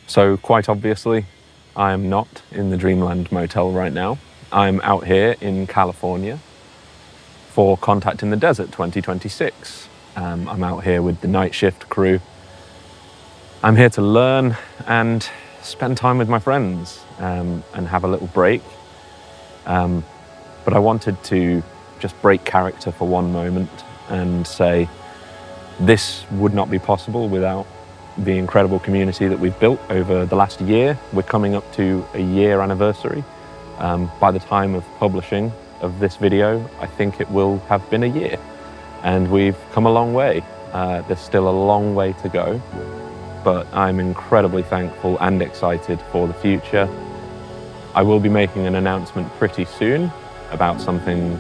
So quite obviously, I am not in the Dreamland Motel right now. I'm out here in California for Contact in the Desert 2026. I'm out here with the night shift crew. I'm here to learn and spend time with my friends and have a little break. But I wanted to just break character for one moment and say this would not be possible without the incredible community that we've built over the last year. We're coming up to a year anniversary. By the time of publishing of this video, I think it will have been a year, and we've come a long way. There's still a long way to go, but I'm incredibly thankful and excited for the future. I will be making an announcement pretty soon about something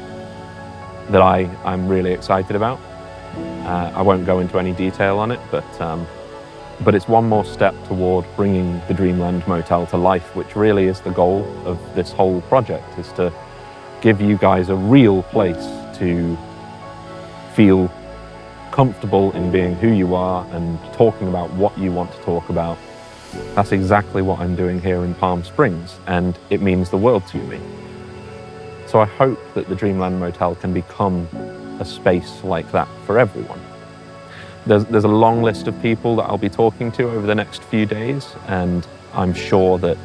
that I'm really excited about. I won't go into any detail on it, but it's one more step toward bringing the Dreamland Motel to life, which really is the goal of this whole project, is to give you guys a real place to feel comfortable in being who you are and talking about what you want to talk about. That's exactly what I'm doing here in Palm Springs, and it means the world to me. So I hope that the Dreamland Motel can become a space like that for everyone. There's a long list of people that I'll be talking to over the next few days, and I'm sure that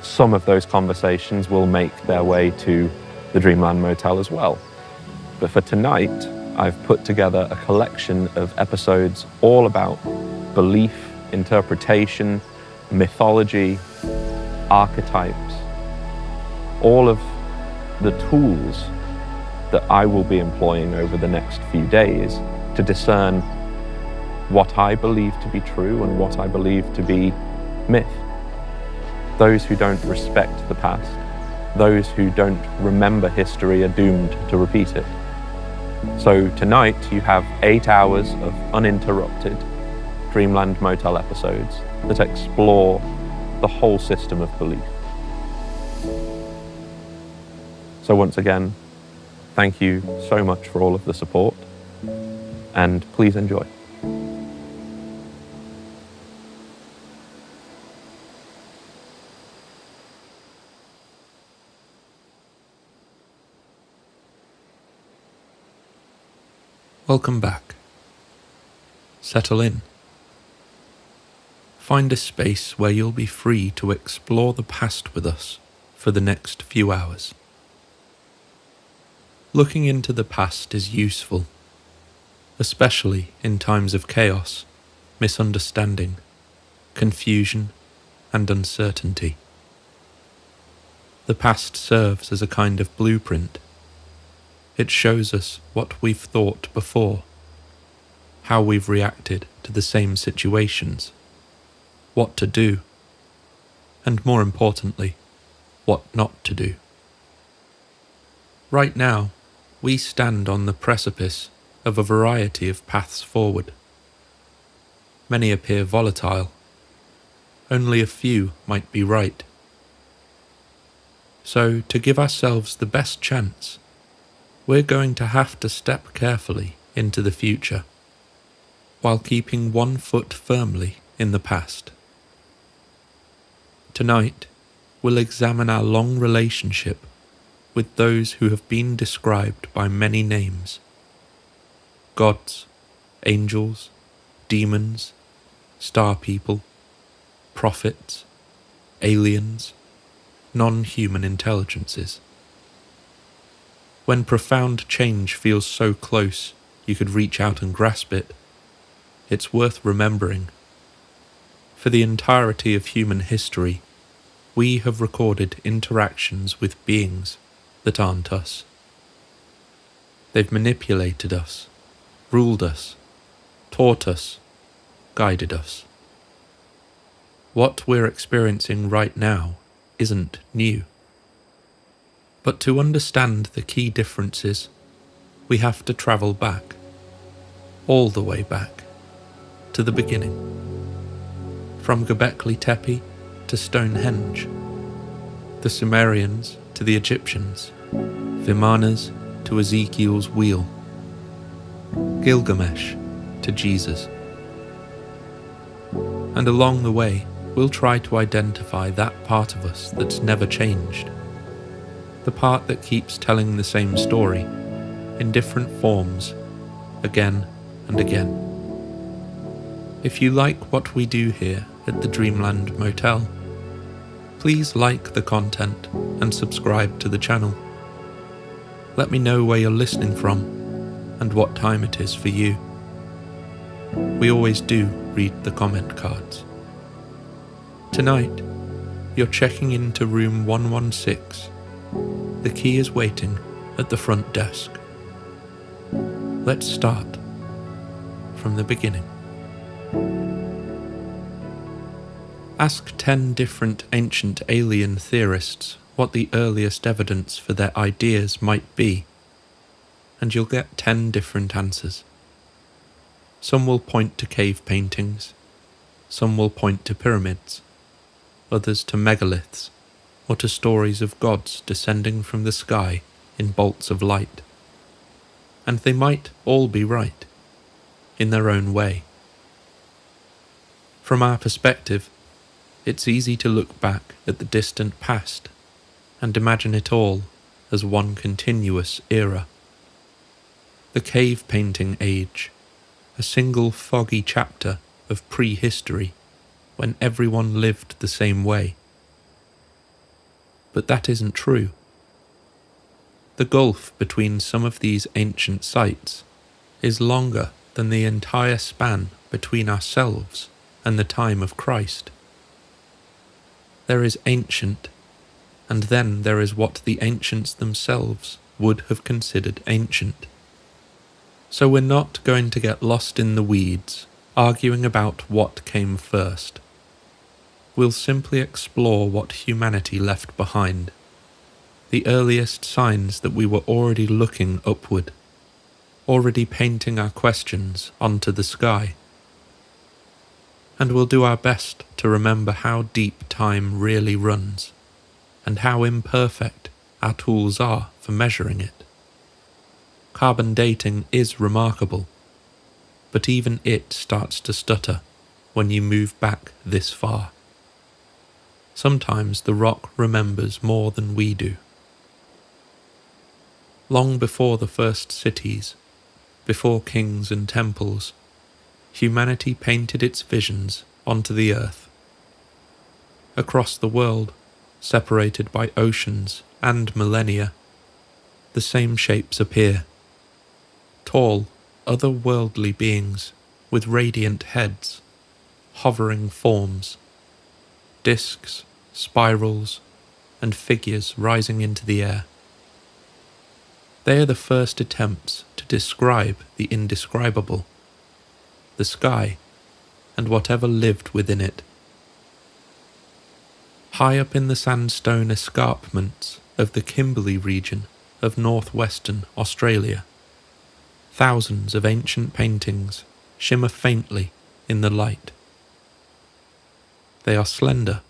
some of those conversations will make their way to the Dreamland Motel as well. But for tonight, I've put together a collection of episodes all about belief, interpretation, mythology, archetypes, all of the tools that I will be employing over the next few days to discern what I believe to be true and what I believe to be myth. Those who don't respect the past, those who don't remember history are doomed to repeat it. So tonight you have 8 hours of uninterrupted Dreamland Motel episodes that explore the whole system of belief. So once again, thank you so much for all of the support, and please enjoy. Welcome back. Settle in. Find a space where you'll be free to explore the past with us for the next few hours. Looking into the past is useful, especially in times of chaos, misunderstanding, confusion, and uncertainty. The past serves as a kind of blueprint. It shows us what we've thought before, how we've reacted to the same situations, what to do, and more importantly, what not to do. Right now, we stand on the precipice of a variety of paths forward. Many appear volatile. Only a few might be right. So, to give ourselves the best chance, we're going to have to step carefully into the future, while keeping one foot firmly in the past. Tonight, we'll examine our long relationship with those who have been described by many names: gods, angels, demons, star people, prophets, aliens, non-human intelligences. When profound change feels so close you could reach out and grasp it, it's worth remembering. For the entirety of human history, we have recorded interactions with beings that aren't us. They've manipulated us, ruled us, taught us, guided us. What we're experiencing right now isn't new. But to understand the key differences, we have to travel back, all the way back, to the beginning. From Göbekli Tepe to Stonehenge, the Sumerians to the Egyptians, Vimanas to Ezekiel's wheel, Gilgamesh to Jesus. And along the way, we'll try to identify that part of us that's never changed. The part that keeps telling the same story, in different forms, again and again. If you like what we do here at the Dreamland Motel, please like the content and subscribe to the channel. Let me know where you're listening from and what time it is for you. We always do read the comment cards. Tonight, you're checking into room 116. The key is waiting at the front desk. Let's start from the beginning. Ask 10 different ancient alien theorists what the earliest evidence for their ideas might be, and you'll get 10 different answers. Some will point to cave paintings, some will point to pyramids, others to megaliths, or to stories of gods descending from the sky in bolts of light. And they might all be right, in their own way. From our perspective, it's easy to look back at the distant past and imagine it all as one continuous era. The cave painting age, a single foggy chapter of prehistory when everyone lived the same way. But that isn't true. The gulf between some of these ancient sites is longer than the entire span between ourselves and the time of Christ. There is ancient, and then there is what the ancients themselves would have considered ancient. So we're not going to get lost in the weeds, arguing about what came first. We'll simply explore what humanity left behind, the earliest signs that we were already looking upward, already painting our questions onto the sky. And we'll do our best to remember how deep time really runs, and how imperfect our tools are for measuring it. Carbon dating is remarkable, but even it starts to stutter when you move back this far. Sometimes the rock remembers more than we do. Long before the first cities, before kings and temples, humanity painted its visions onto the earth. Across the world, separated by oceans and millennia, the same shapes appear. Tall, otherworldly beings with radiant heads, hovering forms, discs, spirals, and figures rising into the air. They are the first attempts to describe the indescribable, the sky, and whatever lived within it. High up in the sandstone escarpments of the Kimberley region of northwestern Australia, thousands of ancient paintings shimmer faintly in the light. They are slender,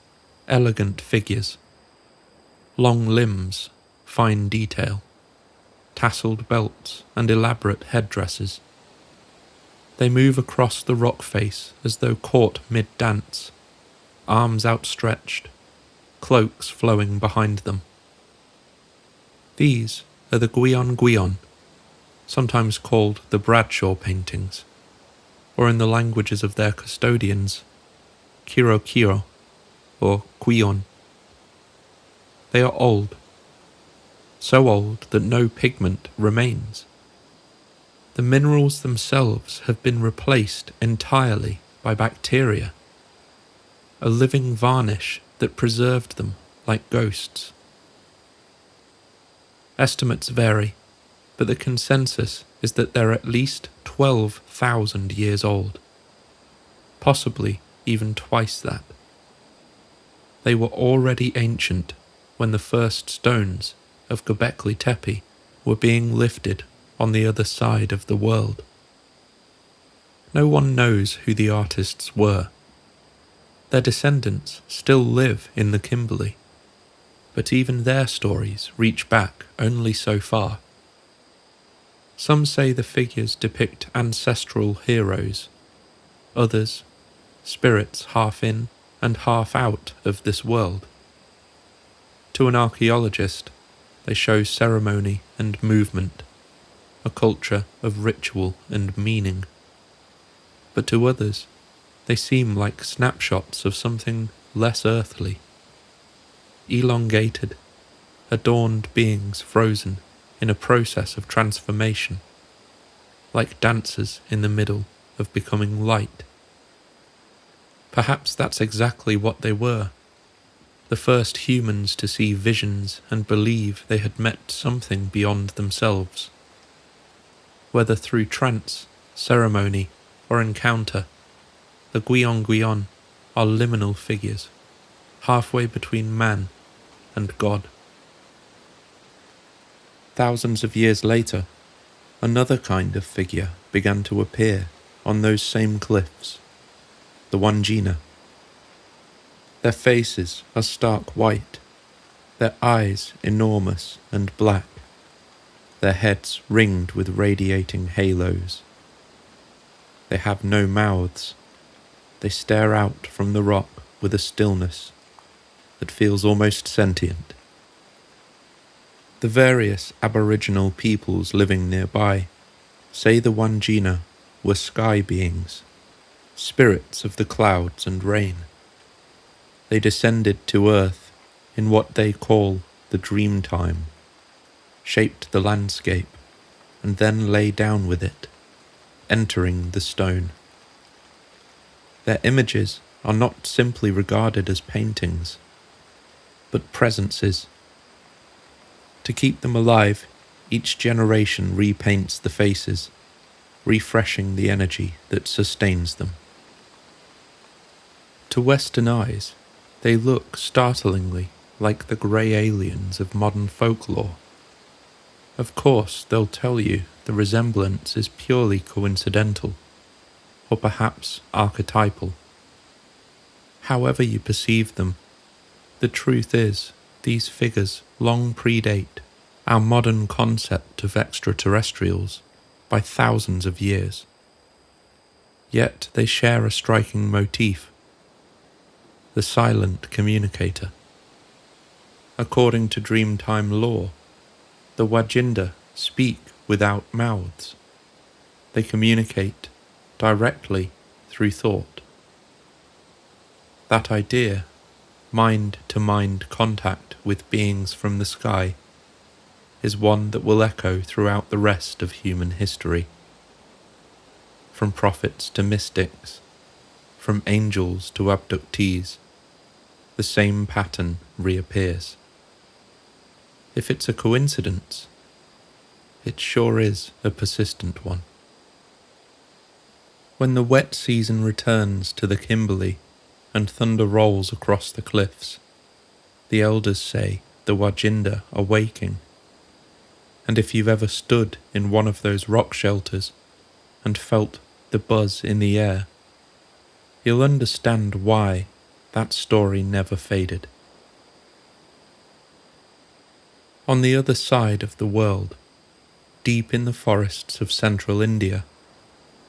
elegant figures, long limbs, fine detail, tasselled belts and elaborate headdresses. They move across the rock face as though caught mid-dance, arms outstretched, cloaks flowing behind them. These are the Guion, sometimes called the Bradshaw paintings, or in the languages of their custodians, Kiro or Guion. They are old, so old that no pigment remains. The minerals themselves have been replaced entirely by bacteria, a living varnish that preserved them like ghosts. Estimates vary, but the consensus is that they're at least 12,000 years old, possibly even twice that. They were already ancient when the first stones of Göbekli Tepe were being lifted on the other side of the world. No one knows who the artists were. Their descendants still live in the Kimberley, but even their stories reach back only so far. Some say the figures depict ancestral heroes, others spirits half in and half out of this world. To an archaeologist, they show ceremony and movement, a culture of ritual and meaning. But to others, they seem like snapshots of something less earthly. Elongated, adorned beings frozen in a process of transformation, like dancers in the middle of becoming light. Perhaps that's exactly what they were, the first humans to see visions and believe they had met something beyond themselves. Whether through trance, ceremony, or encounter, the Guion are liminal figures, halfway between man and God. Thousands of years later, another kind of figure began to appear on those same cliffs, the Wandjina. Their faces are stark white, their eyes enormous and black, their heads ringed with radiating halos. They have no mouths. They stare out from the rock with a stillness that feels almost sentient. The various aboriginal peoples living nearby say the Wandjina were sky beings, spirits of the clouds and rain. They descended to earth in what they call the dream time, shaped the landscape, and then lay down with it, entering the stone. Their images are not simply regarded as paintings, but presences. To keep them alive, each generation repaints the faces, refreshing the energy that sustains them. To Western eyes, they look startlingly like the grey aliens of modern folklore. Of course, they'll tell you the resemblance is purely coincidental, or perhaps archetypal. However you perceive them, the truth is these figures long predate our modern concept of extraterrestrials by thousands of years. Yet they share a striking motif: the silent communicator. According to Dreamtime lore, the Wandjina speak without mouths. They communicate directly through thought. That idea, mind-to-mind contact with beings from the sky, is one that will echo throughout the rest of human history. From prophets to mystics, from angels to abductees, the same pattern reappears. If it's a coincidence, it sure is a persistent one. When the wet season returns to the Kimberley and thunder rolls across the cliffs, the elders say the Wandjina are waking. And if you've ever stood in one of those rock shelters and felt the buzz in the air, you'll understand why that story never faded. On the other side of the world, deep in the forests of central India,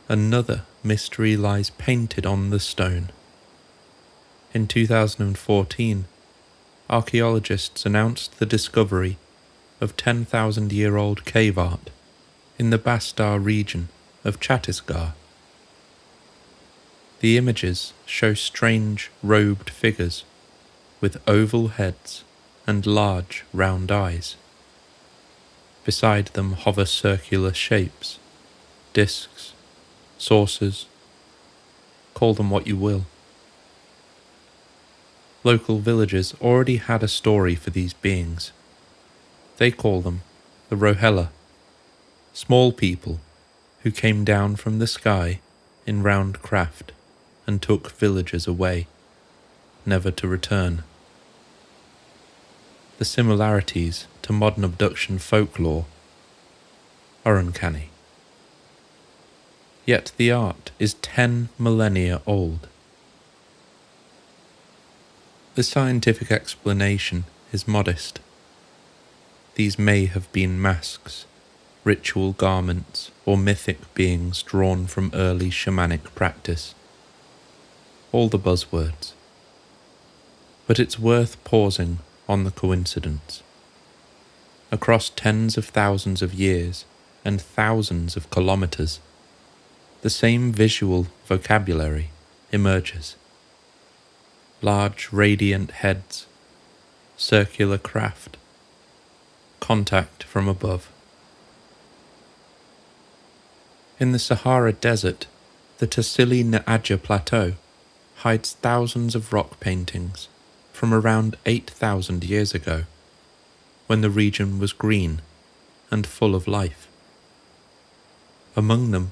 another mystery lies painted on the stone. In 2014, archaeologists announced the discovery of 10,000-year-old cave art in the Bastar region of Chhattisgarh. The images show strange robed figures with oval heads and large round eyes. Beside them hover circular shapes, discs, saucers, call them what you will. Local villagers already had a story for these beings. They call them the Rohela, small people who came down from the sky in round craft and took villagers away, never to return. The similarities to modern abduction folklore are uncanny. Yet the art is 10 millennia old. The scientific explanation is modest. These may have been masks, ritual garments, or mythic beings drawn from early shamanic practice. all the buzzwords. But it's worth pausing on the coincidence. Across tens of thousands of years and thousands of kilometers, the same visual vocabulary emerges. Large radiant heads, circular craft, contact from above. In the Sahara Desert, the Tassili N'Ajjer Plateau hides thousands of rock paintings from around 8,000 years ago, when the region was green and full of life. Among them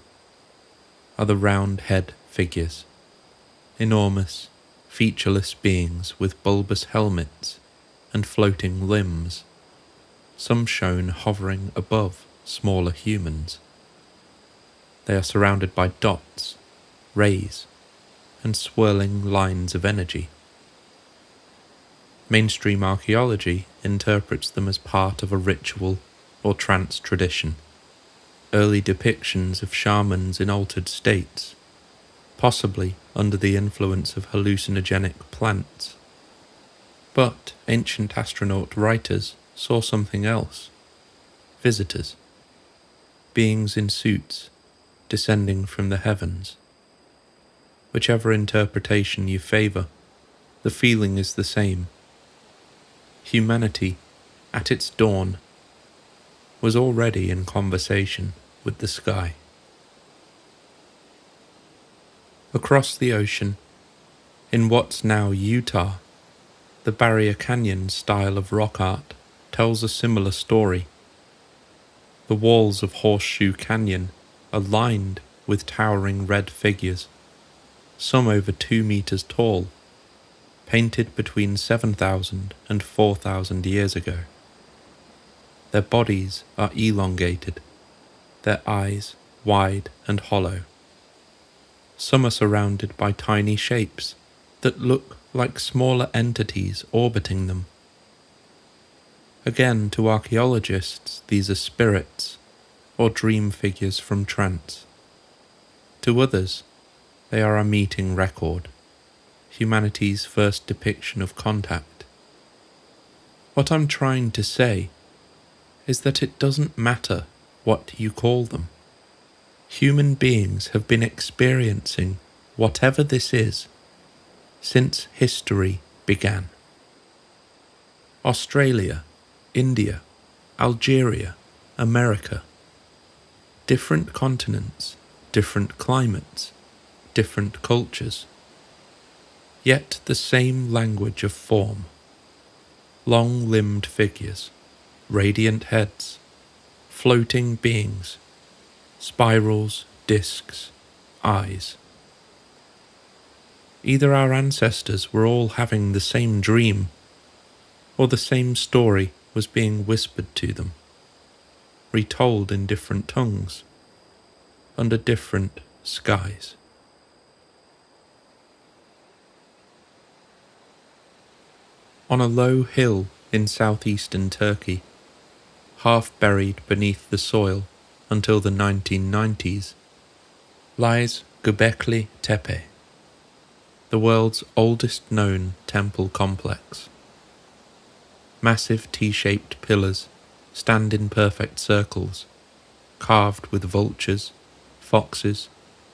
are the round head figures, enormous, featureless beings with bulbous helmets and floating limbs, some shown hovering above smaller humans. They are surrounded by dots, rays, and swirling lines of energy. Mainstream archaeology interprets them as part of a ritual or trance tradition, early depictions of shamans in altered states, possibly under the influence of hallucinogenic plants. But ancient astronaut writers saw something else. Visitors, beings in suits, descending from the heavens. Whichever interpretation you favour, the feeling is the same. Humanity, at its dawn, was already in conversation with the sky. Across the ocean, in what's now Utah, the Barrier Canyon style of rock art tells a similar story. The walls of Horseshoe Canyon are lined with towering red figures, some over 2 meters tall, painted between 7,000 and 4,000 years ago. Their bodies are elongated, their eyes wide and hollow. Some are surrounded by tiny shapes that look like smaller entities orbiting them. Again, to archaeologists, these are spirits or dream figures from trance. To others, they are a meeting record, humanity's first depiction of contact. What I'm trying to say is that it doesn't matter what you call them. Human beings have been experiencing whatever this is since history began. Australia, India, Algeria, America. Different continents, different climates, different cultures. Yet the same language of form. Long-limbed figures, radiant heads, floating beings, spirals, discs, eyes. Either our ancestors were all having the same dream, or the same story was being whispered to them, retold in different tongues, under different skies. On a low hill in southeastern Turkey, half buried beneath the soil until the 1990s, lies Göbekli Tepe, the world's oldest known temple complex. Massive T-shaped pillars stand in perfect circles, carved with vultures, foxes,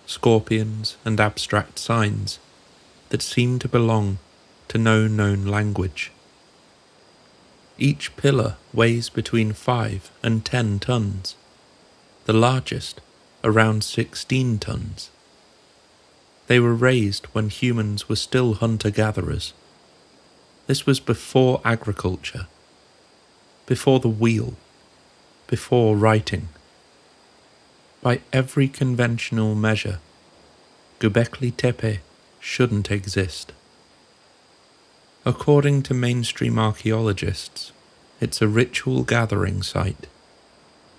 scorpions and abstract signs that seem to belong to no known language. Each pillar weighs between 5 and 10 tons, the largest around 16 tons. They were raised when humans were still hunter-gatherers. This was before agriculture, before the wheel, before writing. By every conventional measure, Göbekli Tepe shouldn't exist. According to mainstream archaeologists, it's a ritual gathering site,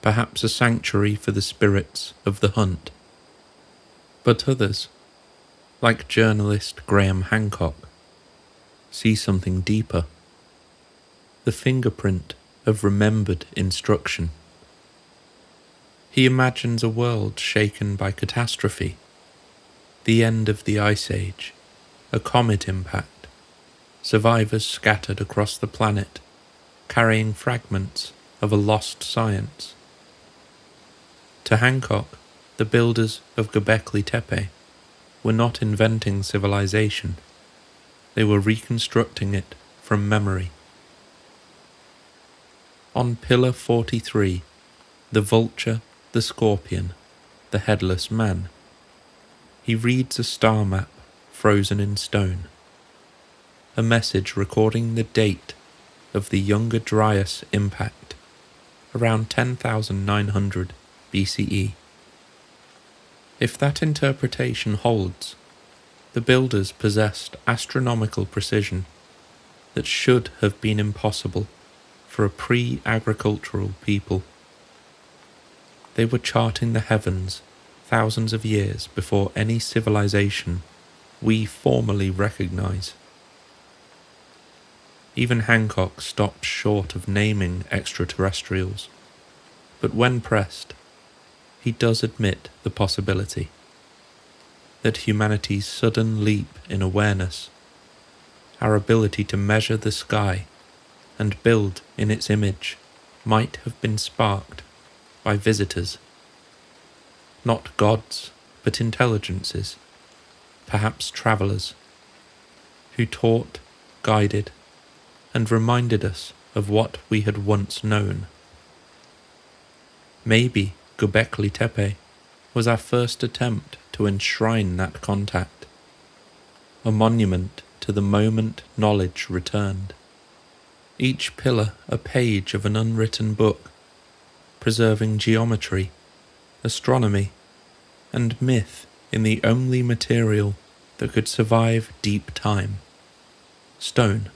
perhaps a sanctuary for the spirits of the hunt. But others, like journalist Graham Hancock, see something deeper. The fingerprint of remembered instruction. He imagines a world shaken by catastrophe, the end of the Ice Age, a comet impact, survivors scattered across the planet, carrying fragments of a lost science. To Hancock, the builders of Göbekli Tepe were not inventing civilization, they were reconstructing it from memory. On Pillar 43, the vulture, the scorpion, the headless man, he reads a star map frozen in stone, a message recording the date of the Younger Dryas impact around 10,900 BCE. If that interpretation holds, the builders possessed astronomical precision that should have been impossible for a pre-agricultural people. They were charting the heavens thousands of years before any civilization we formally recognize. Even Hancock stopped short of naming extraterrestrials, but when pressed, he does admit the possibility that humanity's sudden leap in awareness, our ability to measure the sky and build in its image, might have been sparked by visitors. Not gods, but intelligences, perhaps travellers, who taught, guided, and reminded us of what we had once known. Maybe Göbekli Tepe was our first attempt to enshrine that contact, a monument to the moment knowledge returned. Each pillar a page of an unwritten book, preserving geometry, astronomy, and myth in the only material that could survive deep time: stone.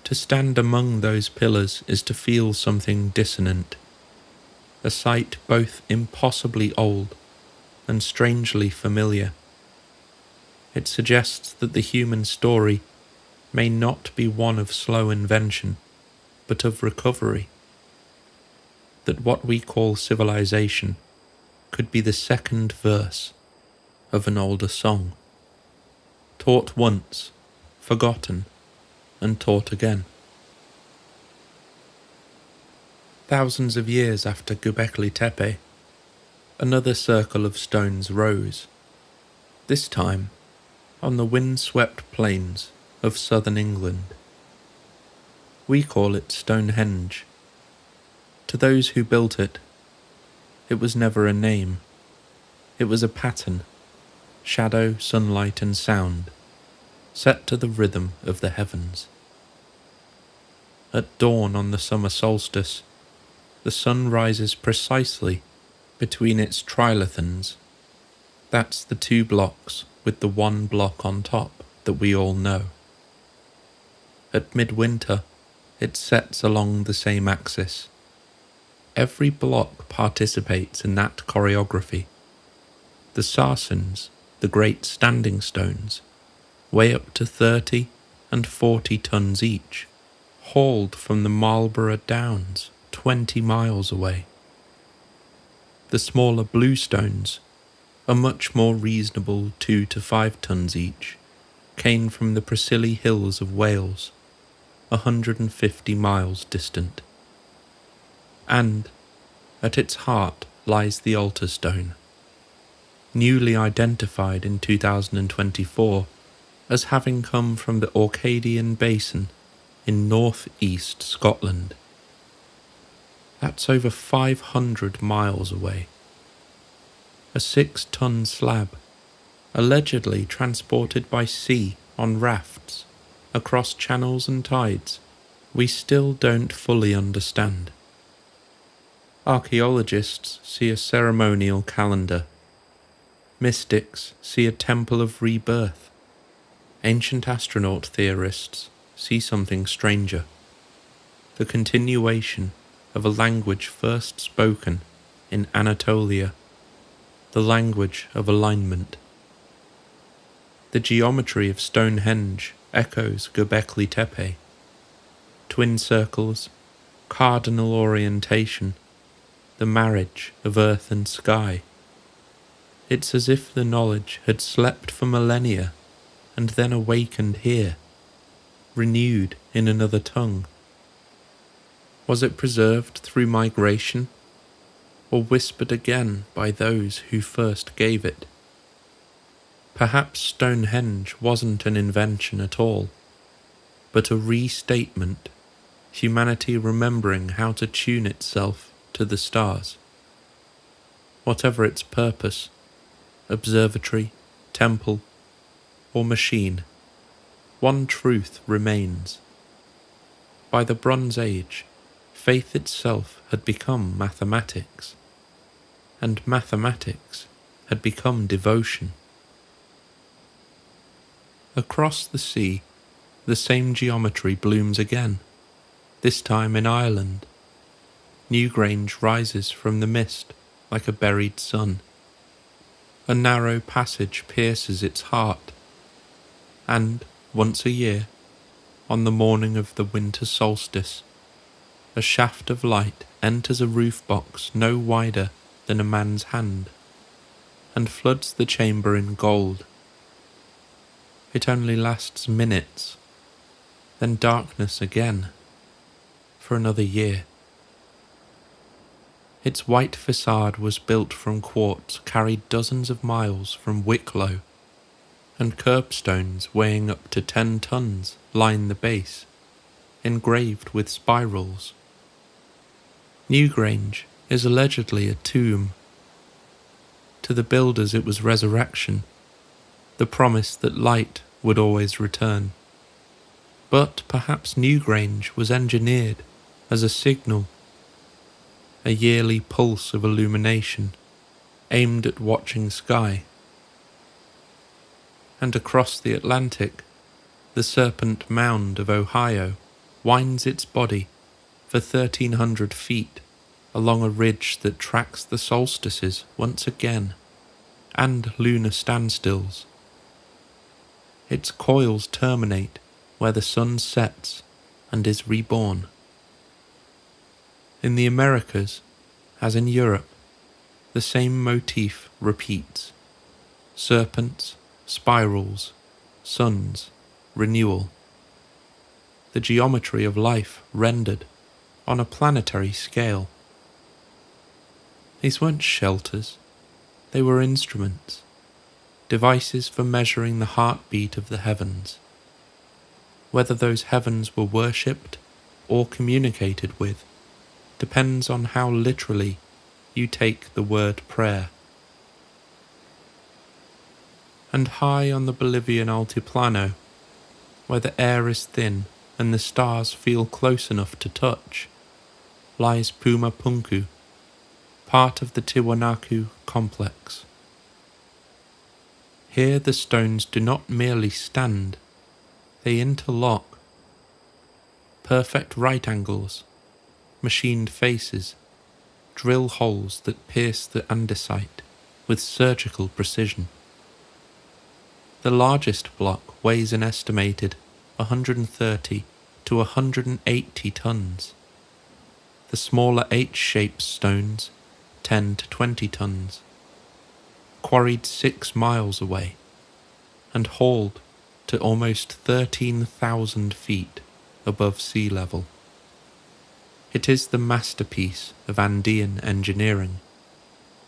To stand among those pillars is to feel something dissonant, a sight both impossibly old and strangely familiar. It suggests that the human story may not be one of slow invention, but of recovery. That what we call civilization could be the second verse of an older song, taught once, forgotten, and taught again. Thousands of years after Göbekli Tepe, another circle of stones rose, this time on the wind-swept plains of southern England. We call it Stonehenge. To those who built it, it was never a name. It was a pattern, shadow, sunlight, and sound, set to the rhythm of the heavens. At dawn on the summer solstice, the sun rises precisely between its trilithons. That's the two blocks with the one block on top that we all know. At midwinter, it sets along the same axis. Every block participates in that choreography. The sarsens, the great standing stones, weigh up to 30 and 40 tons each, hauled from the Marlborough Downs 20 miles away. The smaller blue stones, a much more reasonable 2 to 5 tons each, came from the Preseli Hills of Wales, 150 miles distant. And at its heart lies the altar stone, newly identified in 2024 as having come from the Orcadian Basin in north-east Scotland. That's over 500 miles away. A 6-ton slab, allegedly transported by sea on rafts across channels and tides we still don't fully understand. Archaeologists see a ceremonial calendar. Mystics see a temple of rebirth. Ancient astronaut theorists see something stranger: the continuation of a language first spoken in Anatolia, the language of alignment. The geometry of Stonehenge echoes Göbekli Tepe. Twin circles, cardinal orientation, the marriage of earth and sky. It's as if the knowledge had slept for millennia and then awakened here, renewed in another tongue? Was it preserved through migration, or whispered again by those who first gave it? Perhaps Stonehenge wasn't an invention at all, but a restatement, humanity remembering how to tune itself to the stars. Whatever its purpose, observatory, temple, or machine, one truth remains. By the Bronze Age, faith itself had become mathematics, and mathematics had become devotion. Across the sea, the same geometry blooms again, this time in Ireland. Newgrange rises from the mist like a buried sun. A narrow passage pierces its heart, and once a year, on the morning of the winter solstice, a shaft of light enters a roof box no wider than a man's hand, and floods the chamber in gold. It only lasts minutes, then darkness again, for another year. Its white facade was built from quartz carried dozens of miles from Wicklow, and curbstones weighing up to 10 tons line the base, engraved with spirals. Newgrange is allegedly a tomb. To the builders it was resurrection, the promise that light would always return. But perhaps Newgrange was engineered as a signal, a yearly pulse of illumination aimed at watching sky. And across the Atlantic, the Serpent Mound of Ohio winds its body for 1,300 feet along a ridge that tracks the solstices once again, and lunar standstills. Its coils terminate where the sun sets and is reborn. In the Americas, as in Europe, the same motif repeats: serpents, spirals, suns, renewal. The geometry of life rendered on a planetary scale. These weren't shelters, they were instruments, devices for measuring the heartbeat of the heavens. Whether those heavens were worshipped or communicated with depends on how literally you take the word prayer. And high on the Bolivian Altiplano, where the air is thin and the stars feel close enough to touch, lies Puma Punku, part of the Tiwanaku complex. Here the stones do not merely stand, they interlock. Perfect right angles, machined faces, drill holes that pierce the andesite with surgical precision. The largest block weighs an estimated 130 to 180 tons. The smaller H-shaped stones 10 to 20 tons, quarried 6 miles away and hauled to almost 13,000 feet above sea level. It is the masterpiece of Andean engineering,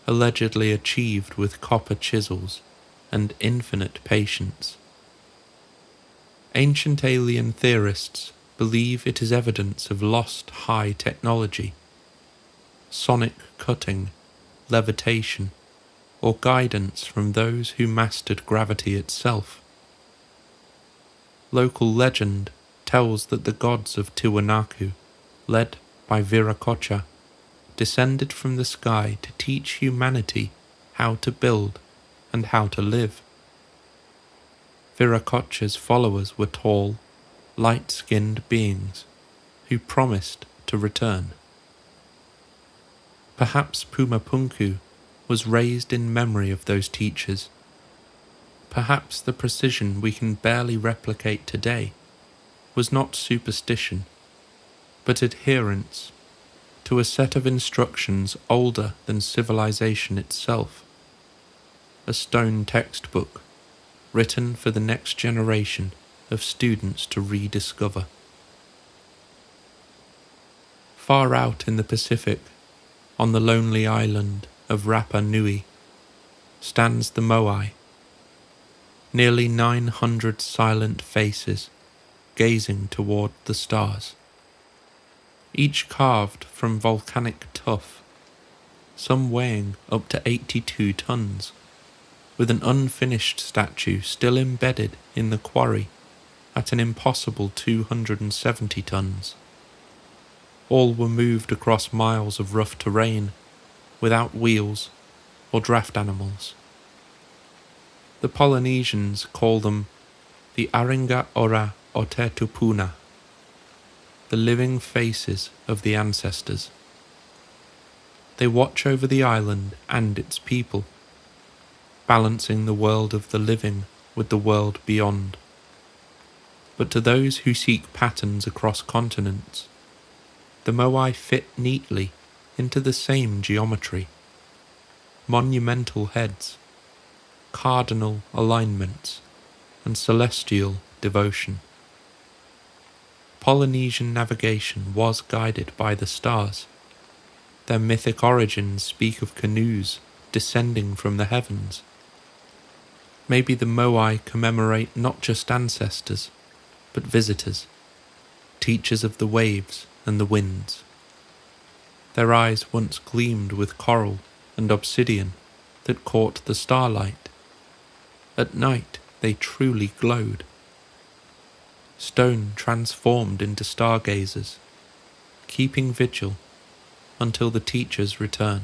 allegedly achieved with copper chisels and infinite patience. Ancient alien theorists believe it is evidence of lost high technology, sonic cutting, levitation, or guidance from those who mastered gravity itself. Local legend tells that the gods of Tiwanaku, led by Viracocha, descended from the sky to teach humanity how to build and how to live. Viracocha's followers were tall, light-skinned beings who promised to return. Perhaps Puma Punku was raised in memory of those teachers. Perhaps the precision we can barely replicate today was not superstition, but adherence to a set of instructions older than civilization itself, a stone textbook written for the next generation of students to rediscover. Far out in the Pacific, on the lonely island of Rapa Nui, stands the Moai, nearly 900 silent faces gazing toward the stars, each carved from volcanic tuff, some weighing up to 82 tons, with an unfinished statue still embedded in the quarry at an impossible 270 tons. All were moved across miles of rough terrain, without wheels or draft animals. The Polynesians call them the Aringa Ora o Te Tupuna, the living faces of the ancestors. They watch over the island and its people, balancing the world of the living with the world beyond. But to those who seek patterns across continents, the Moai fit neatly into the same geometry: monumental heads, cardinal alignments, and celestial devotion. Polynesian navigation was guided by the stars. Their mythic origins speak of canoes descending from the heavens. Maybe the Moai commemorate not just ancestors, but visitors, teachers of the waves and the winds. Their eyes once gleamed with coral and obsidian that caught the starlight. At night they truly glowed. Stone transformed into stargazers, keeping vigil until the teachers return.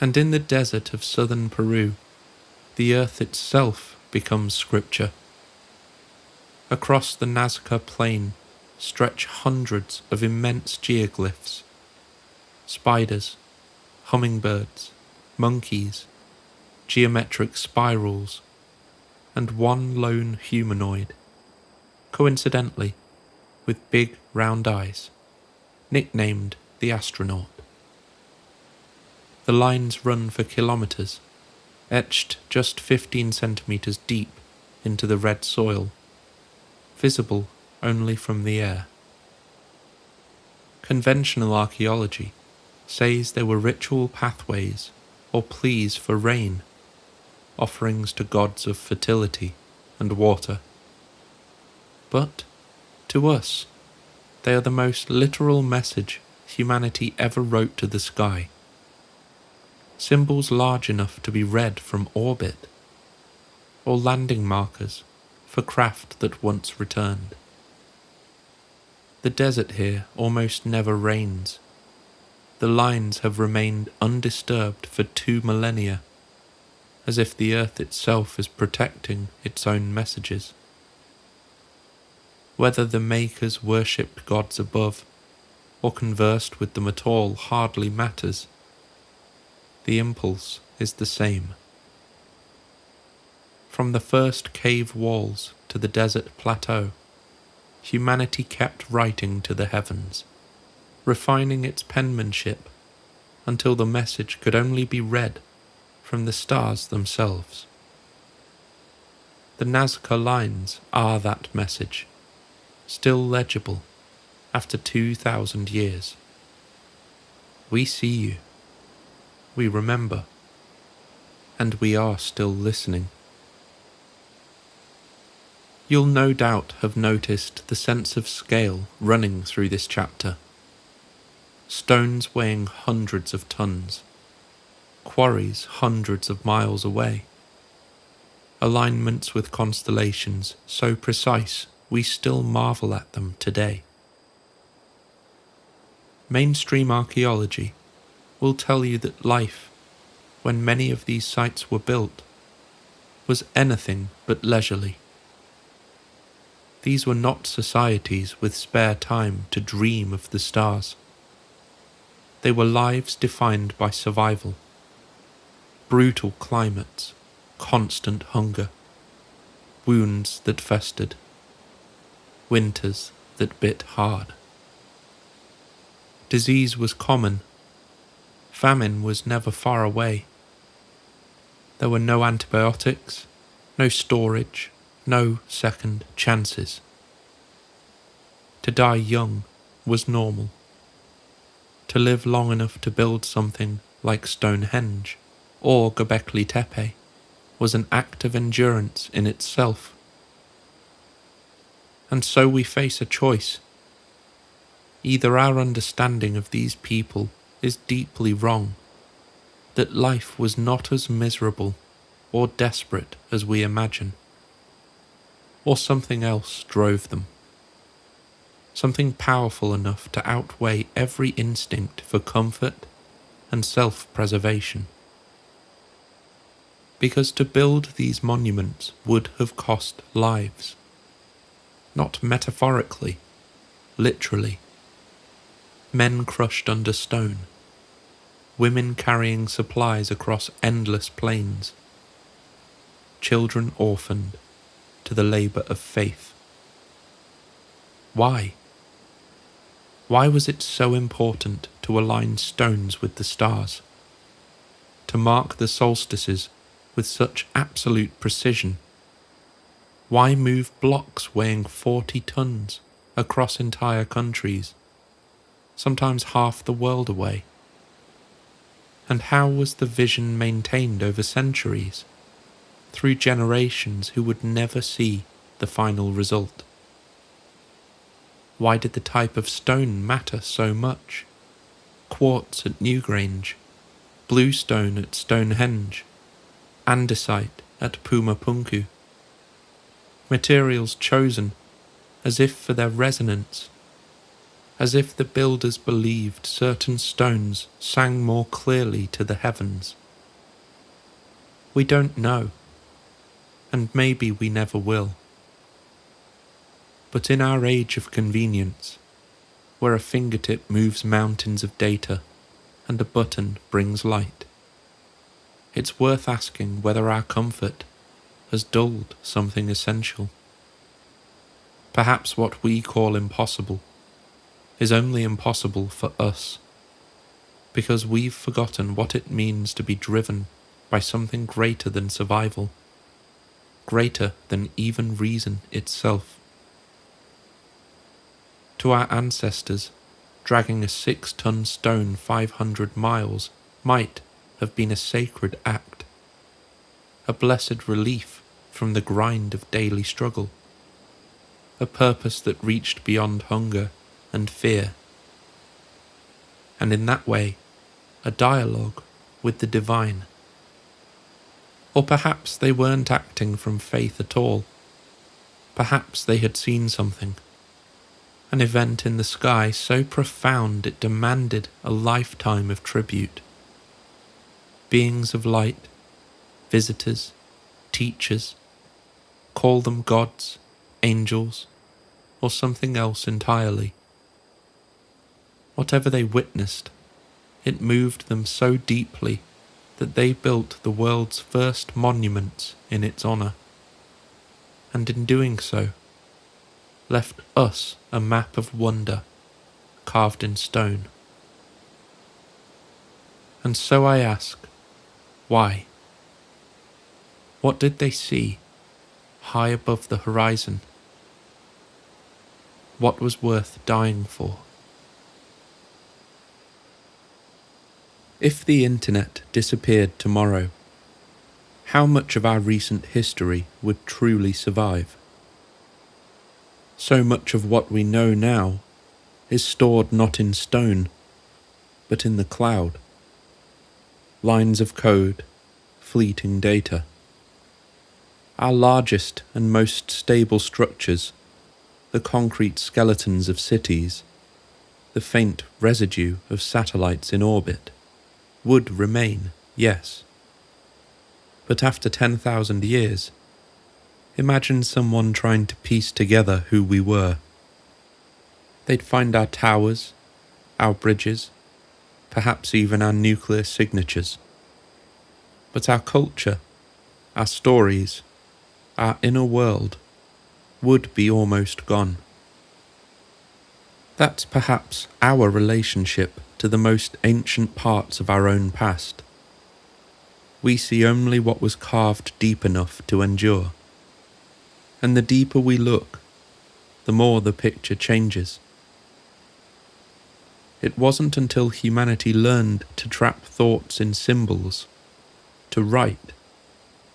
And in the desert of southern Peru, the earth itself becomes scripture. Across the Nazca Plain stretch hundreds of immense geoglyphs: spiders, hummingbirds, monkeys, geometric spirals, and one lone humanoid, coincidentally with big round eyes, nicknamed the astronaut. The lines run for kilometers, etched just 15 centimeters deep into the red soil, visible only from the air. Conventional archaeology says there were ritual pathways or pleas for rain, offerings to gods of fertility and water. But, to us, they are the most literal message humanity ever wrote to the sky. Symbols large enough to be read from orbit, or landing markers for craft that once returned. The desert here almost never rains. The lines have remained undisturbed for 2 millennia, as if the earth itself is protecting its own messages. Whether the makers worshipped gods above, or conversed with them at all, hardly matters. The impulse is the same. From the first cave walls to the desert plateau, humanity kept writing to the heavens, refining its penmanship until the message could only be read from the stars themselves. The Nazca lines are that message, still legible after 2,000 years. We see you, we remember, and we are still listening. You'll no doubt have noticed the sense of scale running through this chapter. Stones weighing hundreds of tons, quarries hundreds of miles away, alignments with constellations so precise we still marvel at them today. Mainstream archaeology will tell you that life, when many of these sites were built, was anything but leisurely. These were not societies with spare time to dream of the stars. They were lives defined by survival, brutal climates, constant hunger, wounds that festered, winters that bit hard. Disease was common. Famine was never far away. There were no antibiotics, no storage, no second chances. To die young was normal. To live long enough to build something like Stonehenge or Göbekli Tepe was an act of endurance in itself. And so we face a choice. Either our understanding of these people is deeply wrong, that life was not as miserable or desperate as we imagine, or something else drove them. Something powerful enough to outweigh every instinct for comfort and self-preservation. Because to build these monuments would have cost lives. Not metaphorically, literally. Men crushed under stone. Women carrying supplies across endless plains. Children orphaned to the labour of faith. Why? Why was it so important to align stones with the stars? To mark the solstices with such absolute precision? Why move blocks weighing 40 tons across entire countries, sometimes half the world away? And how was the vision maintained over centuries, through generations who would never see the final result? Why did the type of stone matter so much? Quartz at Newgrange, bluestone at Stonehenge, andesite at Pumapunku. Materials chosen as if for their resonance, as if the builders believed certain stones sang more clearly to the heavens. We don't know, and maybe we never will. But in our age of convenience, where a fingertip moves mountains of data and a button brings light, it's worth asking whether our comfort has dulled something essential. Perhaps what we call impossible is only impossible for us, because we've forgotten what it means to be driven by something greater than survival, greater than even reason itself. To our ancestors, dragging a 6-ton stone 500 miles might have been a sacred act, a blessed relief from the grind of daily struggle, a purpose that reached beyond hunger and fear, and in that way, a dialogue with the divine. Or perhaps they weren't acting from faith at all. Perhaps they had seen something, an event in the sky so profound it demanded a lifetime of tribute. Beings of light, visitors, teachers, call them gods, angels, or something else entirely. Whatever they witnessed, it moved them so deeply that they built the world's first monuments in its honour, and in doing so, left us a map of wonder carved in stone. And so I ask, why? What did they see high above the horizon? What was worth dying for? If the internet disappeared tomorrow, how much of our recent history would truly survive? So much of what we know now is stored not in stone, but in the cloud. Lines of code, fleeting data. Our largest and most stable structures, the concrete skeletons of cities, the faint residue of satellites in orbit, would remain, yes. But after 10,000 years, imagine someone trying to piece together who we were. They'd find our towers, our bridges, perhaps even our nuclear signatures. But our culture, our stories, our inner world would be almost gone. That's perhaps our relationship to the most ancient parts of our own past. we see only what was carved deep enough to endure. And the deeper we look, the more the picture changes. It wasn't until humanity learned to trap thoughts in symbols, to write,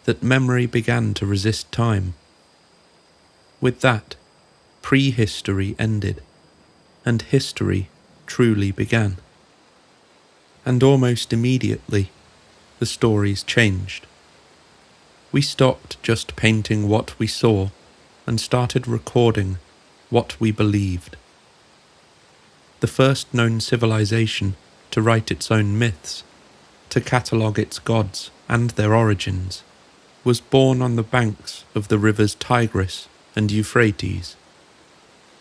that memory began to resist time. With that, prehistory ended, and history truly began. And almost immediately, the stories changed. We stopped just painting what we saw and started recording what we believed. The first known civilization to write its own myths, to catalogue its gods and their origins, was born on the banks of the rivers Tigris and Euphrates.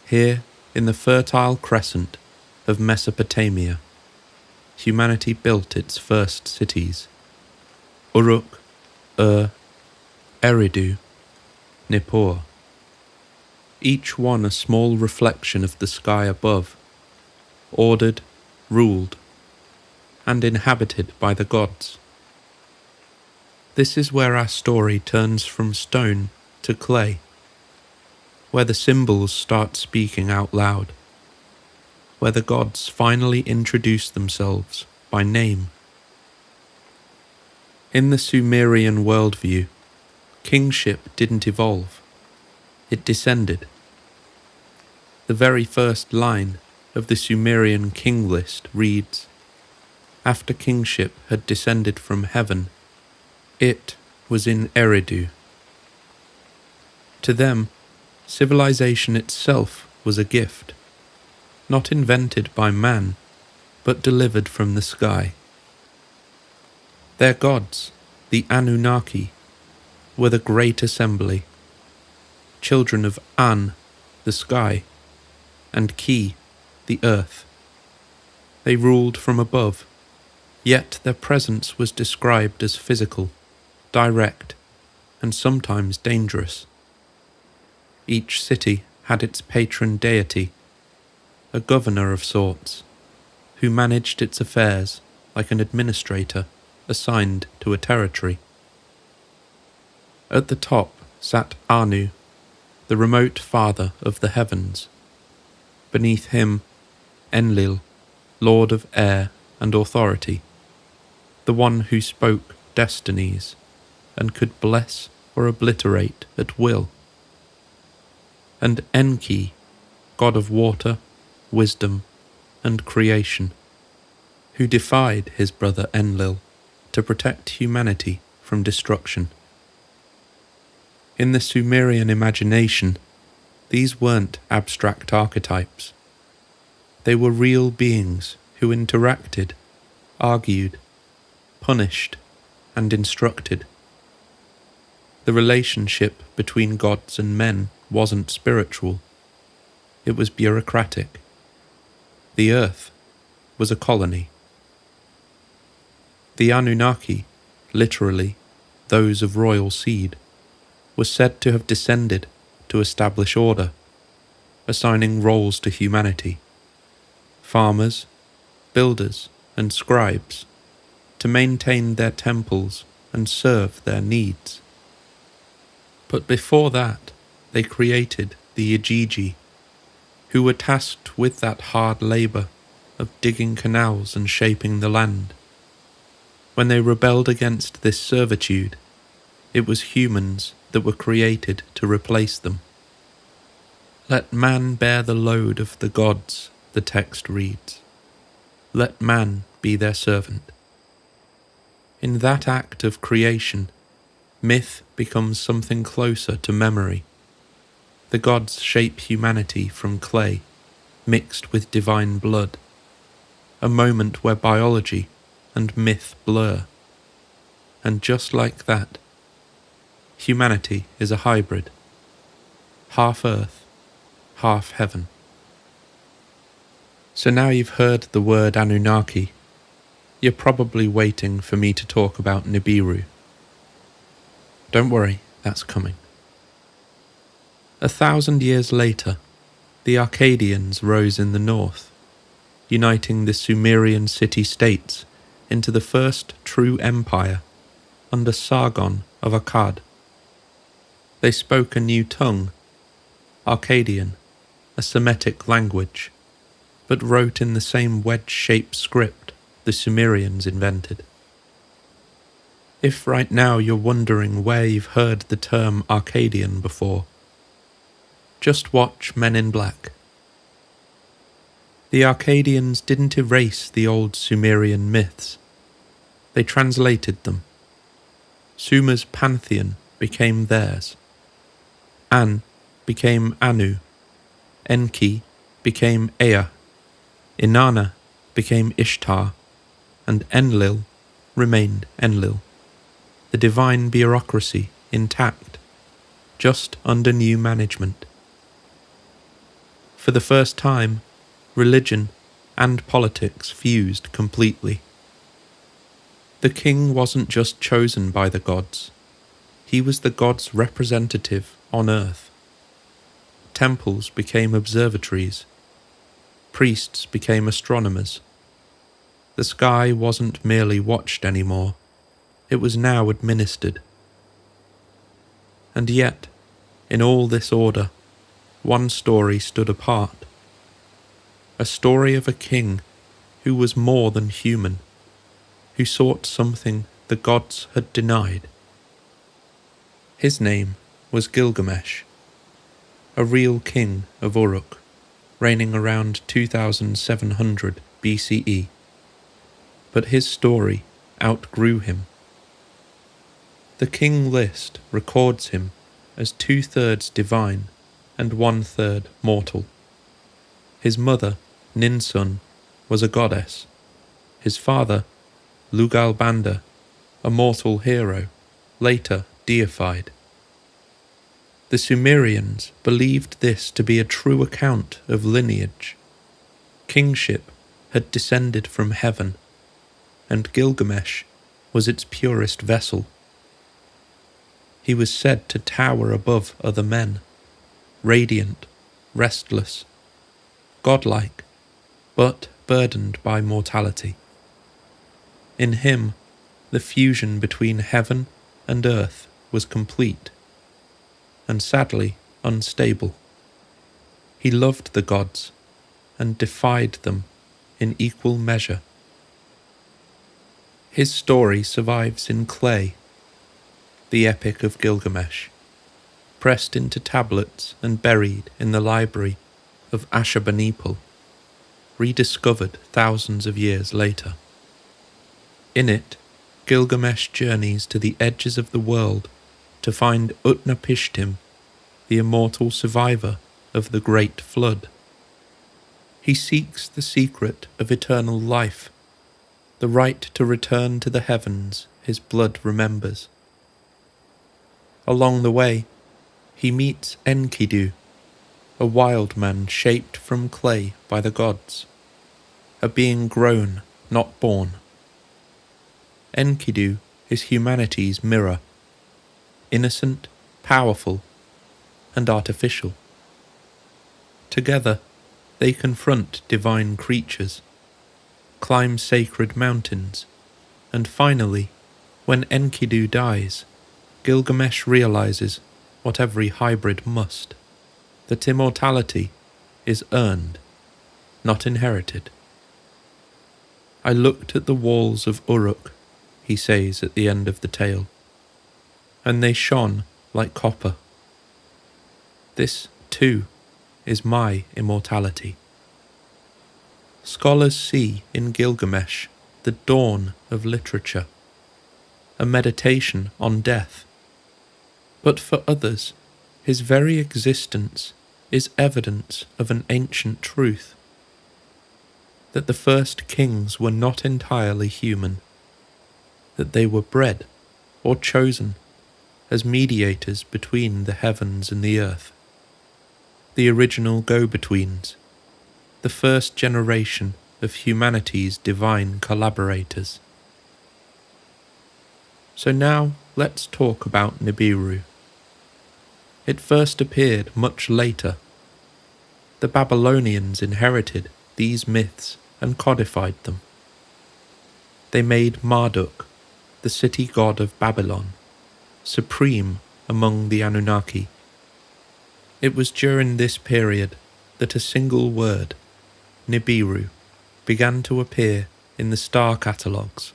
Here, in the fertile crescent of Mesopotamia, humanity built its first cities: Uruk, Eridu, Nippur. Each one a small reflection of the sky above, ordered, ruled, and inhabited by the gods. This is where our story turns from stone to clay, where the symbols start speaking out loud, where the gods finally introduce themselves by name. In the Sumerian worldview, kingship didn't evolve, it descended. The very first line of the Sumerian king list reads, "After kingship had descended from heaven, it was in Eridu." To them, civilization itself was a gift, not invented by man, but delivered from the sky. Their gods, the Anunnaki, were the great assembly, children of An, the sky, and Ki, the earth. They ruled from above, yet their presence was described as physical, direct, and sometimes dangerous. Each city had its patron deity, a governor of sorts, who managed its affairs like an administrator assigned to a territory. At the top sat Anu, the remote father of the heavens. Beneath him, Enlil, lord of air and authority, the one who spoke destinies and could bless or obliterate at will. And Enki, god of water, wisdom, and creation, who defied his brother Enlil to protect humanity from destruction. In the Sumerian imagination, these weren't abstract archetypes. They were real beings who interacted, argued, punished, and instructed. The relationship between gods and men wasn't spiritual. It was bureaucratic. The earth was a colony. The Anunnaki, literally those of royal seed, were said to have descended to establish order, assigning roles to humanity: farmers, builders, and scribes, to maintain their temples and serve their needs. But before that, they created the Igigi, who were tasked with that hard labour of digging canals and shaping the land. When they rebelled against this servitude, it was humans that were created to replace them. Let man bear the load of the gods, the text reads. Let man be their servant. In that act of creation, myth becomes something closer to memory. The gods shape humanity from clay, mixed with divine blood, a moment where biology and myth blur. And just like that, humanity is a hybrid, half earth, half heaven. So now you've heard the word Anunnaki, you're probably waiting for me to talk about Nibiru. Don't worry, that's coming. 1,000 years later, the Akkadians rose in the north, uniting the Sumerian city-states into the first true empire, under Sargon of Akkad. They spoke a new tongue, Akkadian, a Semitic language, but wrote in the same wedge-shaped script the Sumerians invented. If right now you're wondering where you've heard the term Akkadian before, just watch Men in Black. The Akkadians didn't erase the old Sumerian myths. They translated them. Sumer's pantheon became theirs. An became Anu. Enki became Ea. Inanna became Ishtar. And Enlil remained Enlil. The divine bureaucracy intact, just under new management. For the first time, religion and politics fused completely. The king wasn't just chosen by the gods, he was the gods' representative on earth. Temples became observatories, priests became astronomers. The sky wasn't merely watched anymore, it was now administered. And yet, in all this order, one story stood apart. A story of a king who was more than human, who sought something the gods had denied. His name was Gilgamesh, a real king of Uruk, reigning around 2700 BCE. But his story outgrew him. The king list records him as 2/3 divine and 1/3 mortal. His mother, Ninsun, was a goddess. His father, Lugalbanda, a mortal hero, later deified. The Sumerians believed this to be a true account of lineage. Kingship had descended from heaven, and Gilgamesh was its purest vessel. He was said to tower above other men, radiant, restless, godlike, but burdened by mortality. In him, the fusion between heaven and earth was complete, and sadly unstable. He loved the gods and defied them in equal measure. His story survives in clay, the Epic of Gilgamesh, pressed into tablets and buried in the library of Ashurbanipal, rediscovered thousands of years later. In it, Gilgamesh journeys to the edges of the world to find Utnapishtim, the immortal survivor of the Great Flood. He seeks the secret of eternal life, the right to return to the heavens his blood remembers. Along the way, he meets Enkidu, a wild man shaped from clay by the gods, a being grown, not born. Enkidu is humanity's mirror, innocent, powerful, and artificial. Together, they confront divine creatures, climb sacred mountains, and finally, when Enkidu dies, Gilgamesh realizes what every hybrid must, that immortality is earned, not inherited. I looked at the walls of Uruk, he says at the end of the tale, and they shone like copper. This, too, is my immortality. Scholars see in Gilgamesh the dawn of literature, a meditation on death. But for others, his very existence is evidence of an ancient truth, that the first kings were not entirely human, that they were bred or chosen as mediators between the heavens and the earth, the original go-betweens, the first generation of humanity's divine collaborators. So now let's talk about Nibiru. It first appeared much later. The Babylonians inherited these myths and codified them. They made Marduk, the city god of Babylon, supreme among the Anunnaki. It was during this period that a single word, Nibiru, began to appear in the star catalogues.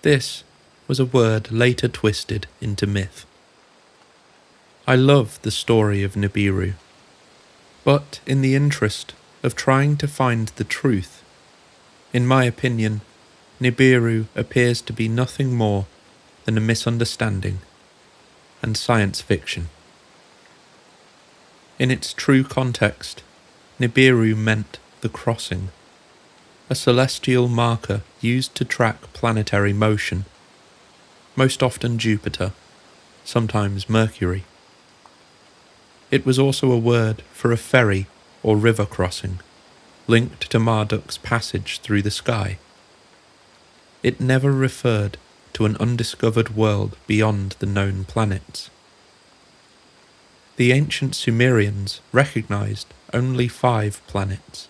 This was a word later twisted into myth. I love the story of Nibiru, but in the interest of trying to find the truth, in my opinion, Nibiru appears to be nothing more than a misunderstanding and science fiction. In its true context, Nibiru meant the crossing, a celestial marker used to track planetary motion, most often Jupiter, sometimes Mercury. It was also a word for a ferry or river crossing, linked to Marduk's passage through the sky. It never referred to an undiscovered world beyond the known planets. The ancient Sumerians recognized only 5 planets: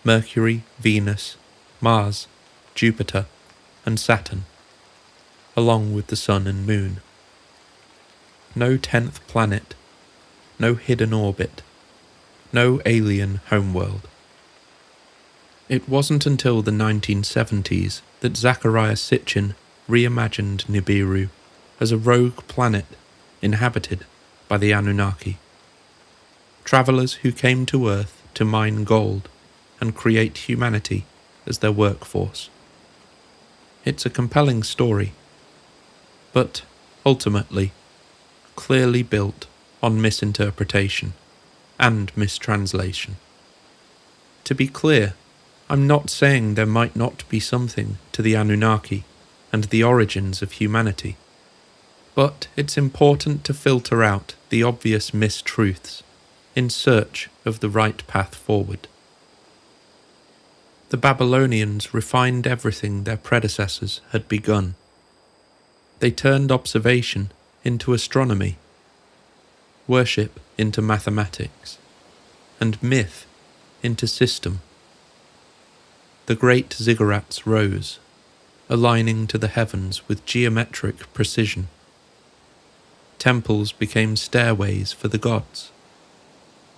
Mercury, Venus, Mars, Jupiter, and Saturn, along with the Sun and Moon. No 10th planet, no hidden orbit, no alien homeworld. It wasn't until the 1970s that Zecharia Sitchin reimagined Nibiru as a rogue planet inhabited by the Anunnaki, travellers who came to Earth to mine gold and create humanity as their workforce. It's a compelling story, but ultimately clearly built on misinterpretation and mistranslation. To be clear, I'm not saying there might not be something to the Anunnaki and the origins of humanity, but it's important to filter out the obvious mistruths in search of the right path forward. The Babylonians refined everything their predecessors had begun. They turned observation into astronomy, worship into mathematics, and myth into system. The great ziggurats rose, aligning to the heavens with geometric precision. Temples became stairways for the gods.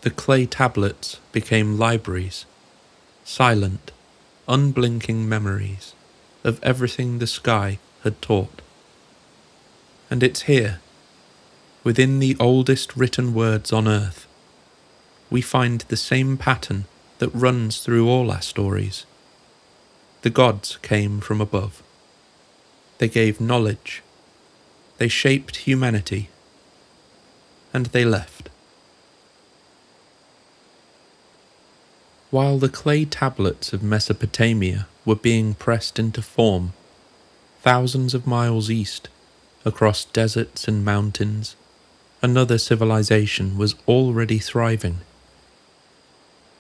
The clay tablets became libraries, silent, unblinking memories of everything the sky had taught. And it's here, within the oldest written words on earth, we find the same pattern that runs through all our stories. The gods came from above. They gave knowledge. They shaped humanity. And they left. While the clay tablets of Mesopotamia were being pressed into form, thousands of miles east, across deserts and mountains, another civilization was already thriving.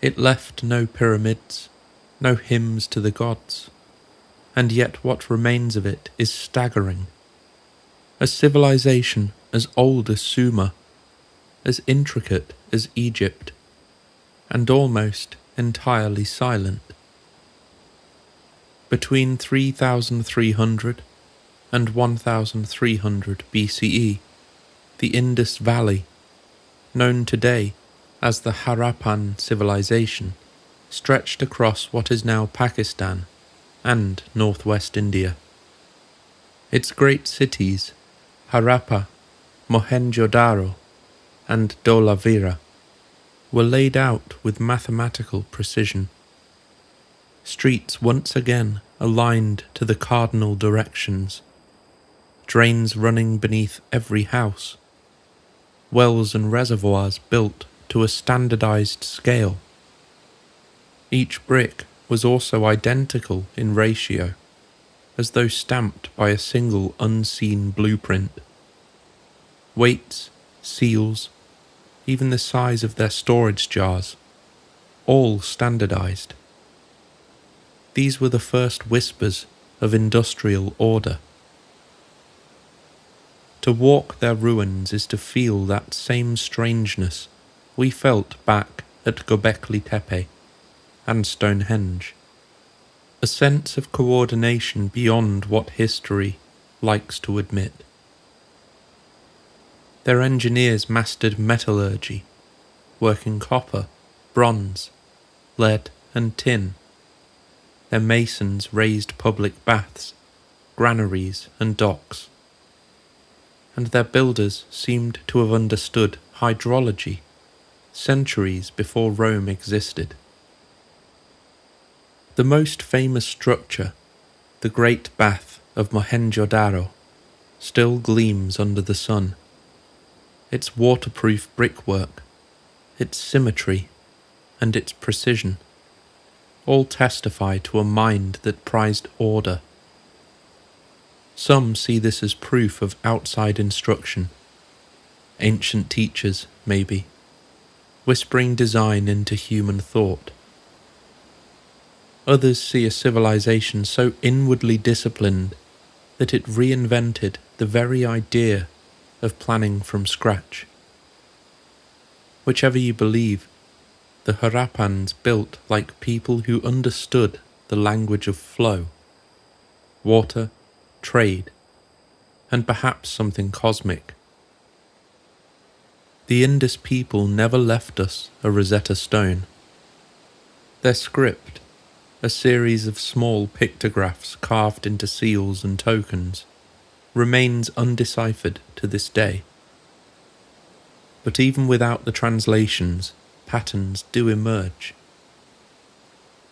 It left no pyramids, no hymns to the gods, and yet what remains of it is staggering. A civilization as old as Sumer, as intricate as Egypt, and almost entirely silent. Between 3,300 and 1,300 BCE, the Indus Valley, known today as the Harappan civilization, stretched across what is now Pakistan and northwest India. Its great cities, Harappa, Mohenjo-daro, and Dholavira, were laid out with mathematical precision. Streets once again aligned to the cardinal directions, drains running beneath every house, wells and reservoirs built to a standardized scale. Each brick was also identical in ratio, as though stamped by a single unseen blueprint. Weights, seals, even the size of their storage jars, all standardized. These were the first whispers of industrial order. To walk their ruins is to feel that same strangeness we felt back at Göbekli Tepe and Stonehenge. a sense of coordination beyond what history likes to admit. Their engineers mastered metallurgy, working copper, bronze, lead and tin. Their masons raised public baths, granaries and docks. And their builders seemed to have understood hydrology centuries before Rome existed. The most famous structure, the Great Bath of Mohenjo-daro, still gleams under the sun. Its waterproof brickwork, its symmetry, and its precision all testify to a mind that prized order. Some see this as proof of outside instruction, ancient teachers, maybe, whispering design into human thought. Others see a civilization so inwardly disciplined that it reinvented the very idea of planning from scratch. Whichever you believe, the Harappans built like people who understood the language of flow, water, trade, and perhaps something cosmic. The Indus people never left us a Rosetta Stone. Their script, a series of small pictographs carved into seals and tokens, remains undeciphered to this day. But even without the translations, patterns do emerge.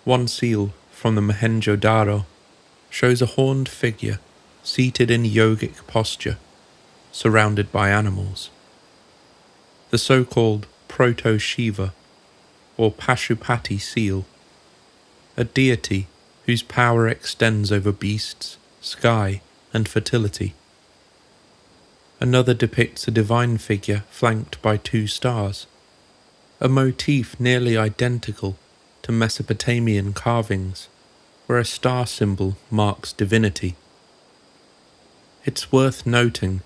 One seal from the Mohenjo-daro shows a horned figure seated in yogic posture, surrounded by animals. The so-called Proto-Shiva, or Pashupati seal, a deity whose power extends over beasts, sky, and fertility. Another depicts a divine figure flanked by 2 stars, a motif nearly identical to Mesopotamian carvings, where a star symbol marks divinity. It's worth noting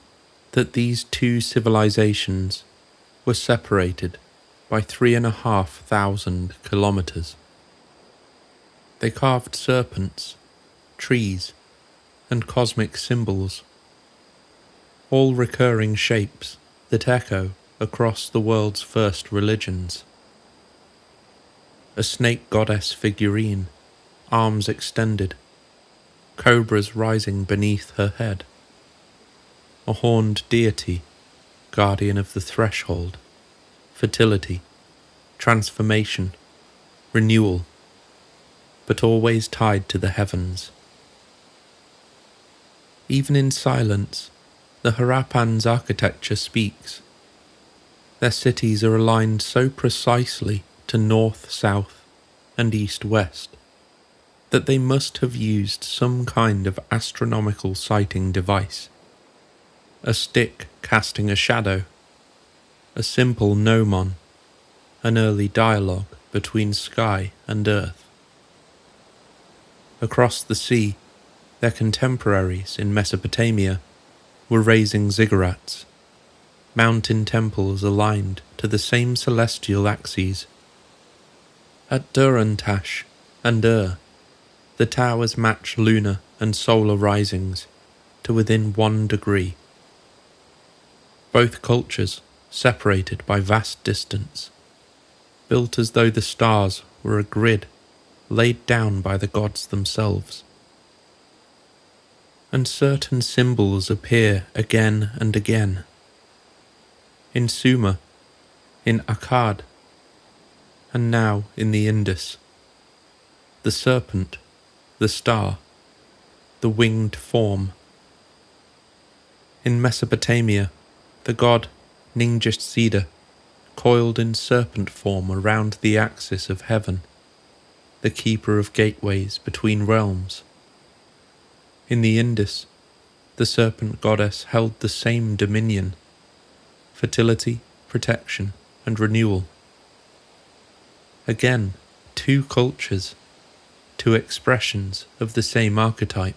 that these 2 civilizations were separated by 3,500 kilometers. They carved serpents, trees, and cosmic symbols, all recurring shapes that echo across the world's first religions. A snake goddess figurine, arms extended, cobras rising beneath her head. A horned deity, guardian of the threshold, fertility, transformation, renewal, but always tied to the heavens. Even in silence, the Harappans' architecture speaks. Their cities are aligned so precisely to north, south, and east-west that they must have used some kind of astronomical sighting device. A stick casting a shadow, a simple gnomon, an early dialogue between sky and earth. Across the sea, their contemporaries in Mesopotamia were raising ziggurats, mountain temples aligned to the same celestial axes. At Durantash and the towers match lunar and solar risings to within 1 degree. Both cultures separated by vast distance, built as though the stars were a grid laid down by the gods themselves. And certain symbols appear again and again. In Sumer, in Akkad, and now in the Indus. The serpent, the star, the winged form. In Mesopotamia, the god Ningisida coiled in serpent form around the axis of heaven, the keeper of gateways between realms. In the Indus, the serpent goddess held the same dominion, fertility, protection, and renewal. Again, 2 cultures, 2 expressions of the same archetype.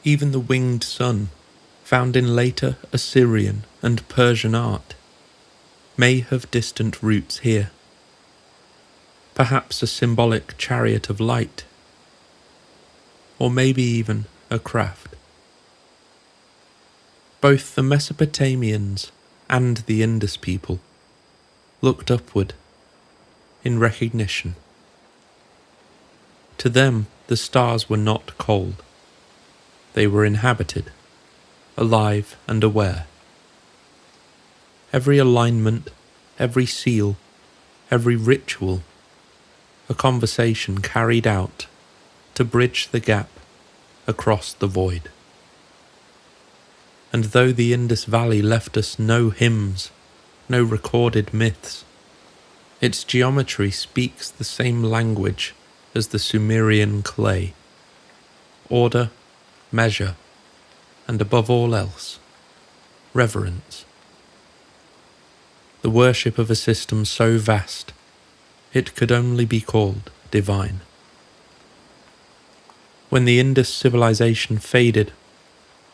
Even the winged sun, found in later Assyrian and Persian art, may have distant roots here. Perhaps a symbolic chariot of light or maybe even a craft. Both the Mesopotamians and the Indus people looked upward in recognition. To them, the stars were not cold. They were inhabited, alive and aware. Every alignment, every seal, every ritual, a conversation carried out to bridge the gap across the void. And though the Indus Valley left us no hymns, no recorded myths, its geometry speaks the same language as the Sumerian clay. Order, measure, and above all else, reverence. The worship of a system so vast, it could only be called divine. When the Indus civilization faded,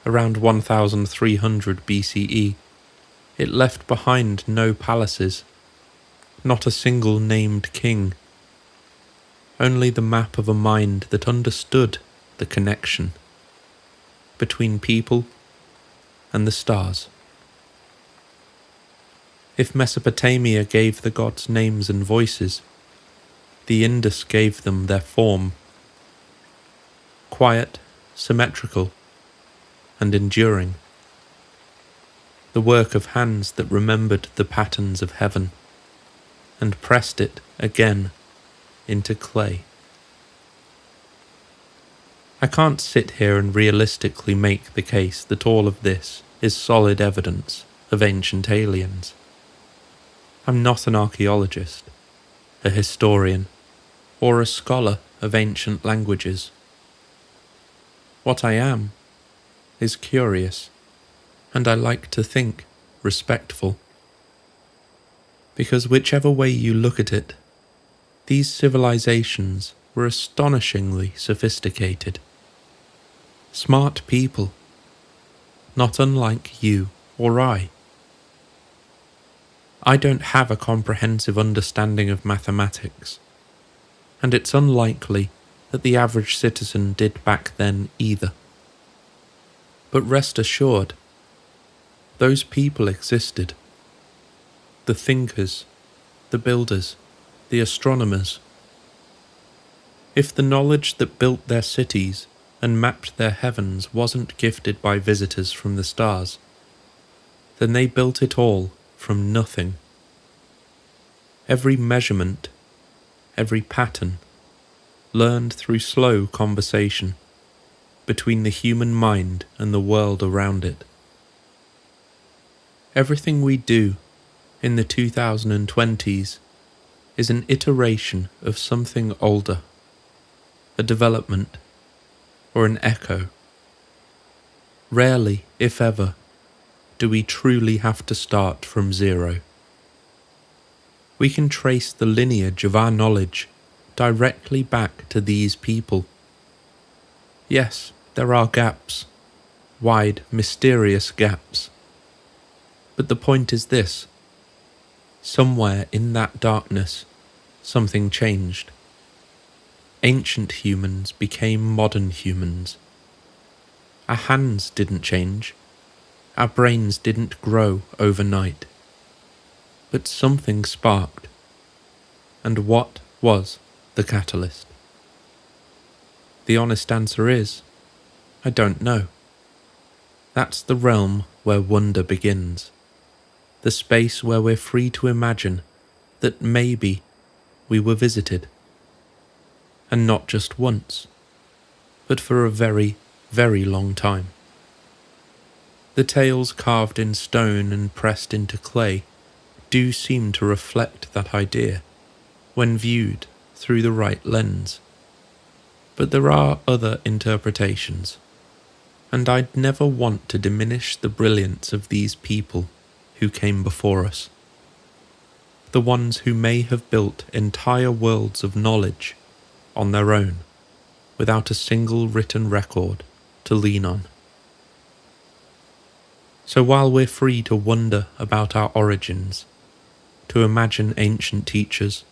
around 1300 BCE, it left behind no palaces, not a single named king, only the map of a mind that understood the connection between people and the stars. If Mesopotamia gave the gods names and voices, the Indus gave them their form. Quiet, symmetrical, and enduring. The work of hands that remembered the patterns of heaven and pressed it again into clay. I can't sit here and realistically make the case that all of this is solid evidence of ancient aliens. I'm not an archaeologist, a historian, or a scholar of ancient languages. What I am is curious, and I like to think respectful. Because whichever way you look at it, these civilizations were astonishingly sophisticated. Smart people, not unlike you or I. I don't have a comprehensive understanding of mathematics, and it's unlikely that the average citizen did back then either. But rest assured, those people existed. The thinkers, the builders, the astronomers. If the knowledge that built their cities and mapped their heavens wasn't gifted by visitors from the stars, then they built it all from nothing. Every measurement, every pattern, learned through slow conversation between the human mind and the world around it. Everything we do in the 2020s is an iteration of something older, a development, or an echo. Rarely, if ever, do we truly have to start from zero. We can trace the lineage of our knowledge directly back to these people. Yes, there are gaps, wide, mysterious gaps. But the point is this: somewhere in that darkness, something changed. Ancient humans became modern humans. Our hands didn't change. Our brains didn't grow overnight. But something sparked. And what was the catalyst? The honest answer is, I don't know. That's the realm where wonder begins. The space where we're free to imagine that maybe we were visited. And not just once, but for a very, very long time. The tales carved in stone and pressed into clay do seem to reflect that idea when viewed through the right lens. But there are other interpretations, and I'd never want to diminish the brilliance of these people who came before us. The ones who may have built entire worlds of knowledge on their own, without a single written record to lean on. So while we're free to wonder about our origins, to imagine ancient teachers,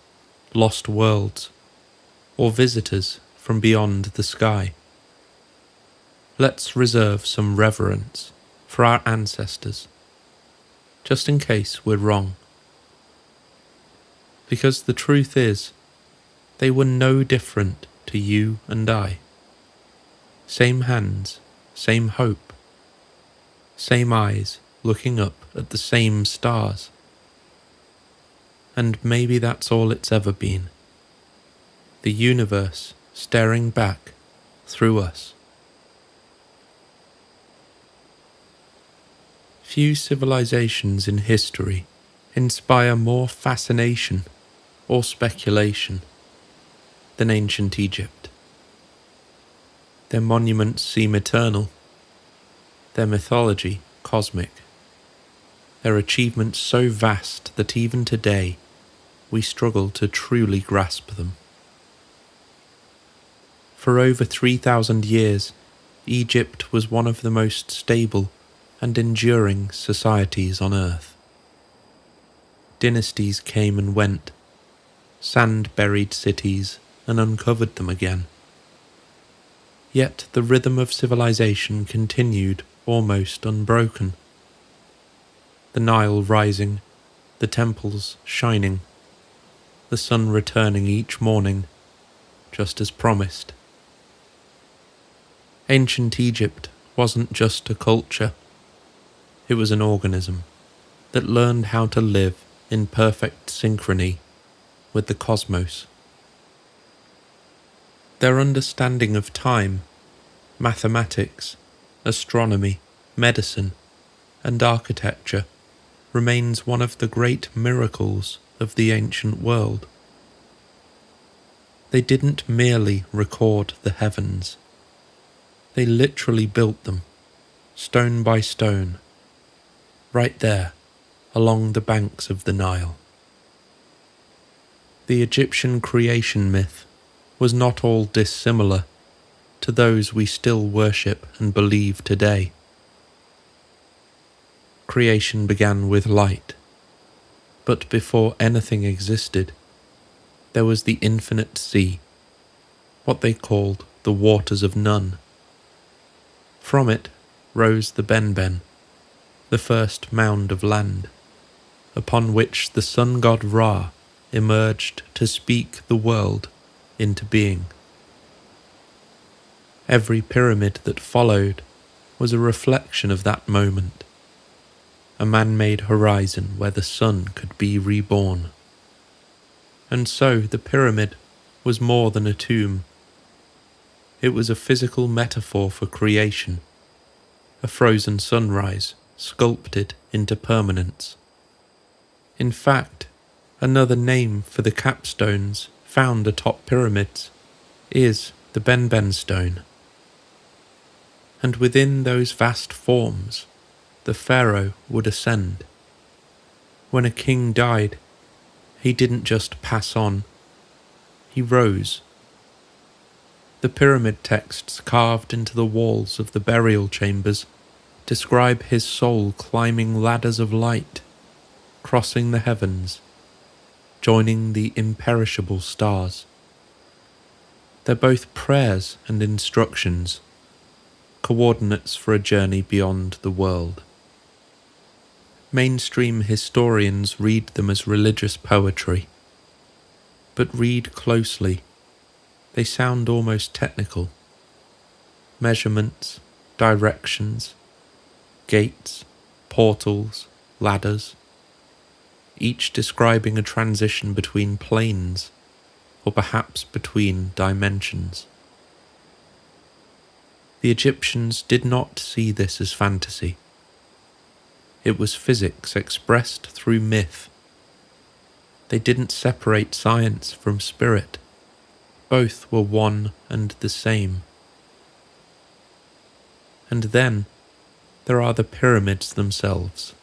lost worlds, or visitors from beyond the sky, let's reserve some reverence for our ancestors, just in case we're wrong. Because the truth is, they were no different to you and I. Same hands, same hope, same eyes looking up at the same stars. And maybe that's all it's ever been. The universe staring back through us. Few civilizations in history inspire more fascination or speculation than ancient Egypt. Their monuments seem eternal, their mythology cosmic, their achievements so vast that even today we struggle to truly grasp them. For over 3,000 years, Egypt was one of the most stable and enduring societies on earth. Dynasties came and went, sand buried cities and uncovered them again. Yet the rhythm of civilization continued almost unbroken. The Nile rising, the temples shining, the sun returning each morning, just as promised. Ancient Egypt wasn't just a culture, it was an organism that learned how to live in perfect synchrony with the cosmos. Their understanding of time, mathematics, astronomy, medicine, and architecture remains one of the great miracles of the ancient world. They didn't merely record the heavens. They literally built them, stone by stone, right there, along the banks of the Nile. The Egyptian creation myth was not all dissimilar to those we still worship and believe today. Creation began with light, but before anything existed, there was the infinite sea, what they called the waters of none. From it rose the Benben, the first mound of land, upon which the sun god Ra emerged to speak the world into being. Every pyramid that followed was a reflection of that moment, a man-made horizon where the sun could be reborn. And so the pyramid was more than a tomb. It was a physical metaphor for creation, a frozen sunrise sculpted into permanence. In fact, another name for the capstones found atop pyramids is the Benben stone. And within those vast forms, the pharaoh would ascend. When a king died, he didn't just pass on, he rose. The pyramid texts carved into the walls of the burial chambers describe his soul climbing ladders of light, crossing the heavens, joining the imperishable stars. They're both prayers and instructions, coordinates for a journey beyond the world. Mainstream historians read them as religious poetry, but read closely, they sound almost technical. Measurements, directions, gates, portals, ladders, each describing a transition between planes, or perhaps between dimensions. The Egyptians did not see this as fantasy. It was physics expressed through myth. They didn't separate science from spirit. Both were one and the same. And then there are the pyramids themselves.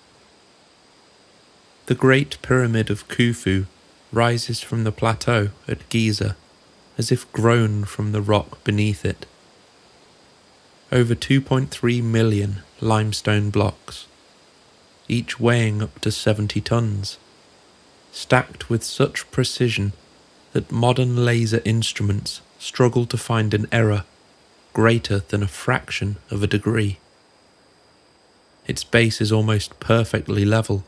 The Great Pyramid of Khufu rises from the plateau at Giza as if grown from the rock beneath it. Over 2.3 million limestone blocks, each weighing up to 70 tons, stacked with such precision that modern laser instruments struggle to find an error greater than a fraction of a degree. Its base is almost perfectly level,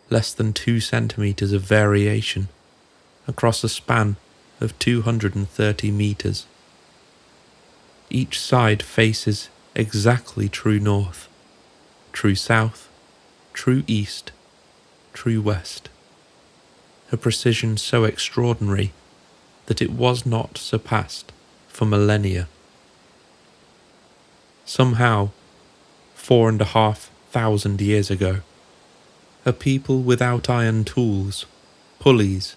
less than 2 centimeters of variation across a span of 230 meters. Each side faces exactly true north, true south, true east, true west. A precision so extraordinary that it was not surpassed for millennia. Somehow, 4,500 years ago, a people without iron tools, pulleys,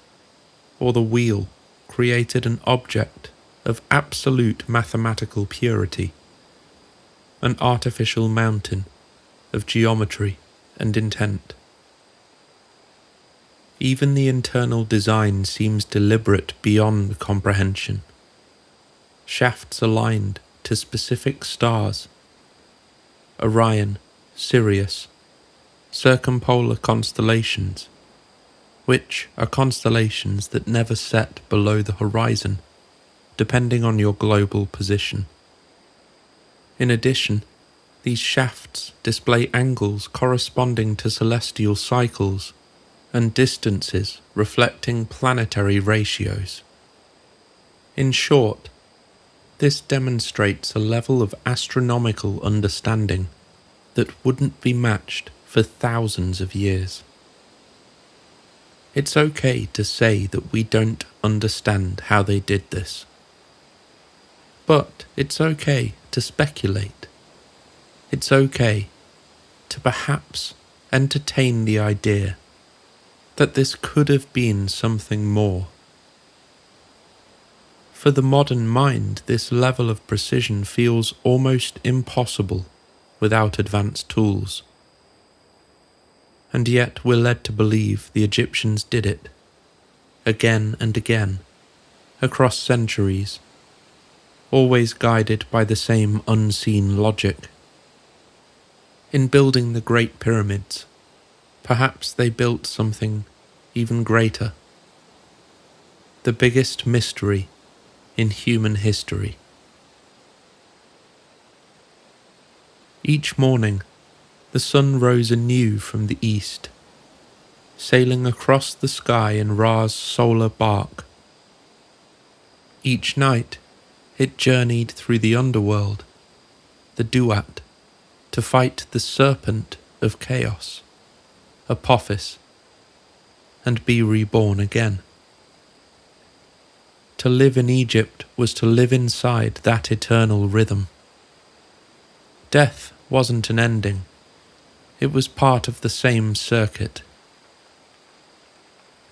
or the wheel created an object of absolute mathematical purity, an artificial mountain of geometry and intent. Even the internal design seems deliberate beyond comprehension. Shafts aligned to specific stars: Orion, Sirius, circumpolar constellations, which are constellations that never set below the horizon, depending on your global position. In addition, these shafts display angles corresponding to celestial cycles and distances reflecting planetary ratios. In short, this demonstrates a level of astronomical understanding that wouldn't be matched for thousands of years. It's okay to say that we don't understand how they did this. But it's okay to speculate. It's okay to perhaps entertain the idea that this could have been something more. For the modern mind, this level of precision feels almost impossible without advanced tools. And yet we're led to believe the Egyptians did it, again and again, across centuries, always guided by the same unseen logic. In building the Great Pyramids, perhaps they built something even greater, the biggest mystery in human history. Each morning, the sun rose anew from the east, sailing across the sky in Ra's solar bark. Each night, it journeyed through the underworld, the Duat, to fight the serpent of chaos, Apophis, and be reborn again. To live in Egypt was to live inside that eternal rhythm. Death wasn't an ending. It was part of the same circuit.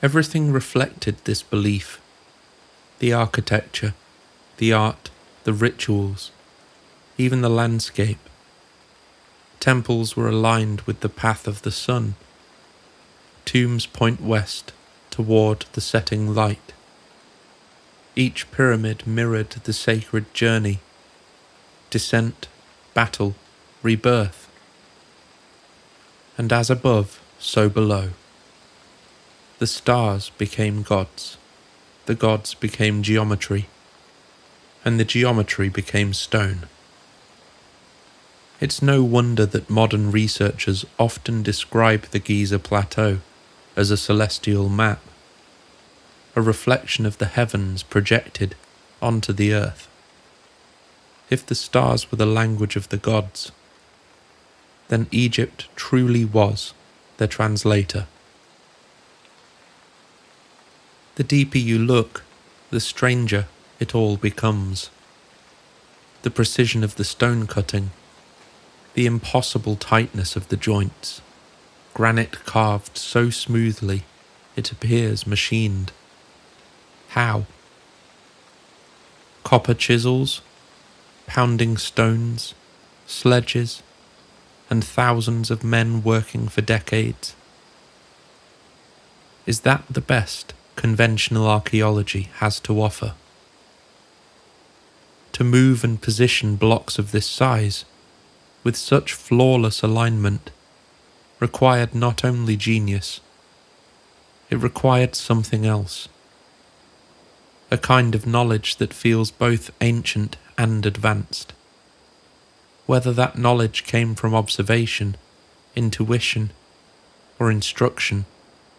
Everything reflected this belief: the architecture, the art, the rituals, even the landscape. Temples were aligned with the path of the sun. Tombs point west toward the setting light. Each pyramid mirrored the sacred journey: descent, battle, rebirth. And as above, so below. The stars became gods, the gods became geometry, and the geometry became stone. It's no wonder that modern researchers often describe the Giza Plateau as a celestial map, a reflection of the heavens projected onto the earth. If the stars were the language of the gods, then Egypt truly was their translator. The deeper you look, the stranger it all becomes. The precision of the stone cutting, the impossible tightness of the joints, granite carved so smoothly it appears machined. How? Copper chisels, pounding stones, sledges, and thousands of men working for decades. Is that the best conventional archaeology has to offer? To move and position blocks of this size, with such flawless alignment, required not only genius, it required something else. A kind of knowledge that feels both ancient and advanced. Whether that knowledge came from observation, intuition, or instruction,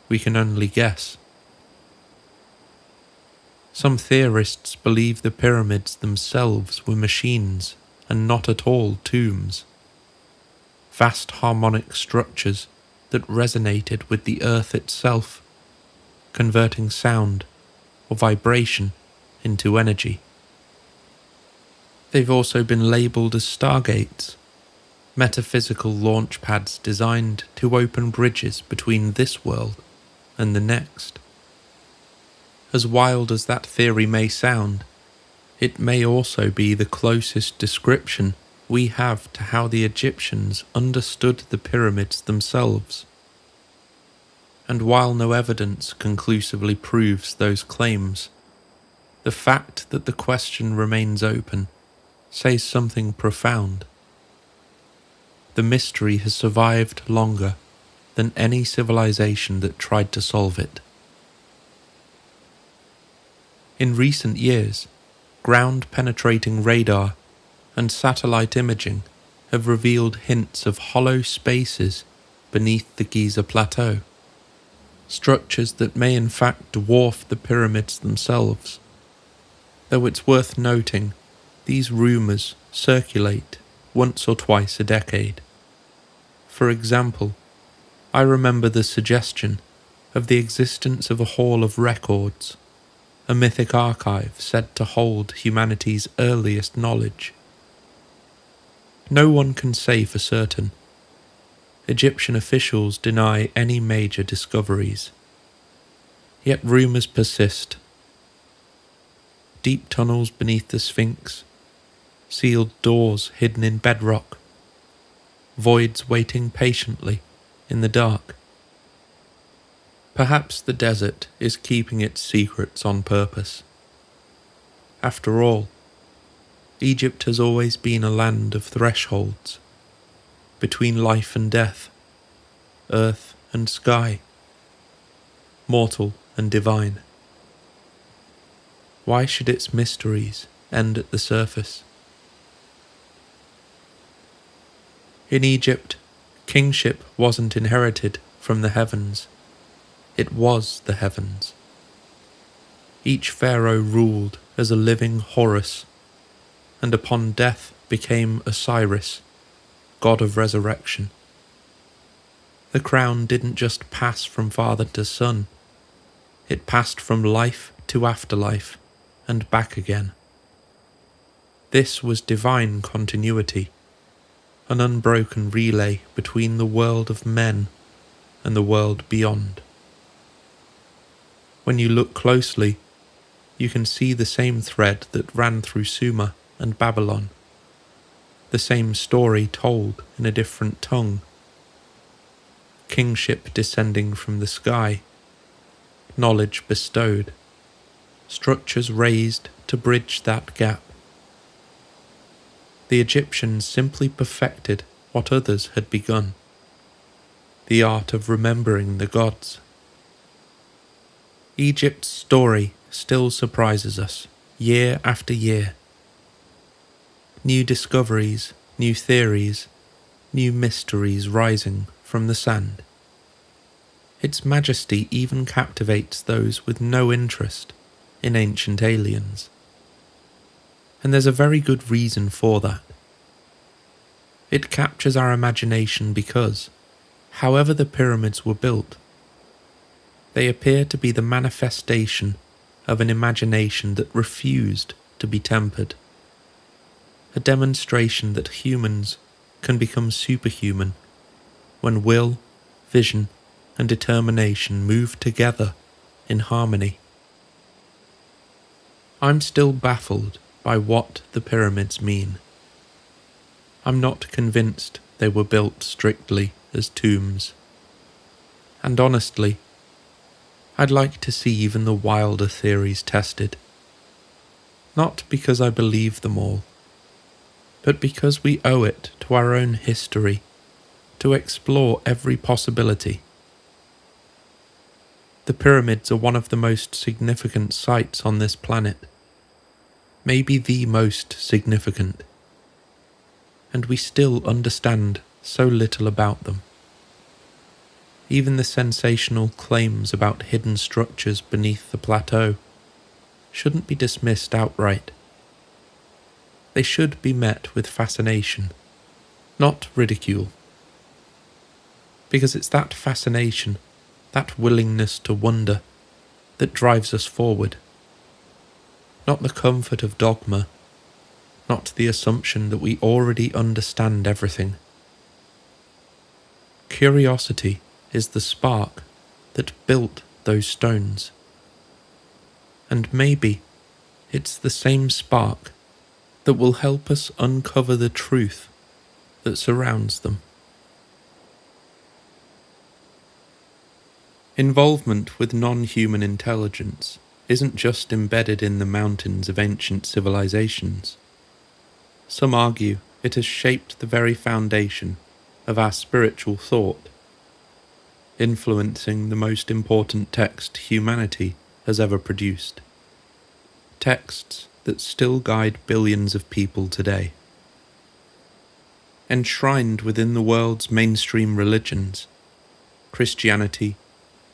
we can only guess. Some theorists believe the pyramids themselves were machines and not at all tombs. Vast harmonic structures that resonated with the earth itself, converting sound or vibration into energy. They've also been labelled as stargates, metaphysical launch pads designed to open bridges between this world and the next. As wild as that theory may sound, it may also be the closest description we have to how the Egyptians understood the pyramids themselves. And while no evidence conclusively proves those claims, the fact that the question remains open says something profound. The mystery has survived longer than any civilization that tried to solve it. In recent years, ground-penetrating radar and satellite imaging have revealed hints of hollow spaces beneath the Giza Plateau, structures that may in fact dwarf the pyramids themselves. Though it's worth noting, these rumours circulate once or twice a decade. For example, I remember the suggestion of the existence of a Hall of Records, a mythic archive said to hold humanity's earliest knowledge. No one can say for certain. Egyptian officials deny any major discoveries. Yet rumours persist. Deep tunnels beneath the Sphinx, sealed doors hidden in bedrock, voids waiting patiently in the dark. Perhaps the desert is keeping its secrets on purpose. After all, Egypt has always been a land of thresholds, between life and death, earth and sky, mortal and divine. Why should its mysteries end at the surface? In Egypt, kingship wasn't inherited from the heavens. It was the heavens. Each pharaoh ruled as a living Horus, and upon death became Osiris, god of resurrection. The crown didn't just pass from father to son, it passed from life to afterlife and back again. This was divine continuity, an unbroken relay between the world of men and the world beyond. When you look closely, you can see the same thread that ran through Sumer and Babylon, the same story told in a different tongue. Kingship descending from the sky, knowledge bestowed, structures raised to bridge that gap. The Egyptians simply perfected what others had begun, the art of remembering the gods. Egypt's story still surprises us, year after year. New discoveries, new theories, new mysteries rising from the sand. Its majesty even captivates those with no interest in ancient aliens. And there's a very good reason for that. It captures our imagination because, however the pyramids were built, they appear to be the manifestation of an imagination that refused to be tempered. A demonstration that humans can become superhuman when will, vision, and determination move together in harmony. I'm still baffled by what the pyramids mean. I'm not convinced they were built strictly as tombs. And honestly, I'd like to see even the wilder theories tested. Not because I believe them all, but because we owe it to our own history to explore every possibility. The pyramids are one of the most significant sites on this planet. maybe the most significant, and we still understand so little about them. Even the sensational claims about hidden structures beneath the plateau shouldn't be dismissed outright. They should be met with fascination, not ridicule. Because it's that fascination, that willingness to wonder, that drives us forward. Not the comfort of dogma, not the assumption that we already understand everything. Curiosity is the spark that built those stones. And maybe it's the same spark that will help us uncover the truth that surrounds them. Involvement with non-human intelligence isn't just embedded in the mountains of ancient civilizations. Some argue it has shaped the very foundation of our spiritual thought, influencing the most important text humanity has ever produced. Texts that still guide billions of people today. Enshrined within the world's mainstream religions, Christianity,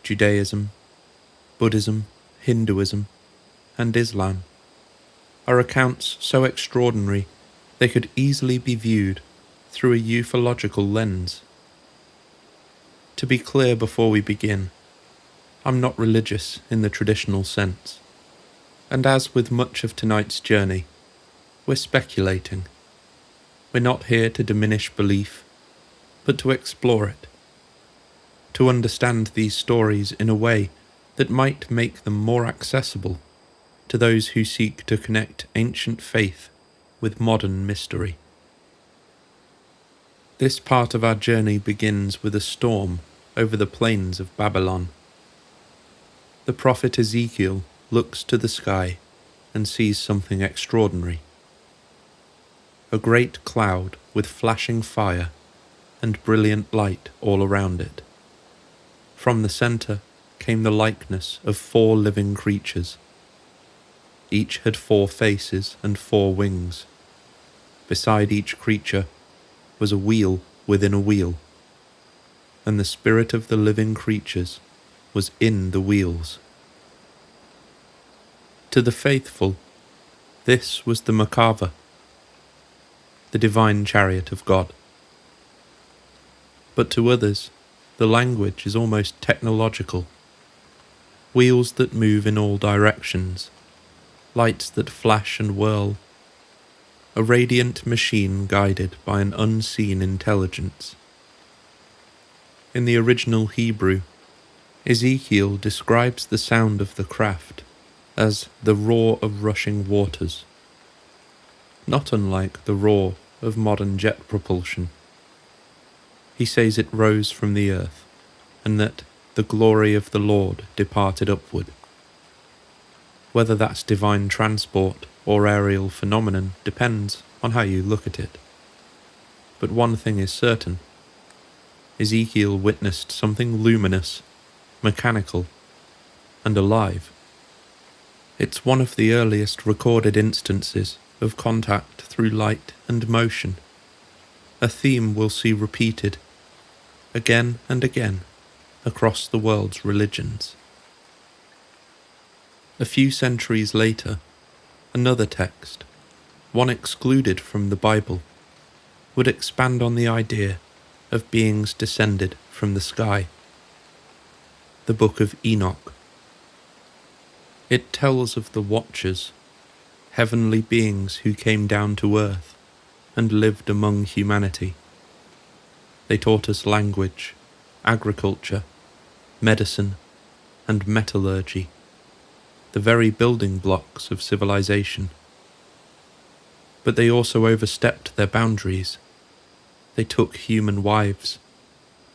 Judaism, Buddhism, Hinduism, and Islam, are accounts so extraordinary they could easily be viewed through a ufological lens. To be clear before we begin, I'm not religious in the traditional sense, and as with much of tonight's journey, we're speculating. We're not here to diminish belief, but to explore it, to understand these stories in a way that might make them more accessible to those who seek to connect ancient faith with modern mystery. This part of our journey begins with a storm over the plains of Babylon. The prophet Ezekiel looks to the sky and sees something extraordinary. A great cloud with flashing fire and brilliant light all around it. From the centre came the likeness of 4 living creatures. Each had 4 faces and 4 wings. Beside each creature was a wheel within a wheel, and the spirit of the living creatures was in the wheels. To the faithful, this was the Merkava, the divine chariot of God. But to others, the language is almost technological. Wheels that move in all directions, lights that flash and whirl, a radiant machine guided by an unseen intelligence. In the original Hebrew, Ezekiel describes the sound of the craft as the roar of rushing waters, not unlike the roar of modern jet propulsion. He says it rose from the earth, and that the glory of the Lord departed upward. Whether that's divine transport or aerial phenomenon depends on how you look at it. But one thing is certain. Ezekiel witnessed something luminous, mechanical, and alive. It's one of the earliest recorded instances of contact through light and motion, a theme we'll see repeated again and again across the world's religions. A few centuries later, another text, one excluded from the Bible, would expand on the idea of beings descended from the sky. The Book of Enoch. It tells of the Watchers, heavenly beings who came down to earth and lived among humanity. They taught us language, agriculture, medicine, and metallurgy, the very building blocks of civilization. But they also overstepped their boundaries. They took human wives,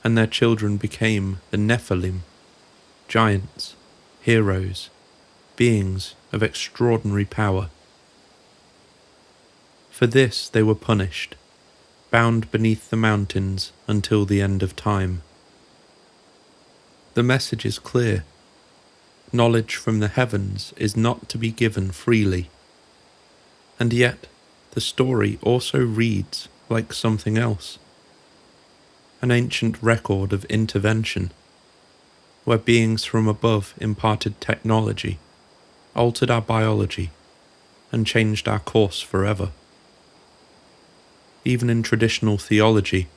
and their children became the Nephilim, giants, heroes, beings of extraordinary power. For this they were punished, bound beneath the mountains until the end of time. The message is clear. Knowledge from the heavens is not to be given freely. And yet, the story also reads like something else. An ancient record of intervention, where beings from above imparted technology, altered our biology, and changed our course forever. Even in traditional theology,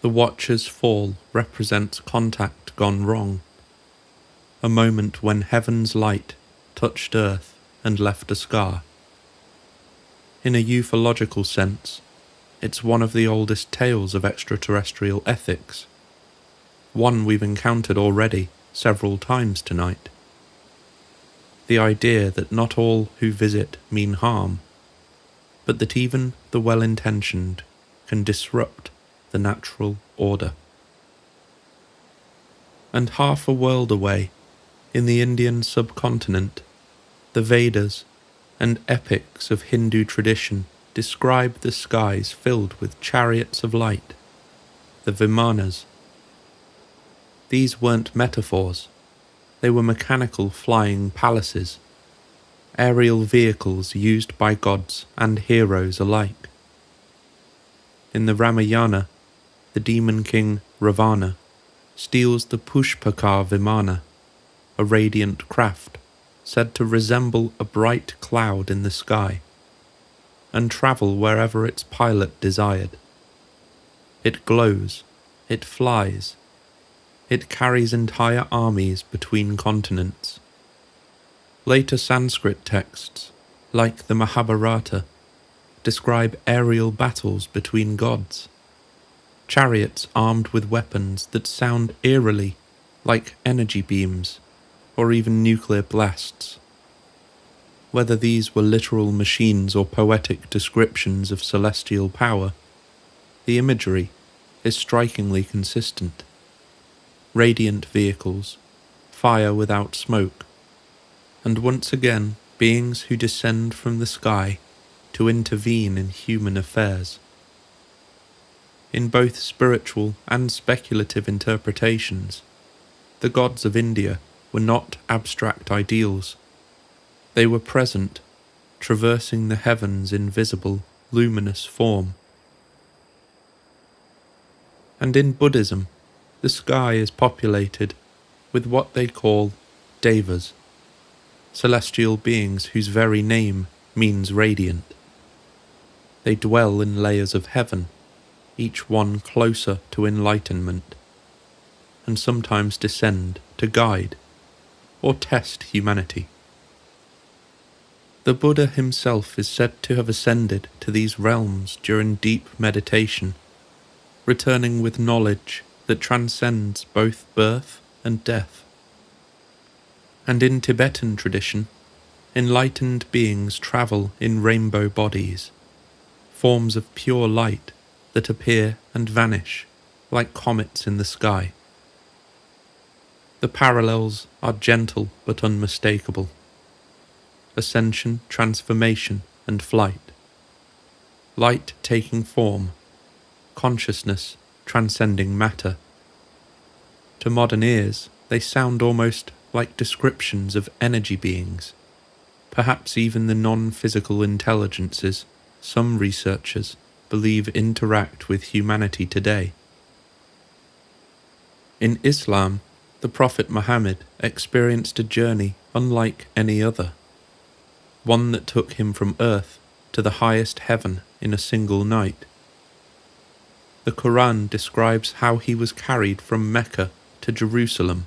the Watcher's fall represents contact gone wrong, a moment when heaven's light touched earth and left a scar. In a ufological sense, it's one of the oldest tales of extraterrestrial ethics, one we've encountered already several times tonight. The idea that not all who visit mean harm, but that even the well-intentioned can disrupt the natural order. And half a world away, in the Indian subcontinent, the Vedas and epics of Hindu tradition describe the skies filled with chariots of light, the Vimanas. These weren't metaphors, they were mechanical flying palaces, aerial vehicles used by gods and heroes alike. In the Ramayana, the demon king Ravana steals the Pushpakar Vimana, a radiant craft said to resemble a bright cloud in the sky, and travel wherever its pilot desired. It glows, it flies, it carries entire armies between continents. Later Sanskrit texts, like the Mahabharata, describe aerial battles between gods, chariots armed with weapons that sound eerily like energy beams or even nuclear blasts. Whether these were literal machines or poetic descriptions of celestial power, the imagery is strikingly consistent. Radiant vehicles, fire without smoke, and once again beings who descend from the sky to intervene in human affairs. In both spiritual and speculative interpretations, the gods of India were not abstract ideals. They were present, traversing the heavens in visible, luminous form. And in Buddhism, the sky is populated with what they call devas, celestial beings whose very name means radiant. They dwell in layers of heaven, each one closer to enlightenment, and sometimes descend to guide or test humanity. The Buddha himself is said to have ascended to these realms during deep meditation, returning with knowledge that transcends both birth and death. And in Tibetan tradition, enlightened beings travel in rainbow bodies, forms of pure light that appear and vanish like comets in the sky. The parallels are gentle but unmistakable. Ascension, transformation, and flight. Light taking form, consciousness transcending matter. To modern ears, they sound almost like descriptions of energy beings, perhaps even the non-physical intelligences some researchers believe interact with humanity today. In Islam, the Prophet Muhammad experienced a journey unlike any other, one that took him from earth to the highest heaven in a single night. The Quran describes how he was carried from Mecca to Jerusalem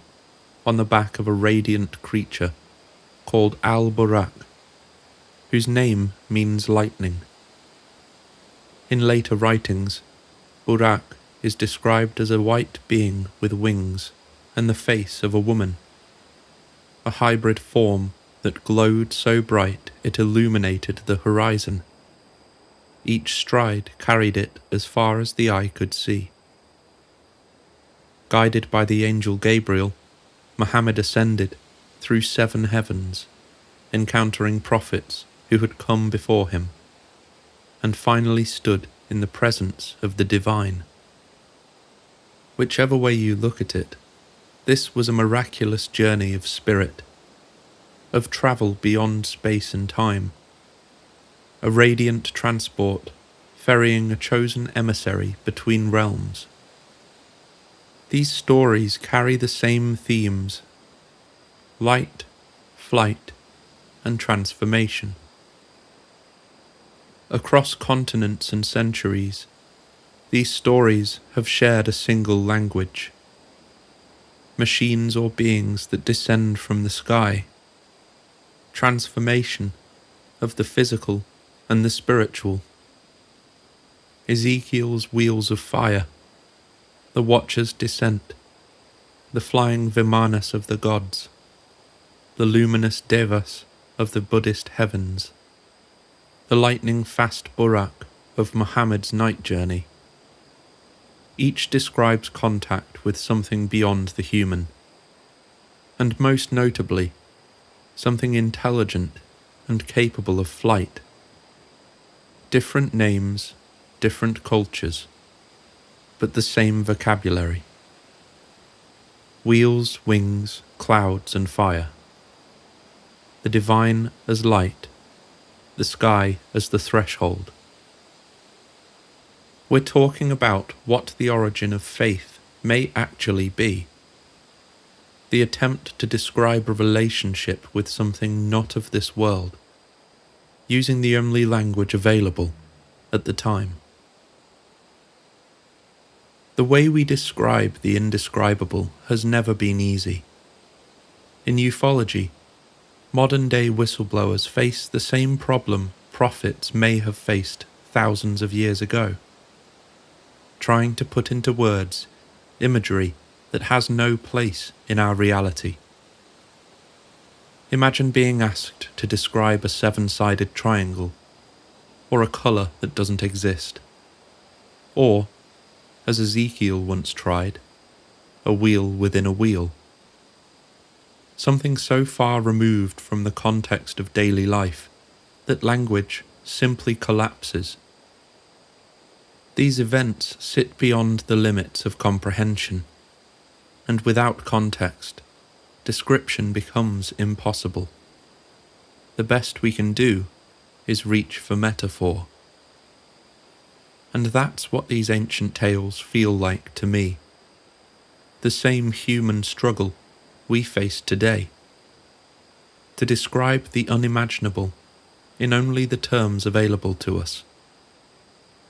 on the back of a radiant creature called Al-Buraq, whose name means lightning. In later writings, Buraq is described as a white being with wings and the face of a woman, a hybrid form that glowed so bright it illuminated the horizon. Each stride carried it as far as the eye could see. Guided by the angel Gabriel, Muhammad ascended through 7 heavens, encountering prophets who had come before him, and finally stood in the presence of the divine. Whichever way you look at it, this was a miraculous journey of spirit, of travel beyond space and time, a radiant transport ferrying a chosen emissary between realms. These stories carry the same themes: light, flight, and transformation. Across continents and centuries, these stories have shared a single language. Machines or beings that descend from the sky. Transformation of the physical and the spiritual. Ezekiel's wheels of fire, the Watcher's descent, the flying Vimanas of the gods, the luminous Devas of the Buddhist heavens, the lightning-fast Burak of Muhammad's night journey. Each describes contact with something beyond the human, and most notably, something intelligent and capable of flight. Different names, different cultures, but the same vocabulary. Wheels, wings, clouds and fire. The divine as light, the sky as the threshold. We're talking about what the origin of faith may actually be. The attempt to describe a relationship with something not of this world, using the only language available at the time. The way we describe the indescribable has never been easy. In ufology, modern-day whistleblowers face the same problem prophets may have faced thousands of years ago, trying to put into words imagery that has no place in our reality. Imagine being asked to describe a seven-sided triangle, or a colour that doesn't exist, or, as Ezekiel once tried, a wheel within a wheel. Something so far removed from the context of daily life that language simply collapses. These events sit beyond the limits of comprehension, and without context, description becomes impossible. The best we can do is reach for metaphor. And that's what these ancient tales feel like to me. The same human struggle we face today. To describe the unimaginable in only the terms available to us.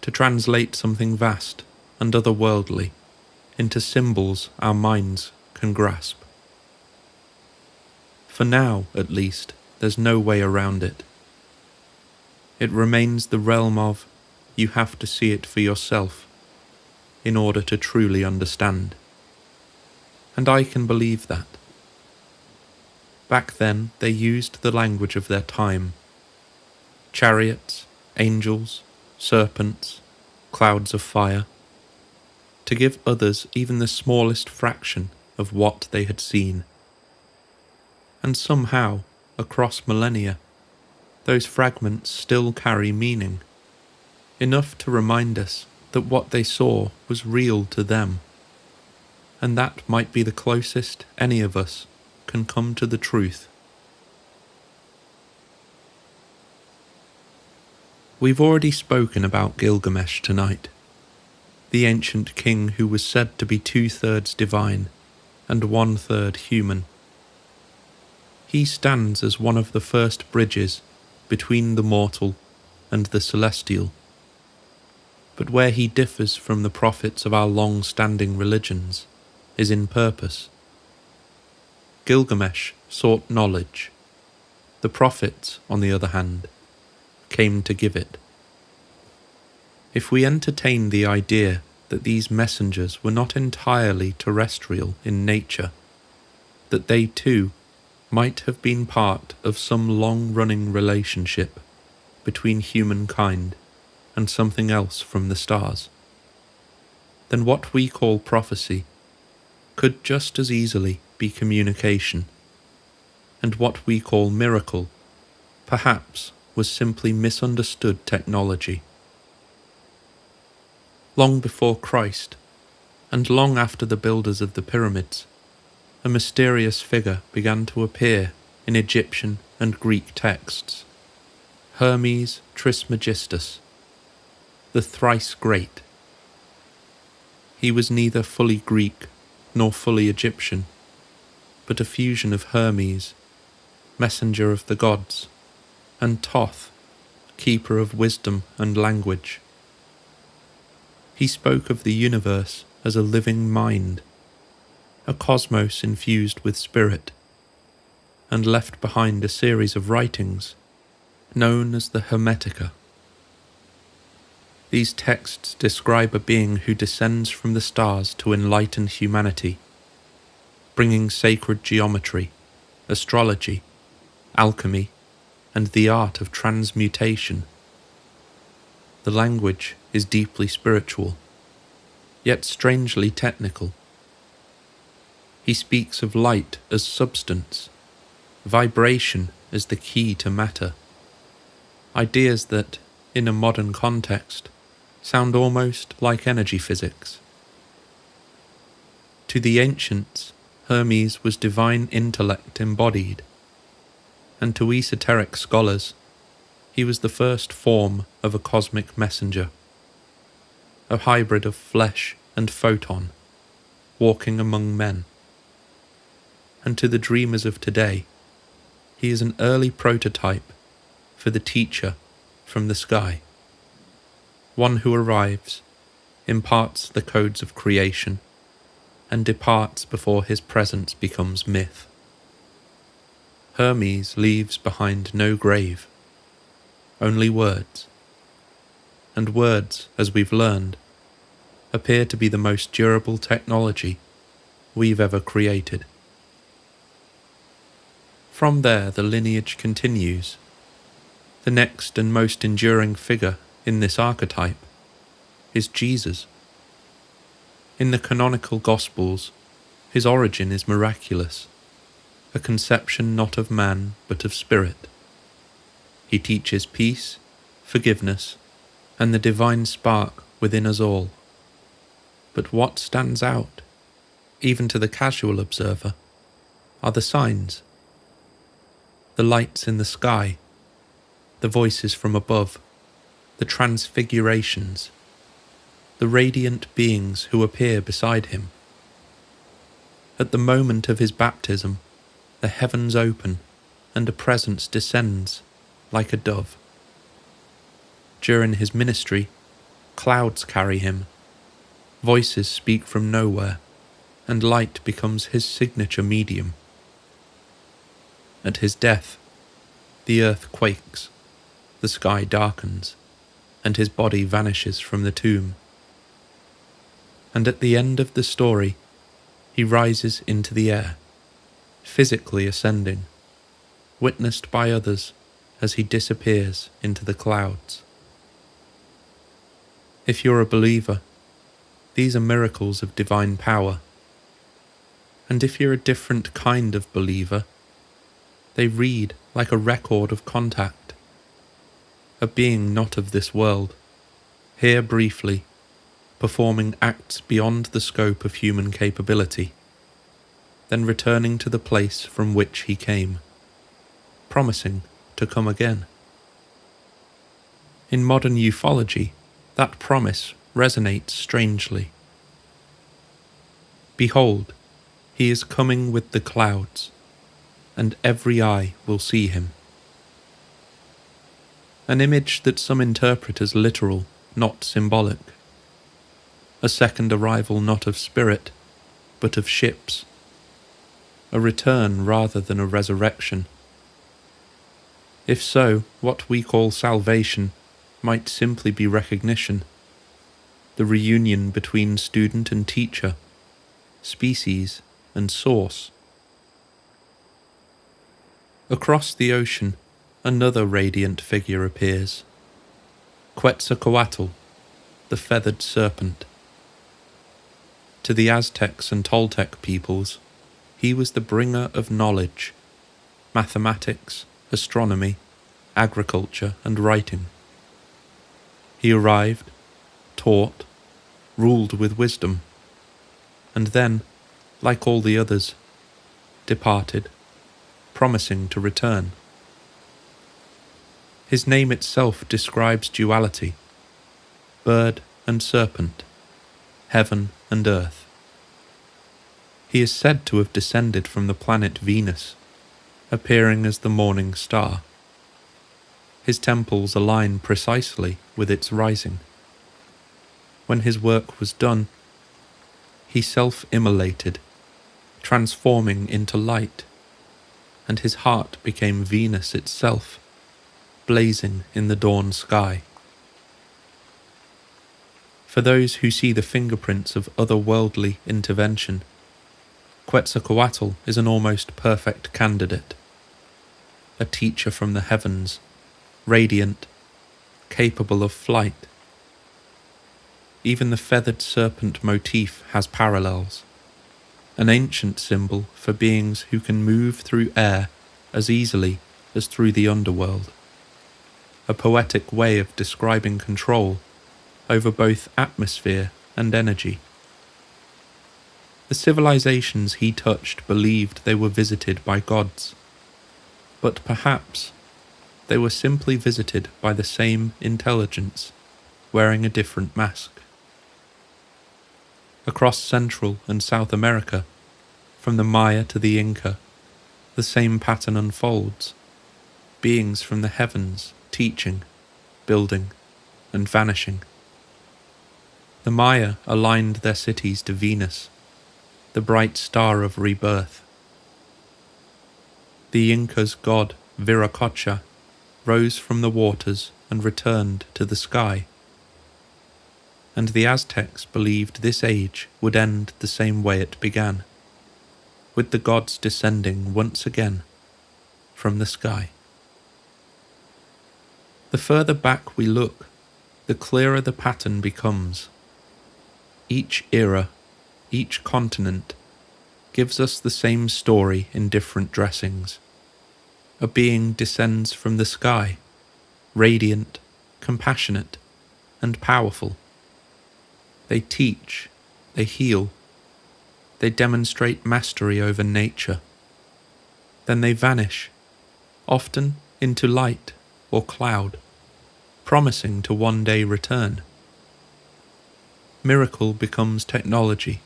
To translate something vast and otherworldly into symbols our minds can grasp. For now, at least, there's no way around it. It remains the realm of you have to see it for yourself in order to truly understand. And I can believe that. Back then, they used the language of their time. Chariots, angels, serpents, clouds of fire, to give others even the smallest fraction of what they had seen. And somehow, across millennia, those fragments still carry meaning, enough to remind us that what they saw was real to them, and that might be the closest any of us can come to the truth. We've already spoken about Gilgamesh tonight, the ancient king who was said to be 2/3 divine and 1/3 human. He stands as one of the first bridges between the mortal and the celestial. But where he differs from the prophets of our long-standing religions is in purpose. Gilgamesh sought knowledge. The prophets, on the other hand, came to give it. If we entertain the idea that these messengers were not entirely terrestrial in nature, that they too might have been part of some long-running relationship between humankind and something else from the stars, then what we call prophecy could just as easily be communication, and what we call miracle perhaps was simply misunderstood technology. Long before Christ, and long after the builders of the pyramids, a mysterious figure began to appear in Egyptian and Greek texts. Hermes Trismegistus, the thrice great. He was neither fully Greek nor fully Egyptian, but a fusion of Hermes, messenger of the gods, and Thoth, keeper of wisdom and language. He spoke of the universe as a living mind, a cosmos infused with spirit, and left behind a series of writings known as the Hermetica. These texts describe a being who descends from the stars to enlighten humanity, bringing sacred geometry, astrology, alchemy, and the art of transmutation. The language is deeply spiritual, yet strangely technical. He speaks of light as substance, vibration as the key to matter, ideas that, in a modern context, sound almost like energy physics. To the ancients, Hermes was divine intellect embodied, and to esoteric scholars, he was the first form of a cosmic messenger, a hybrid of flesh and photon, walking among men. And to the dreamers of today, he is an early prototype for the teacher from the sky, one who arrives, imparts the codes of creation, and departs before his presence becomes myth. Hermes leaves behind no grave, only words. And words, as we've learned, appear to be the most durable technology we've ever created. From there the lineage continues. The next and most enduring figure in this archetype is Jesus. In the canonical Gospels, his origin is miraculous, a conception not of man but of spirit. He teaches peace, forgiveness, and the divine spark within us all. But what stands out, even to the casual observer, are the signs. The lights in the sky, the voices from above, the transfigurations, the radiant beings who appear beside him. At the moment of his baptism, the heavens open and a presence descends like a dove. During his ministry, clouds carry him, voices speak from nowhere, and light becomes his signature medium. At his death, the earth quakes, the sky darkens, and his body vanishes from the tomb. And at the end of the story, he rises into the air, physically ascending, witnessed by others as he disappears into the clouds. If you're a believer, these are miracles of divine power. And if you're a different kind of believer, they read like a record of contact. A being not of this world, here briefly, performing acts beyond the scope of human capability, then returning to the place from which he came, promising to come again. In modern ufology, that promise resonates strangely. Behold, he is coming with the clouds, and every eye will see him. An image that some interpret as literal, not symbolic. A second arrival not of spirit, but of ships. A return rather than a resurrection. If so, what we call salvation might simply be recognition, the reunion between student and teacher, species and source. Across the ocean, another radiant figure appears. Quetzalcoatl, the feathered serpent. To the Aztecs and Toltec peoples, he was the bringer of knowledge, mathematics, astronomy, agriculture, and writing. He arrived, taught, ruled with wisdom, and then, like all the others, departed, promising to return. His name itself describes duality, bird and serpent, heaven and earth. He is said to have descended from the planet Venus, appearing as the morning star. His temples align precisely with its rising. When his work was done, he self-immolated, transforming into light, and his heart became Venus itself, blazing in the dawn sky. For those who see the fingerprints of otherworldly intervention, Quetzalcoatl is an almost perfect candidate, a teacher from the heavens, radiant, capable of flight. Even the feathered serpent motif has parallels, an ancient symbol for beings who can move through air as easily as through the underworld, a poetic way of describing control over both atmosphere and energy. The civilizations he touched believed they were visited by gods, but perhaps they were simply visited by the same intelligence, wearing a different mask. Across Central and South America, from the Maya to the Inca, the same pattern unfolds, beings from the heavens teaching, building, and vanishing. The Maya aligned their cities to Venus, the bright star of rebirth. The Inca's god, Viracocha, rose from the waters and returned to the sky. And the Aztecs believed this age would end the same way it began, with the gods descending once again from the sky. The further back we look, the clearer the pattern becomes. Each era, each continent, gives us the same story in different dressings. A being descends from the sky, radiant, compassionate, and powerful. They teach, they heal, they demonstrate mastery over nature. Then they vanish, often into light or cloud, promising to one day return. Miracle becomes technology,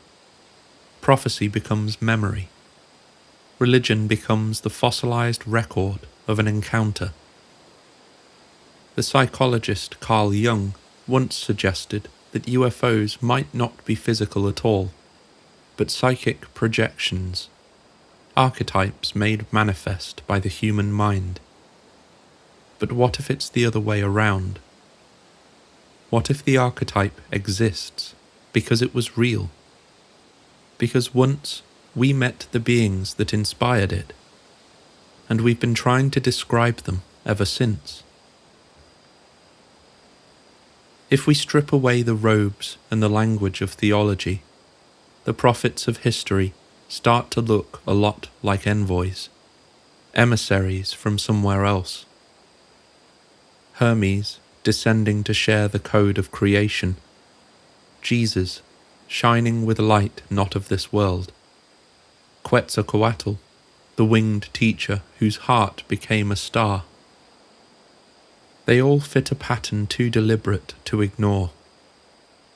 prophecy becomes memory, religion becomes the fossilized record of an encounter. The psychologist Carl Jung once suggested that UFOs might not be physical at all, but psychic projections, archetypes made manifest by the human mind. But what if it's the other way around? What if the archetype exists because it was real? Because once we met the beings that inspired it, and we've been trying to describe them ever since. If we strip away the robes and the language of theology, the prophets of history start to look a lot like envoys, emissaries from somewhere else. Hermes descending to share the code of creation, Jesus shining with light not of this world, Quetzalcoatl, the winged teacher whose heart became a star. They all fit a pattern too deliberate to ignore,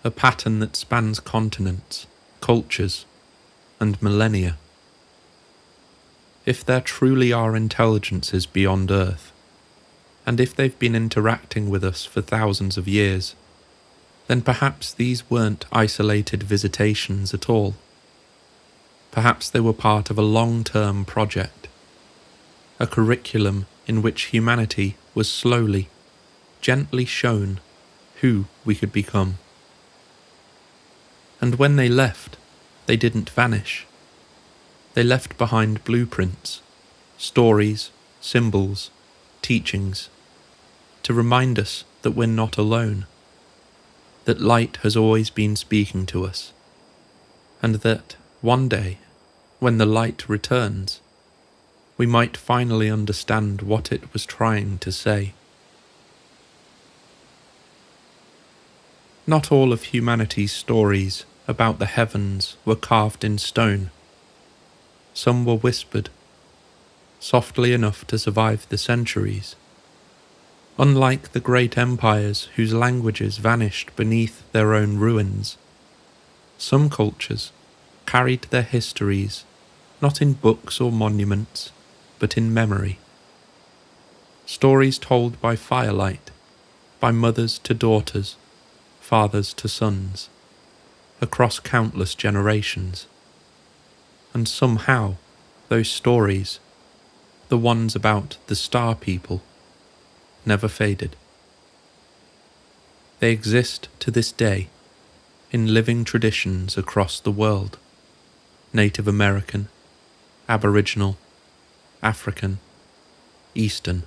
a pattern that spans continents, cultures, and millennia. If there truly are intelligences beyond Earth, and if they've been interacting with us for thousands of years, then perhaps these weren't isolated visitations at all. Perhaps they were part of a long-term project, a curriculum in which humanity was slowly, gently shown who we could become. And when they left, they didn't vanish. They left behind blueprints, stories, symbols, teachings, to remind us that we're not alone, that light has always been speaking to us, and that one day, when the light returns, we might finally understand what it was trying to say. Not all of humanity's stories about the heavens were carved in stone. Some were whispered, softly enough to survive the centuries. Unlike the great empires whose languages vanished beneath their own ruins, some cultures carried their histories not in books or monuments, but in memory. Stories told by firelight, by mothers to daughters, fathers to sons, across countless generations. And somehow, those stories, the ones about the star people, never faded. They exist to this day in living traditions across the world: Native American, Aboriginal, African, Eastern.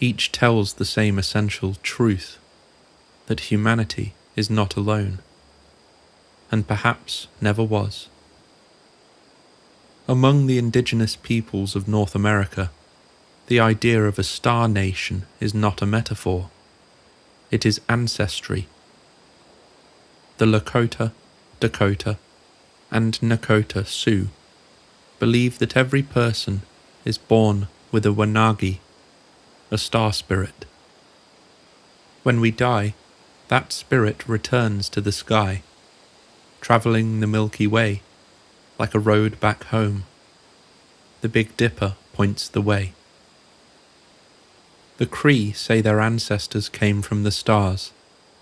Each tells the same essential truth, that humanity is not alone, and perhaps never was. Among the indigenous peoples of North America, the idea of a star nation is not a metaphor. It is ancestry. The Lakota, Dakota, and Nakota Sioux believe that every person is born with a Wanagi, a star spirit. When we die, that spirit returns to the sky, travelling the Milky Way like a road back home. The Big Dipper points the way. The Cree say their ancestors came from the stars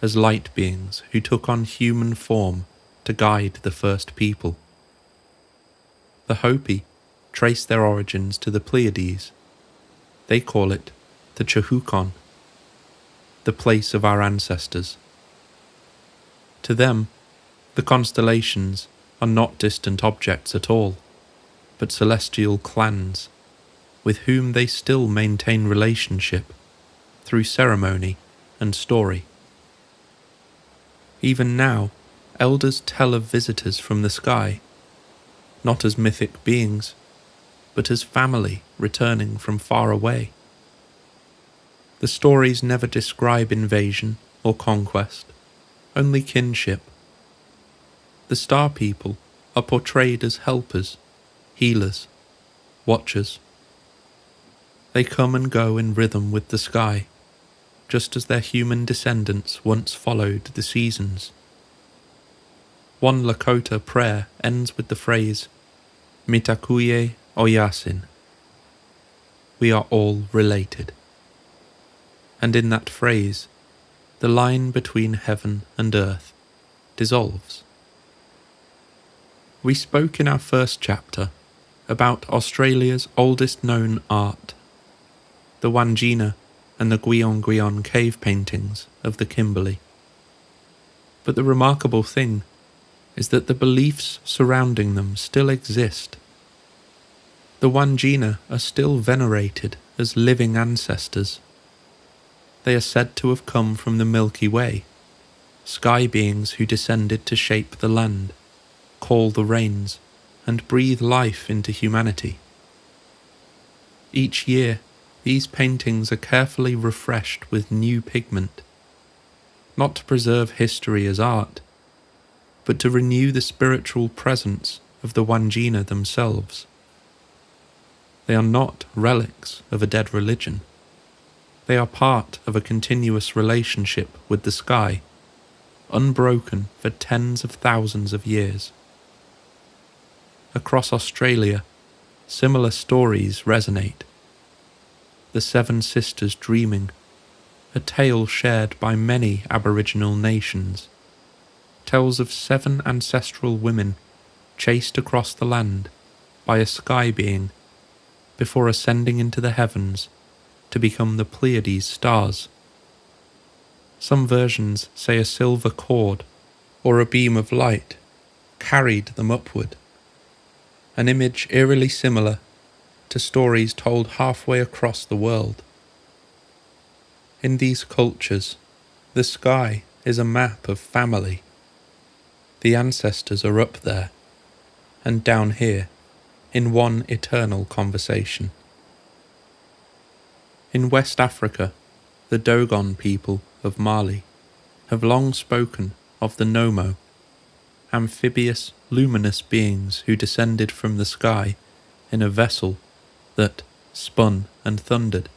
as light beings who took on human form to guide the first people. The Hopi trace their origins to the Pleiades. They call it the Chehukon, the place of our ancestors. To them, the constellations are not distant objects at all, but celestial clans, with whom they still maintain relationship through ceremony and story. Even now, elders tell of visitors from the sky, not as mythic beings, but as family returning from far away. The stories never describe invasion or conquest, only kinship. The star people are portrayed as helpers, healers, watchers. They come and go in rhythm with the sky, just as their human descendants once followed the seasons. One Lakota prayer ends with the phrase, Mitakuye Oyasin. We are all related. And in that phrase, the line between heaven and earth dissolves. We spoke in our first chapter about Australia's oldest known art, the Wangina and the Guion cave paintings of the Kimberley. But the remarkable thing is that the beliefs surrounding them still exist. The Wangina are still venerated as living ancestors. They are said to have come from the Milky Way, sky beings who descended to shape the land, call the rains, and breathe life into humanity. Each year, these paintings are carefully refreshed with new pigment, not to preserve history as art, but to renew the spiritual presence of the Wangina themselves. They are not relics of a dead religion. They are part of a continuous relationship with the sky, unbroken for tens of thousands of years. Across Australia, similar stories resonate. The Seven Sisters Dreaming, a tale shared by many Aboriginal nations, tells of 7 ancestral women chased across the land by a sky being before ascending into the heavens to become the Pleiades stars. Some versions say a silver cord or a beam of light carried them upward, an image eerily similar to stories told halfway across the world. In these cultures, the sky is a map of family. The ancestors are up there, and down here, in one eternal conversation. In West Africa, the Dogon people of Mali have long spoken of the Nomo, amphibious, luminous beings who descended from the sky in a vessel that spun and thundered.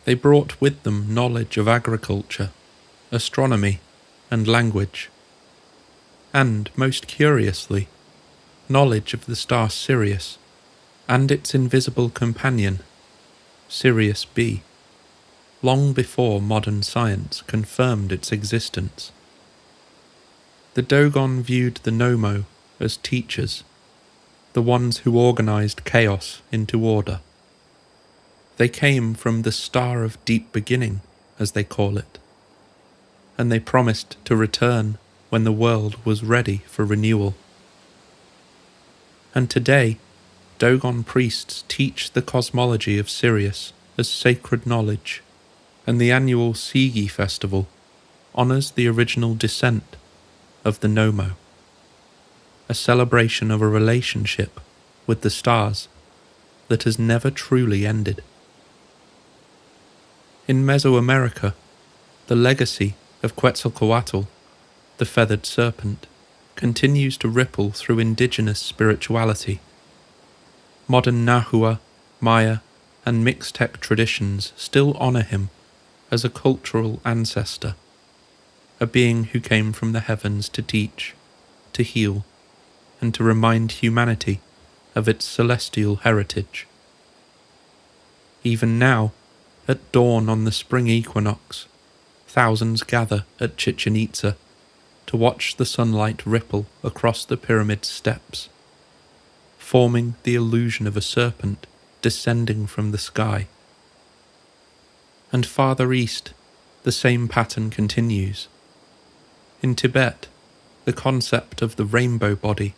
They brought with them knowledge of agriculture, astronomy, and language, and, most curiously, knowledge of the star Sirius and its invisible companion, Sirius B, long before modern science confirmed its existence. The Dogon viewed the Nommo as teachers, the ones who organized chaos into order. They came from the Star of Deep Beginning, as they call it, and they promised to return when the world was ready for renewal. And today, Dogon priests teach the cosmology of Sirius as sacred knowledge, and the annual Sigi festival honors the original descent of the Nommo, a celebration of a relationship with the stars that has never truly ended. In Mesoamerica, the legacy of Quetzalcoatl, the feathered serpent, continues to ripple through indigenous spirituality. Modern Nahua, Maya, and Mixtec traditions still honor him as a cultural ancestor, a being who came from the heavens to teach, to heal, and to remind humanity of its celestial heritage. Even now, at dawn on the spring equinox, thousands gather at Chichen Itza to watch the sunlight ripple across the pyramid steps, forming the illusion of a serpent descending from the sky. And farther east, the same pattern continues. In Tibet, the concept of the rainbow body,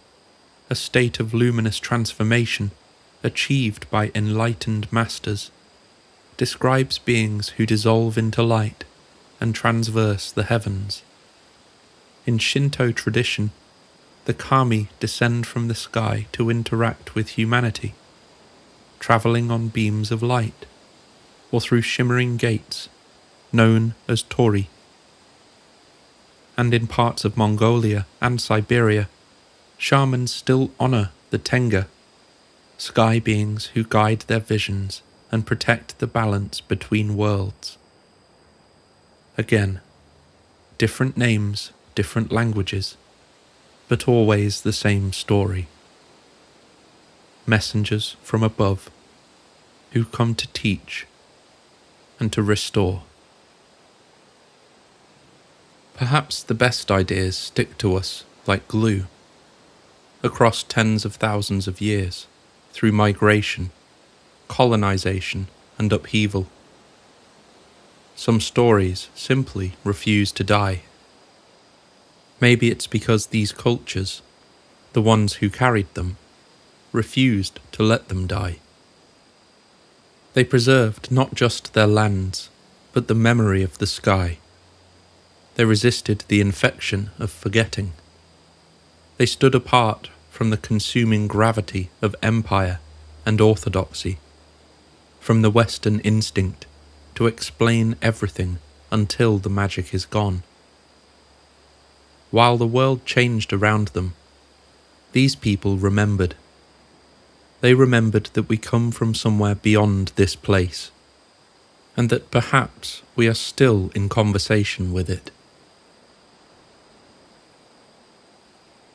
a state of luminous transformation achieved by enlightened masters, describes beings who dissolve into light and transverse the heavens. In Shinto tradition, the kami descend from the sky to interact with humanity, travelling on beams of light, or through shimmering gates, known as tori. And in parts of Mongolia and Siberia, shamans still honour the Tenga, sky beings who guide their visions and protect the balance between worlds. Again, different names, different languages, but always the same story. Messengers from above, who come to teach and to restore. Perhaps the best ideas stick to us like glue, across tens of thousands of years, through migration, colonization, and upheaval. Some stories simply refuse to die. Maybe it's because these cultures, the ones who carried them, refused to let them die. They preserved not just their lands, but the memory of the sky. They resisted the infection of forgetting. They stood apart from the consuming gravity of empire and orthodoxy, from the Western instinct to explain everything until the magic is gone. While the world changed around them, these people remembered. They remembered that we come from somewhere beyond this place, and that perhaps we are still in conversation with it.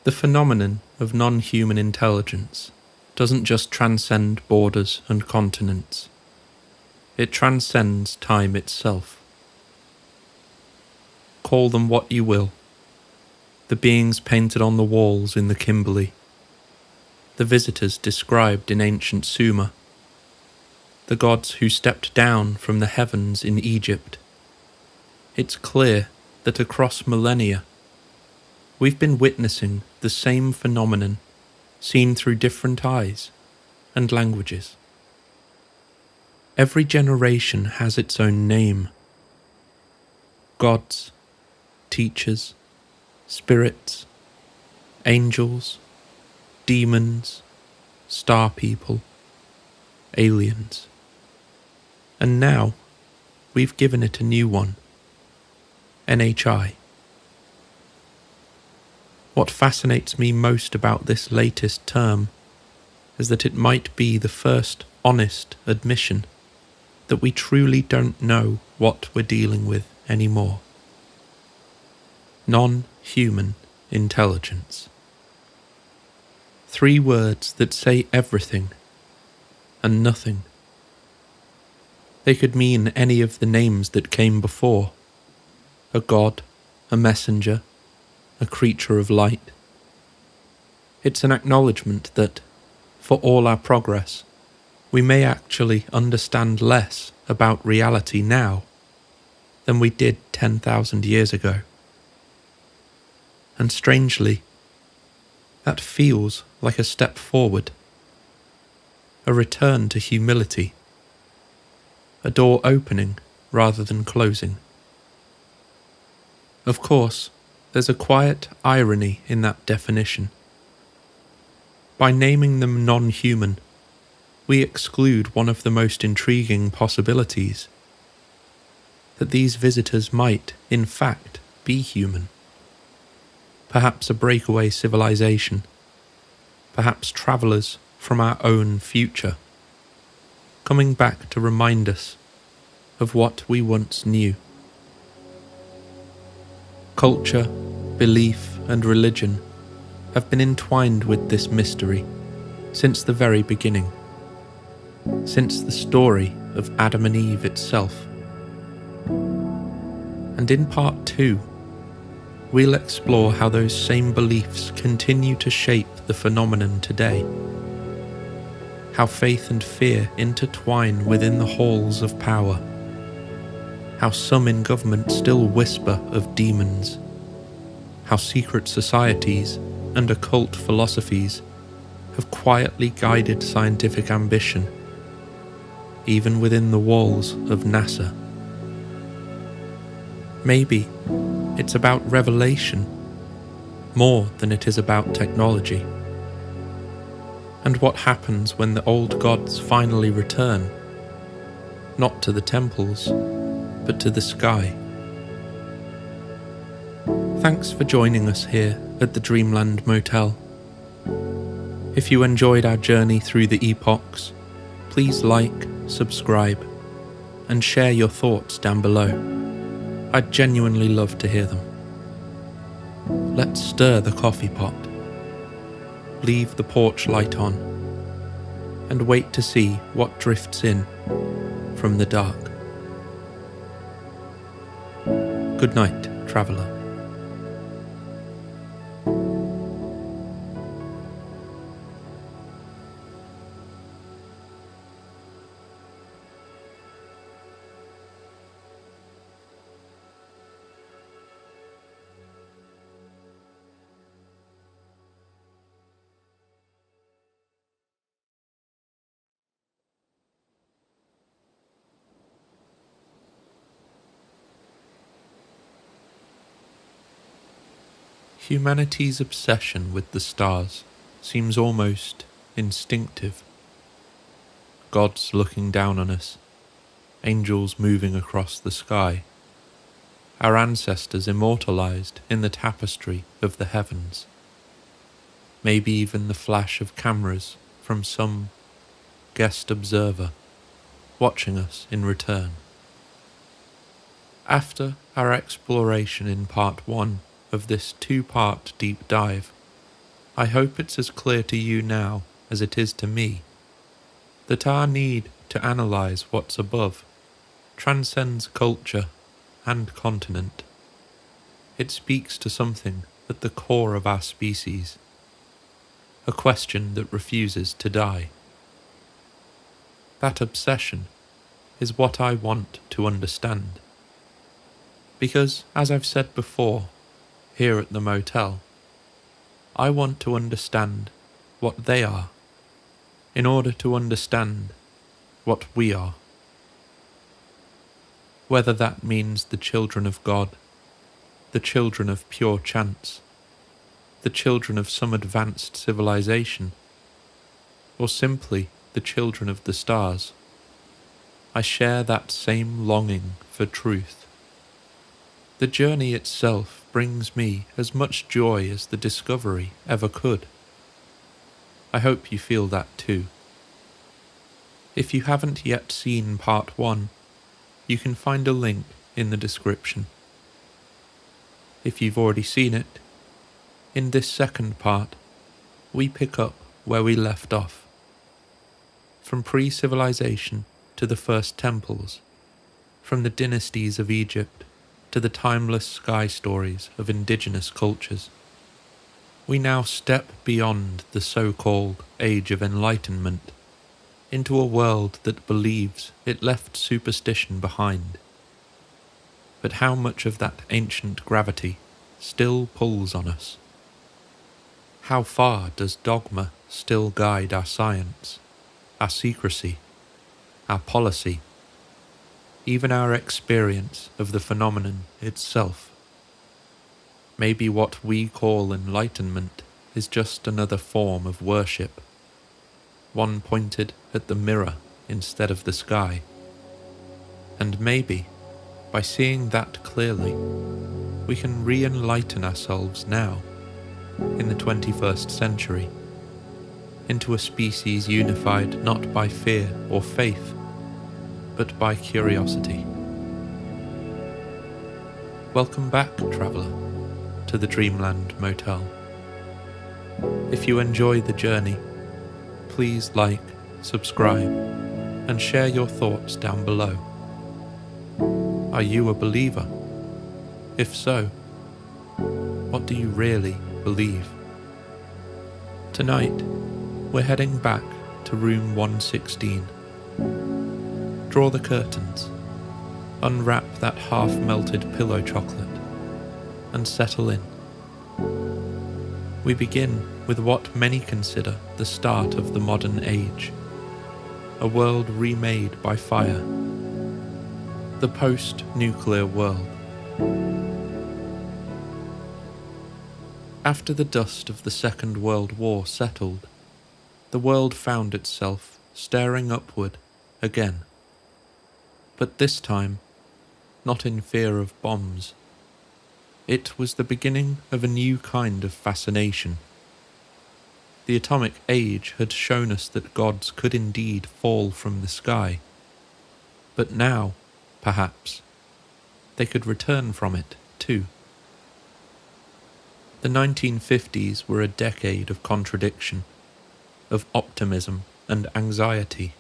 The phenomenon of non-human intelligence doesn't just transcend borders and continents. It transcends time itself. Call them what you will. The beings painted on the walls in the Kimberley, the visitors described in ancient Sumer, the gods who stepped down from the heavens in Egypt. It's clear that across millennia, we've been witnessing the same phenomenon seen through different eyes and languages. Every generation has its own name. Gods, teachers, spirits, angels, demons, star people, aliens. And now, we've given it a new one, NHI. What fascinates me most about this latest term is that it might be the first honest admission that we truly don't know what we're dealing with anymore. Non-human intelligence. 3 words that say everything and nothing. They could mean any of the names that came before: a god, a messenger, a creature of light. It's an acknowledgement that, for all our progress, we may actually understand less about reality now than we did 10,000 years ago. And strangely, that feels like a step forward, a return to humility, a door opening rather than closing. Of course, there's a quiet irony in that definition. By naming them non-human, we exclude one of the most intriguing possibilities: that these visitors might, in fact, be human. Perhaps a breakaway civilization, perhaps travellers from our own future, coming back to remind us of what we once knew. Culture, belief, and religion have been entwined with this mystery since the very beginning, since the story of Adam and Eve itself. And in part 2, we'll explore how those same beliefs continue to shape the phenomenon today, how faith and fear intertwine within the halls of power, how some in government still whisper of demons, how secret societies and occult philosophies have quietly guided scientific ambition, even within the walls of NASA. Maybe it's about revelation more than it is about technology, and what happens when the old gods finally return, not to the temples, but to the sky. Thanks for joining us here at the Dreamland Motel. If you enjoyed our journey through the epochs, please like, subscribe, and share your thoughts down below. I'd genuinely love to hear them. Let's stir the coffee pot, leave the porch light on, and wait to see what drifts in from the dark. Good night, traveller. Humanity's obsession with the stars seems almost instinctive. Gods looking down on us, angels moving across the sky, our ancestors immortalized in the tapestry of the heavens. Maybe even the flash of cameras from some guest observer watching us in return. After our exploration in part 1 of this 2-part deep dive, I hope it's as clear to you now as it is to me that our need to analyse what's above transcends culture and continent. It speaks to something at the core of our species, a question that refuses to die. That obsession is what I want to understand. Because, as I've said before, here at the motel, I want to understand what they are, in order to understand what we are. Whether that means the children of God, the children of pure chance, the children of some advanced civilization, or simply the children of the stars, I share that same longing for truth. The journey itself brings me as much joy as the discovery ever could. I hope you feel that too. If you haven't yet seen part 1, you can find a link in the description. If you've already seen it, in this second part, we pick up where we left off. From pre-civilization to the first temples, from the dynasties of Egypt to the timeless sky stories of indigenous cultures, we now step beyond the so-called Age of Enlightenment into a world that believes it left superstition behind. But how much of that ancient gravity still pulls on us? How far does dogma still guide our science, our secrecy, our policy, even our experience of the phenomenon itself? Maybe what we call enlightenment is just another form of worship, one pointed at the mirror instead of the sky. And maybe, by seeing that clearly, we can re-enlighten ourselves now, in the 21st century, into a species unified not by fear or faith, but by curiosity. Welcome back, traveller, to the Dreamland Motel. If you enjoy the journey, please like, subscribe, and share your thoughts down below. Are you a believer? If so, what do you really believe? Tonight, we're heading back to room 116. Draw the curtains, unwrap that half-melted pillow chocolate, and settle in. We begin with what many consider the start of the modern age, a world remade by fire, the post-nuclear world. After the dust of the Second World War settled, the world found itself staring upward again. But this time, not in fear of bombs. It was the beginning of a new kind of fascination. The atomic age had shown us that gods could indeed fall from the sky. But now, perhaps, they could return from it too. The 1950s were a decade of contradiction, of optimism and anxiety,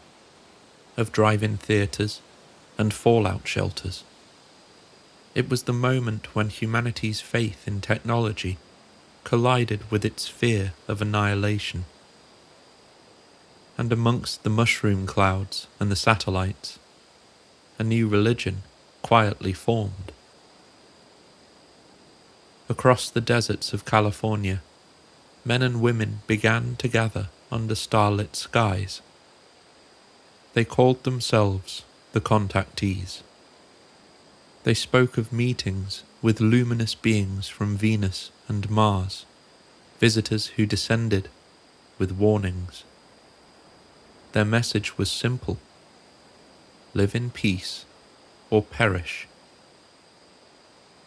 of drive-in theatres and fallout shelters. It was the moment when humanity's faith in technology collided with its fear of annihilation. And amongst the mushroom clouds and the satellites, a new religion quietly formed. Across the deserts of California, men and women began to gather under starlit skies. They called themselves the contactees. They spoke of meetings with luminous beings from Venus and Mars, visitors who descended with warnings. Their message was simple: live in peace or perish.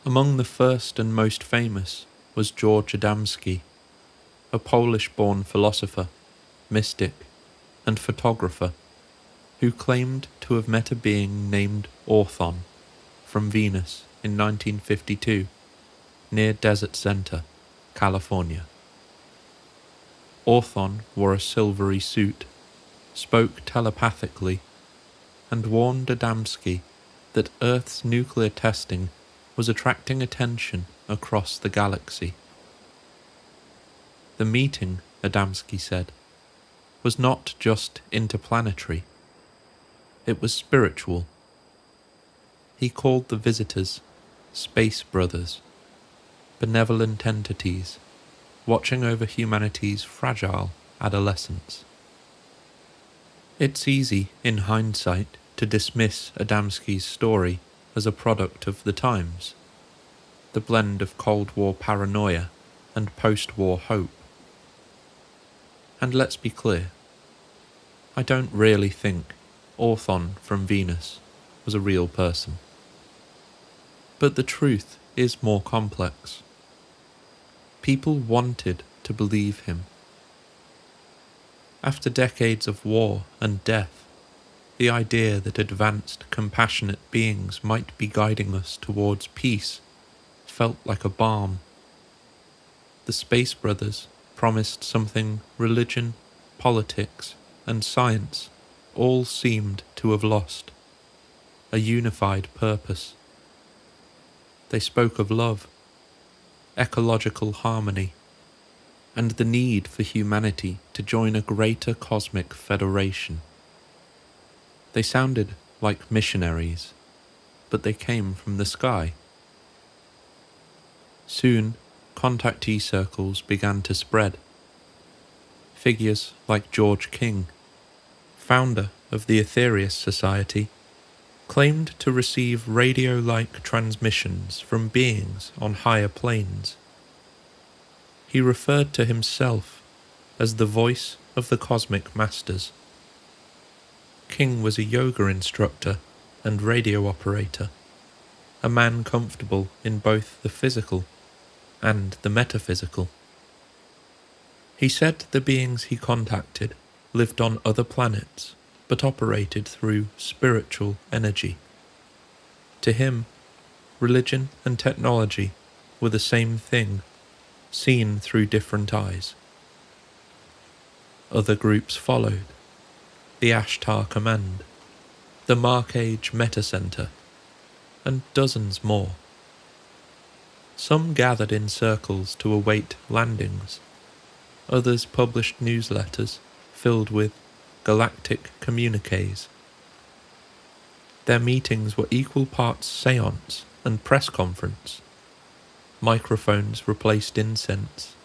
Among the first and most famous was George Adamski, a Polish-born philosopher, mystic, and photographer who claimed to have met a being named Orthon from Venus in 1952 near Desert Center, California. Orthon wore a silvery suit, spoke telepathically, and warned Adamski that Earth's nuclear testing was attracting attention across the galaxy. The meeting, Adamski said, was not just interplanetary, it was spiritual. He called the visitors space brothers, benevolent entities watching over humanity's fragile adolescence. It's easy, in hindsight, to dismiss Adamski's story as a product of the times, the blend of Cold War paranoia and post-war hope. And let's be clear, I don't really think Orthon from Venus was a real person. But the truth is more complex. People wanted to believe him. After decades of war and death, The idea that advanced, compassionate beings might be guiding us towards peace felt like a balm. The Space Brothers promised something religion, politics, and science all seemed to have lost, a unified purpose. They spoke of love, ecological harmony, and the need for humanity to join a greater cosmic federation. They sounded like missionaries, but they came from the sky. Soon, contactee circles began to spread. Figures like George King, founder of the Aetherius Society, claimed to receive radio-like transmissions from beings on higher planes. He referred to himself as the voice of the cosmic masters. King was a yoga instructor and radio operator, a man comfortable in both the physical and the metaphysical. He said the beings he contacted lived on other planets but operated through spiritual energy. To him, religion and technology were the same thing, seen through different eyes. Other groups followed: the Ashtar Command, the Mark Age Meta Center, and dozens more. Some gathered in circles to await landings. Others published newsletters filled with galactic communiques. Their meetings were equal parts séance and press conference. Microphones replaced incense.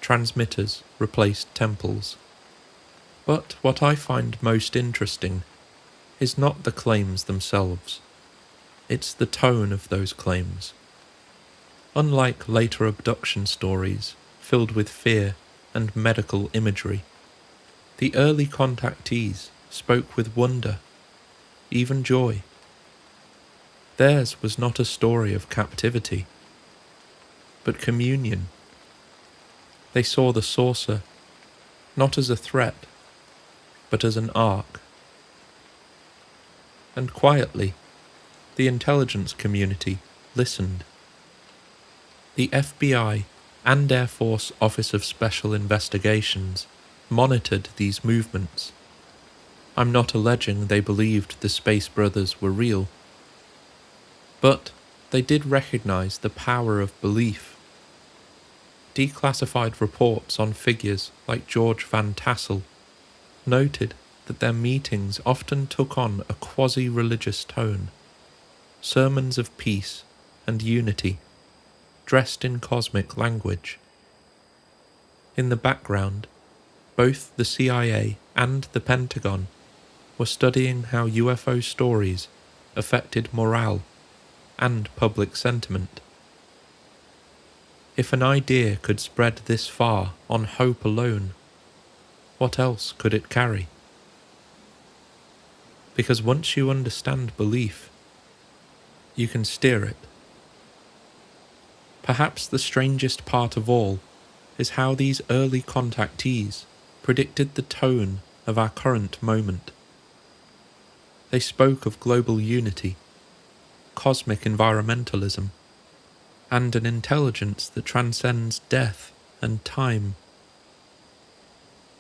Transmitters replaced temples. But what I find most interesting is not the claims themselves. It's the tone of those claims. Unlike later abduction stories filled with fear and medical imagery, the early contactees spoke with wonder, even joy. Theirs was not a story of captivity, but communion. They saw the saucer not as a threat, but as an ark. And quietly, the intelligence community listened. The FBI and Air Force Office of Special Investigations monitored these movements. I'm not alleging they believed the Space Brothers were real, but they did recognize the power of belief. Declassified reports on figures like George Van Tassel noted that their meetings often took on a quasi-religious tone, sermons of peace and unity, dressed in cosmic language. In the background, both the CIA and the Pentagon were studying how UFO stories affected morale and public sentiment. If an idea could spread this far on hope alone, what else could it carry? Because once you understand belief, you can steer it. Perhaps the strangest part of all is how these early contactees predicted the tone of our current moment. They spoke of global unity, cosmic environmentalism, and an intelligence that transcends death and time.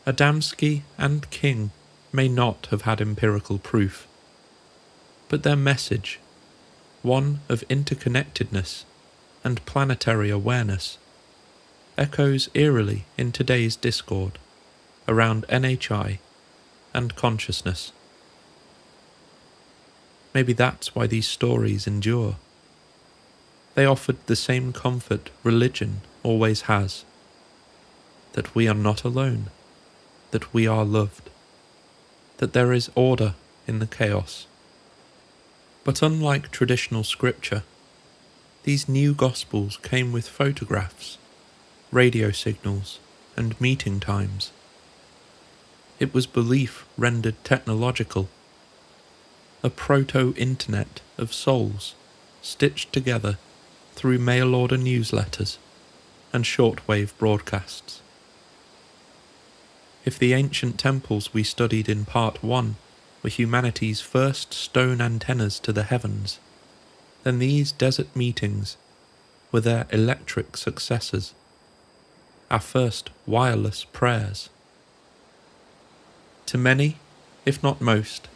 Adamski and King may not have had empirical proof, but their message, one of interconnectedness and planetary awareness, echoes eerily in today's discord around NHI and consciousness. Maybe that's why these stories endure. They offered the same comfort religion always has, that we are not alone, that we are loved, that there is order in the chaos. But unlike traditional scripture, these new Gospels came with photographs, radio signals, and meeting times. It was belief rendered technological, a proto-internet of souls stitched together through mail-order newsletters and shortwave broadcasts. If the ancient temples we studied in Part 1 were humanity's first stone antennas to the heavens, then these desert meetings were their electric successors, our first wireless prayers. To many, if not most,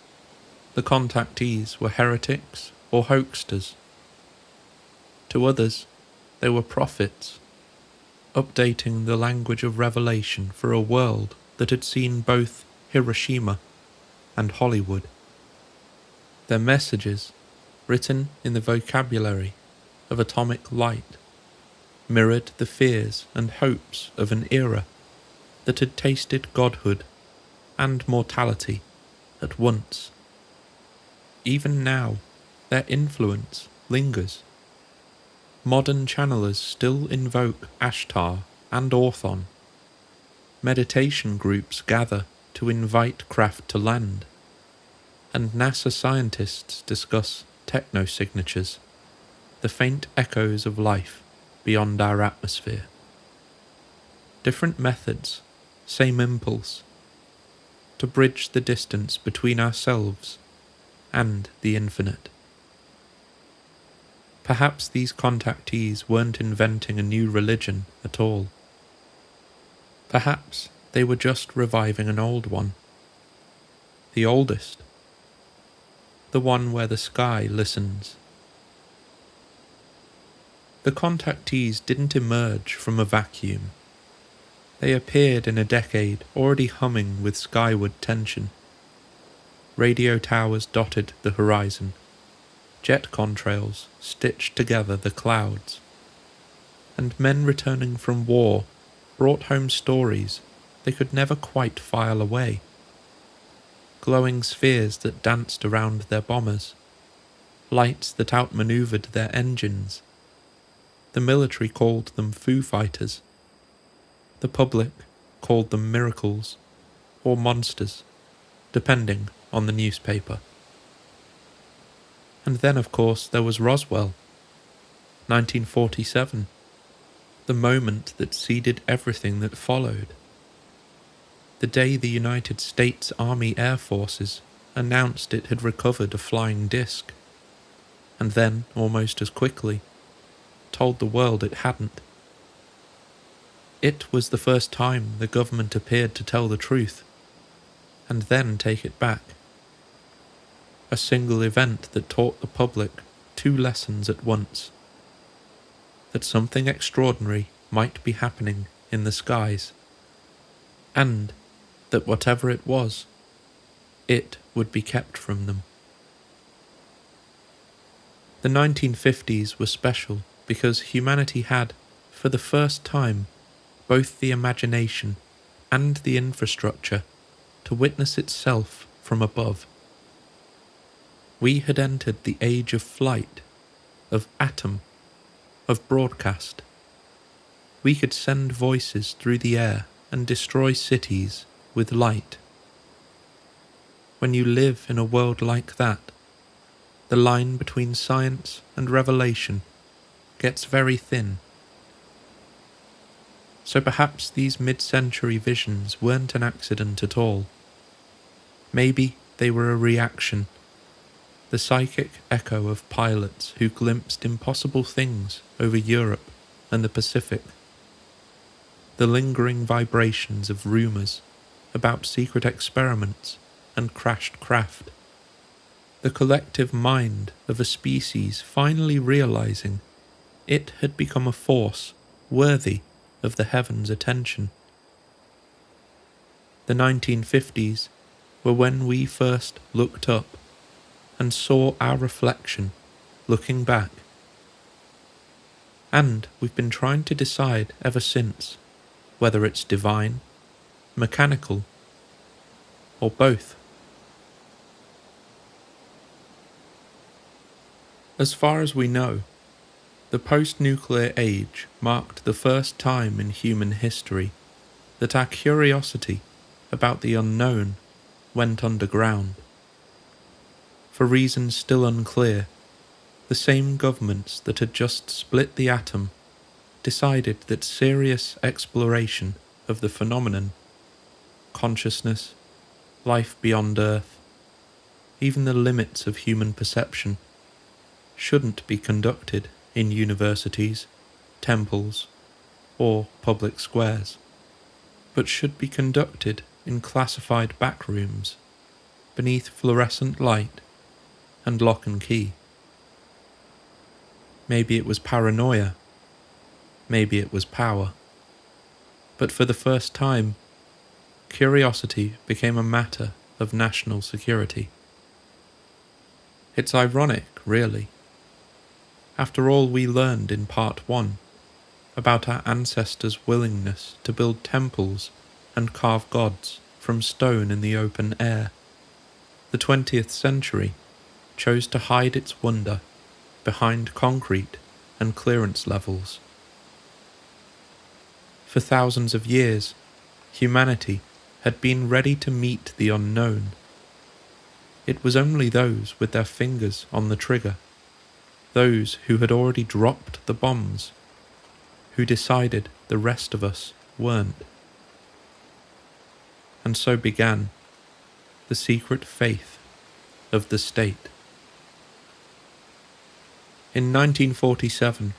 the contactees were heretics or hoaxsters. To others, they were prophets, updating the language of revelation for a world that had seen both Hiroshima and Hollywood. Their messages, written in the vocabulary of atomic light, mirrored the fears and hopes of an era that had tasted godhood and mortality at once. Even now, their influence lingers. Modern channelers still invoke Ashtar and Orthon. Meditation groups gather to invite craft to land, and NASA scientists discuss technosignatures, the faint echoes of life beyond our atmosphere. Different methods, same impulse, to bridge the distance between ourselves and the infinite. Perhaps these contactees weren't inventing a new religion at all. Perhaps they were just reviving an old one. The oldest. The one where the sky listens. The contactees didn't emerge from a vacuum. They appeared in a decade already humming with skyward tension. Radio towers dotted the horizon. Jet contrails stitched together the clouds. And men returning from war brought home stories they could never quite file away. Glowing spheres that danced around their bombers. Lights that outmaneuvered their engines. The military called them Foo Fighters. The public called them miracles or monsters, depending on the newspaper. And then, of course, there was Roswell, 1947, the moment that seeded everything that followed. The day the United States Army Air Forces announced it had recovered a flying disc, and then, almost as quickly, told the world it hadn't. It was the first time the government appeared to tell the truth, and then take it back. A single event that taught the public two lessons at once. That something extraordinary might be happening in the skies, and that whatever it was, it would be kept from them. The 1950s were special because humanity had, for the first time, both the imagination and the infrastructure to witness itself from above. We had entered the age of flight, of atom, of broadcast. We could send voices through the air and destroy cities with light. When you live in a world like that, the line between science and revelation gets very thin. So perhaps these mid-century visions weren't an accident at all. Maybe they were a reaction, the psychic echo of pilots who glimpsed impossible things over Europe and the Pacific, the lingering vibrations of rumours about secret experiments and crashed craft, the collective mind of a species finally realising it had become a force worthy of the heavens' attention. The 1950s were when we first looked up and saw our reflection looking back. And we've been trying to decide ever since whether it's divine, mechanical, or both. As far as we know, the post-nuclear age marked the first time in human history that our curiosity about the unknown went underground. For reasons still unclear, the same governments that had just split the atom decided that serious exploration of the phenomenon, consciousness, life beyond Earth, even the limits of human perception, shouldn't be conducted in universities, temples, or public squares, but should be conducted in classified back rooms, beneath fluorescent light and lock and key. Maybe it was paranoia, maybe it was power, but for the first time, curiosity became a matter of national security. It's ironic, really. After all we learned in Part 1 about our ancestors' willingness to build temples and carve gods from stone in the open air, the 20th century chose to hide its wonder behind concrete and clearance levels. For thousands of years, humanity had been ready to meet the unknown. It was only those with their fingers on the trigger, those who had already dropped the bombs, who decided the rest of us weren't. And so began the secret faith of the state. In 1947,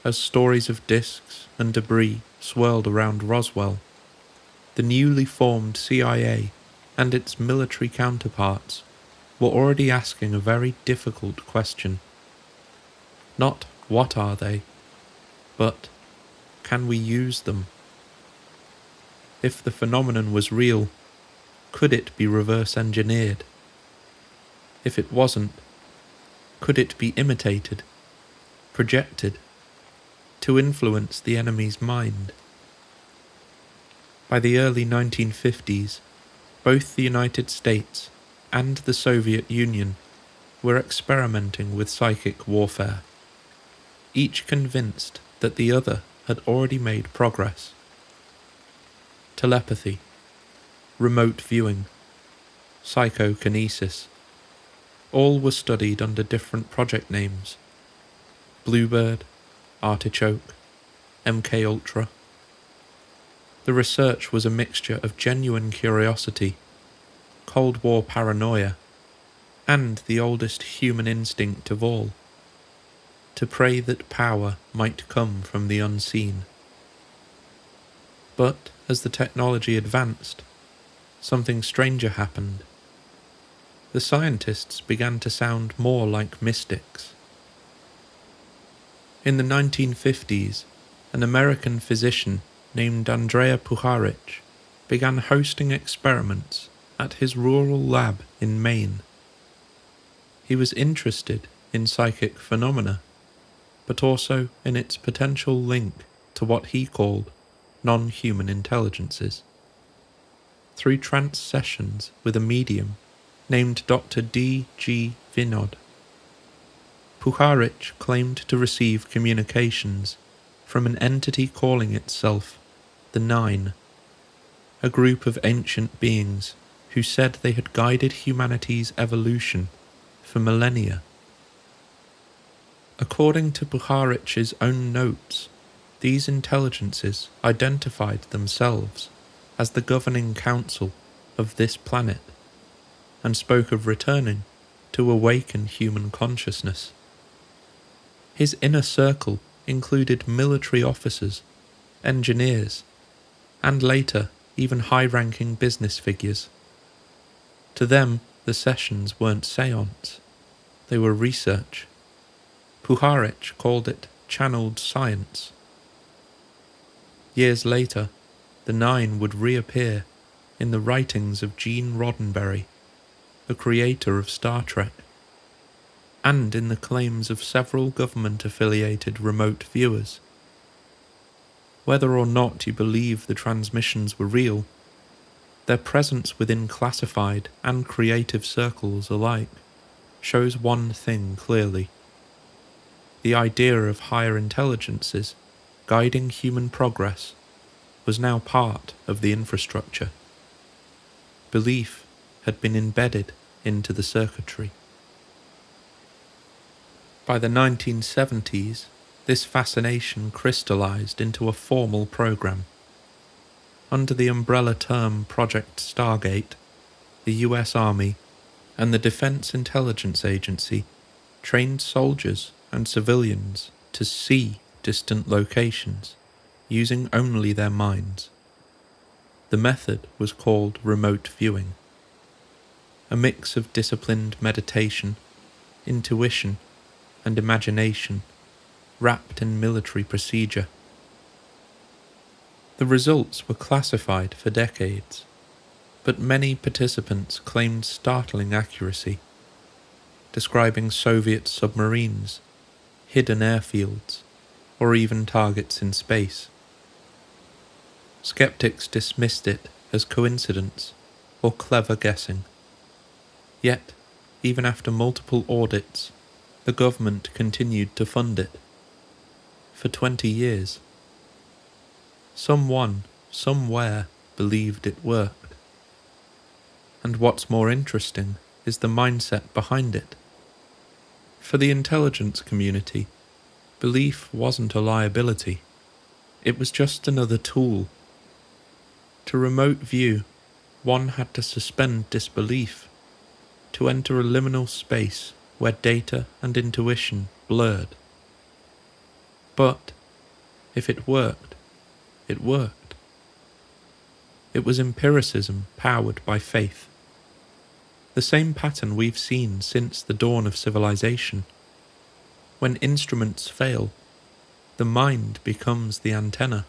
as stories of discs and debris swirled around Roswell, the newly formed CIA and its military counterparts were already asking a very difficult question. Not what are they, but can we use them? If the phenomenon was real, could it be reverse engineered? If it wasn't, could it be imitated, projected, to influence the enemy's mind? By the early 1950s, both the United States and the Soviet Union were experimenting with psychic warfare, each convinced that the other had already made progress. Telepathy, remote viewing, psychokinesis, all were studied under different project names: Bluebird, Artichoke, MK Ultra. The research was a mixture of genuine curiosity, Cold War paranoia, and the oldest human instinct of all, to pray that power might come from the unseen. But as the technology advanced, something stranger happened. The scientists began to sound more like mystics. In the 1950s, an American physician named Andrea Puharich began hosting experiments at his rural lab in Maine. He was interested in psychic phenomena, but also in its potential link to what he called non-human intelligences. Through trance sessions with a medium named Dr. D.G. Vinod, Puharich claimed to receive communications from an entity calling itself the Nine, a group of ancient beings who said they had guided humanity's evolution for millennia. According to Puharich's own notes, these intelligences identified themselves as the governing council of this planet and spoke of returning to awaken human consciousness. His inner circle included military officers, engineers, and later even high-ranking business figures. To them, the sessions weren't seance, they were research. Puharich called it channeled science. Years later, the Nine would reappear in the writings of Gene Roddenberry, the creator of Star Trek, and in the claims of several government-affiliated remote viewers. Whether or not you believe the transmissions were real, their presence within classified and creative circles alike shows one thing clearly. The idea of higher intelligences guiding human progress was now part of the infrastructure. Belief had been embedded into the circuitry. By the 1970s, this fascination crystallized into a formal program. Under the umbrella term Project Stargate, the US Army, and the Defense Intelligence Agency trained soldiers and civilians to see distant locations using only their minds. The method was called remote viewing, a mix of disciplined meditation, intuition, and imagination wrapped in military procedure. The results were classified for decades, but many participants claimed startling accuracy, describing Soviet submarines, hidden airfields, or even targets in space. Skeptics dismissed it as coincidence or clever guessing. Yet, even after multiple audits, the government continued to fund it. For 20 years. Someone, somewhere, believed it worked. And what's more interesting is the mindset behind it. For the intelligence community, belief wasn't a liability. It was just another tool. To remote view, one had to suspend disbelief, to enter a liminal space where data and intuition blurred. But, if it worked, it worked. It was empiricism powered by faith. The same pattern we've seen since the dawn of civilization. When instruments fail, the mind becomes the antenna.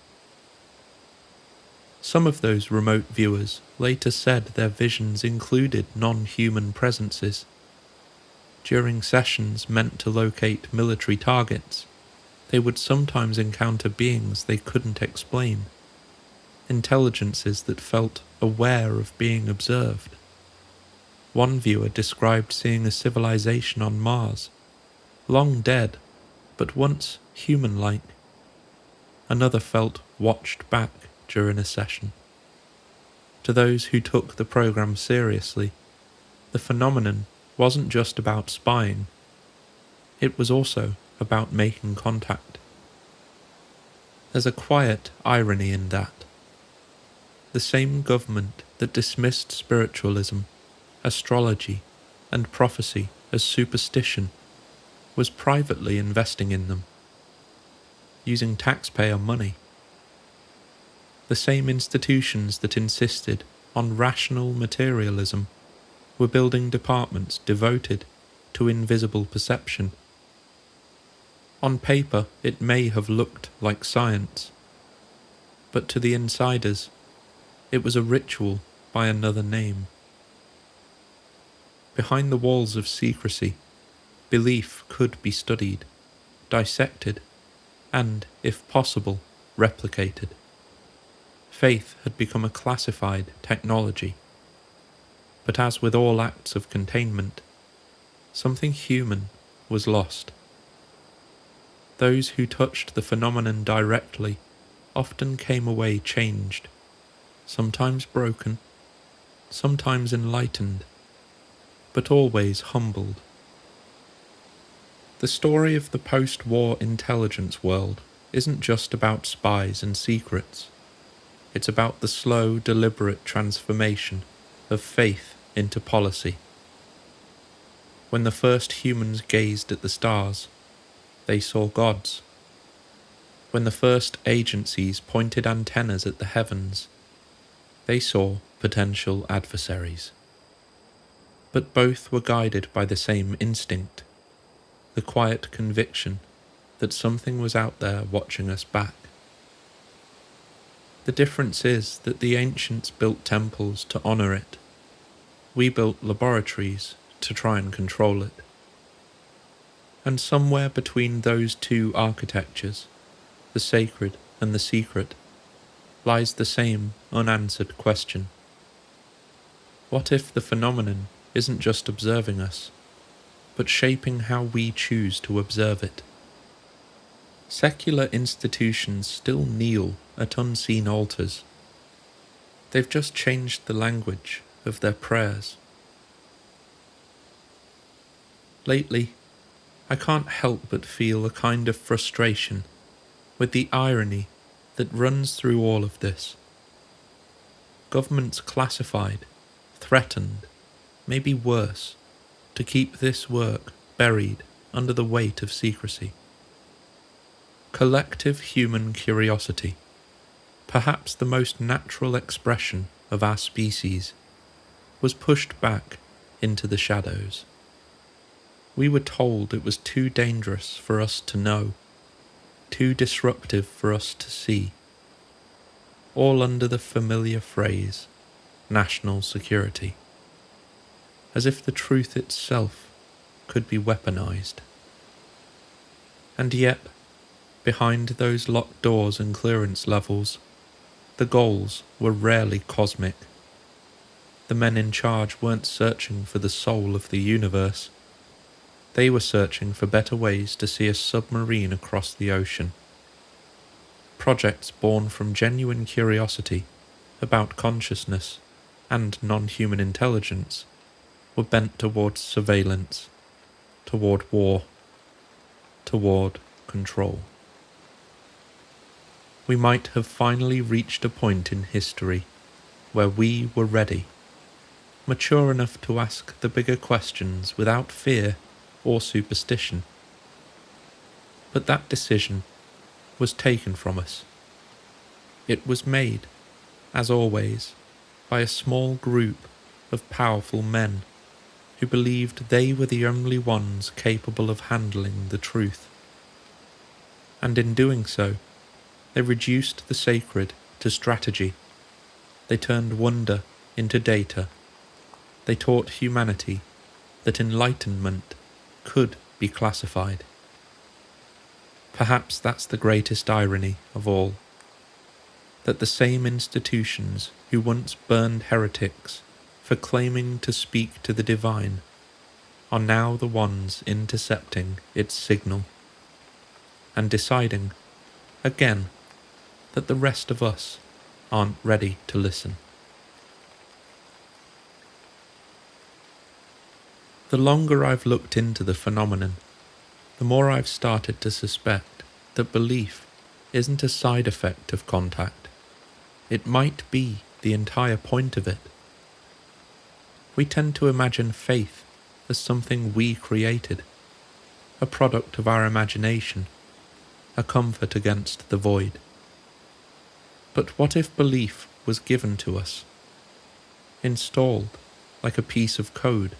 Some of those remote viewers later said their visions included non-human presences. During sessions meant to locate military targets, they would sometimes encounter beings they couldn't explain, intelligences that felt aware of being observed. One viewer described seeing a civilization on Mars, long dead, but once human-like. Another felt watched back during a session. To those who took the program seriously, the phenomenon wasn't just about spying, it was also about making contact. There's a quiet irony in that. The same government that dismissed spiritualism, astrology, and prophecy as superstition was privately investing in them, using taxpayer money. The same institutions that insisted on rational materialism were building departments devoted to invisible perception. On paper, it may have looked like science, but to the insiders, it was a ritual by another name. Behind the walls of secrecy, belief could be studied, dissected, and, if possible, replicated. Faith had become a classified technology. But as with all acts of containment, something human was lost. Those who touched the phenomenon directly often came away changed, sometimes broken, sometimes enlightened, but always humbled. The story of the post-war intelligence world isn't just about spies and secrets. It's about the slow, deliberate transformation of faith into policy. When the first humans gazed at the stars, they saw gods. When the first agencies pointed antennas at the heavens, they saw potential adversaries. But both were guided by the same instinct, the quiet conviction that something was out there watching us back. The difference is that the ancients built temples to honor it. We built laboratories to try and control it. And somewhere between those two architectures, the sacred and the secret, lies the same unanswered question. What if the phenomenon isn't just observing us, but shaping how we choose to observe it? Secular institutions still kneel at unseen altars. They've just changed the language of their prayers. Lately, I can't help but feel a kind of frustration with the irony that runs through all of this. Governments classified, threatened, maybe worse, to keep this work buried under the weight of secrecy. Collective human curiosity, perhaps the most natural expression of our species, was pushed back into the shadows. We were told it was too dangerous for us to know, too disruptive for us to see, all under the familiar phrase, national security, as if the truth itself could be weaponized. And yet, behind those locked doors and clearance levels, the goals were rarely cosmic. The men in charge weren't searching for the soul of the universe. They were searching for better ways to see a submarine across the ocean. Projects born from genuine curiosity about consciousness and non-human intelligence were bent towards surveillance, toward war, toward control. We might have finally reached a point in history where we were ready, mature enough to ask the bigger questions without fear or superstition. But that decision was taken from us. It was made, as always, by a small group of powerful men who believed they were the only ones capable of handling the truth. And in doing so, they reduced the sacred to strategy. They turned wonder into data. They taught humanity that enlightenment could be classified. Perhaps that's the greatest irony of all, that the same institutions who once burned heretics for claiming to speak to the divine are now the ones intercepting its signal and deciding, again, that the rest of us aren't ready to listen. The longer I've looked into the phenomenon, the more I've started to suspect that belief isn't a side effect of contact. It might be the entire point of it. We tend to imagine faith as something we created, a product of our imagination, a comfort against the void. But what if belief was given to us, installed like a piece of code,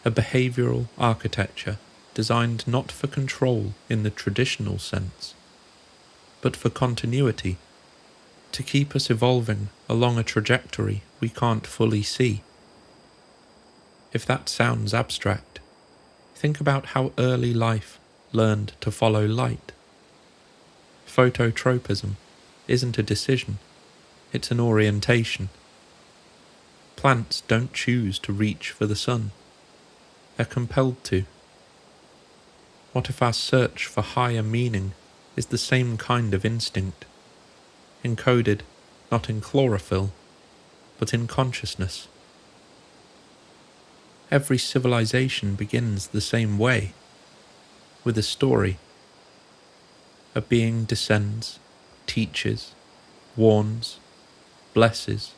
a behavioral architecture designed not for control in the traditional sense, but for continuity, to keep us evolving along a trajectory we can't fully see? If that sounds abstract, think about how early life learned to follow light. Phototropism isn't a decision, it's an orientation. Plants don't choose to reach for the sun, they're compelled to. What if our search for higher meaning is the same kind of instinct, encoded not in chlorophyll, but in consciousness? Every civilization begins the same way, with a story. A being descends, teaches, warns, blesses,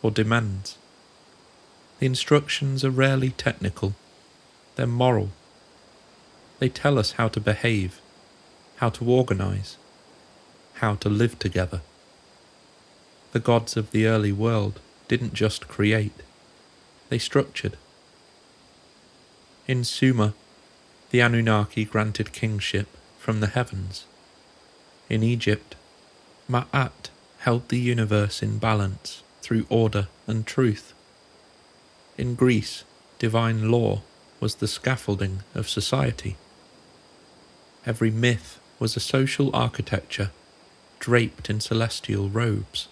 or demands. The instructions are rarely technical, they're moral. They tell us how to behave, how to organize, how to live together. The gods of the early world didn't just create, they structured. In Sumer, the Anunnaki granted kingship from the heavens. In Egypt, Ma'at held the universe in balance through order and truth. In Greece, divine law was the scaffolding of society. Every myth was a social architecture draped in celestial robes.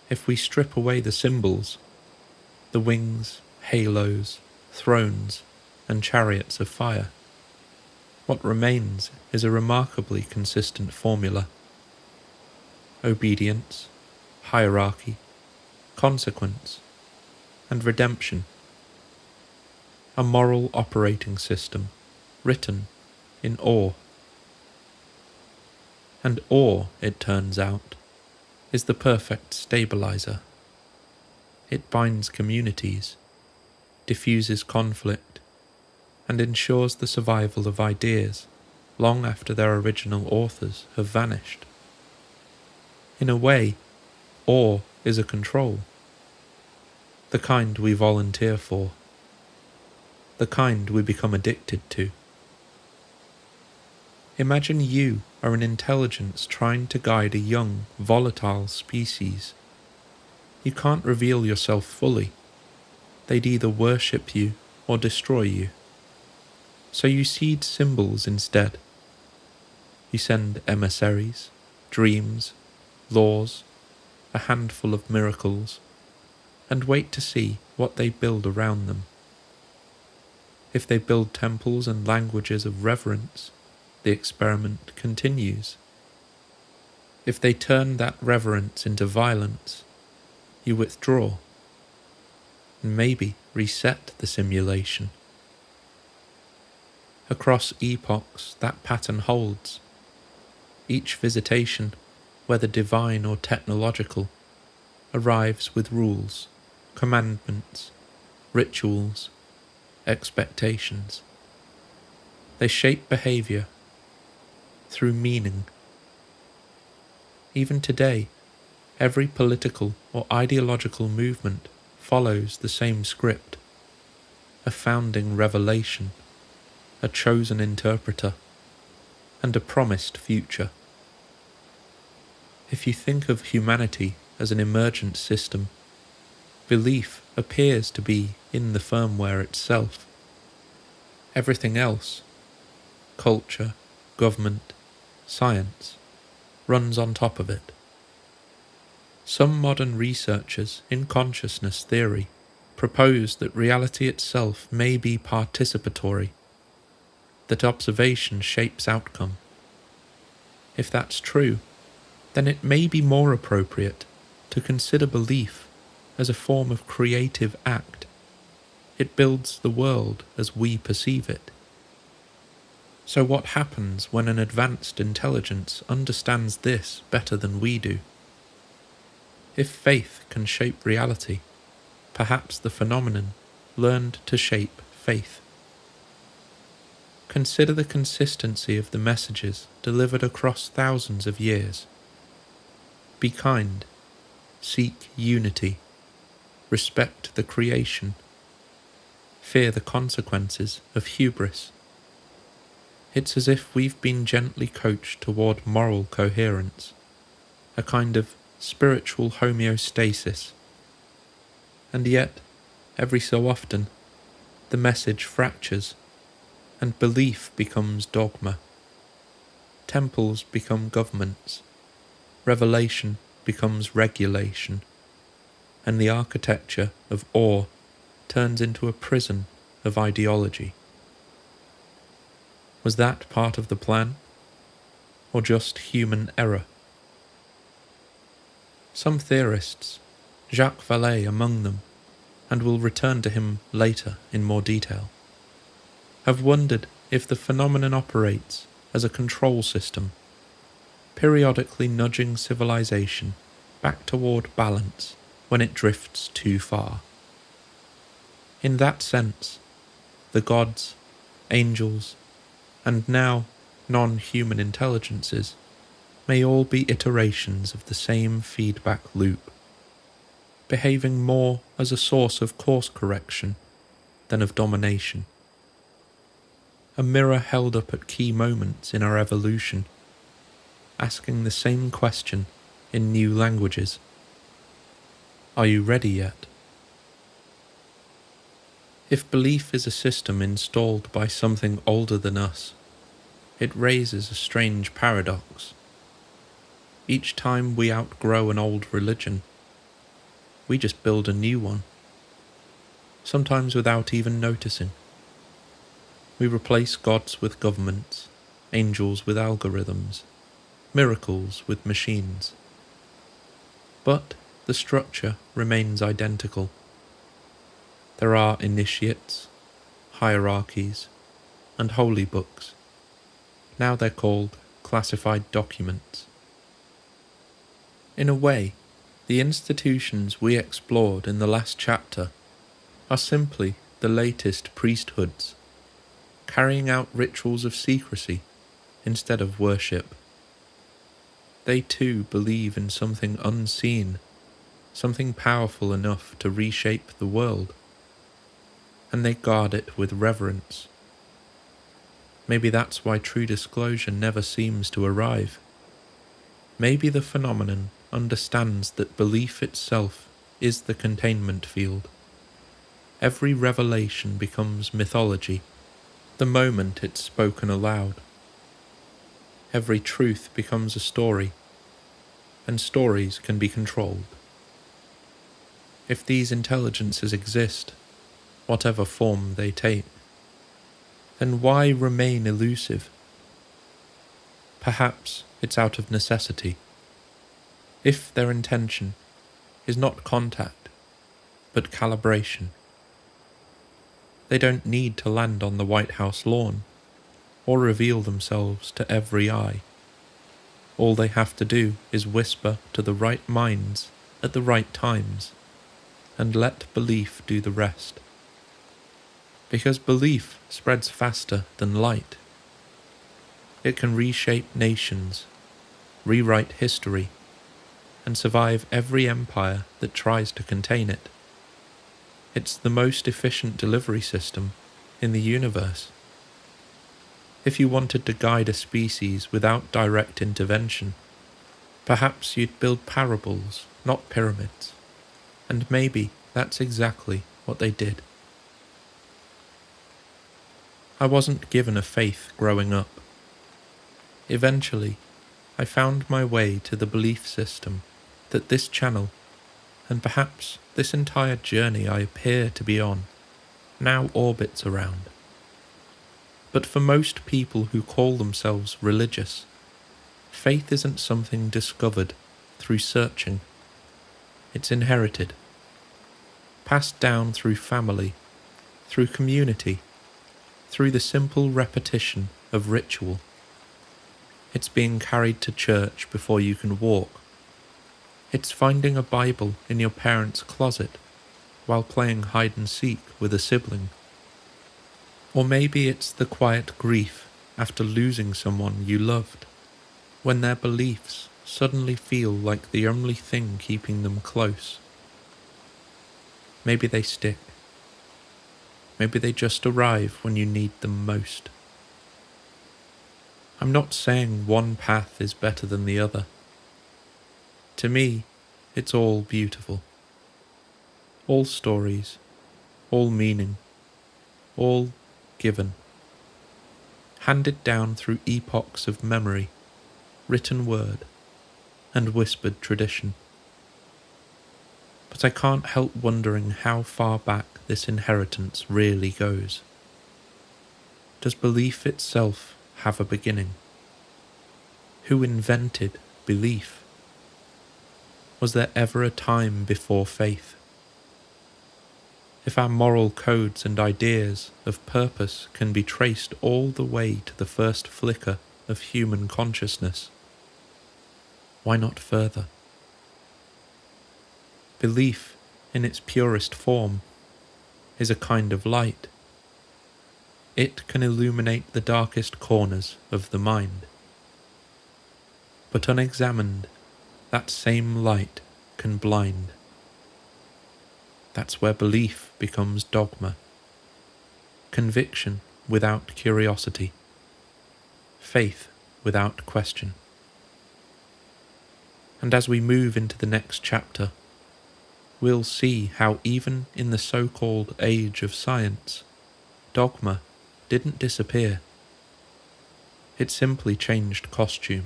If we strip away the symbols, the wings, halos, thrones, and chariots of fire, what remains is a remarkably consistent formula. Obedience, hierarchy, consequence, and redemption. A moral operating system written in awe. And awe, it turns out, is the perfect stabilizer. It binds communities, diffuses conflict, and ensures the survival of ideas long after their original authors have vanished. In a way, awe is a control, the kind we volunteer for, the kind we become addicted to. Imagine you are an intelligence trying to guide a young, volatile species. You can't reveal yourself fully. They'd either worship you or destroy you. So you seed symbols instead. You send emissaries, dreams, laws, a handful of miracles, and wait to see what they build around them. If they build temples and languages of reverence, the experiment continues. If they turn that reverence into violence, you withdraw, and maybe reset the simulation. Across epochs, that pattern holds. Each visitation, whether divine or technological, arrives with rules, commandments, rituals, expectations. They shape behavior through meaning. Even today, every political or ideological movement follows the same script: a founding revelation, a chosen interpreter, and a promised future. If you think of humanity as an emergent system, belief appears to be in the firmware itself. Everything else, culture, government, science, runs on top of it. Some modern researchers in consciousness theory propose that reality itself may be participatory, that observation shapes outcome. If that's true, then it may be more appropriate to consider belief as a form of creative act. It builds the world as we perceive it. So what happens when an advanced intelligence understands this better than we do? If faith can shape reality, perhaps the phenomenon learned to shape faith. Consider the consistency of the messages delivered across thousands of years. Be kind, seek unity, respect the creation, fear the consequences of hubris. It's as if we've been gently coached toward moral coherence, a kind of spiritual homeostasis. And yet, every so often, the message fractures, and belief becomes dogma. Temples become governments, revelation becomes regulation, and the architecture of awe turns into a prison of ideology. Was that part of the plan, or just human error? Some theorists, Jacques Vallée among them, and we'll return to him later in more detail, have wondered if the phenomenon operates as a control system, periodically nudging civilization back toward balance when it drifts too far. In that sense, the gods, angels, and now non-human intelligences may all be iterations of the same feedback loop, behaving more as a source of course correction than of domination. A mirror held up at key moments in our evolution, asking the same question in new languages. Are you ready yet? If belief is a system installed by something older than us, it raises a strange paradox. Each time we outgrow an old religion, we just build a new one, sometimes without even noticing. We replace gods with governments, angels with algorithms, miracles with machines. But the structure remains identical. There are initiates, hierarchies, and holy books. Now they're called classified documents. In a way, the institutions we explored in the last chapter are simply the latest priesthoods, carrying out rituals of secrecy instead of worship. They too believe in something unseen, something powerful enough to reshape the world, and they guard it with reverence. Maybe that's why true disclosure never seems to arrive. Maybe the phenomenon understands that belief itself is the containment field. Every revelation becomes mythology the moment it's spoken aloud. Every truth becomes a story, and stories can be controlled. If these intelligences exist, whatever form they take, then why remain elusive? Perhaps it's out of necessity. If their intention is not contact, but calibration, they don't need to land on the White House lawn or reveal themselves to every eye. All they have to do is whisper to the right minds at the right times and let belief do the rest. Because belief spreads faster than light. It can reshape nations, rewrite history, and survive every empire that tries to contain it. It's the most efficient delivery system in the universe. If you wanted to guide a species without direct intervention, perhaps you'd build parables, not pyramids. And maybe that's exactly what they did. I wasn't given a faith growing up. Eventually, I found my way to the belief system that this channel, and perhaps this entire journey I appear to be on, now orbits around. But for most people who call themselves religious, faith isn't something discovered through searching. It's inherited, passed down through family, through community, through the simple repetition of ritual. It's being carried to church before you can walk. It's finding a Bible in your parents' closet while playing hide and seek with a sibling. Or maybe it's the quiet grief after losing someone you loved, when their beliefs suddenly feel like the only thing keeping them close. Maybe they stick. Maybe they just arrive when you need them most. I'm not saying one path is better than the other. To me, it's all beautiful. All stories, all meaning, all given. Handed down through epochs of memory, written word, and whispered tradition. But I can't help wondering how far back this inheritance really goes. Does belief itself have a beginning? Who invented belief? Was there ever a time before faith? If our moral codes and ideas of purpose can be traced all the way to the first flicker of human consciousness, why not further? Belief, in its purest form, is a kind of light. It can illuminate the darkest corners of the mind. But unexamined, that same light can blind. That's where belief becomes dogma, conviction without curiosity, faith without question. And as we move into the next chapter, we'll see how even in the so-called age of science, dogma didn't disappear. It simply changed costume.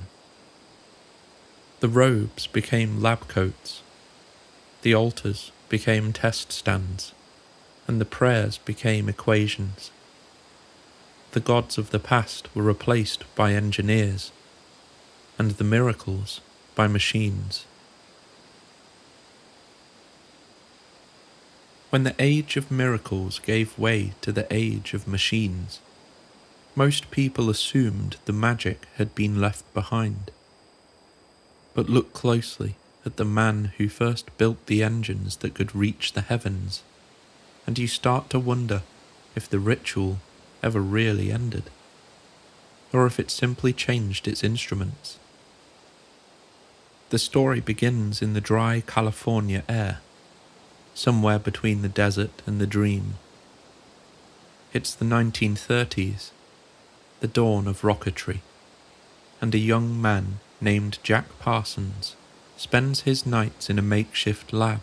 The robes became lab coats, the altars became test stands, and the prayers became equations. The gods of the past were replaced by engineers, and the miracles by machines. When the age of miracles gave way to the age of machines, most people assumed the magic had been left behind. But look closely at the man who first built the engines that could reach the heavens. and you start to wonder if the ritual ever really ended, or if it simply changed its instruments. The story begins in the dry California air, somewhere between the desert and the dream. It's the 1930s, the dawn of rocketry, and a young man named Jack Parsons spends his nights in a makeshift lab,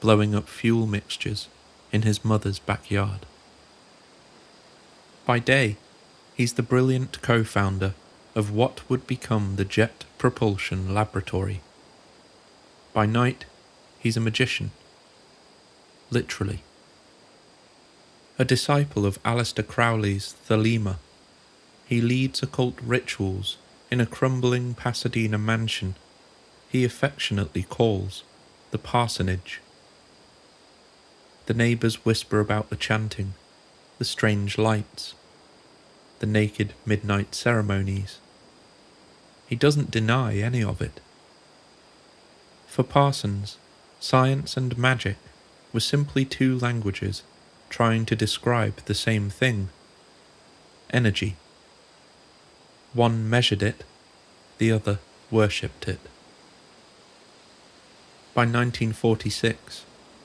blowing up fuel mixtures in his mother's backyard. By day, he's the brilliant co-founder of what would become the Jet Propulsion Laboratory. By night, he's a magician. Literally. A disciple of Aleister Crowley's Thelema, he leads occult rituals in a crumbling Pasadena mansion he affectionately calls the parsonage. The neighbours whisper about the chanting, the strange lights, the naked midnight ceremonies. He doesn't deny any of it. For Parsons, science and magic were simply two languages trying to describe the same thing: energy. One measured it, the other worshipped it. By 1946,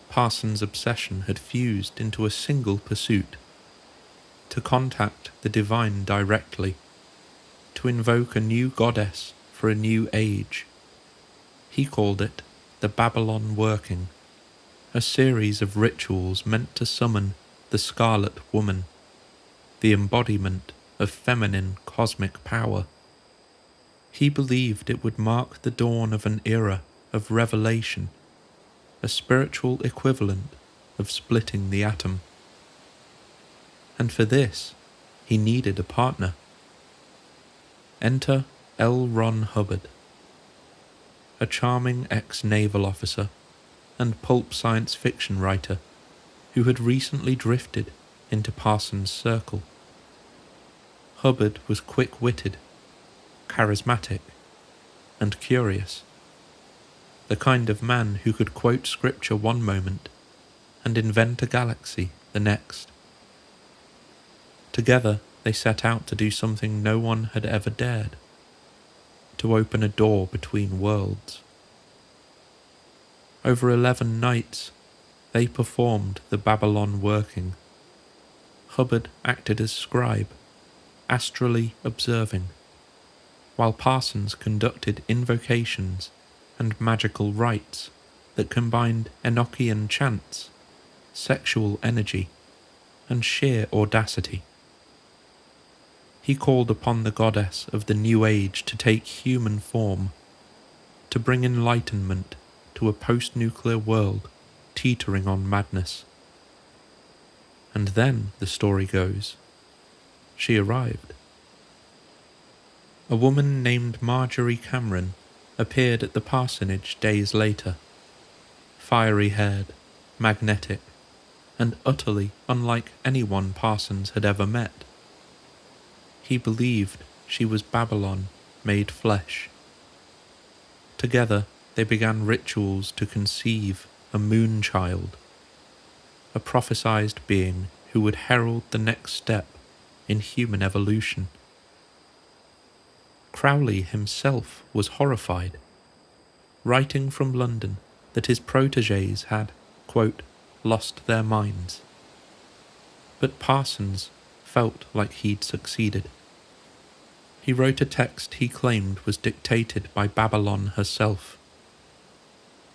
Parsons' obsession had fused into a single pursuit: to contact the divine directly, to invoke a new goddess for a new age. He called it the Babylon Working, a series of rituals meant to summon the Scarlet Woman, the embodiment of feminine cosmic power. He believed it would mark the dawn of an era of revelation, a spiritual equivalent of splitting the atom. And for this, he needed a partner. Enter L. Ron Hubbard, a charming ex-naval officer and pulp science fiction writer who had recently drifted into Parsons' circle. Hubbard was quick-witted, charismatic, and curious, the kind of man who could quote scripture one moment and invent a galaxy the next. Together they set out to do something no one had ever dared: to open a door between worlds. Over 11 nights, they performed the Babylon Working. Hubbard acted as scribe, astrally observing, while Parsons conducted invocations and magical rites that combined Enochian chants, sexual energy, and sheer audacity. He called upon the goddess of the New Age to take human form, to bring enlightenment to a post-nuclear world teetering on madness. And then, the story goes, she arrived. A woman named Marjorie Cameron appeared at the parsonage days later, fiery-haired, magnetic, and utterly unlike anyone Parsons had ever met. He believed she was Babylon made flesh. Together they began rituals to conceive a moon child, a prophesied being who would herald the next step in human evolution. Crowley himself was horrified, writing from London that his protégés had, quote, lost their minds. But Parsons felt like he'd succeeded. He wrote a text he claimed was dictated by Babylon herself.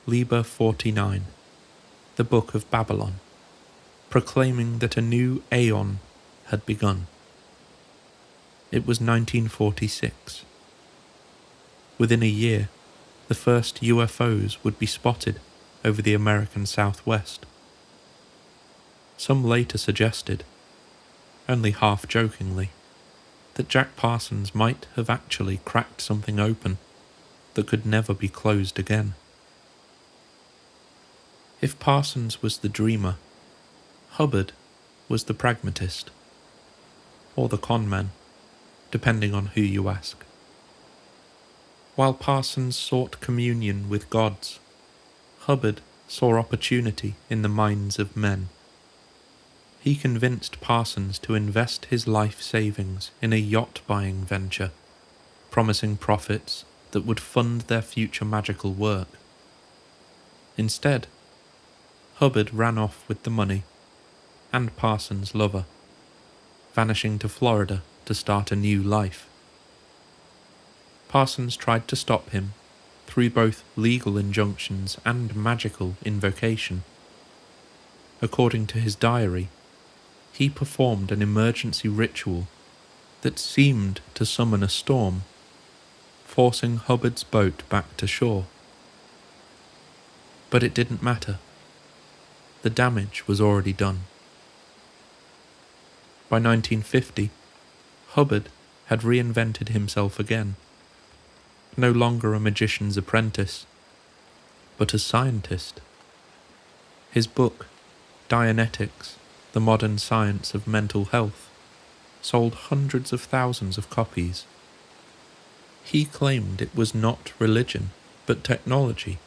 Liber 49, the Book of Babylon, proclaiming that a new aeon had begun. It was 1946. Within a year, the first UFOs would be spotted over the American Southwest. Some later suggested, only half-jokingly, that Jack Parsons might have actually cracked something open that could never be closed again. If Parsons was the dreamer, Hubbard was the pragmatist, or the conman, depending on who you ask. While Parsons sought communion with gods, Hubbard saw opportunity in the minds of men, He convinced Parsons to invest his life savings in a yacht-buying venture, promising profits that would fund their future magical work. Instead, Hubbard ran off with the money and Parsons' lover, vanishing to Florida to start a new life. Parsons tried to stop him through both legal injunctions and magical invocation. According to his diary, he performed an emergency ritual that seemed to summon a storm, forcing Hubbard's boat back to shore. But it didn't matter. The damage was already done. By 1950, Hubbard had reinvented himself again, no longer a magician's apprentice, but a scientist. His book, Dianetics, The Modern Science of Mental Health, sold hundreds of thousands of copies. He claimed it was not religion, but technology,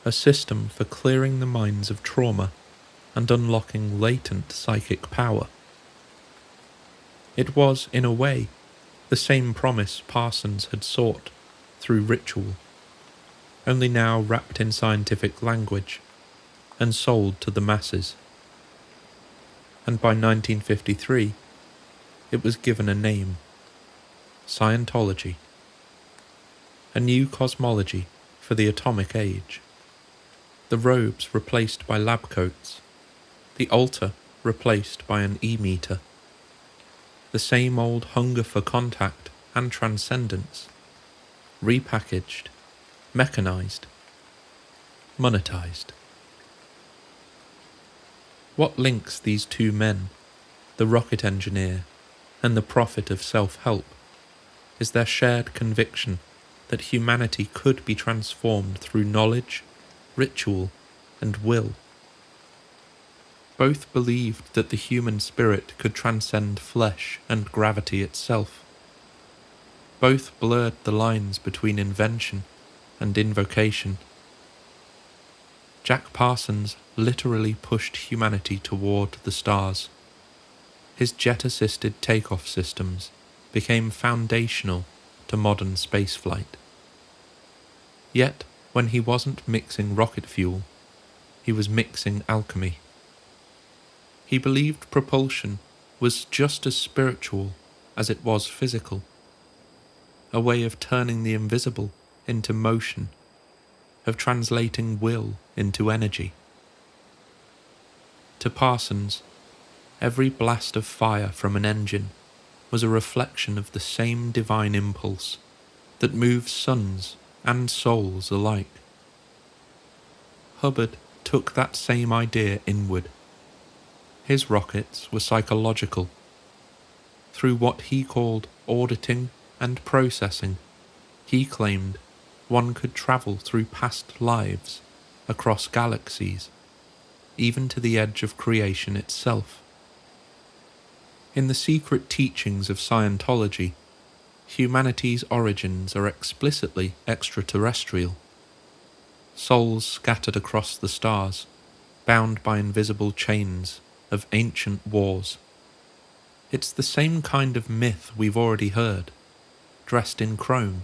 a system for clearing the minds of trauma and unlocking latent psychic power. It was, in a way, the same promise Parsons had sought through ritual, only now wrapped in scientific language and sold to the masses. And by 1953, it was given a name: Scientology, a new cosmology for the atomic age. The robes replaced by lab coats, the altar replaced by an e-meter. The same old hunger for contact and transcendence, repackaged, mechanized, monetized. What links these two men, the rocket engineer and the prophet of self-help, is their shared conviction that humanity could be transformed through knowledge, ritual, and will. Both believed that the human spirit could transcend flesh and gravity itself. Both blurred the lines between invention and invocation. Jack Parsons literally pushed humanity toward the stars. His jet-assisted takeoff systems became foundational to modern spaceflight. Yet, when he wasn't mixing rocket fuel, he was mixing alchemy. He believed propulsion was just as spiritual as it was physical, a way of turning the invisible into motion, of translating will into energy. To Parsons, every blast of fire from an engine was a reflection of the same divine impulse that moves suns and souls alike. Hubbard took that same idea inward. His rockets were psychological. Through what he called auditing and processing, he claimed one could travel through past lives, across galaxies, even to the edge of creation itself. In the secret teachings of Scientology, humanity's origins are explicitly extraterrestrial. Souls scattered across the stars, bound by invisible chains of ancient wars. It's the same kind of myth we've already heard, dressed in chrome.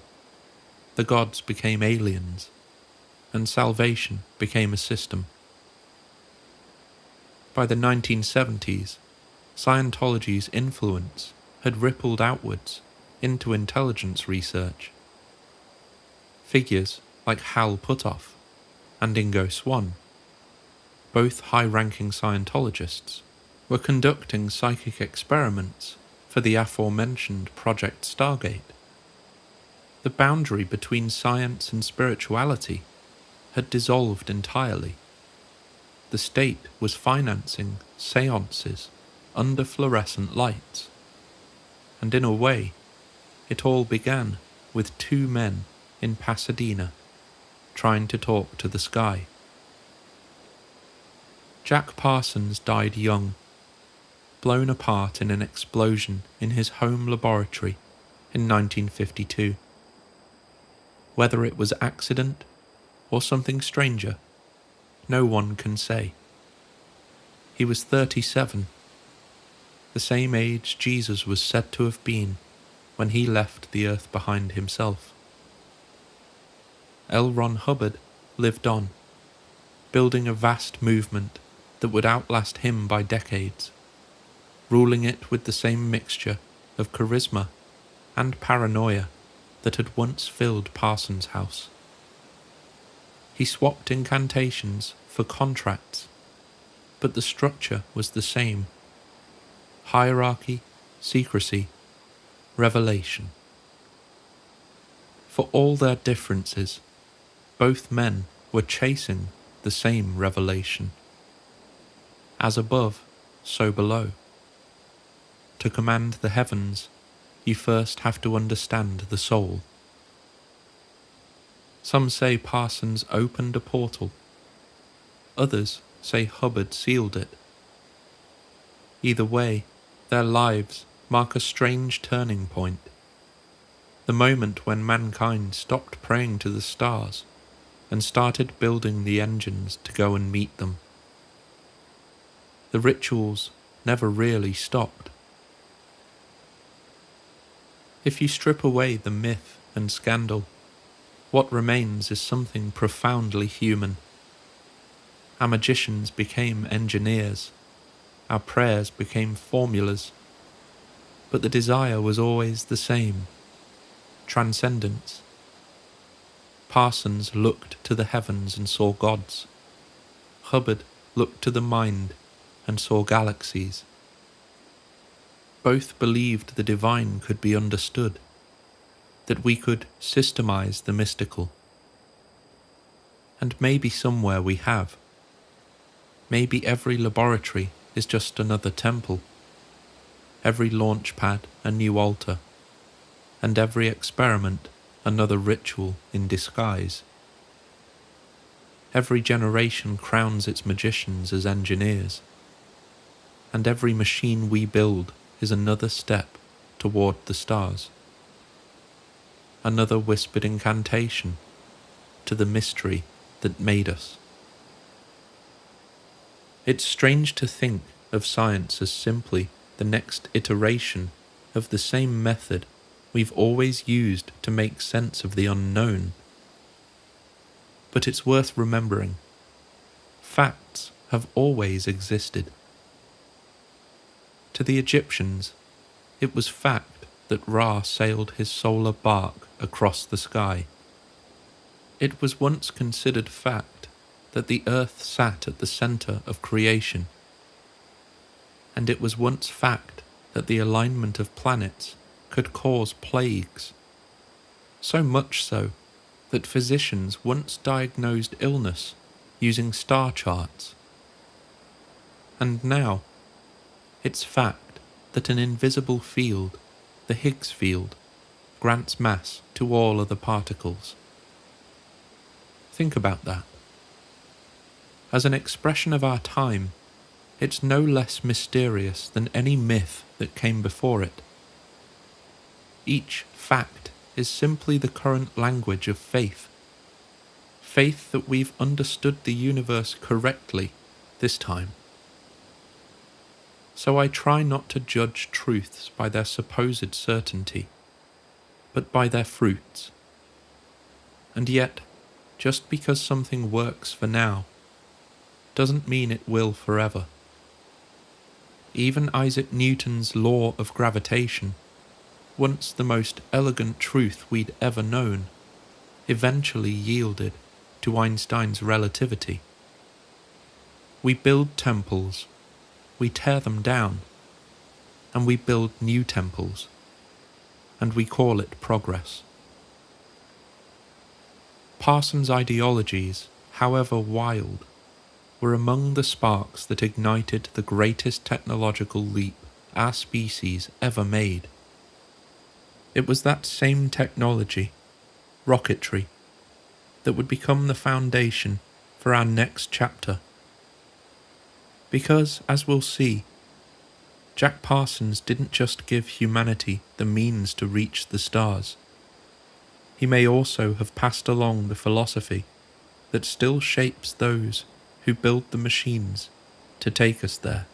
The gods became aliens, and salvation became a system. By the 1970s, Scientology's influence had rippled outwards into intelligence research. Figures like Hal Puthoff and Ingo Swann, both high-ranking Scientologists, were conducting psychic experiments for the aforementioned Project Stargate. The boundary between science and spirituality had dissolved entirely. The state was financing seances under fluorescent lights. And in a way, it all began with two men in Pasadena trying to talk to the sky. Jack Parsons died young, blown apart in an explosion in his home laboratory in 1952. Whether it was accident or something stranger, no one can say. He was 37, the same age Jesus was said to have been when he left the earth behind himself. L. Ron Hubbard lived on, building a vast movement that would outlast him by decades, ruling it with the same mixture of charisma and paranoia that had once filled Parsons' house. He swapped incantations for contracts, but the structure was the same: hierarchy, secrecy, revelation. For all their differences, both men were chasing the same revelation. As above, so below. To command the heavens, you first have to understand the soul. Some say Parsons opened a portal. Others say Hubbard sealed it. Either way, their lives mark a strange turning point. The moment when mankind stopped praying to the stars and started building the engines to go and meet them. The rituals never really stopped. If you strip away the myth and scandal, what remains is something profoundly human. Our magicians became engineers, our prayers became formulas, but the desire was always the same: transcendence. Parsons looked to the heavens and saw gods. Hubbard looked to the mind and saw galaxies. Both believed the divine could be understood, that we could systemize the mystical. And maybe somewhere we have. Maybe every laboratory is just another temple, every launch pad a new altar, and every experiment another ritual in disguise. Every generation crowns its magicians as engineers, and every machine we build is another step toward the stars. Another whispered incantation to the mystery that made us. It's strange to think of science as simply the next iteration of the same method we've always used to make sense of the unknown. But it's worth remembering, facts have always existed. To the Egyptians, it was fact that Ra sailed his solar bark across the sky. It was once considered fact that the earth sat at the center of creation. And it was once fact that the alignment of planets could cause plagues. So much so that physicians once diagnosed illness using star charts. And now, it's fact that an invisible field, the Higgs field, grants mass to all other particles. Think about that. As an expression of our time, it's no less mysterious than any myth that came before it. Each fact is simply the current language of faith. Faith that we've understood the universe correctly this time. So I try not to judge truths by their supposed certainty, but by their fruits. And yet, just because something works for now, doesn't mean it will forever. Even Isaac Newton's law of gravitation, once the most elegant truth we'd ever known, eventually yielded to Einstein's relativity. We build temples, we tear them down, and we build new temples, and we call it progress. Parsons' ideologies, however wild, were among the sparks that ignited the greatest technological leap our species ever made. It was that same technology, rocketry, that would become the foundation for our next chapter. Because, as we'll see, Jack Parsons didn't just give humanity the means to reach the stars. He may also have passed along the philosophy that still shapes those who build the machines to take us there.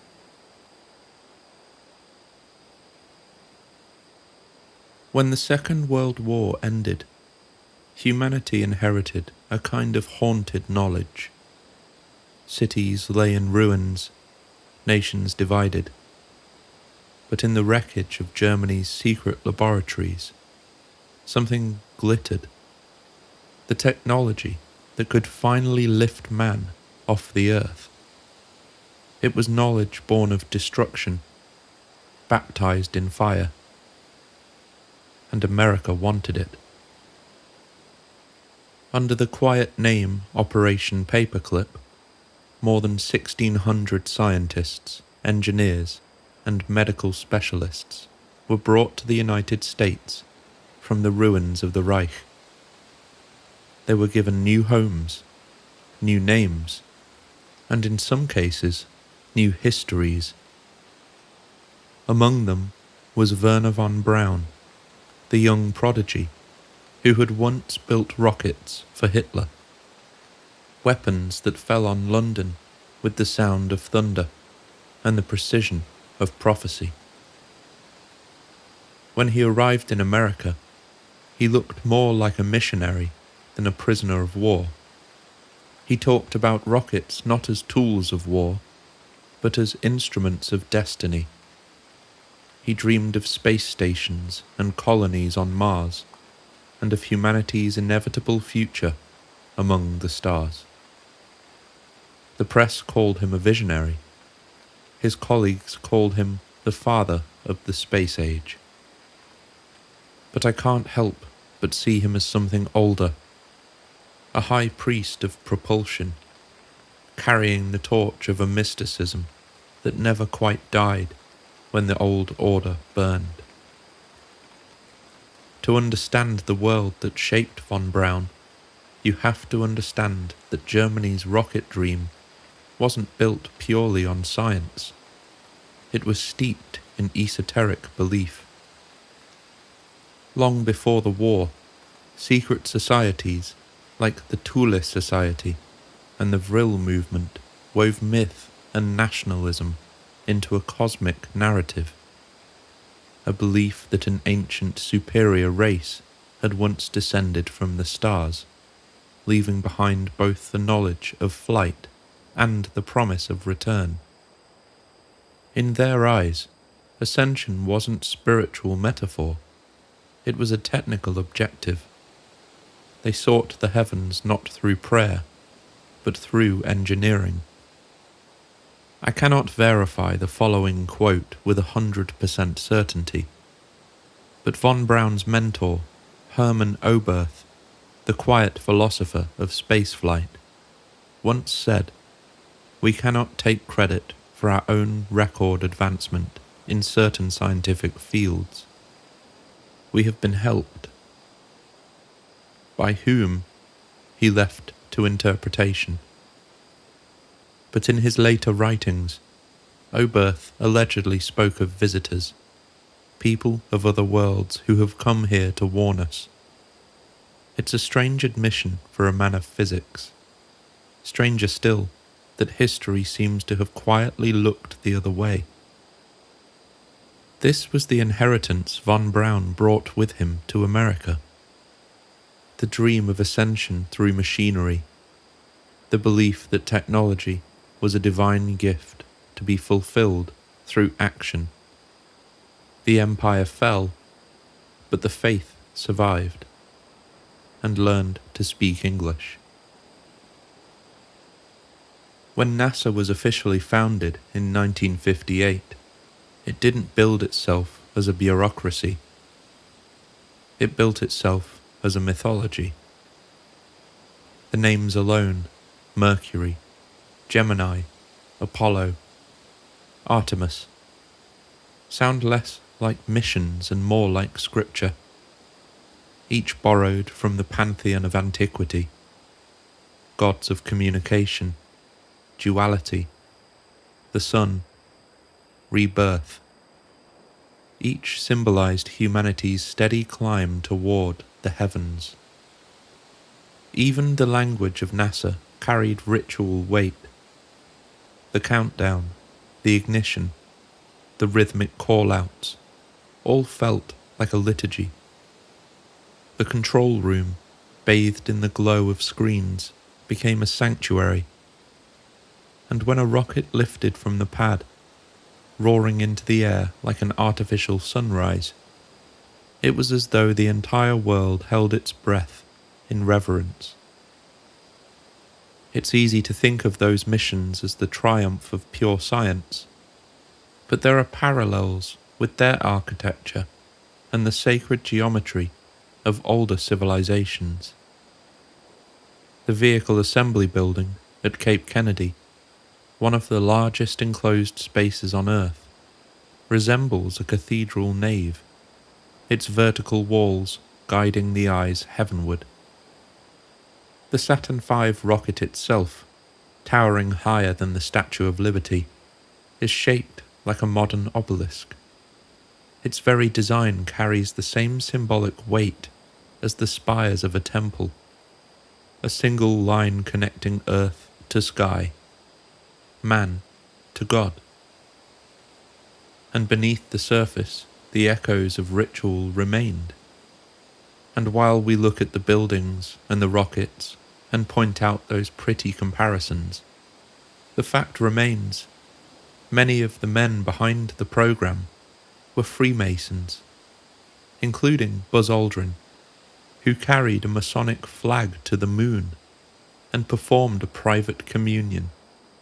When the Second World War ended, humanity inherited a kind of haunted knowledge. Cities lay in ruins, nations divided. But in the wreckage of Germany's secret laboratories, something glittered. The technology that could finally lift man off the earth. It was knowledge born of destruction, baptized in fire. And America wanted it. Under the quiet name Operation Paperclip, more than 1,600 scientists, engineers, and medical specialists were brought to the United States from the ruins of the Reich. They were given new homes, new names, and in some cases, new histories. Among them was Werner von Braun, the young prodigy who had once built rockets for Hitler, weapons that fell on London with the sound of thunder and the precision of prophecy. When he arrived in America, he looked more like a missionary than a prisoner of war. He talked about rockets not as tools of war, but as instruments of destiny. He dreamed of space stations and colonies on Mars, and of humanity's inevitable future among the stars. The press called him a visionary. His colleagues called him the father of the space age. But I can't help but see him as something older, a high priest of propulsion, carrying the torch of a mysticism that never quite died when the old order burned. To understand the world that shaped von Braun, you have to understand that Germany's rocket dream wasn't built purely on science. It was steeped in esoteric belief. Long before the war, secret societies like the Thule Society and the Vril movement wove myth and nationalism into a cosmic narrative. A belief that an ancient superior race had once descended from the stars, leaving behind both the knowledge of flight and the promise of return. In their eyes, ascension wasn't spiritual metaphor, it was a technical objective. They sought the heavens not through prayer, but through engineering. I cannot verify the following quote with 100% certainty, but von Braun's mentor, Hermann Oberth, the quiet philosopher of spaceflight, once said, "We cannot take credit for our own record advancement in certain scientific fields. We have been helped." By whom, he left to interpretation. But in his later writings, Oberth allegedly spoke of visitors, people of other worlds who have come here to warn us. It's a strange admission for a man of physics. Stranger still, that history seems to have quietly looked the other way. This was the inheritance von Braun brought with him to America. The dream of ascension through machinery, the belief that technology was a divine gift to be fulfilled through action. The empire fell, but the faith survived and learned to speak English. When NASA was officially founded in 1958, it didn't build itself as a bureaucracy. It built itself as a mythology. The names alone, Mercury, Gemini, Apollo, Artemis, sound less like missions and more like scripture, each borrowed from the pantheon of antiquity, gods of communication, duality, the sun, rebirth. Each symbolized humanity's steady climb toward the heavens. Even the language of NASA carried ritual weight. The countdown, the ignition, the rhythmic call-outs, all felt like a liturgy. The control room, bathed in the glow of screens, became a sanctuary. And when a rocket lifted from the pad, roaring into the air like an artificial sunrise, it was as though the entire world held its breath in reverence. It's easy to think of those missions as the triumph of pure science, but there are parallels with their architecture and the sacred geometry of older civilizations. The Vehicle Assembly Building at Cape Kennedy, one of the largest enclosed spaces on Earth, resembles a cathedral nave, its vertical walls guiding the eyes heavenward. The Saturn V rocket itself, towering higher than the Statue of Liberty, is shaped like a modern obelisk. Its very design carries the same symbolic weight as the spires of a temple, a single line connecting earth to sky, man to God. And beneath the surface, the echoes of ritual remained. And while we look at the buildings and the rockets and point out those pretty comparisons, the fact remains, many of the men behind the program were Freemasons, including Buzz Aldrin, who carried a Masonic flag to the moon and performed a private communion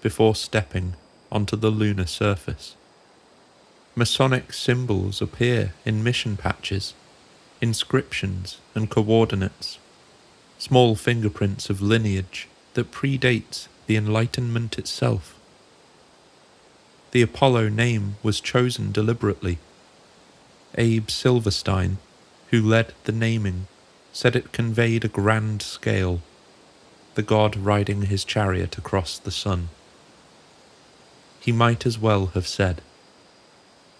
before stepping onto the lunar surface. Masonic symbols appear in mission patches, inscriptions and coordinates, small fingerprints of lineage that predates the Enlightenment itself. The Apollo name was chosen deliberately. Abe Silverstein, who led the naming, said it conveyed a grand scale, the god riding his chariot across the sun. He might as well have said,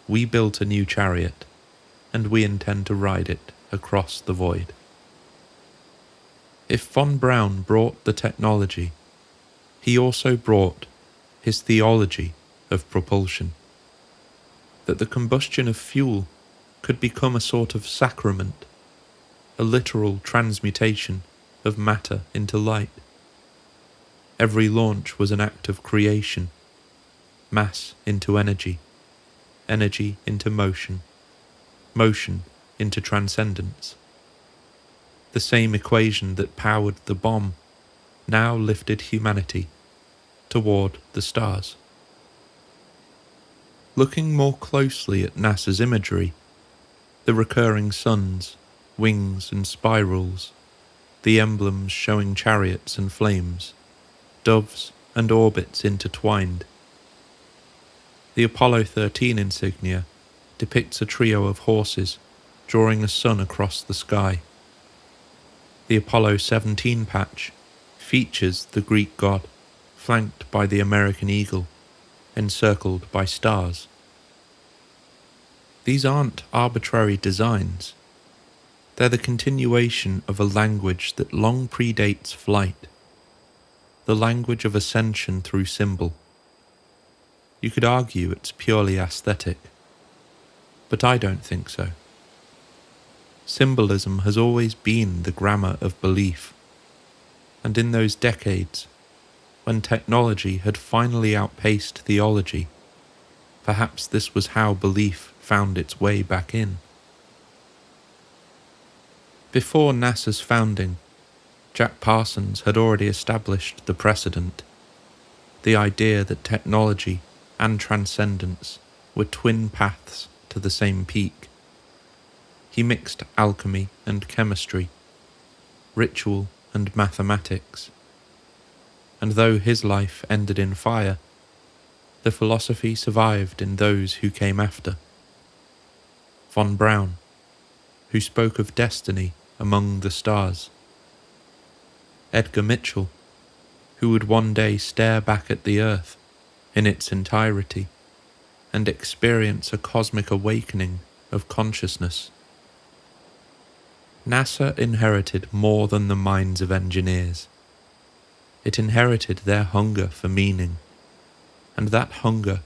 "We built a new chariot, and we intend to ride it across the void." If von Braun brought the technology, he also brought his theology of propulsion, that the combustion of fuel could become a sort of sacrament, a literal transmutation of matter into light. Every launch was an act of creation, mass into energy, energy into motion, motion into transcendence. The same equation that powered the bomb now lifted humanity toward the stars. Looking more closely at NASA's imagery, the recurring suns, wings and spirals, the emblems showing chariots and flames, doves and orbits intertwined. The Apollo 13 insignia depicts a trio of horses drawing a sun across the sky. The Apollo 17 patch features the Greek god flanked by the American eagle, encircled by stars. These aren't arbitrary designs. They're the continuation of a language that long predates flight, the language of ascension through symbol. You could argue it's purely aesthetic, but I don't think so. Symbolism has always been the grammar of belief, and in those decades, when technology had finally outpaced theology, perhaps this was how belief found its way back in. Before NASA's founding, Jack Parsons had already established the precedent, the idea that technology and transcendence were twin paths to the same peak. He mixed alchemy and chemistry, ritual and mathematics, and though his life ended in fire, the philosophy survived in those who came after. Von Braun, who spoke of destiny among the stars. Edgar Mitchell, who would one day stare back at the earth in its entirety and experience a cosmic awakening of consciousness. NASA inherited more than the minds of engineers. It inherited their hunger for meaning, and that hunger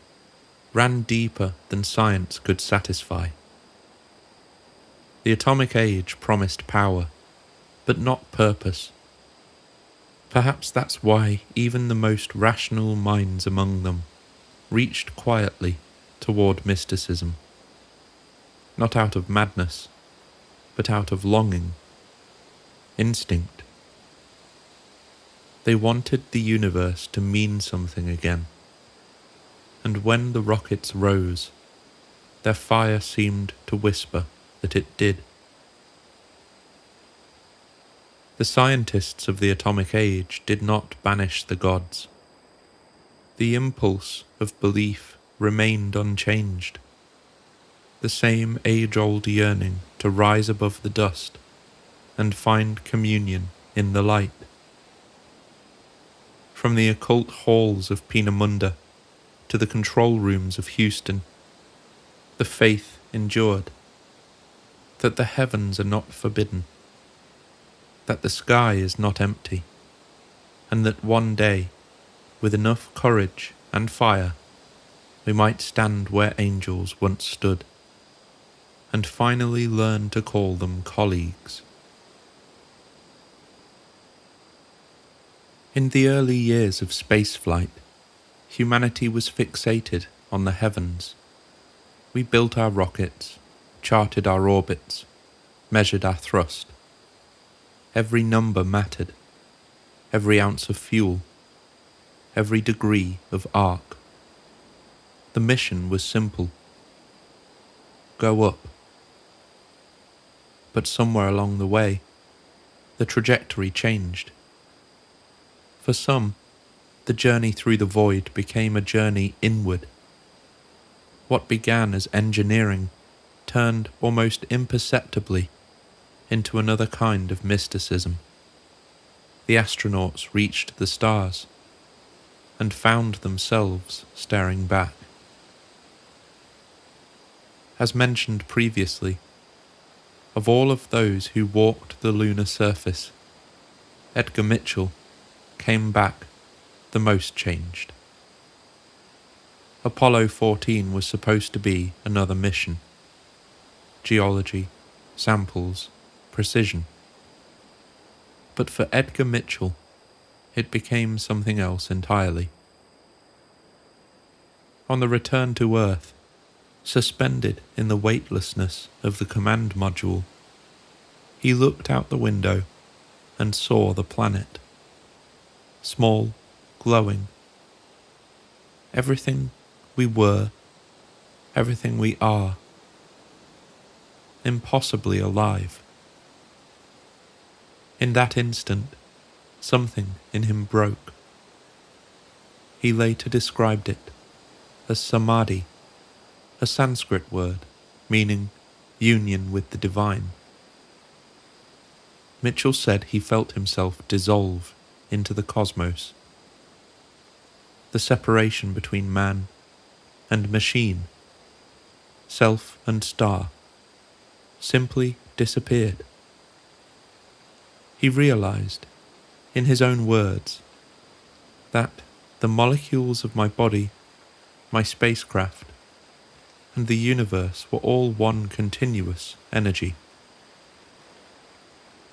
ran deeper than science could satisfy. The atomic age promised power, but not purpose. Perhaps that's why even the most rational minds among them reached quietly toward mysticism, not out of madness, but out of longing, instinct. They wanted the universe to mean something again, and when the rockets rose, their fire seemed to whisper that it did. The scientists of the atomic age did not banish the gods. The impulse of belief remained unchanged, the same age-old yearning to rise above the dust and find communion in the light. From the occult halls of Peenemünde to the control rooms of Houston, the faith endured that the heavens are not forbidden, that the sky is not empty, and that one day, with enough courage and fire, we might stand where angels once stood, and finally learn to call them colleagues. In the early years of spaceflight, humanity was fixated on the heavens. We built our rockets, charted our orbits, measured our thrust. Every number mattered, every ounce of fuel, every degree of arc. The mission was simple: go up. But somewhere along the way, the trajectory changed. For some, the journey through the void became a journey inward. What began as engineering turned almost imperceptibly into another kind of mysticism. The astronauts reached the stars and found themselves staring back. As mentioned previously, of all of those who walked the lunar surface, Edgar Mitchell came back the most changed. Apollo 14 was supposed to be another mission. Geology, samples, precision. But for Edgar Mitchell, it became something else entirely. On the return to Earth, suspended in the weightlessness of the command module, he looked out the window and saw the planet. Small, glowing. Everything we were, everything we are. Impossibly alive. In that instant, something in him broke. He later described it as samadhi, a Sanskrit word meaning union with the divine. Mitchell said he felt himself dissolve into the cosmos. The separation between man and machine, self and star, simply disappeared. He realized, in his own words, that the molecules of my body, my spacecraft, and the universe were all one continuous energy.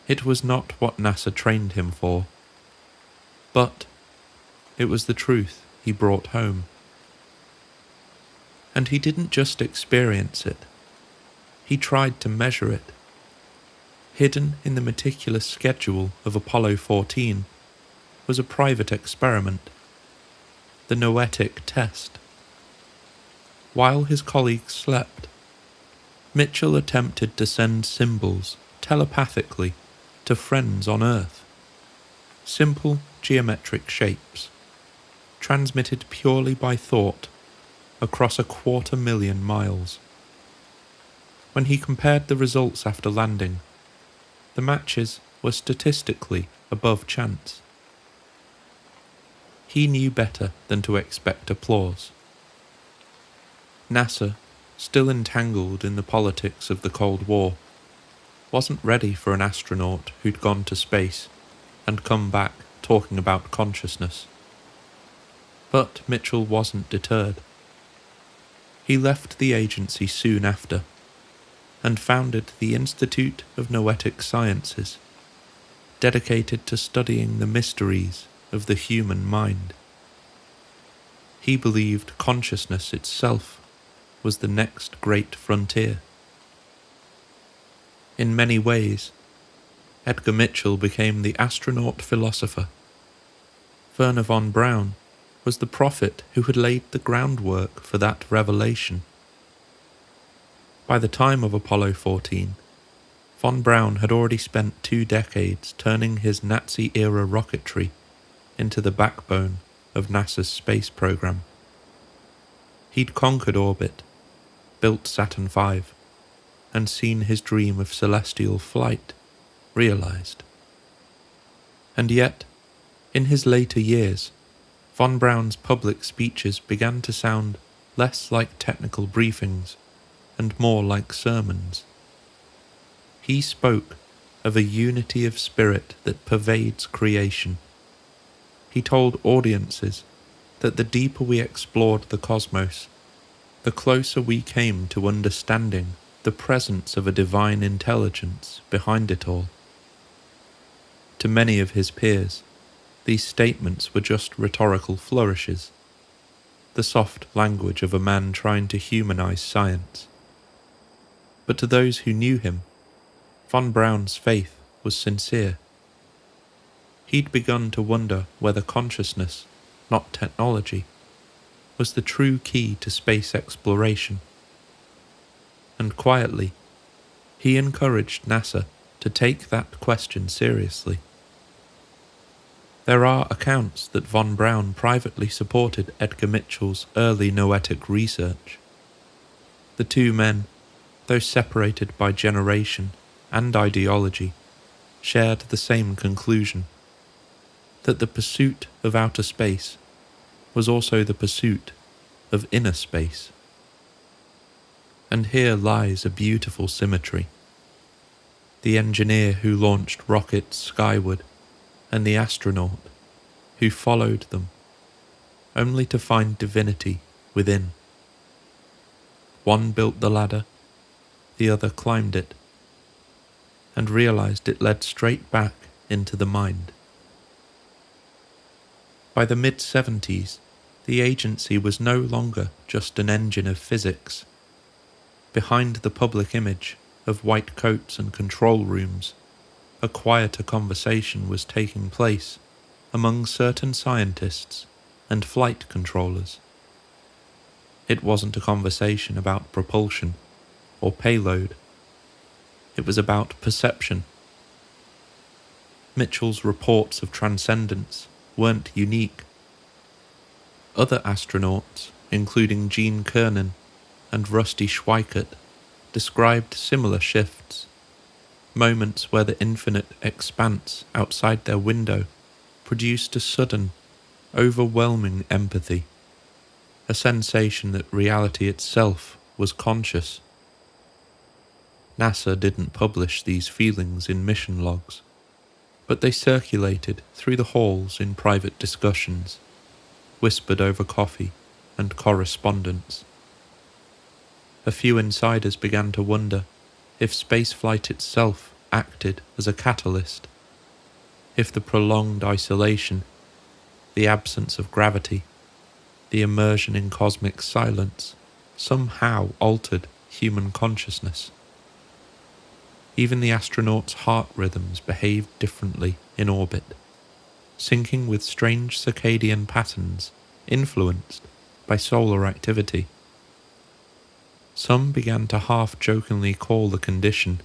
It was not what NASA trained him for, but it was the truth he brought home. And he didn't just experience it, he tried to measure it. Hidden in the meticulous schedule of Apollo 14 was a private experiment, the noetic test. While his colleagues slept, Mitchell attempted to send symbols telepathically to friends on Earth. Simple geometric shapes, transmitted purely by thought across 250,000 miles. When he compared the results after landing, the matches were statistically above chance. He knew better than to expect applause. NASA, still entangled in the politics of the Cold War, wasn't ready for an astronaut who'd gone to space and come back talking about consciousness. But Mitchell wasn't deterred. He left the agency soon after and founded the Institute of Noetic Sciences, dedicated to studying the mysteries of the human mind. He believed consciousness itself was the next great frontier. In many ways, Edgar Mitchell became the astronaut philosopher. Wernher von Braun was the prophet who had laid the groundwork for that revelation. By the time of Apollo 14, von Braun had already spent 2 decades turning his Nazi-era rocketry into the backbone of NASA's space program. He'd conquered orbit, built Saturn V, and seen his dream of celestial flight realized. And yet, in his later years, von Braun's public speeches began to sound less like technical briefings and more like sermons. He spoke of a unity of spirit that pervades creation. He told audiences that the deeper we explored the cosmos, the closer we came to understanding the presence of a divine intelligence behind it all. To many of his peers, these statements were just rhetorical flourishes, the soft language of a man trying to humanize science. But to those who knew him, von Braun's faith was sincere. He'd begun to wonder whether consciousness, not technology, was the true key to space exploration. And quietly, he encouraged NASA to take that question seriously. There are accounts that von Braun privately supported Edgar Mitchell's early noetic research. The two men, though separated by generation and ideology, shared the same conclusion, that the pursuit of outer space was also the pursuit of inner space. And here lies a beautiful symmetry. The engineer who launched rockets skyward, and the astronaut who followed them, only to find divinity within. One built the ladder, the other climbed it, and realized it led straight back into the mind. By the mid-70s, the agency was no longer just an engine of physics. Behind the public image of white coats and control rooms, a quieter conversation was taking place among certain scientists and flight controllers. It wasn't a conversation about propulsion or payload. It was about perception. Mitchell's reports of transcendence weren't unique. Other astronauts, including Gene Cernan and Rusty Schweickart, described similar shifts, moments where the infinite expanse outside their window produced a sudden, overwhelming empathy, a sensation that reality itself was conscious. NASA didn't publish these feelings in mission logs, but they circulated through the halls in private discussions, whispered over coffee and correspondence. A few insiders began to wonder if spaceflight itself acted as a catalyst, if the prolonged isolation, the absence of gravity, the immersion in cosmic silence somehow altered human consciousness. Even the astronauts' heart rhythms behaved differently in orbit, syncing with strange circadian patterns influenced by solar activity. Some began to half-jokingly call the condition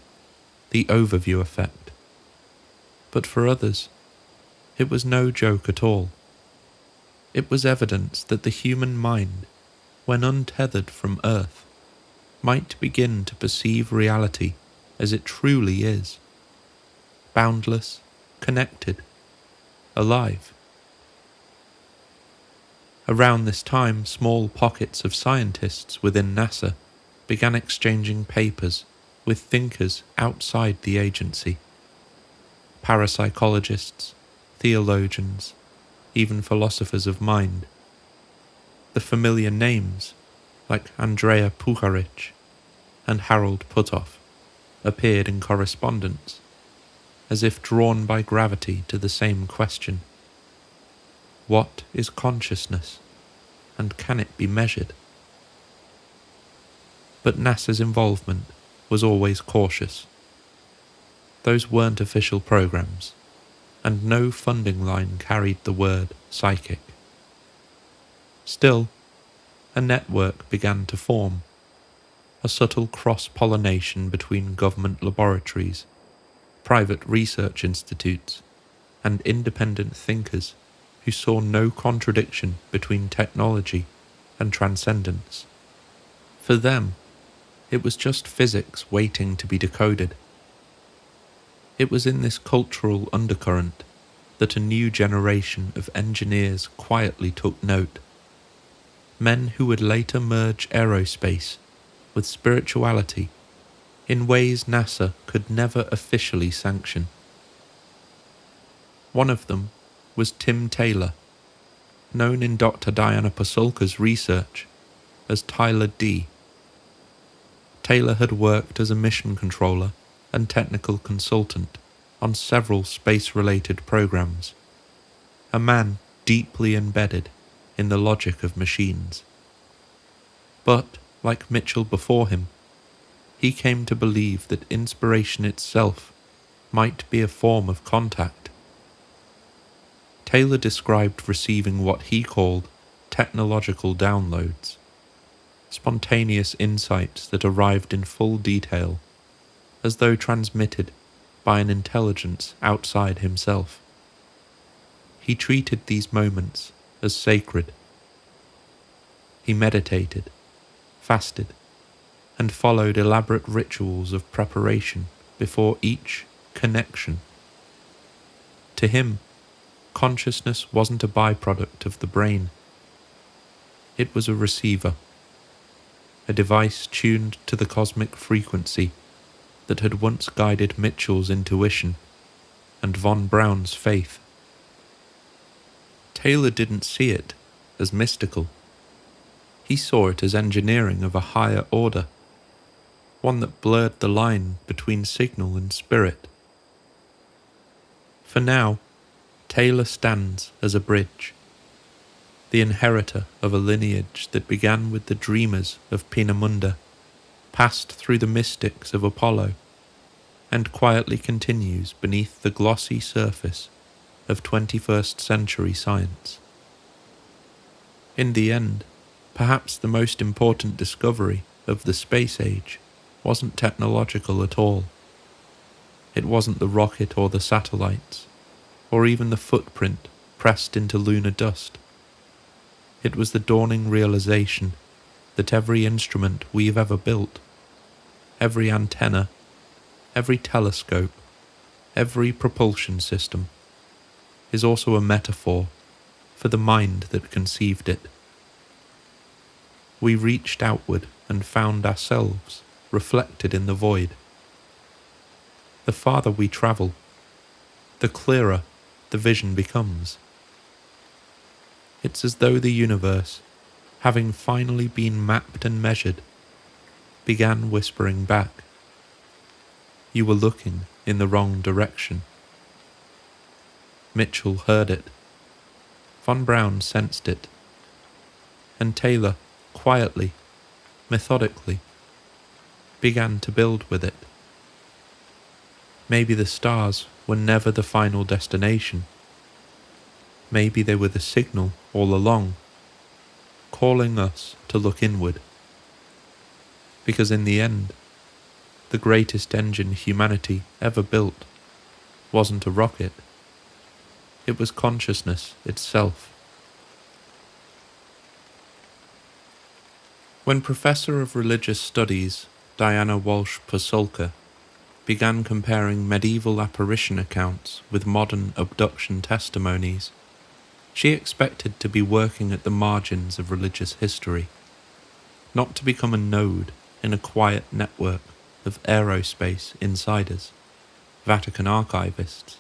the overview effect. But for others, it was no joke at all. It was evidence that the human mind, when untethered from Earth, might begin to perceive reality as it truly is, boundless, connected, alive. Around this time, small pockets of scientists within NASA began exchanging papers with thinkers outside the agency. Parapsychologists, theologians, even philosophers of mind The familiar names, like Andrea Puharich and Harold Puthoff, appeared in correspondence, as if drawn by gravity to the same question. What is consciousness, and can it be measured? But NASA's involvement was always cautious. Those weren't official programs, and no funding line carried the word psychic. Still, a network began to form, a subtle cross-pollination between government laboratories, private research institutes, and independent thinkers who saw no contradiction between technology and transcendence. For them, it was just physics waiting to be decoded. It was in this cultural undercurrent that a new generation of engineers quietly took note. Men who would later merge aerospace with spirituality in ways NASA could never officially sanction. One of them was Tim Taylor, known in Dr. Diana Pasulka's research as Tyler D. Taylor had worked as a mission controller and technical consultant on several space-related programs, a man deeply embedded in the logic of machines. But, like Mitchell before him, he came to believe that inspiration itself might be a form of contact. Taylor described receiving what he called technological downloads, spontaneous insights that arrived in full detail, as though transmitted by an intelligence outside himself. He treated these moments as sacred. He meditated, fasted, and followed elaborate rituals of preparation before each connection. To him, consciousness wasn't a byproduct of the brain. It was a receiver, a device tuned to the cosmic frequency that had once guided Mitchell's intuition and von Braun's faith. Taylor didn't see it as mystical. He saw it as engineering of a higher order, one that blurred the line between signal and spirit. For now, Taylor stands as a bridge, the inheritor of a lineage that began with the dreamers of Pinamunda, passed through the mystics of Apollo, and quietly continues beneath the glossy surface of 21st century science. In the end, perhaps the most important discovery of the space age wasn't technological at all. It wasn't the rocket or the satellites, or even the footprint pressed into lunar dust. It was the dawning realization that every instrument we've ever built, every antenna, every telescope, every propulsion system, is also a metaphor for the mind that conceived it. We reached outward and found ourselves reflected in the void. The farther we travel, the clearer the vision becomes. It's as though the universe, having finally been mapped and measured, began whispering back, "You were looking in the wrong direction." Mitchell heard it. Von Braun sensed it. And Taylor, quietly, methodically, began to build with it. Maybe the stars were never the final destination. Maybe they were the signal all along, calling us to look inward. Because in the end, the greatest engine humanity ever built wasn't a rocket. It was consciousness itself. When Professor of Religious Studies Diana Walsh Pasulka began comparing medieval apparition accounts with modern abduction testimonies, she expected to be working at the margins of religious history, not to become a node in a quiet network of aerospace insiders, Vatican archivists,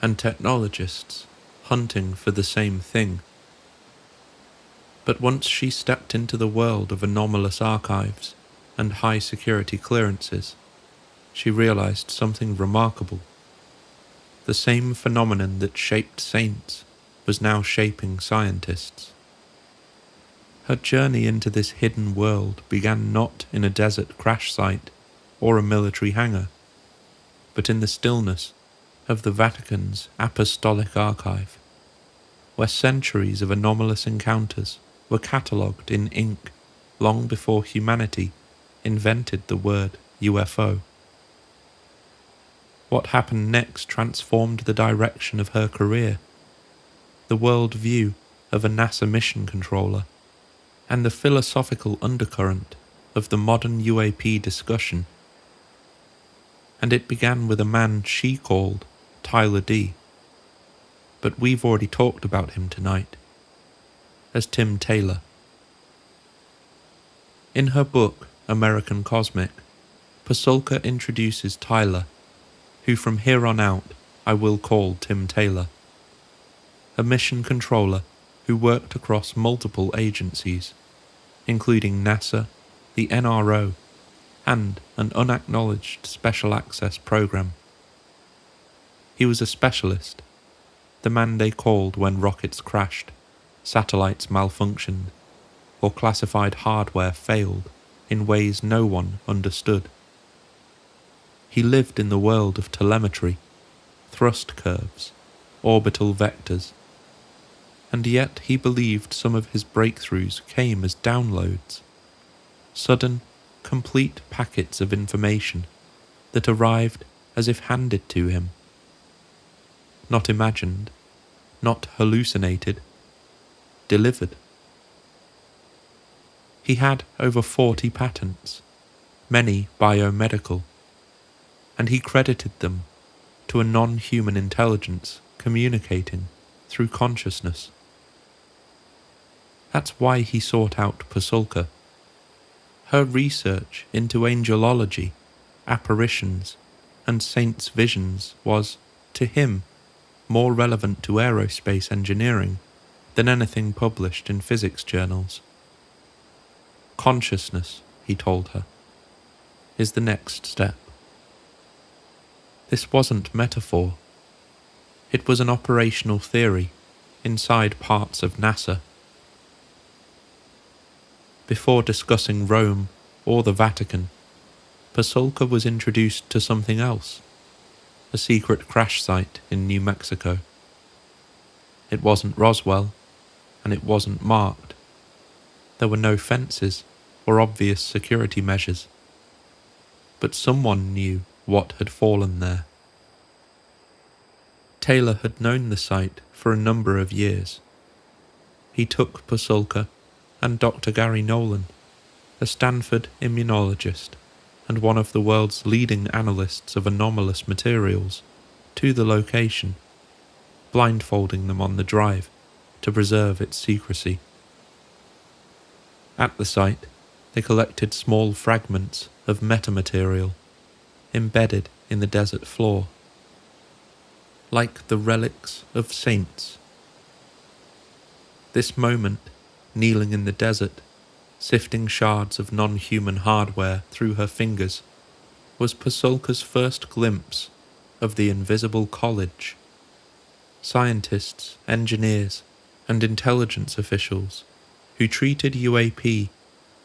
and technologists hunting for the same thing. But once she stepped into the world of anomalous archives and high security clearances, she realized something remarkable. The same phenomenon that shaped saints was now shaping scientists. Her journey into this hidden world began not in a desert crash site or a military hangar, but in the stillness of the Vatican's Apostolic Archive, where centuries of anomalous encounters were catalogued in ink long before humanity invented the word UFO. What happened next transformed the direction of her career, the world view of a NASA mission controller, and the philosophical undercurrent of the modern UAP discussion. And it began with a man she called Tyler D. But we've already talked about him tonight as Tim Taylor. In her book, American Cosmic, Pasulka introduces Tyler, who from here on out I will call Tim Taylor, a mission controller who worked across multiple agencies, including NASA, the NRO, and an unacknowledged special access program. He was a specialist, the man they called when rockets crashed, satellites malfunctioned, or classified hardware failed in ways no one understood. He lived in the world of telemetry, thrust curves, orbital vectors, and yet he believed some of his breakthroughs came as downloads, sudden, complete packets of information that arrived as if handed to him. Not imagined, not hallucinated, delivered. He had over 40 patents, many biomedical, and he credited them to a non-human intelligence communicating through consciousness. That's why he sought out Pasulka. Her research into angelology, apparitions, and saints' visions was, to him, more relevant to aerospace engineering than anything published in physics journals. Consciousness, he told her, is the next step. This wasn't metaphor. It was an operational theory inside parts of NASA. Before discussing Rome or the Vatican, Pasulka was introduced to something else, a secret crash site in New Mexico. It wasn't Roswell, and it wasn't marked. There were no fences or obvious security measures, but someone knew what had fallen there. Taylor had known the site for a number of years. He took Pasulka and Dr. Gary Nolan, a Stanford immunologist and one of the world's leading analysts of anomalous materials, to the location, blindfolding them on the drive to preserve its secrecy. At the site, they collected small fragments of metamaterial embedded in the desert floor, like the relics of saints. This moment, kneeling in the desert, sifting shards of non-human hardware through her fingers, was Pasulka's first glimpse of the invisible college. Scientists, engineers, and intelligence officials who treated UAP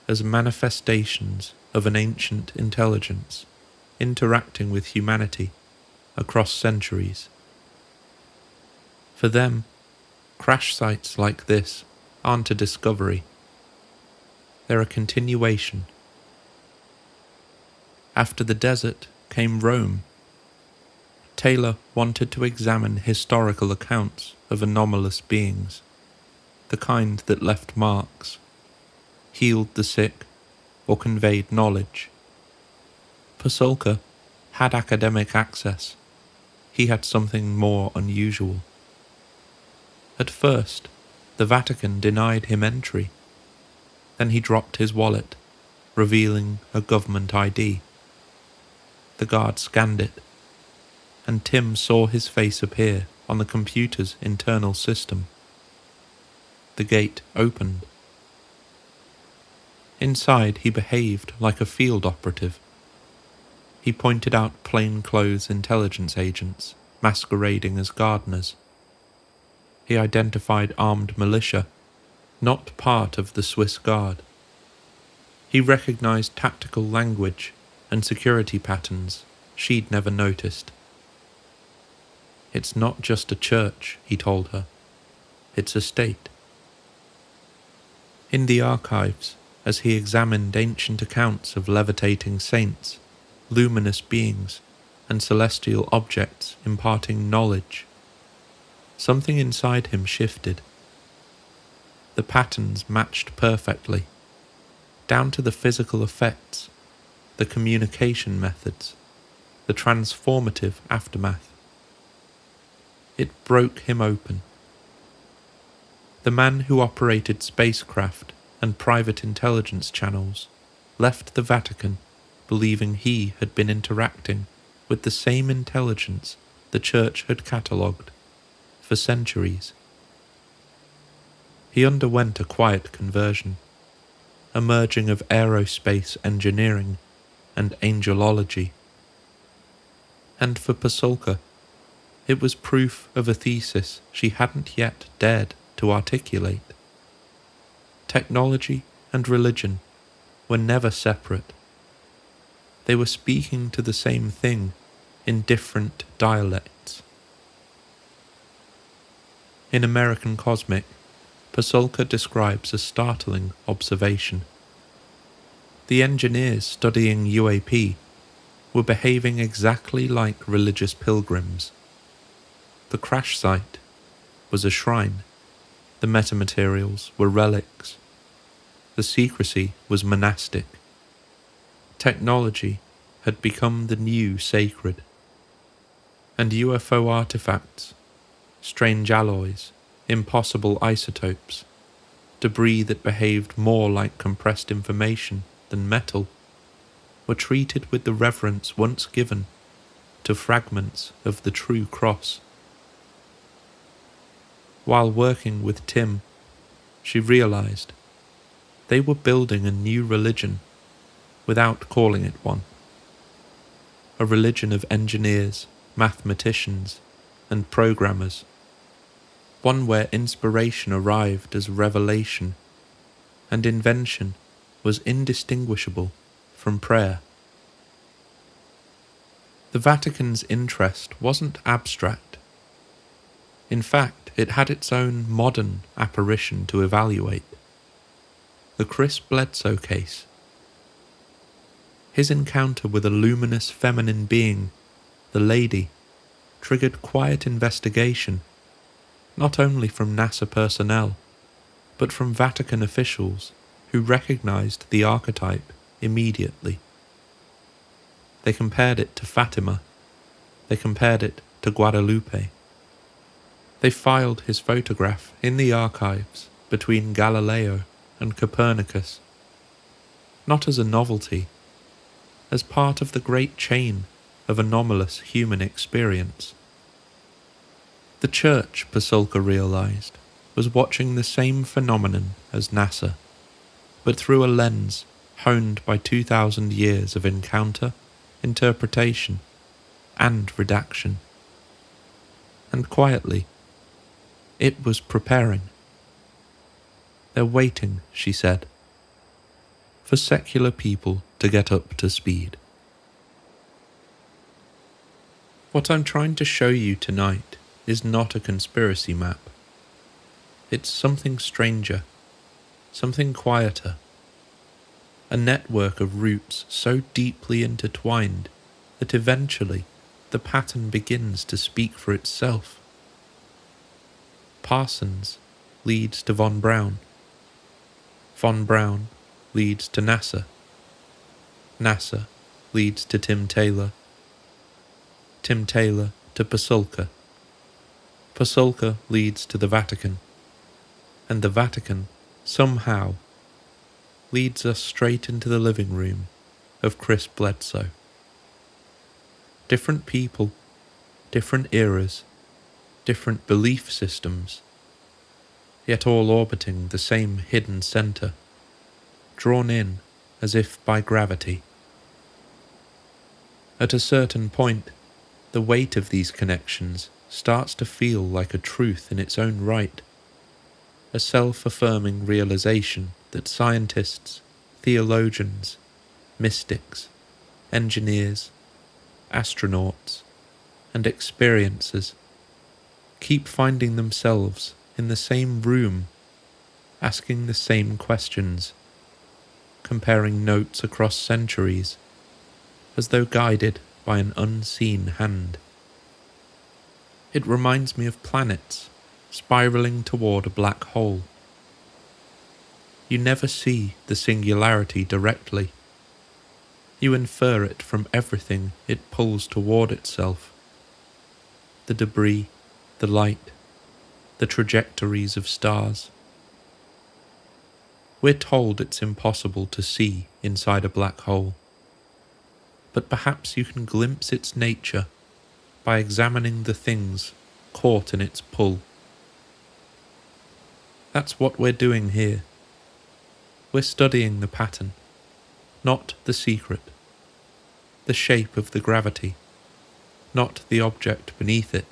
as manifestations of an ancient intelligence interacting with humanity across centuries. For them, crash sites like this aren't a discovery. They're a continuation. After the desert came Rome. Taylor wanted to examine historical accounts of anomalous beings, the kind that left marks, healed the sick, or conveyed knowledge. Pasulka had academic access. He had something more unusual. At first, the Vatican denied him entry. Then he dropped his wallet, revealing a government ID. The guard scanned it, and Tim saw his face appear on the computer's internal system. The gate opened, Inside, he behaved like a field operative. He pointed out plainclothes intelligence agents masquerading as gardeners. He identified armed militia, not part of the Swiss Guard. He recognized tactical language and security patterns she'd never noticed. It's not just a church, he told her. It's a state. In the archives, as he examined ancient accounts of levitating saints, luminous beings, and celestial objects imparting knowledge, something inside him shifted. The patterns matched perfectly, down to the physical effects, the communication methods, the transformative aftermath. It broke him open. The man who operated spacecraft and private intelligence channels left the Vatican believing he had been interacting with the same intelligence the Church had catalogued for centuries. He underwent a quiet conversion, a merging of aerospace engineering and angelology. And for Pasulka, it was proof of a thesis she hadn't yet dared to articulate. Technology and religion were never separate. They were speaking to the same thing in different dialects. In American Cosmic, Pasulka describes a startling observation. The engineers studying UAP were behaving exactly like religious pilgrims. The crash site was a shrine. The metamaterials were relics. The secrecy was monastic. Technology had become the new sacred. And UFO artifacts, strange alloys, impossible isotopes, debris that behaved more like compressed information than metal, were treated with the reverence once given to fragments of the true cross. While working with Tim, she realized they were building a new religion without calling it one. A religion of engineers, mathematicians, and programmers. One where inspiration arrived as revelation, and invention was indistinguishable from prayer. The Vatican's interest wasn't abstract. In fact, it had its own modern apparition to evaluate. The Chris Bledsoe case. His encounter with a luminous feminine being, the Lady, triggered quiet investigation, not only from NASA personnel, but from Vatican officials who recognized the archetype immediately. They compared it to Fatima. They compared it to Guadalupe. They filed his photograph in the archives between Galileo and Copernicus, not as a novelty, as part of the great chain of anomalous human experience. The Church, Pasulka realized, was watching the same phenomenon as NASA, but through a lens honed by 2,000 years of encounter, interpretation, and redaction. And quietly, it was preparing. They're waiting, she said, for secular people to get up to speed. What I'm trying to show you tonight is not a conspiracy map. It's something stranger, something quieter. A network of roots so deeply intertwined that eventually the pattern begins to speak for itself. Parsons leads to Von Braun. Von Braun leads to NASA. NASA leads to Tim Taylor. Tim Taylor to Pasulka. Pasulka leads to the Vatican. And the Vatican, somehow, leads us straight into the living room of Chris Bledsoe. Different people, different eras, different belief systems, yet all orbiting the same hidden center, drawn in as if by gravity. At a certain point, the weight of these connections starts to feel like a truth in its own right, a self-affirming realization that scientists, theologians, mystics, engineers, astronauts, and experiencers keep finding themselves in the same room, asking the same questions, comparing notes across centuries, as though guided by an unseen hand. It reminds me of planets spiraling toward a black hole. You never see the singularity directly. You infer it from everything it pulls toward itself. The debris, the light, the trajectories of stars. We're told it's impossible to see inside a black hole, but perhaps you can glimpse its nature by examining the things caught in its pull. That's what we're doing here. We're studying the pattern, not the secret, the shape of the gravity, not the object beneath it.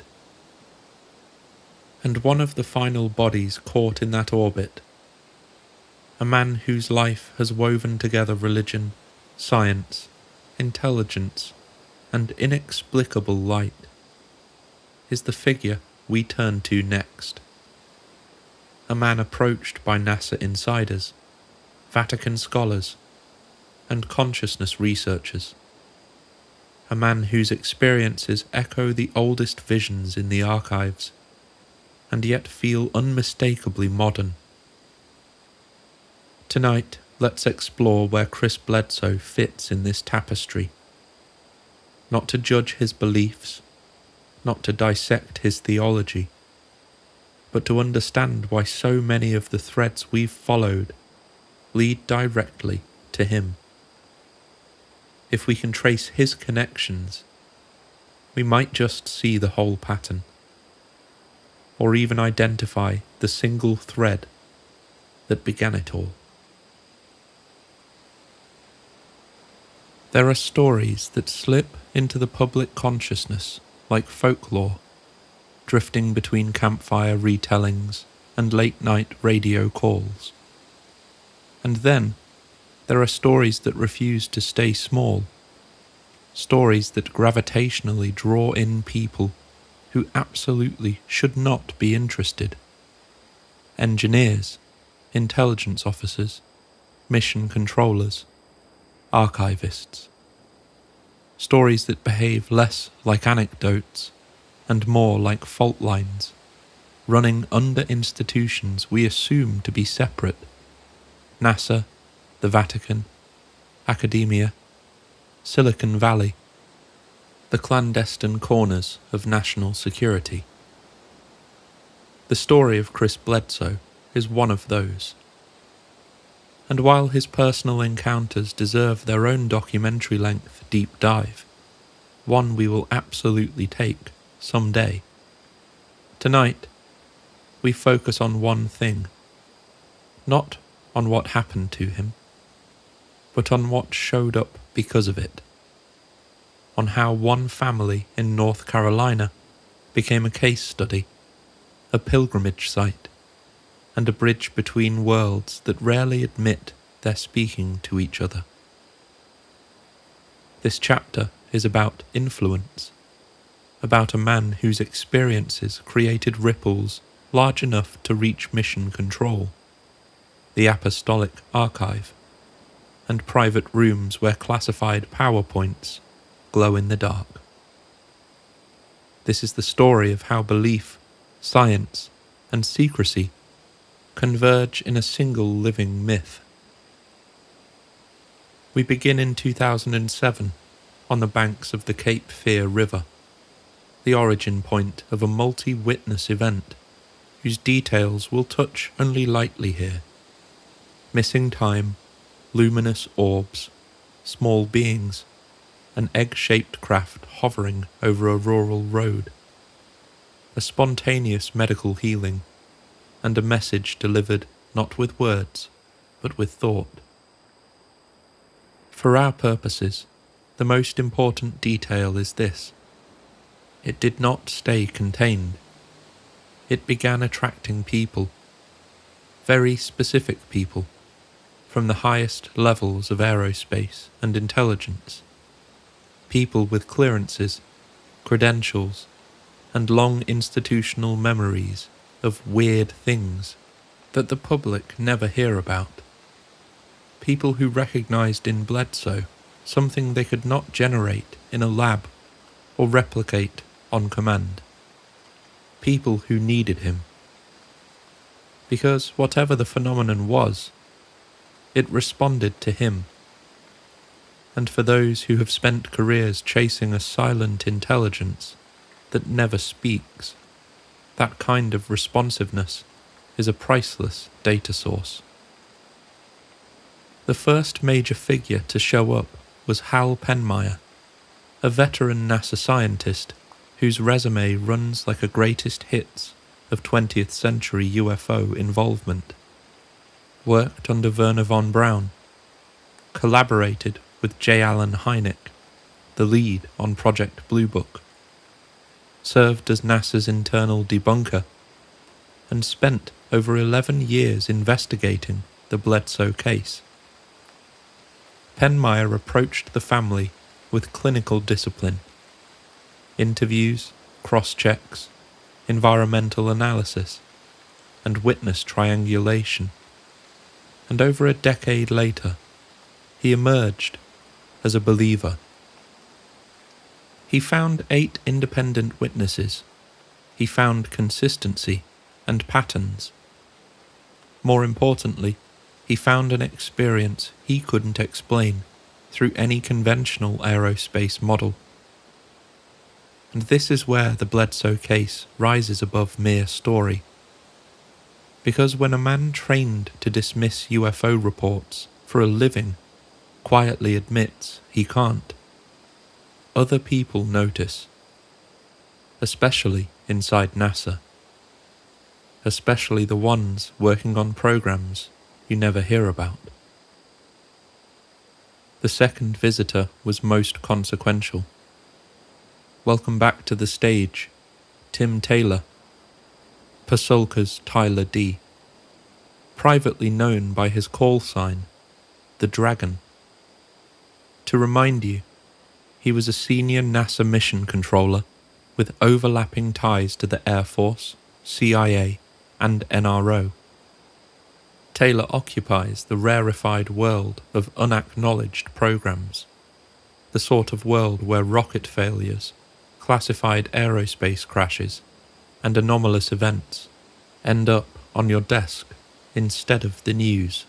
And one of the final bodies caught in that orbit, a man whose life has woven together religion, science, intelligence, and inexplicable light, is the figure we turn to next. A man approached by NASA insiders, Vatican scholars, and consciousness researchers. A man whose experiences echo the oldest visions in the archives, and yet feel unmistakably modern. Tonight, let's explore where Chris Bledsoe fits in this tapestry. Not to judge his beliefs, not to dissect his theology, but to understand why so many of the threads we've followed lead directly to him. If we can trace his connections, we might just see the whole pattern, or even identify the single thread that began it all. There are stories that slip into the public consciousness like folklore, drifting between campfire retellings and late-night radio calls. And then, there are stories that refuse to stay small, stories that gravitationally draw in people who absolutely should not be interested. Engineers, intelligence officers, mission controllers, archivists. Stories that behave less like anecdotes and more like fault lines, running under institutions we assume to be separate. NASA, the Vatican, academia, Silicon Valley, the clandestine corners of national security. The story of Chris Bledsoe is one of those. And while his personal encounters deserve their own documentary-length deep dive, one we will absolutely take someday, tonight we focus on one thing, not on what happened to him, but on what showed up because of it, on how one family in North Carolina became a case study, a pilgrimage site, and a bridge between worlds that rarely admit they're speaking to each other. This chapter is about influence, about a man whose experiences created ripples large enough to reach mission control, the apostolic archive, and private rooms where classified PowerPoints glow in the dark. This is the story of how belief, science, and secrecy converge in a single living myth. We begin in 2007 on the banks of the Cape Fear River, the origin point of a multi-witness event whose details we'll touch only lightly here. Missing time, luminous orbs, small beings, an egg-shaped craft hovering over a rural road, a spontaneous medical healing, and a message delivered not with words, but with thought. For our purposes, the most important detail is this: it did not stay contained. It began attracting people, very specific people, from the highest levels of aerospace and intelligence, people with clearances, credentials, and long institutional memories of weird things that the public never hear about. People who recognized in Bledsoe something they could not generate in a lab or replicate on command. People who needed him. Because whatever the phenomenon was, it responded to him. And for those who have spent careers chasing a silent intelligence that never speaks, that kind of responsiveness is a priceless data source. The first major figure to show up was Hal Penmeyer, a veteran NASA scientist whose resume runs like a greatest hits of 20th century UFO involvement. Worked under Werner von Braun, collaborated with J. Allen Hynek, the lead on Project Blue Book, served as NASA's internal debunker, and spent over 11 years investigating the Bledsoe case. Penmeyer approached the family with clinical discipline, interviews, cross-checks, environmental analysis, and witness triangulation. And over a decade later, he emerged as a believer. He found 8 independent witnesses. He found consistency and patterns. More importantly, he found an experience he couldn't explain through any conventional aerospace model. And this is where the Bledsoe case rises above mere story. Because when a man trained to dismiss UFO reports for a living quietly admits he can't, other people notice, especially inside NASA, especially the ones working on programs you never hear about. The second visitor was most consequential. Welcome back to the stage, Tim Taylor, Pasulka's Tyler D., privately known by his call sign, the Dragon. To remind you, he was a senior NASA mission controller with overlapping ties to the Air Force, CIA, and NRO. Taylor occupies the rarefied world of unacknowledged programs, the sort of world where rocket failures, classified aerospace crashes, and anomalous events end up on your desk instead of the news.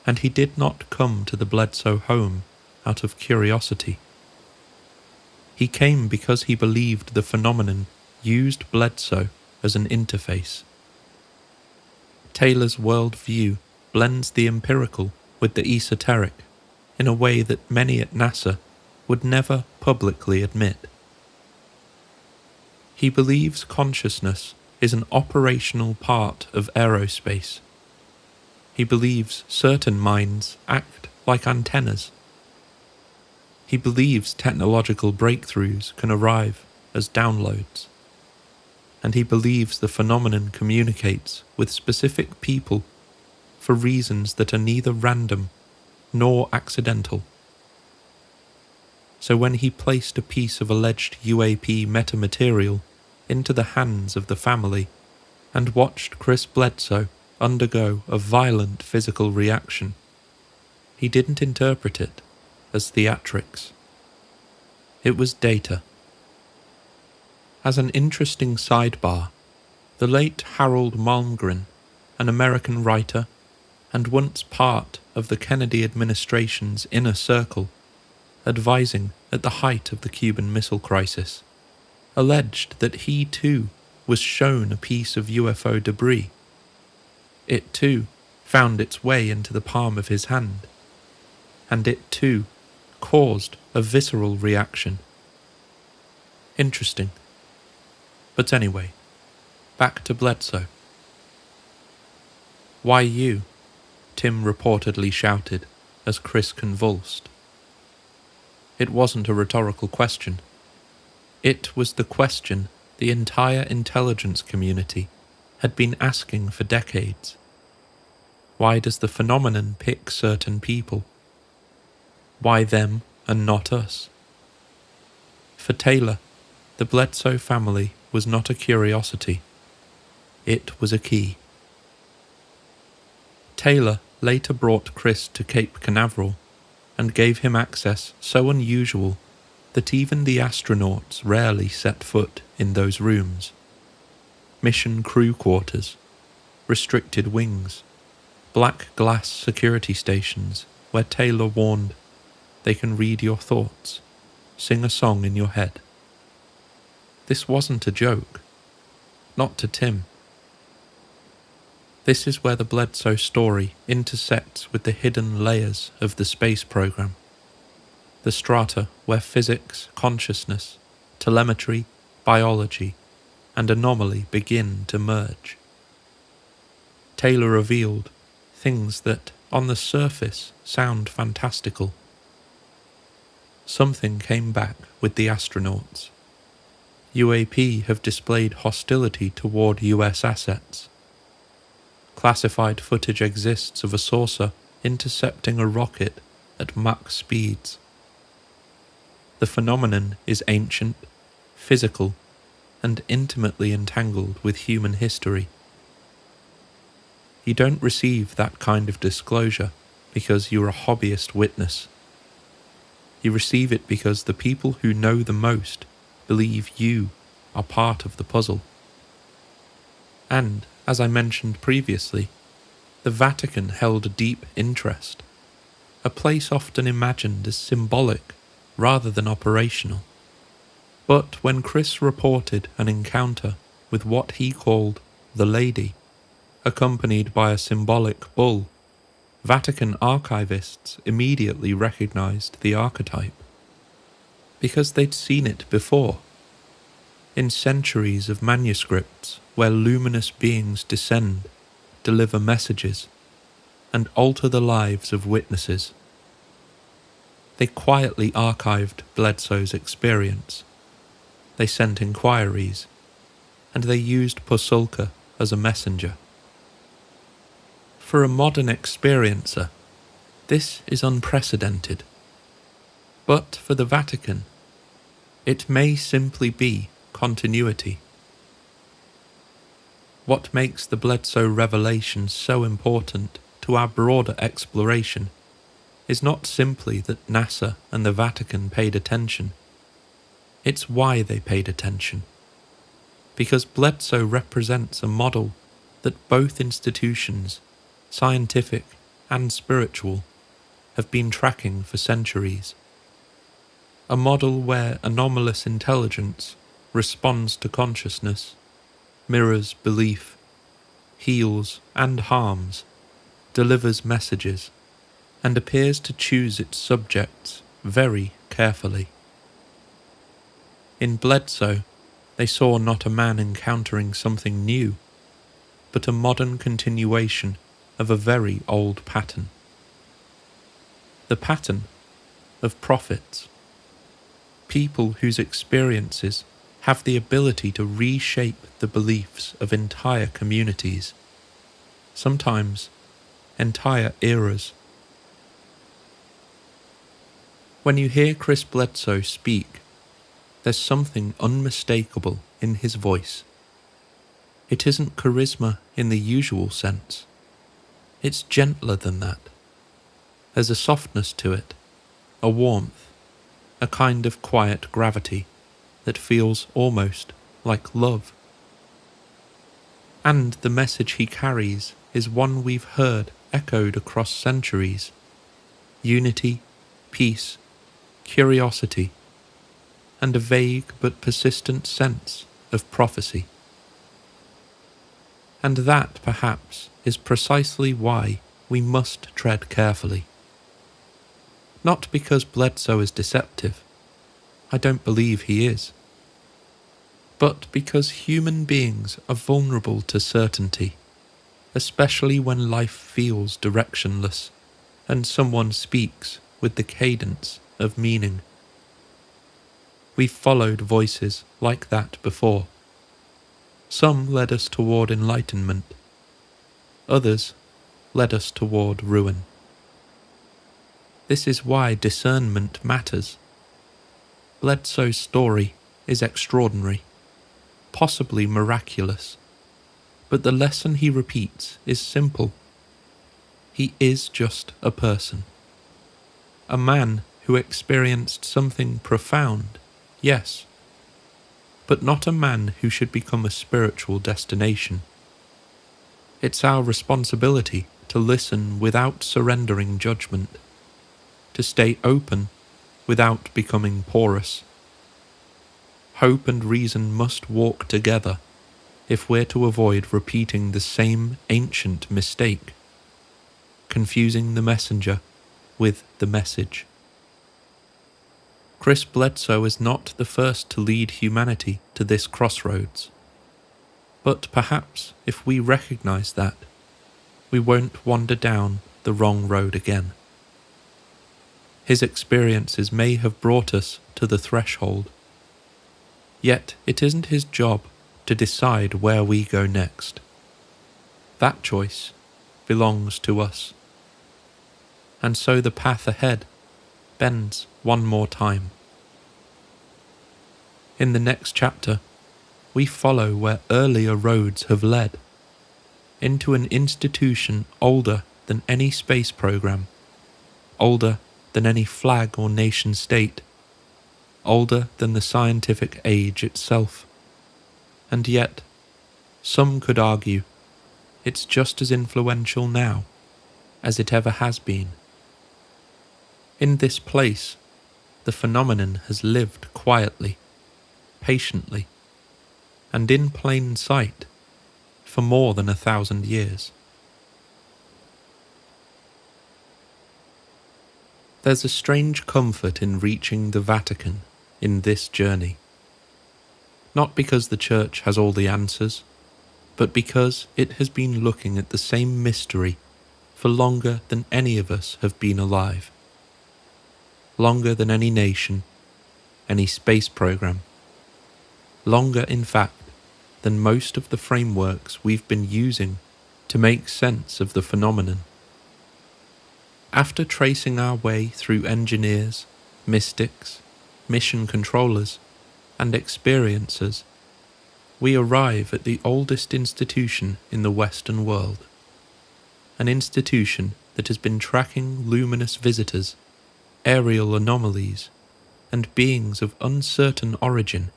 And he did not come to the Bledsoe home out of curiosity. He came because he believed the phenomenon used Bledsoe as an interface. Taylor's worldview blends the empirical with the esoteric in a way that many at NASA would never publicly admit. He believes consciousness is an operational part of aerospace. He believes certain minds act like antennas. He believes technological breakthroughs can arrive as downloads. And he believes the phenomenon communicates with specific people for reasons that are neither random nor accidental. So when he placed a piece of alleged UAP metamaterial into the hands of the family and watched Chris Bledsoe undergo a violent physical reaction, he didn't interpret it as theatrics. It was data. As an interesting sidebar, the late Harold Malmgren, an American writer and once part of the Kennedy administration's inner circle, advising at the height of the Cuban Missile Crisis, alleged that he too was shown a piece of UFO debris. It too found its way into the palm of his hand, and it too caused a visceral reaction. Interesting. But anyway, back to Bledsoe. "Why you?" Tim reportedly shouted as Chris convulsed. It wasn't a rhetorical question. It was the question the entire intelligence community had been asking for decades. Why does the phenomenon pick certain people? Why them and not us? For Taylor, the Bledsoe family was not a curiosity. It was a key. Taylor later brought Chris to Cape Canaveral and gave him access so unusual that even the astronauts rarely set foot in those rooms. Mission crew quarters, restricted wings, black glass security stations where Taylor warned, "They can read your thoughts, sing a song in your head." This wasn't a joke. Not to Tim. This is where the Bledsoe story intersects with the hidden layers of the space program. The strata where physics, consciousness, telemetry, biology, and anomaly begin to merge. Taylor revealed things that, on the surface, sound fantastical. Something came back with the astronauts. UAP have displayed hostility toward US assets. Classified footage exists of a saucer intercepting a rocket at Mach speeds. The phenomenon is ancient, physical, and intimately entangled with human history. You don't receive that kind of disclosure because you're a hobbyist witness. You receive it because the people who know the most believe you are part of the puzzle. And, as I mentioned previously, the Vatican held a deep interest, a place often imagined as symbolic rather than operational. But when Chris reported an encounter with what he called the lady, accompanied by a symbolic bull, Vatican archivists immediately recognized the archetype. Because they'd seen it before. In centuries of manuscripts where luminous beings descend, deliver messages, and alter the lives of witnesses. They quietly archived Bledsoe's experience. They sent inquiries, and they used Pusulka as a messenger. For a modern experiencer, this is unprecedented. But for the Vatican, it may simply be continuity. What makes the Bledsoe revelation so important to our broader exploration is not simply that NASA and the Vatican paid attention. It's why they paid attention. Because Bledsoe represents a model that both institutions, scientific and spiritual, have been tracking for centuries. A model where anomalous intelligence responds to consciousness, mirrors belief, heals and harms, delivers messages, and appears to choose its subjects very carefully. In Bledsoe, they saw not a man encountering something new, but a modern continuation of a very old pattern. The pattern of prophets. People whose experiences have the ability to reshape the beliefs of entire communities, sometimes entire eras. When you hear Chris Bledsoe speak, there's something unmistakable in his voice. It isn't charisma in the usual sense. It's gentler than that. There's a softness to it, a warmth, a kind of quiet gravity that feels almost like love. And the message he carries is one we've heard echoed across centuries. Unity, peace, curiosity, and a vague but persistent sense of prophecy. And that, perhaps, is precisely why we must tread carefully. Not because Bledsoe is deceptive. I don't believe he is. But because human beings are vulnerable to certainty, especially when life feels directionless and someone speaks with the cadence of meaning. We've followed voices like that before. Some led us toward enlightenment. Others led us toward ruin. This is why discernment matters. Bledsoe's story is extraordinary, possibly miraculous, but the lesson he repeats is simple. He is just a person. A man who experienced something profound, yes, but not a man who should become a spiritual destination. It's our responsibility to listen without surrendering judgment, to stay open without becoming porous. Hope and reason must walk together if we're to avoid repeating the same ancient mistake, confusing the messenger with the message. Chris Bledsoe is not the first to lead humanity to this crossroads, but perhaps if we recognize that, we won't wander down the wrong road again. His experiences may have brought us to the threshold, yet it isn't his job to decide where we go next. That choice belongs to us. And so the path ahead bends one more time. In the next chapter, we follow where earlier roads have led, into an institution older than any space program, older than any flag or nation state, older than the scientific age itself. And yet, some could argue, it's just as influential now as it ever has been. In this place, the phenomenon has lived quietly, patiently, and in plain sight for more than 1,000 years. There's a strange comfort in reaching the Vatican in this journey. Not because the Church has all the answers, but because it has been looking at the same mystery for longer than any of us have been alive. Longer than any nation, any space program. Longer, in fact, than most of the frameworks we've been using to make sense of the phenomenon. After tracing our way through engineers, mystics, mission controllers, and experiencers, we arrive at the oldest institution in the Western world. An institution that has been tracking luminous visitors, aerial anomalies, and beings of uncertain origin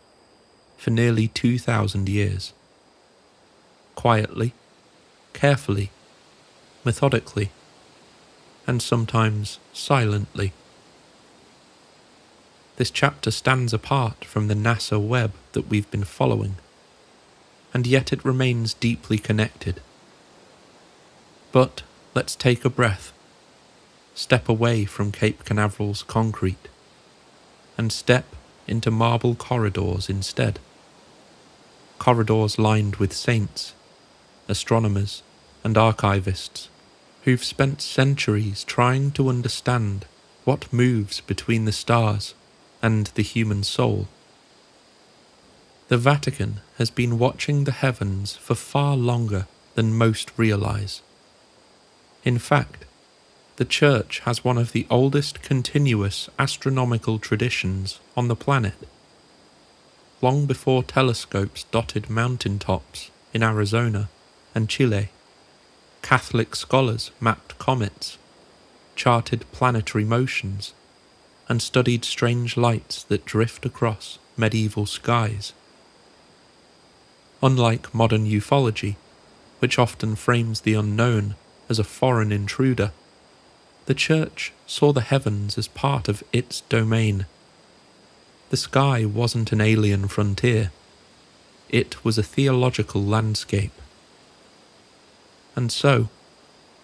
for nearly 2,000 years. Quietly, carefully, methodically, and sometimes silently. This chapter stands apart from the NASA web that we've been following, and yet it remains deeply connected. But let's take a breath, step away from Cape Canaveral's concrete, and step into marble corridors instead. Corridors lined with saints, astronomers, and archivists who've spent centuries trying to understand what moves between the stars and the human soul. The Vatican has been watching the heavens for far longer than most realize. In fact, the Church has one of the oldest continuous astronomical traditions on the planet. Long before telescopes dotted mountaintops in Arizona and Chile, Catholic scholars mapped comets, charted planetary motions, and studied strange lights that drift across medieval skies. Unlike modern ufology, which often frames the unknown as a foreign intruder, the Church saw the heavens as part of its domain. The sky wasn't an alien frontier. It was a theological landscape. And so,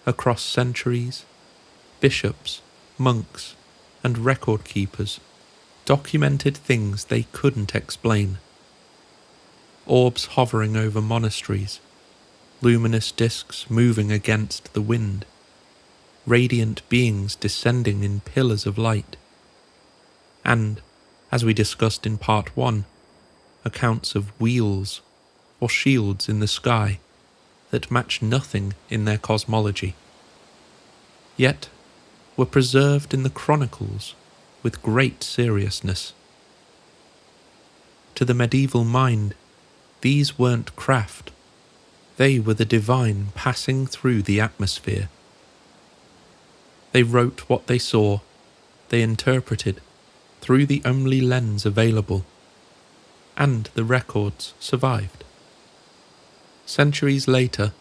across centuries, bishops, monks, and record keepers documented things they couldn't explain. Orbs hovering over monasteries, luminous discs moving against the wind, radiant beings descending in pillars of light, and, as we discussed in Part 1, accounts of wheels or shields in the sky that match nothing in their cosmology, yet were preserved in the chronicles with great seriousness. To the medieval mind, these weren't craft, they were the divine passing through the atmosphere. They wrote what they saw, they interpreted through the only lens available, and the records survived. Centuries later,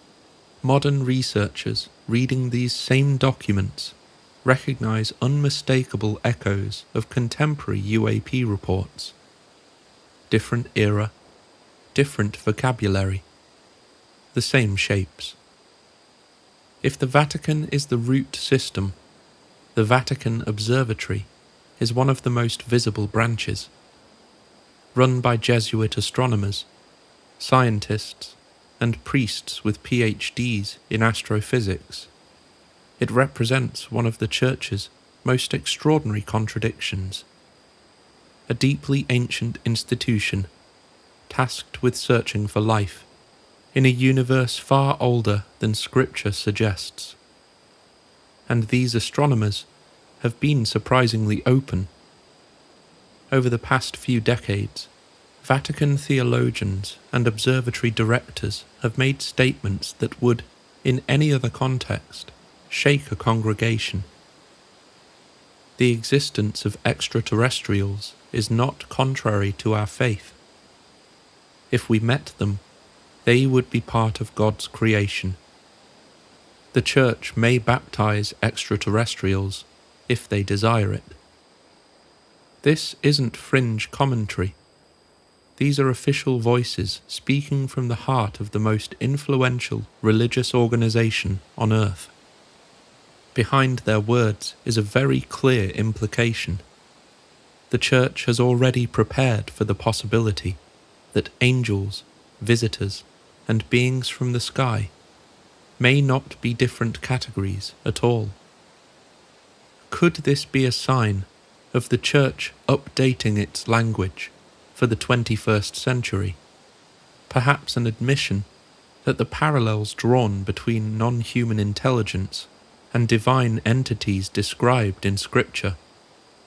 modern researchers reading these same documents recognize unmistakable echoes of contemporary UAP reports. Different era, different vocabulary, the same shapes. If the Vatican is the root system, the Vatican Observatory is one of the most visible branches. Run by Jesuit astronomers, scientists, and priests with PhDs in astrophysics, it represents one of the Church's most extraordinary contradictions. A deeply ancient institution, tasked with searching for life, in a universe far older than Scripture suggests. And these astronomers have been surprisingly open. Over the past few decades, Vatican theologians and observatory directors have made statements that would, in any other context, shake a congregation. The existence of extraterrestrials is not contrary to our faith. If we met them, they would be part of God's creation. The Church may baptize extraterrestrials if they desire it. This isn't fringe commentary. These are official voices speaking from the heart of the most influential religious organization on earth. Behind their words is a very clear implication. The Church has already prepared for the possibility that angels, visitors, and beings from the sky may not be different categories at all. Could this be a sign of the Church updating its language for the 21st century? Perhaps an admission that the parallels drawn between non-human intelligence and divine entities described in Scripture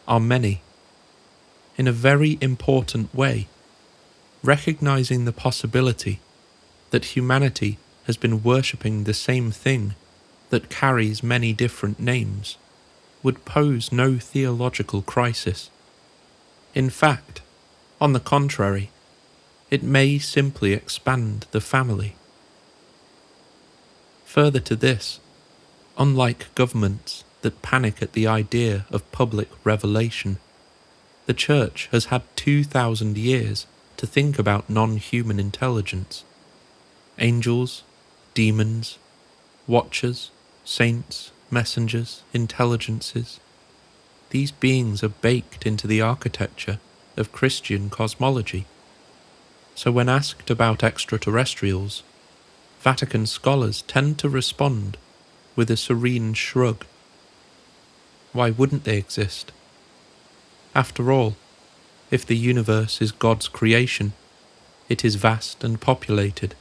are many. In a very important way, recognizing the possibility that humanity has been worshipping the same thing that carries many different names would pose no theological crisis. In fact, on the contrary, it may simply expand the family. Further to this, unlike governments that panic at the idea of public revelation, the Church has had 2,000 years to think about non-human intelligence. Angels, demons, watchers, saints, messengers, intelligences. These beings are baked into the architecture of Christian cosmology. So when asked about extraterrestrials, Vatican scholars tend to respond with a serene shrug. Why wouldn't they exist? After all, if the universe is God's creation, it is vast and populated.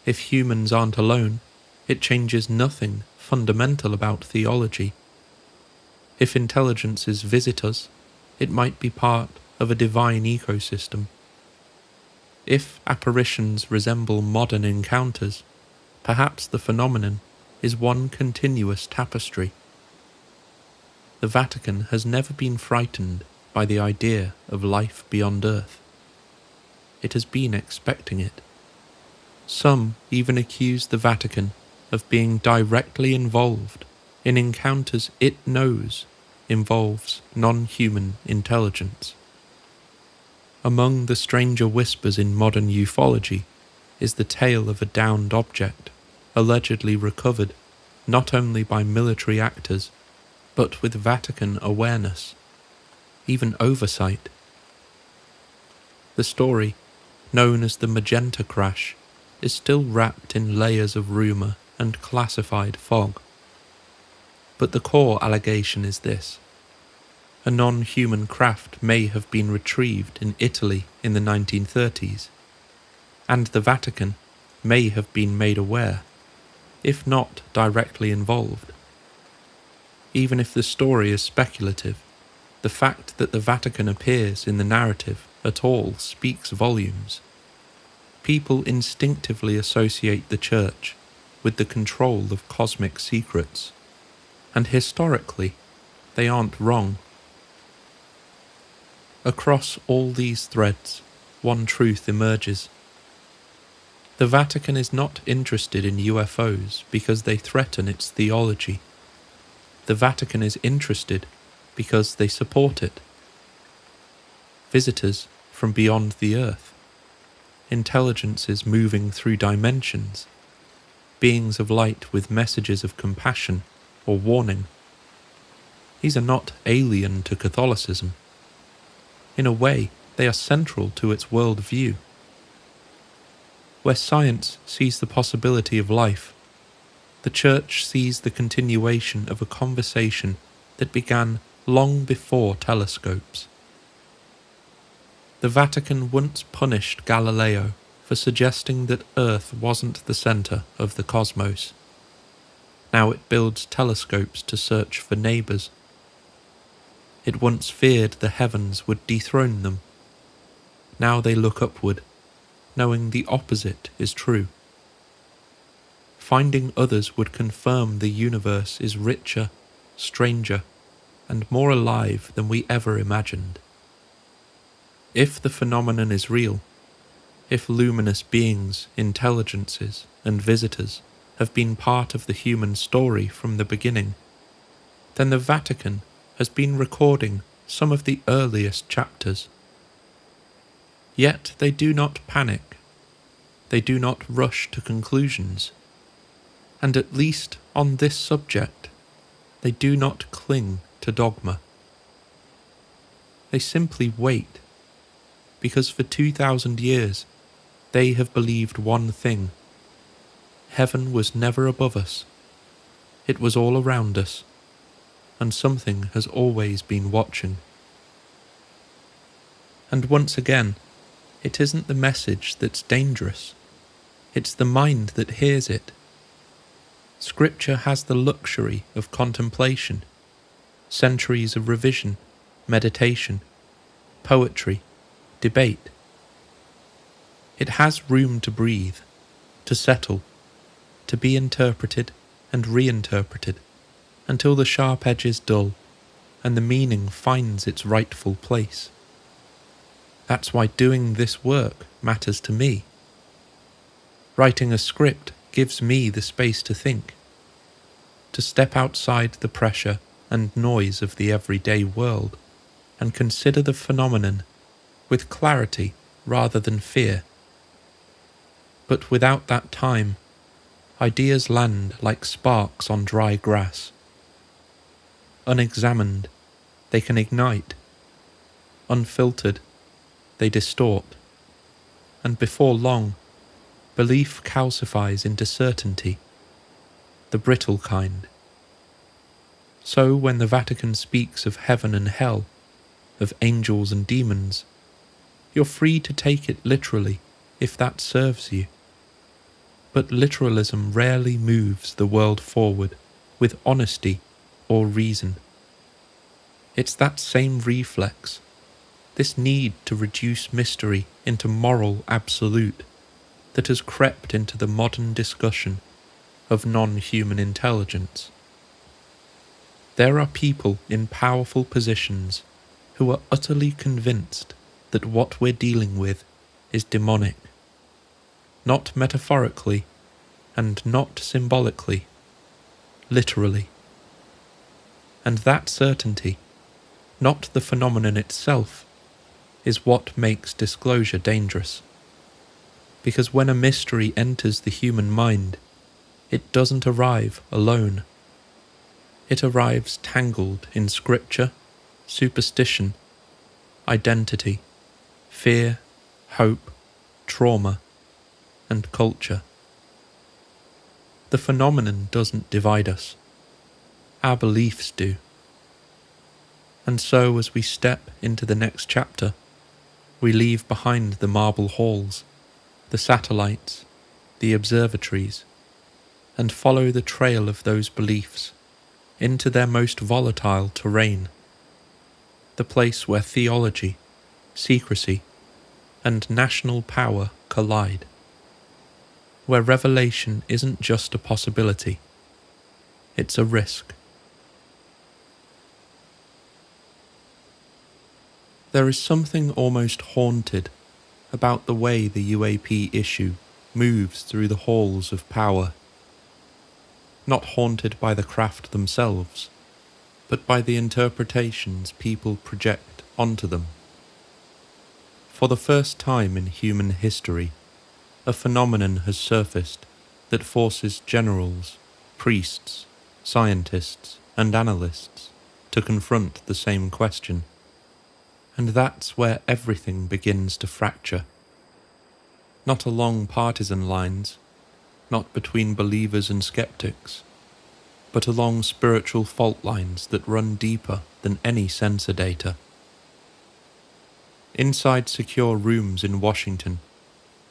If humans aren't alone, it changes nothing fundamental about theology. If intelligences visit us, it might be part of a divine ecosystem. If apparitions resemble modern encounters, perhaps the phenomenon is one continuous tapestry. The Vatican has never been frightened by the idea of life beyond Earth. It has been expecting it. Some even accuse the Vatican of being directly involved in encounters it knows involves non-human intelligence. Among the stranger whispers in modern ufology is the tale of a downed object, allegedly recovered not only by military actors, but with Vatican awareness, even oversight. The story, known as the Magenta Crash, is still wrapped in layers of rumour and classified fog. But the core allegation is this: a non-human craft may have been retrieved in Italy in the 1930s, and the Vatican may have been made aware, if not directly involved. Even if the story is speculative, the fact that the Vatican appears in the narrative at all speaks volumes. People instinctively associate the Church with the control of cosmic secrets, and historically, they aren't wrong. Across all these threads, one truth emerges. The Vatican is not interested in UFOs because they threaten its theology. The Vatican is interested because they support it. Visitors from beyond the earth, intelligences moving through dimensions, beings of light with messages of compassion or warning. These are not alien to Catholicism. In a way, they are central to its worldview. Where science sees the possibility of life, the Church sees the continuation of a conversation that began long before telescopes. The Vatican once punished Galileo for suggesting that Earth wasn't the centre of the cosmos. Now it builds telescopes to search for neighbours. It once feared the heavens would dethrone them. Now they look upward, knowing the opposite is true. Finding others would confirm the universe is richer, stranger, and more alive than we ever imagined. If the phenomenon is real, if luminous beings, intelligences, and visitors have been part of the human story from the beginning, then the Vatican has been recording some of the earliest chapters. Yet they do not panic. They do not rush to conclusions. And at least on this subject, they do not cling to dogma. They simply wait, because for 2,000 years they have believed one thing: heaven was never above us. It was all around us, and something has always been watching. And once again, it isn't the message that's dangerous. It's the mind that hears it. Scripture has the luxury of contemplation, centuries of revision, meditation, poetry, debate. It has room to breathe, to settle, to be interpreted and reinterpreted until the sharp edges dull and the meaning finds its rightful place. That's why doing this work matters to me. Writing a script gives me the space to think, to step outside the pressure and noise of the everyday world and consider the phenomenon with clarity rather than fear. But without that time, ideas land like sparks on dry grass. Unexamined, they can ignite. Unfiltered, they distort. And before long, belief calcifies into certainty, the brittle kind. So when the Vatican speaks of heaven and hell, of angels and demons, you're free to take it literally if that serves you. But literalism rarely moves the world forward with honesty or reason. It's that same reflex, this need to reduce mystery into moral absolute, that has crept into the modern discussion of non-human intelligence. There are people in powerful positions who are utterly convinced that what we're dealing with is demonic, not metaphorically and not symbolically, literally. And that certainty, not the phenomenon itself, is what makes disclosure dangerous. Because when a mystery enters the human mind, it doesn't arrive alone. It arrives tangled in scripture, superstition, identity, fear, hope, trauma, and culture. The phenomenon doesn't divide us. our beliefs do. And so as we step into the next chapter, we leave behind the marble halls, the satellites, the observatories, and follow the trail of those beliefs into their most volatile terrain, the place where theology, secrecy, and national power collide, where revelation isn't just a possibility, it's a risk. There is something almost haunted about the way the UAP issue moves through the halls of power, not haunted by the craft themselves, but by the interpretations people project onto them. For the first time in human history, a phenomenon has surfaced that forces generals, priests, scientists, and analysts to confront the same question. And that's where everything begins to fracture. Not along partisan lines, not between believers and skeptics, but along spiritual fault lines that run deeper than any sensor data. Inside secure rooms in Washington,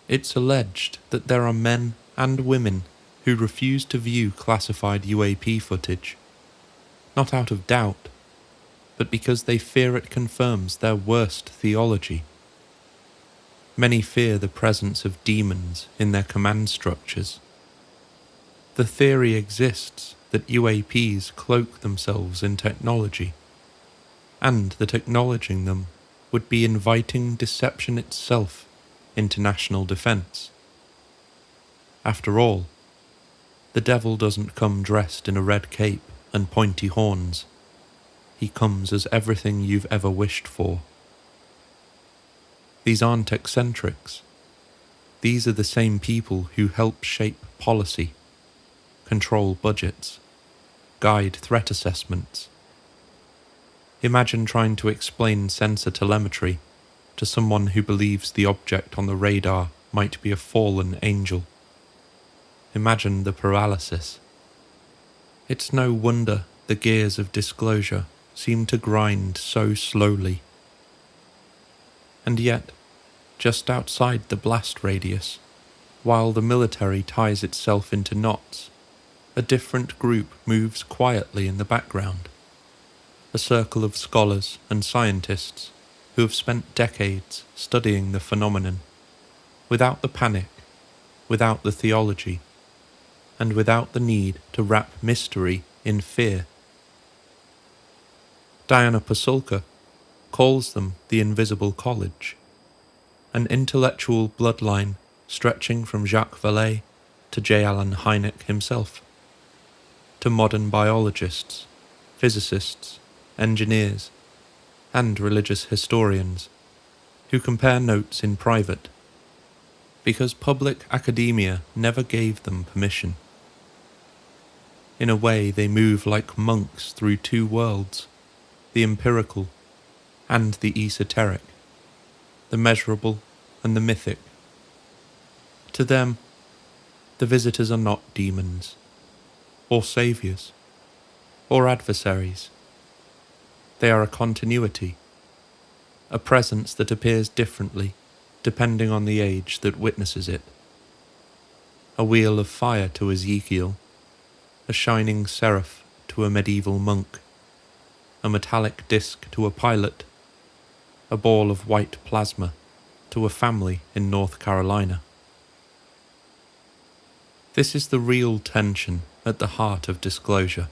it's alleged that there are men and women who refuse to view classified UAP footage, not out of doubt, but because they fear it confirms their worst theology. Many fear the presence of demons in their command structures. The theory exists that UAPs cloak themselves in technology, and that acknowledging them would be inviting deception itself into national defense. After all, the devil doesn't come dressed in a red cape and pointy horns. He comes as everything you've ever wished for. These aren't eccentrics. These are the same people who help shape policy, control budgets, guide threat assessments. Imagine trying to explain sensor telemetry to someone who believes the object on the radar might be a fallen angel. Imagine the paralysis. It's no wonder the gears of disclosure seem to grind so slowly. And yet, just outside the blast radius, while the military ties itself into knots, a different group moves quietly in the background. A circle of scholars and scientists who have spent decades studying the phenomenon, without the panic, without the theology, and without the need to wrap mystery in fear. Diana Pasulka calls them the Invisible College, an intellectual bloodline stretching from Jacques Vallée to J. Allen Hynek himself, to modern biologists, physicists, engineers, and religious historians who compare notes in private, because public academia never gave them permission. In a way, they move like monks through two worlds, the empirical and the esoteric, the measurable and the mythic. To them, the visitors are not demons, or saviours, or adversaries. They are a continuity, a presence that appears differently depending on the age that witnesses it. A wheel of fire to Ezekiel, a shining seraph to a medieval monk, a metallic disc to a pilot, a ball of white plasma to a family in North Carolina. This is the real tension at the heart of disclosure.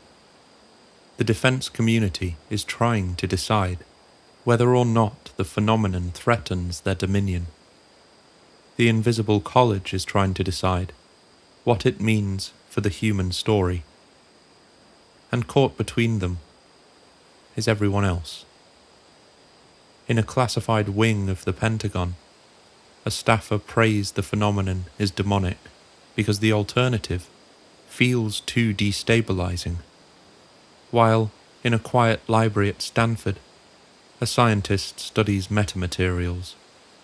The defense community is trying to decide whether or not the phenomenon threatens their dominion. The Invisible College is trying to decide what it means for the human story. And caught between them is everyone else. In a classified wing of the Pentagon, a staffer praised the phenomenon is demonic because the alternative feels too destabilizing, while in a quiet library at Stanford, a scientist studies metamaterials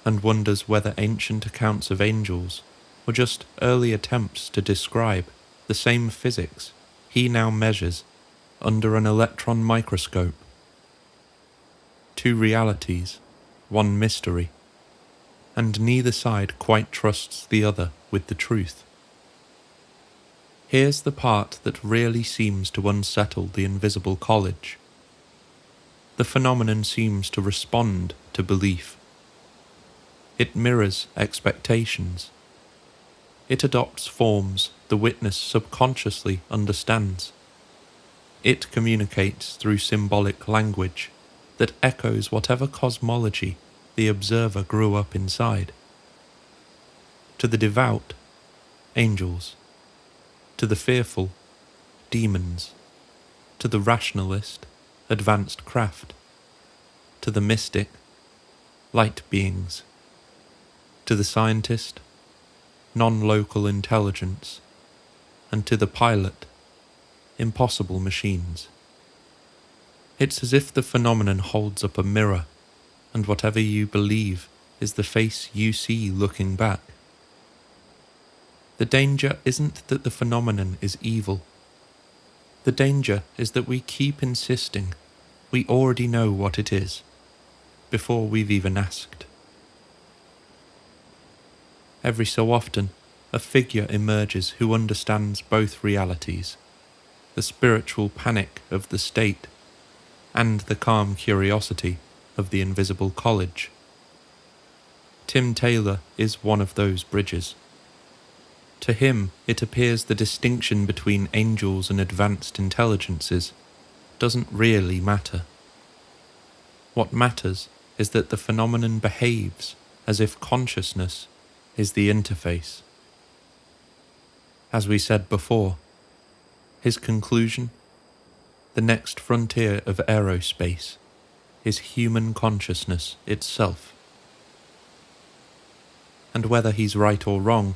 and wonders whether ancient accounts of angels were just early attempts to describe the same physics he now measures under an electron microscope. Two realities, one mystery, and neither side quite trusts the other with the truth. Here's the part that really seems to unsettle the invisible college. The phenomenon seems to respond to belief. It mirrors expectations. It adopts forms the witness subconsciously understands. It communicates through symbolic language that echoes whatever cosmology the observer grew up inside. To the devout, angels. To the fearful, demons. To the rationalist, advanced craft. To the mystic, light beings. To the scientist, non-local intelligence. And to the pilot, impossible machines. It's as if the phenomenon holds up a mirror, and whatever you believe is the face you see looking back. The danger isn't that the phenomenon is evil. The danger is that we keep insisting we already know what it is, before we've even asked. Every so often, a figure emerges who understands both realities, the spiritual panic of the state and the calm curiosity of the invisible college. Tim Taylor is one of those bridges. To him, it appears the distinction between angels and advanced intelligences doesn't really matter. What matters is that the phenomenon behaves as if consciousness is the interface. As we said before, his conclusion, the next frontier of aerospace, is human consciousness itself. And whether he's right or wrong,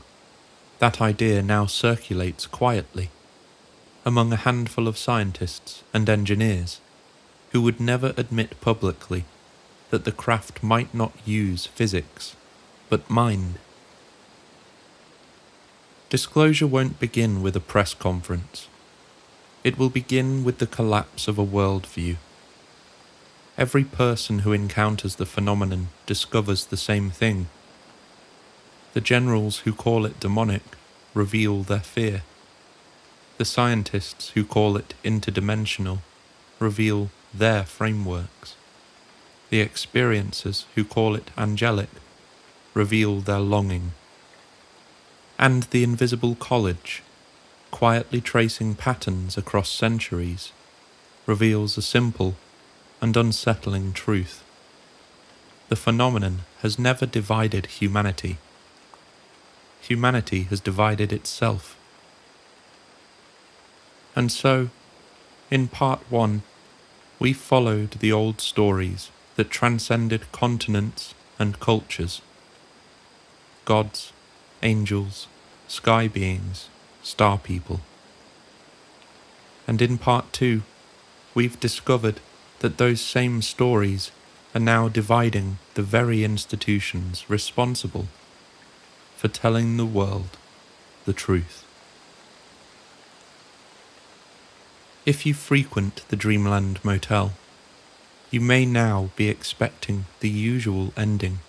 that idea now circulates quietly among a handful of scientists and engineers who would never admit publicly that the craft might not use physics, but mind. Disclosure won't begin with a press conference. It will begin with the collapse of a worldview. Every person who encounters the phenomenon discovers the same thing. The generals who call it demonic reveal their fear. The scientists who call it interdimensional reveal their frameworks. The experiencers who call it angelic reveal their longing. And the invisible college, quietly tracing patterns across centuries, reveals a simple and unsettling truth. The phenomenon has never divided humanity. Humanity has divided itself. And so, in part 1, we followed the old stories that transcended continents and cultures. Gods, angels, sky beings, star people. And in part 2, we've discovered that those same stories are now dividing the very institutions responsible for telling the world the truth. If you frequent the Dreamland Motel, you may now be expecting the usual ending,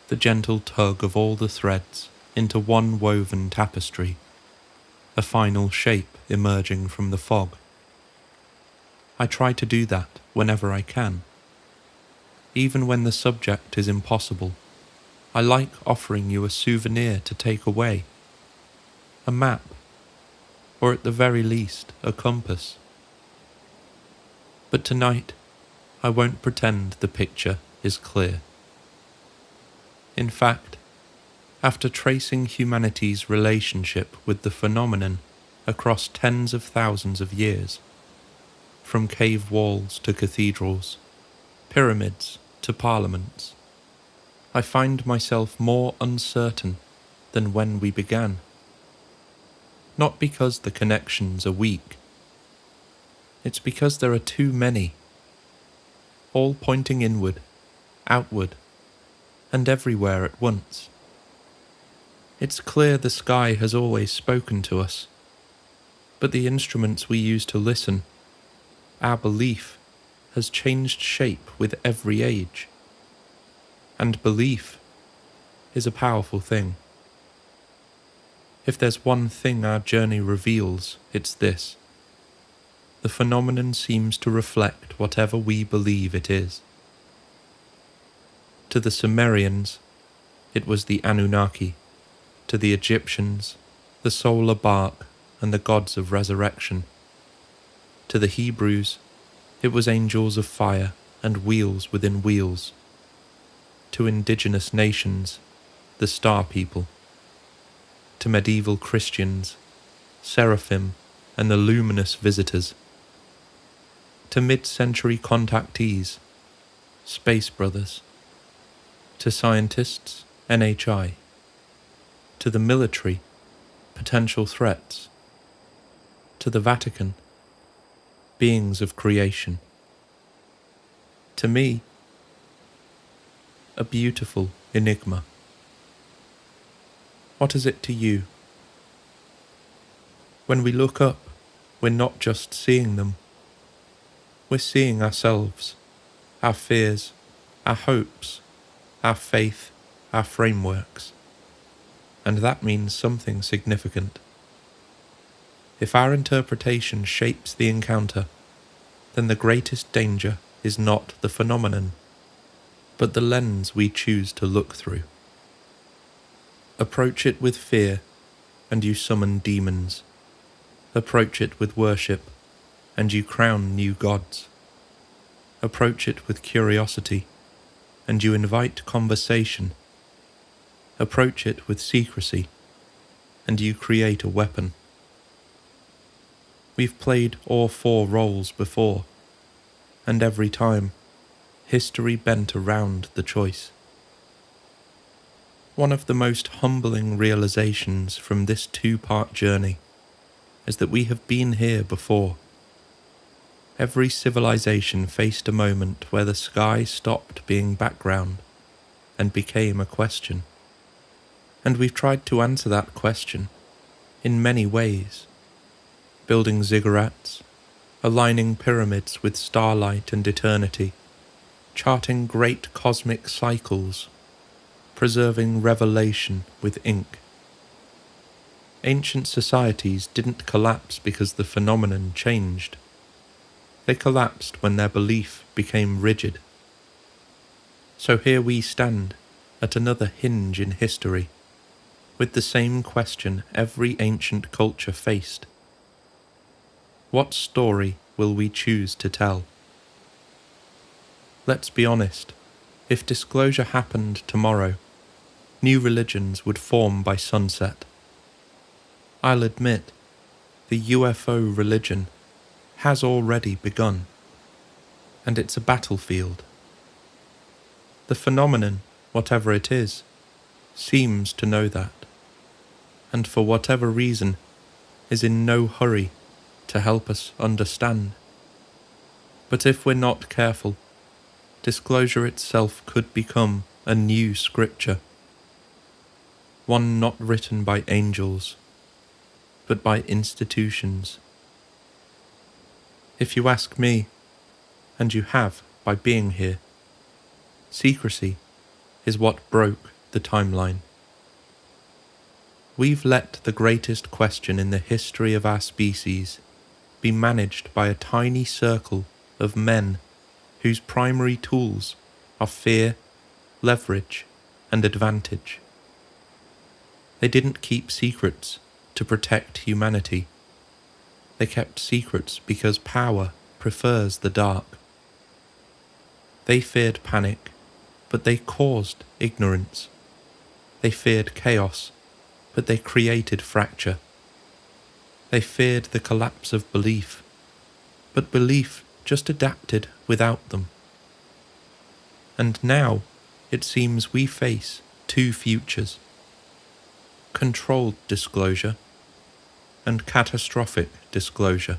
the gentle tug of all the threads into one woven tapestry, a final shape emerging from the fog. I try to do that whenever I can. Even when the subject is impossible, I like offering you a souvenir to take away, a map, or at the very least a compass. But tonight, I won't pretend the picture is clear. In fact, after tracing humanity's relationship with the phenomenon across tens of thousands of years, from cave walls to cathedrals, pyramids to parliaments, I find myself more uncertain than when we began. Not because the connections are weak. It's because there are too many, all pointing inward, outward, and everywhere at once. It's clear the sky has always spoken to us, but the instruments we use to listen our belief has changed shape with every age. And belief is a powerful thing. If there's one thing our journey reveals, it's this. The phenomenon seems to reflect whatever we believe it is. To the Sumerians, it was the Anunnaki. To the Egyptians, the solar bark and the gods of resurrection. To the Hebrews, it was angels of fire and wheels within wheels. To indigenous nations, the star people. To medieval Christians, seraphim and the luminous visitors. To mid-century contactees, space brothers. To scientists, NHI. To the military, potential threats. To the Vatican, beings of creation. To me, a beautiful enigma. What is it to you? When we look up, we're not just seeing them. We're seeing ourselves, our fears, our hopes, our faith, our frameworks. And that means something significant. If our interpretation shapes the encounter, then the greatest danger is not the phenomenon, but the lens we choose to look through. Approach it with fear, and you summon demons. Approach it with worship, and you crown new gods. Approach it with curiosity, and you invite conversation. Approach it with secrecy, and you create a weapon. We've played all four roles before, and every time, history bent around the choice. One of the most humbling realizations from this two-part journey is that we have been here before. Every civilization faced a moment where the sky stopped being background and became a question. And we've tried to answer that question in many ways. Building ziggurats, aligning pyramids with starlight and eternity, charting great cosmic cycles, preserving revelation with ink. Ancient societies didn't collapse because the phenomenon changed. They collapsed when their belief became rigid. So here we stand, at another hinge in history, with the same question every ancient culture faced. What story will we choose to tell? Let's be honest, if disclosure happened tomorrow, new religions would form by sunset. I'll admit, the UFO religion has already begun, and it's a battlefield. The phenomenon, whatever it is, seems to know that, and for whatever reason, is in no hurry to help us understand. But if we're not careful, disclosure itself could become a new scripture, one not written by angels, but by institutions. If you ask me, and you have by being here, secrecy is what broke the timeline. We've let the greatest question in the history of our species be managed by a tiny circle of men whose primary tools are fear, leverage, and advantage. They didn't keep secrets to protect humanity. They kept secrets because power prefers the dark. They feared panic, but they caused ignorance. They feared chaos, but they created fracture. They feared the collapse of belief, but belief just adapted without them. And now, it seems we face two futures: controlled disclosure and catastrophic disclosure.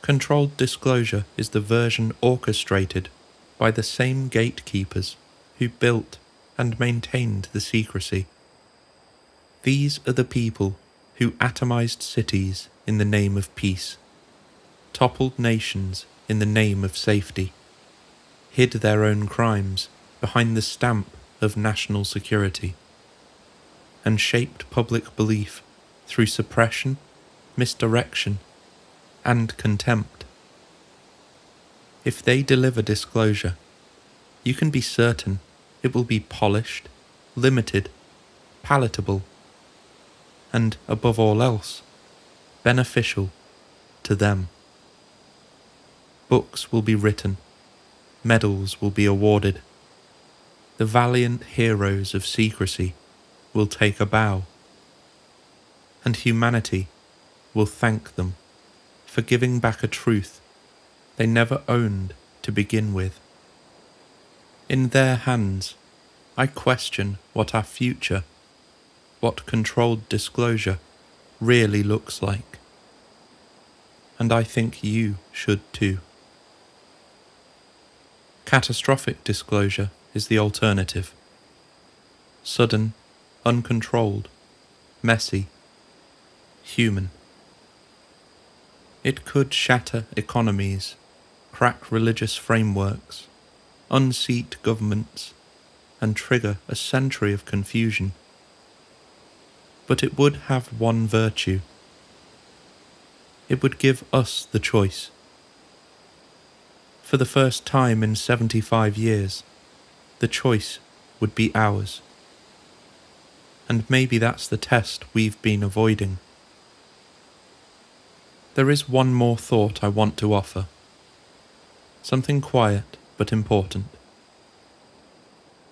Controlled disclosure is the version orchestrated by the same gatekeepers who built and maintained the secrecy. These are the people who atomized cities in the name of peace, toppled nations in the name of safety, hid their own crimes behind the stamp of national security, and shaped public belief through suppression, misdirection, and contempt. If they deliver disclosure, you can be certain it will be polished, limited, palatable, and, above all else, beneficial to them. Books will be written, medals will be awarded. The valiant heroes of secrecy will take a bow, and humanity will thank them for giving back a truth they never owned to begin with. In their hands, I question what our future, what controlled disclosure really looks like. And I think you should too. Catastrophic disclosure is the alternative. Sudden, uncontrolled, messy, human. It could shatter economies, crack religious frameworks, unseat governments, and trigger a century of confusion. But it would have one virtue. It would give us the choice. For the first time in 75 years, the choice would be ours. And maybe that's the test we've been avoiding. There is one more thought I want to offer. Something quiet but important.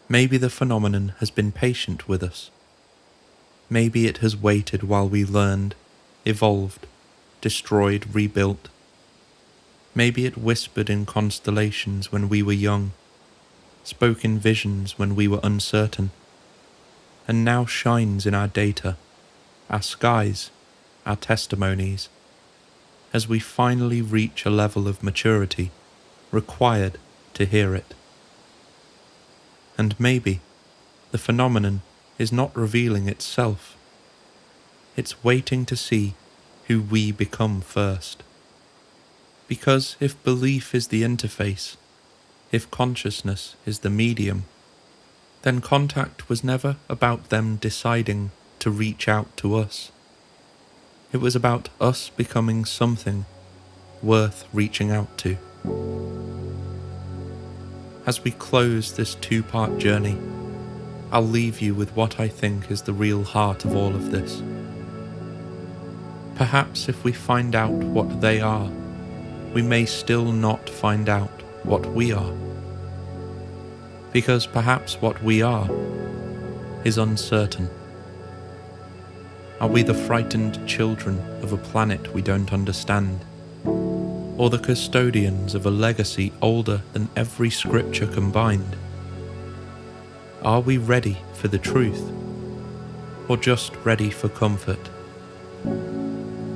Maybe the phenomenon has been patient with us. Maybe it has waited while we learned, evolved, destroyed, rebuilt. Maybe it whispered in constellations when we were young, spoke in visions when we were uncertain, and now shines in our data, our skies, our testimonies, as we finally reach a level of maturity required to hear it. And maybe the phenomenon is not revealing itself. It's waiting to see who we become first. Because if belief is the interface, if consciousness is the medium, then contact was never about them deciding to reach out to us. It was about us becoming something worth reaching out to. As we close this two-part journey, I'll leave you with what I think is the real heart of all of this. Perhaps if we find out what they are, we may still not find out what we are. Because perhaps what we are is uncertain. Are we the frightened children of a planet we don't understand? Or the custodians of a legacy older than every scripture combined? Are we ready for the truth? Or just ready for comfort?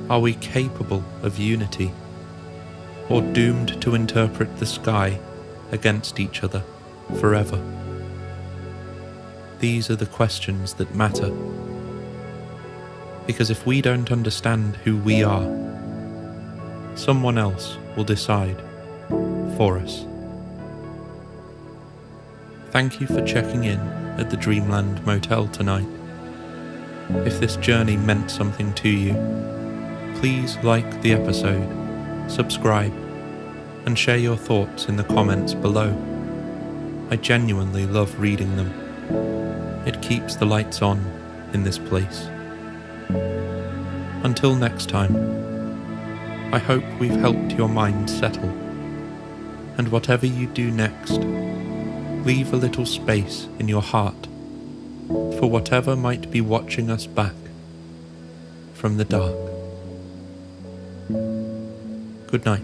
Are we capable of unity? Or doomed to interpret the sky against each other forever? These are the questions that matter. Because if we don't understand who we are, someone else will decide for us. Thank you for checking in at the Dreamland Motel tonight. If this journey meant something to you, please like the episode, subscribe, and share your thoughts in the comments below. I genuinely love reading them. It keeps the lights on in this place. Until next time, I hope we've helped your mind settle. And whatever you do next, leave a little space in your heart for whatever might be watching us back from the dark. Good night.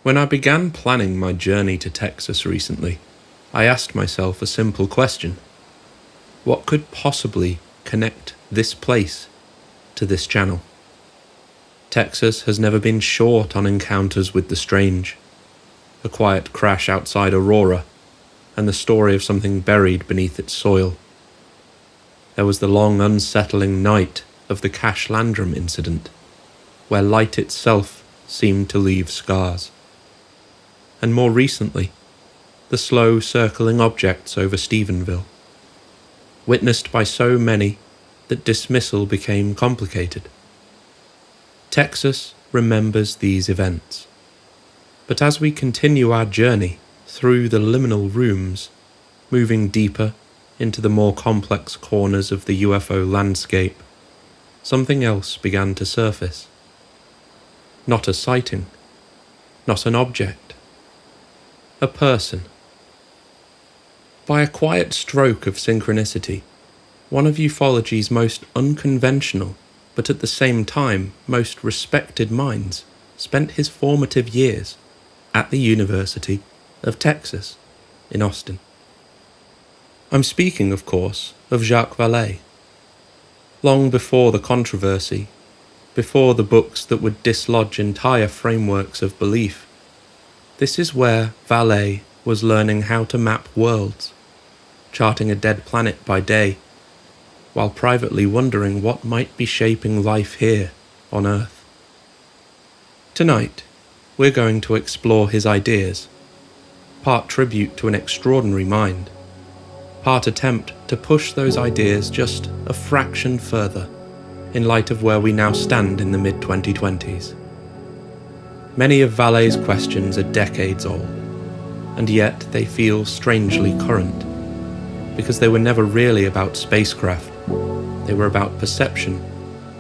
When I began planning my journey to Texas recently, I asked myself a simple question. What could possibly connect this place to this channel? Texas has never been short on encounters with the strange. A quiet crash outside Aurora, and the story of something buried beneath its soil. There was the long, unsettling night of the Cash Landrum incident, where light itself seemed to leave scars. And more recently, the slow circling objects over Stephenville, witnessed by so many that dismissal became complicated. Texas remembers these events. But as we continue our journey through the liminal rooms, moving deeper into the more complex corners of the UFO landscape, something else began to surface. Not a sighting, not an object, a person. By a quiet stroke of synchronicity, one of ufology's most unconventional, but at the same time most respected minds spent his formative years at the University of Texas in Austin. I'm speaking, of course, of Jacques Vallée. Long before the controversy, before the books that would dislodge entire frameworks of belief, this is where Vallée was learning how to map worlds, charting a dead planet by day, while privately wondering what might be shaping life here on Earth. Tonight, we're going to explore his ideas, part tribute to an extraordinary mind, part attempt to push those ideas just a fraction further in light of where we now stand in the mid-2020s. Many of Vallée's questions are decades old, and yet they feel strangely current, because they were never really about spacecraft. They were about perception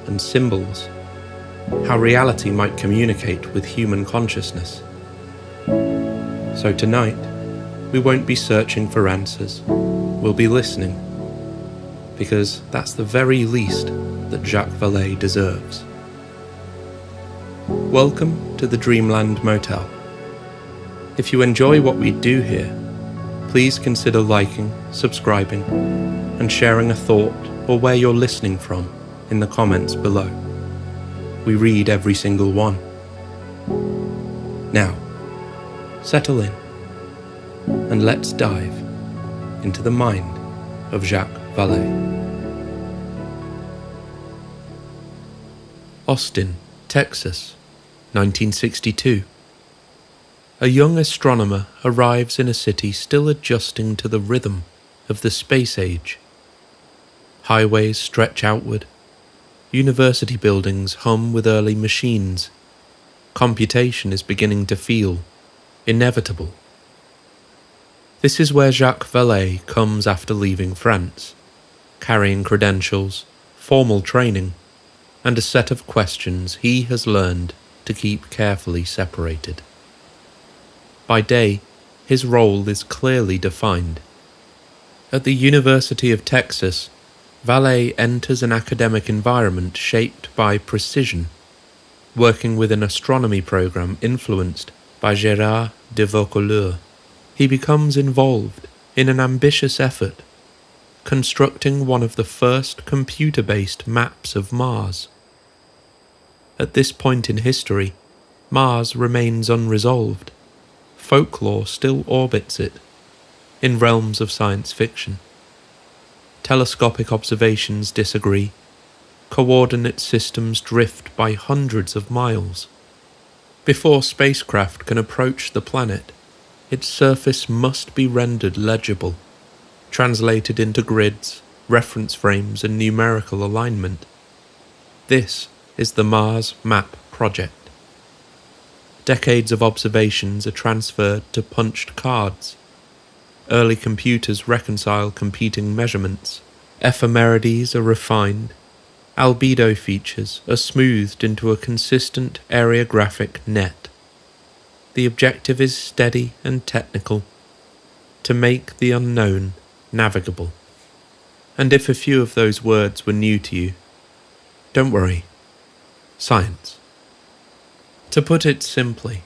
and symbols, how reality might communicate with human consciousness. So tonight, we won't be searching for answers, we'll be listening, because that's the very least that Jacques Vallée deserves. Welcome to the Dreamland Motel. If you enjoy what we do here, please consider liking, subscribing, and sharing a thought or where you're listening from in the comments below. We read every single one. Now, settle in, and let's dive into the mind of Jacques Vallée. Austin, Texas, 1962. A young astronomer arrives in a city still adjusting to the rhythm of the space age. Highways stretch outward. University buildings hum with early machines. Computation is beginning to feel inevitable. This is where Jacques Vallée comes after leaving France, carrying credentials, formal training, and a set of questions he has learned to keep carefully separated. By day, his role is clearly defined. At the University of Texas, Vallée enters an academic environment shaped by precision, working with an astronomy program influenced by Gérard de Vaucouleurs. He becomes involved in an ambitious effort, constructing one of the first computer-based maps of Mars. At this point in history, Mars remains unresolved. Folklore still orbits it, in realms of science fiction. Telescopic observations disagree. Coordinate systems drift by hundreds of miles. Before spacecraft can approach the planet, its surface must be rendered legible, translated into grids, reference frames, and numerical alignment. This is the Mars Map Project. Decades of observations are transferred to punched cards. Early computers reconcile competing measurements. Ephemerides are refined. Albedo features are smoothed into a consistent areographic net. The objective is steady and technical, to make the unknown navigable. And if a few of those words were new to you, don't worry. Science. To put it simply,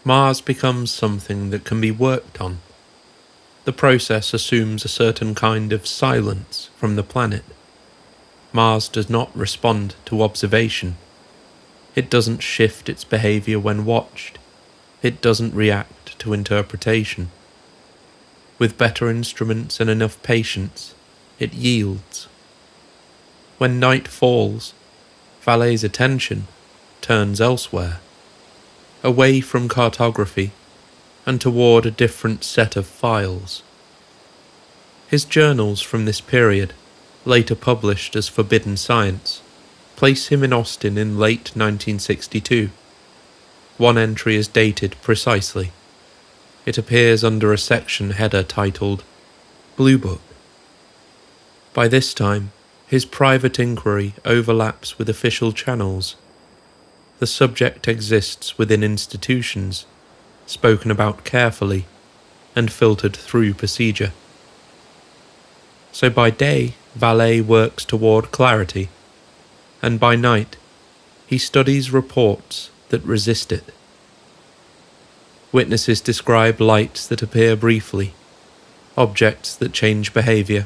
Mars becomes something that can be worked on. The process assumes a certain kind of silence from the planet. Mars does not respond to observation. It doesn't shift its behavior when watched. It doesn't react to interpretation. With better instruments and enough patience, it yields. When night falls, Vallée's attention turns elsewhere, away from cartography and toward a different set of files. His journals from this period, later published as Forbidden Science, place him in Austin in late 1962. One entry is dated precisely. It appears under a section header titled Blue Book. By this time, his private inquiry overlaps with official channels. The subject exists within institutions, spoken about carefully and filtered through procedure. So by day, Vallée works toward clarity, and by night, he studies reports that resist it. Witnesses describe lights that appear briefly, objects that change behavior,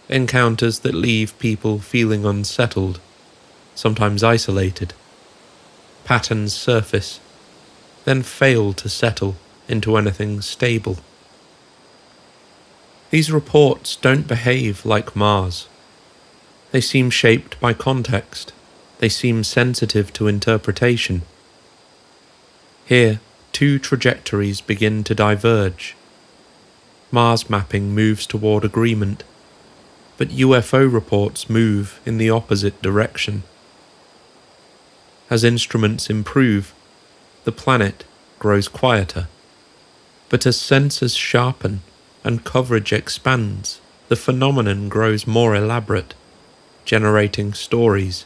encounters that leave people feeling unsettled, sometimes isolated. Patterns surface, then fail to settle into anything stable. These reports don't behave like Mars. They seem shaped by context. They seem sensitive to interpretation. Here, two trajectories begin to diverge. Mars mapping moves toward agreement, but UFO reports move in the opposite direction. As instruments improve, the planet grows quieter, but as sensors sharpen and coverage expands, the phenomenon grows more elaborate, generating stories,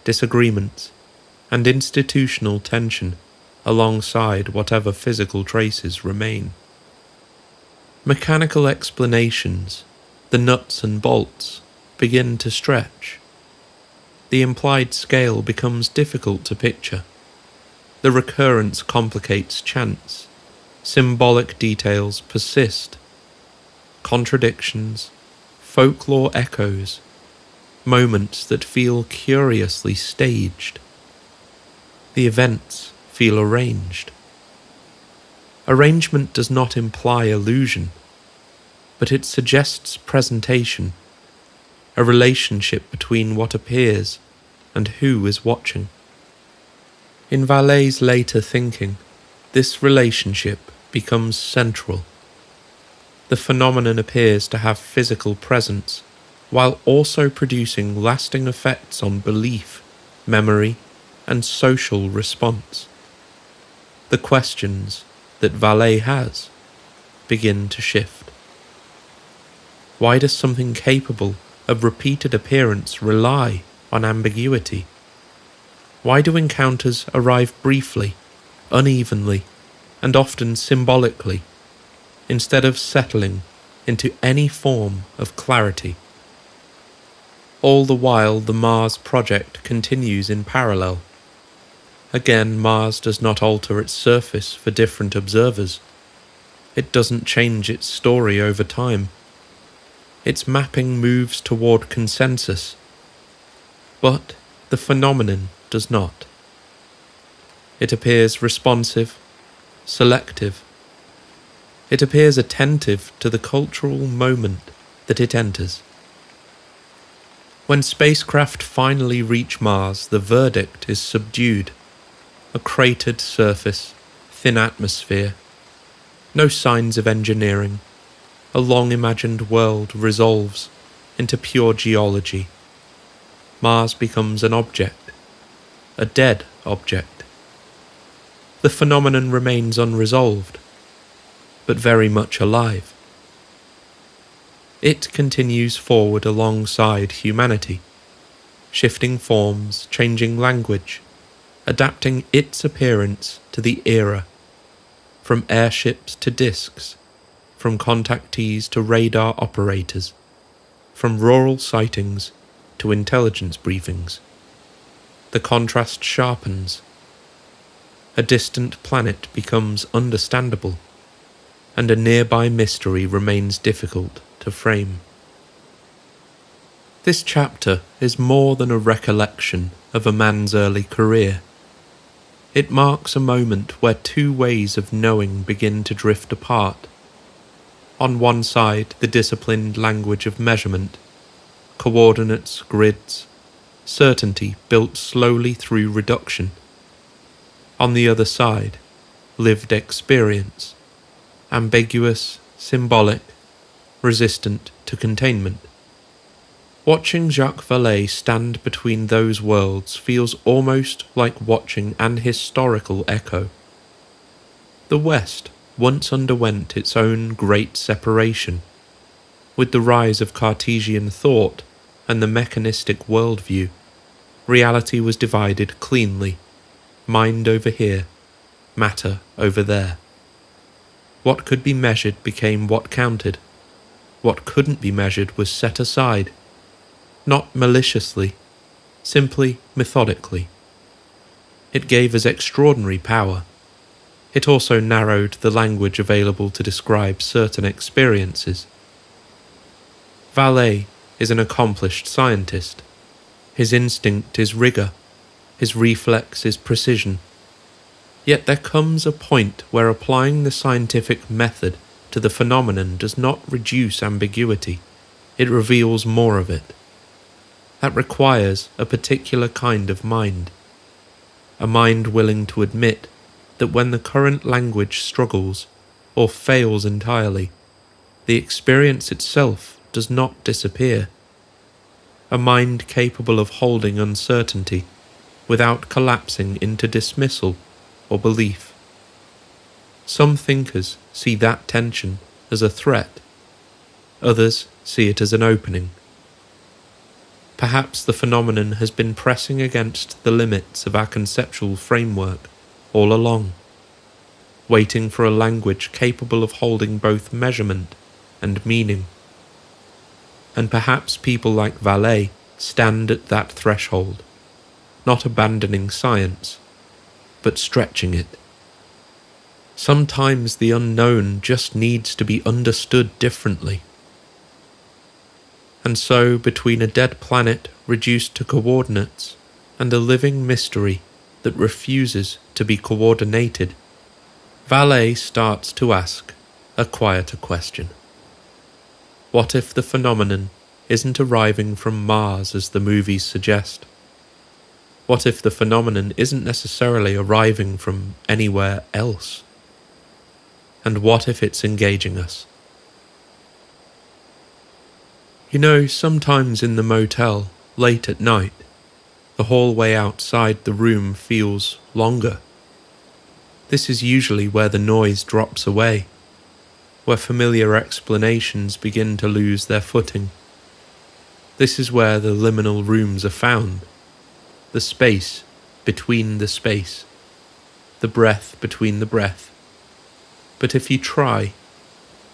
disagreements, and institutional tension alongside whatever physical traces remain. Mechanical explanations, the nuts and bolts, begin to stretch. The implied scale becomes difficult to picture. The recurrence complicates chance. Symbolic details persist. Contradictions, folklore echoes, moments that feel curiously staged. The events feel arranged. Arrangement does not imply illusion, but it suggests presentation, a relationship between what appears and who is watching. In Vallée's later thinking, this relationship becomes central. The phenomenon appears to have physical presence, while also producing lasting effects on belief, memory, and social response. The questions that Vallée has begin to shift. Why does something capable of repeated appearance rely on ambiguity? Why do encounters arrive briefly, unevenly, and often symbolically, instead of settling into any form of clarity? All the while, the Mars project continues in parallel. Again, Mars does not alter its surface for different observers. It doesn't change its story over time. Its mapping moves toward consensus. But the phenomenon does not. It appears responsive, selective. It appears attentive to the cultural moment that it enters. When spacecraft finally reach Mars, the verdict is subdued. A cratered surface, thin atmosphere, no signs of engineering. A long-imagined world resolves into pure geology. Mars becomes an object, a dead object. The phenomenon remains unresolved, but very much alive. It continues forward alongside humanity, shifting forms, changing language, adapting its appearance to the era, from airships to discs, from contactees to radar operators, from rural sightings to intelligence briefings. The contrast sharpens. A distant planet becomes understandable. and a nearby mystery remains difficult to frame. This chapter is more than a recollection of a man's early career. It marks a moment where two ways of knowing begin to drift apart. On one side, the disciplined language of measurement, coordinates, grids, certainty built slowly through reduction. On the other side, lived experience, ambiguous, symbolic, resistant to containment. Watching Jacques Vallée stand between those worlds feels almost like watching an historical echo. The West once underwent its own great separation. With the rise of Cartesian thought and the mechanistic worldview, reality was divided cleanly, mind over here, matter over there. What could be measured became what counted. What couldn't be measured was set aside. Not maliciously, simply methodically. It gave us extraordinary power. It also narrowed the language available to describe certain experiences. Vallée is an accomplished scientist. His instinct is rigor, his reflex is precision. Yet there comes a point where applying the scientific method to the phenomenon does not reduce ambiguity, it reveals more of it. That requires a particular kind of mind. A mind willing to admit that when the current language struggles or fails entirely, the experience itself does not disappear. A mind capable of holding uncertainty without collapsing into dismissal or belief. Some thinkers see that tension as a threat. Others see it as an opening. Perhaps the phenomenon has been pressing against the limits of our conceptual framework all along, waiting for a language capable of holding both measurement and meaning. And perhaps people like Vallée stand at that threshold, not abandoning science, but stretching it. Sometimes the unknown just needs to be understood differently. And so, between a dead planet reduced to coordinates and a living mystery that refuses to be coordinated, Vallée starts to ask a quieter question. What if the phenomenon isn't arriving from Mars as the movies suggest? What if the phenomenon isn't necessarily arriving from anywhere else? And what if it's engaging us? You know, sometimes in the motel, late at night, the hallway outside the room feels longer. This is usually where the noise drops away, where familiar explanations begin to lose their footing. This is where the liminal rooms are found, the space between the space, the breath between the breath. But if you try,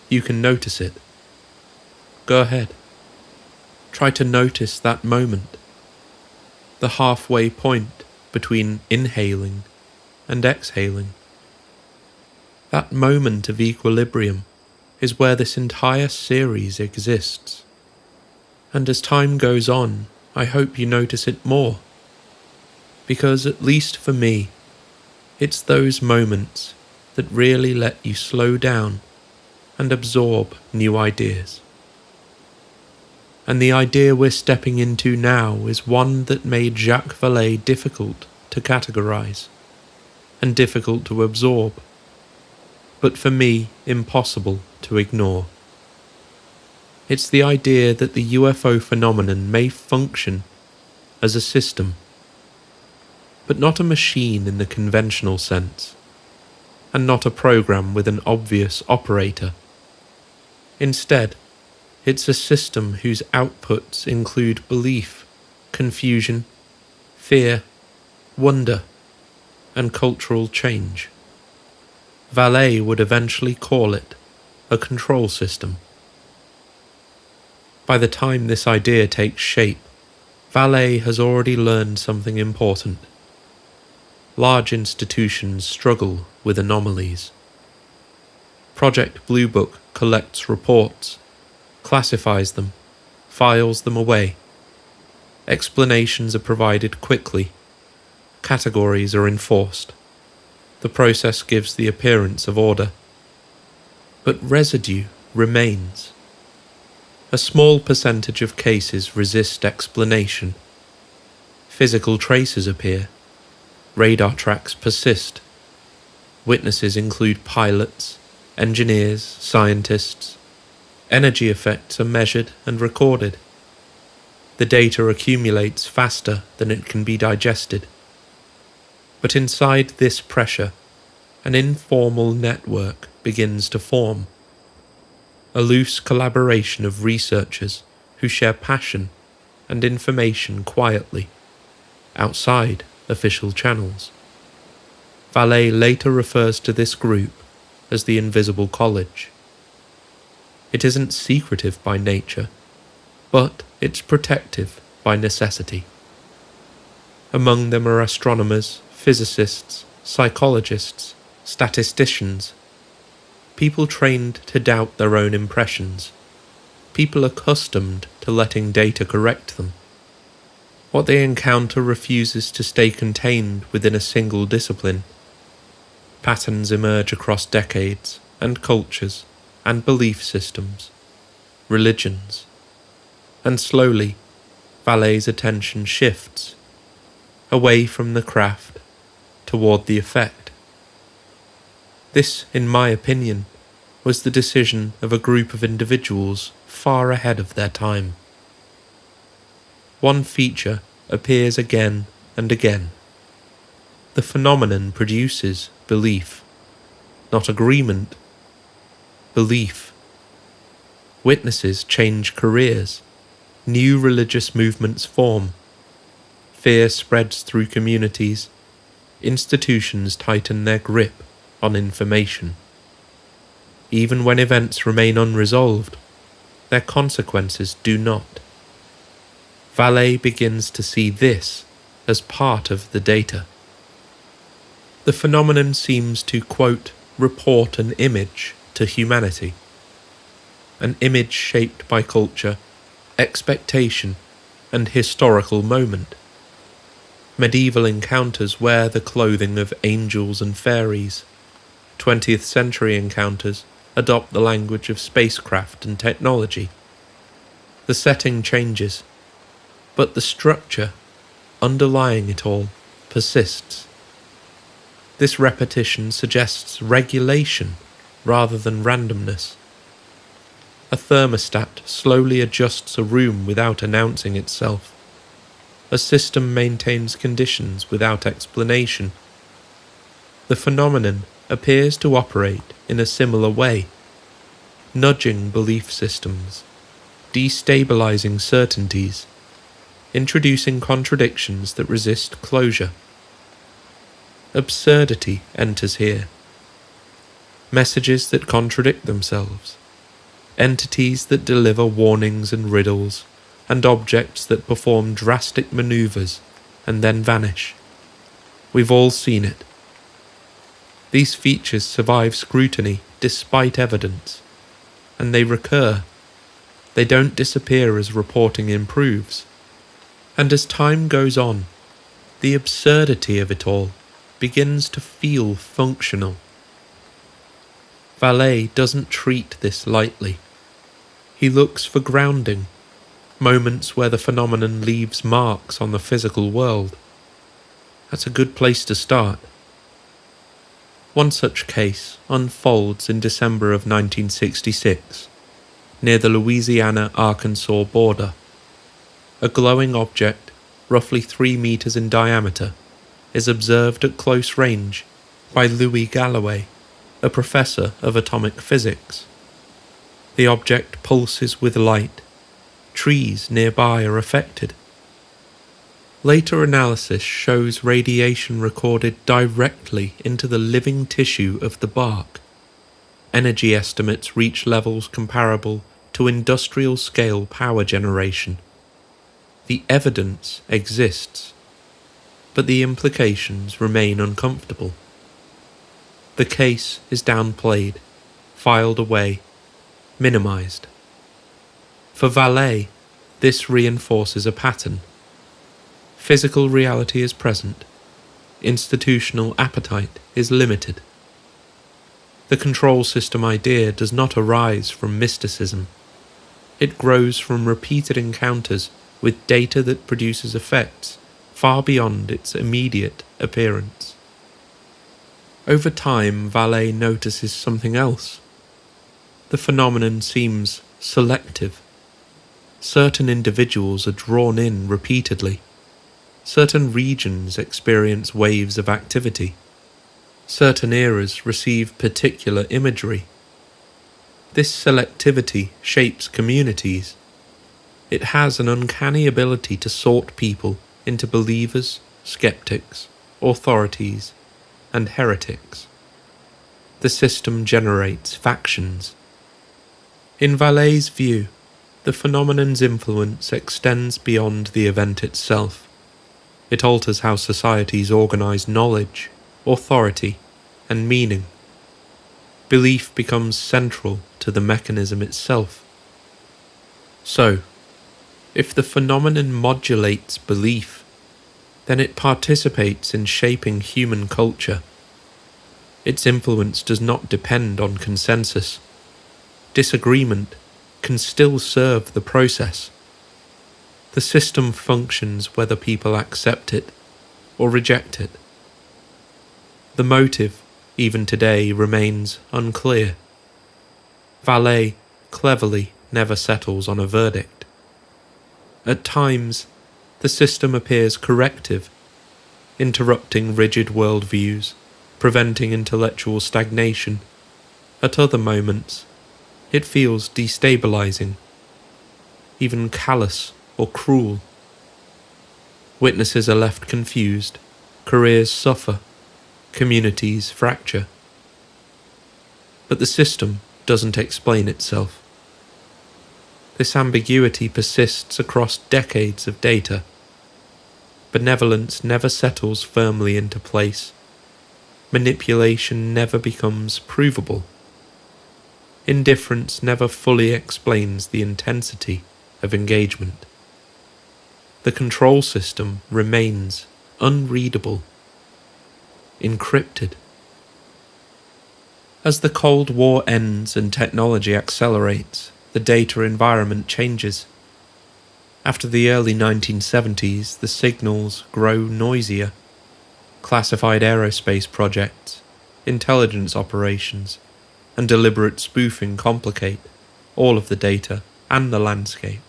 you can notice it. Go ahead. Try to notice that moment, the halfway point between inhaling and exhaling. That moment of equilibrium is where this entire series exists. And as time goes on, I hope you notice it more. Because at least for me, it's those moments that really let you slow down and absorb new ideas. And the idea we're stepping into now is one that made Jacques Vallée difficult to categorize and difficult to absorb, but for me impossible to ignore. It's the idea that the UFO phenomenon may function as a system, but not a machine in the conventional sense, and not a program with an obvious operator. Instead, it's a system whose outputs include belief, confusion, fear, wonder, and cultural change. Vallée would eventually call it a control system. By the time this idea takes shape, Vallée has already learned something important. Large institutions struggle with anomalies. Project Blue Book collects reports, classifies them, files them away. Explanations are provided quickly. Categories are enforced. The process gives the appearance of order. But residue remains. A small percentage of cases resist explanation. Physical traces appear. Radar tracks persist. Witnesses include pilots, engineers, scientists. Energy effects are measured and recorded. The data accumulates faster than it can be digested. But inside this pressure, an informal network begins to form. A loose collaboration of researchers who share passion and information quietly, outside official channels. Vallée later refers to this group as the Invisible College. It isn't secretive by nature, but it's protective by necessity. Among them are astronomers, physicists, psychologists, statisticians, people trained to doubt their own impressions, people accustomed to letting data correct them. What they encounter refuses to stay contained within a single discipline. Patterns emerge across decades and cultures and belief systems, religions, and slowly Vallée's attention shifts away from the craft toward the effect. This, in my opinion, was the decision of a group of individuals far ahead of their time. One feature appears again and again. The phenomenon produces belief, not agreement. Belief. Witnesses change careers. New religious movements form. Fear spreads through communities. Institutions tighten their grip on information. Even when events remain unresolved, their consequences do not. Vallée begins to see this as part of the data. The phenomenon seems to, quote, report an image to humanity. An image shaped by culture, expectation, and historical moment. Medieval encounters wear the clothing of angels and fairies. 20th century encounters adopt the language of spacecraft and technology. The setting changes, but the structure underlying it all persists. This repetition suggests regulation rather than randomness. A thermostat slowly adjusts a room without announcing itself. A system maintains conditions without explanation. The phenomenon appears to operate in a similar way, nudging belief systems, destabilizing certainties, introducing contradictions that resist closure. Absurdity enters here. Messages that contradict themselves, entities that deliver warnings and riddles, and objects that perform drastic maneuvers and then vanish. We've all seen it. These features survive scrutiny despite evidence, and they recur. They don't disappear as reporting improves. And as time goes on, the absurdity of it all begins to feel functional. Vallée doesn't treat this lightly. He looks for grounding, moments where the phenomenon leaves marks on the physical world. That's a good place to start. One such case unfolds in December of 1966, near the Louisiana-Arkansas border. A glowing object, roughly 3 meters in diameter, is observed at close range by Louis Galloway, a professor of atomic physics. The object pulses with light. Trees nearby are affected. Later analysis shows radiation recorded directly into the living tissue of the bark. Energy estimates reach levels comparable to industrial-scale power generation. The evidence exists, but the implications remain uncomfortable. The case is downplayed, filed away, minimized. For Vallée, this reinforces a pattern. Physical reality is present, institutional appetite is limited. The control system idea does not arise from mysticism. It grows from repeated encounters with data that produces effects far beyond its immediate appearance. Over time, Vallée notices something else. The phenomenon seems selective. Certain individuals are drawn in repeatedly. Certain regions experience waves of activity. Certain eras receive particular imagery. This selectivity shapes communities. It has an uncanny ability to sort people into believers, skeptics, authorities, and heretics. The system generates factions. In Vallée's view, the phenomenon's influence extends beyond the event itself. It alters how societies organize knowledge, authority, and meaning. Belief becomes central to the mechanism itself. So, if the phenomenon modulates belief, then it participates in shaping human culture. Its influence does not depend on consensus. Disagreement can still serve the process. The system functions whether people accept it or reject it. The motive, even today, remains unclear. Vallée cleverly never settles on a verdict. At times, the system appears corrective, interrupting rigid worldviews, preventing intellectual stagnation. At other moments, it feels destabilizing, even callous or cruel. Witnesses are left confused, careers suffer, communities fracture. But the system doesn't explain itself. This ambiguity persists across decades of data. Benevolence never settles firmly into place. Manipulation never becomes provable. Indifference never fully explains the intensity of engagement. The control system remains unreadable, encrypted. As the Cold War ends and technology accelerates, the data environment changes. After the early 1970s, the signals grow noisier. Classified aerospace projects, intelligence operations, and deliberate spoofing complicate all of the data and the landscape.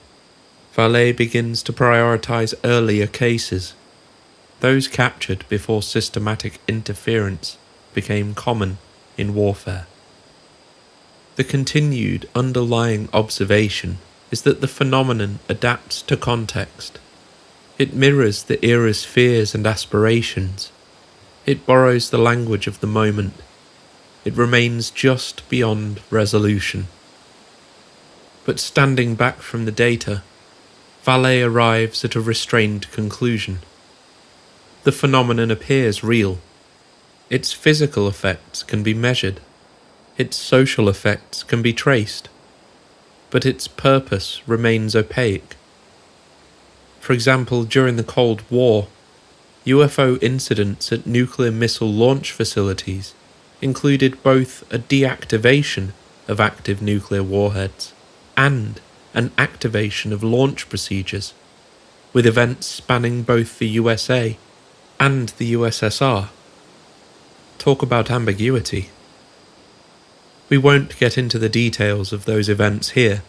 Vallée begins to prioritize earlier cases, those captured before systematic interference became common in warfare. The continued underlying observation is that the phenomenon adapts to context. It mirrors the era's fears and aspirations. It borrows the language of the moment. It remains just beyond resolution. But standing back from the data, Vallée arrives at a restrained conclusion. The phenomenon appears real. Its physical effects can be measured. Its social effects can be traced. But its purpose remains opaque. For example, during the Cold War, UFO incidents at nuclear missile launch facilities included both a deactivation of active nuclear warheads and an activation of launch procedures, with events spanning both the USA and the USSR. Talk about ambiguity. We won't get into the details of those events here,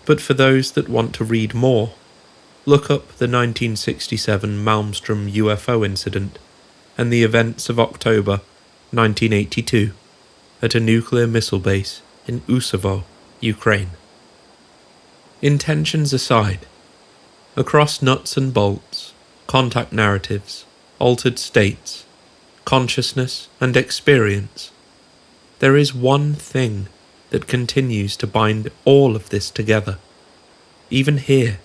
but for those that want to read more, look up the 1967 Malmstrom UFO incident and the events of October 1982 at a nuclear missile base in Usovo, Ukraine. Intentions aside, across nuts and bolts, contact narratives, altered states, consciousness and experience, there is one thing that continues to bind all of this together, even here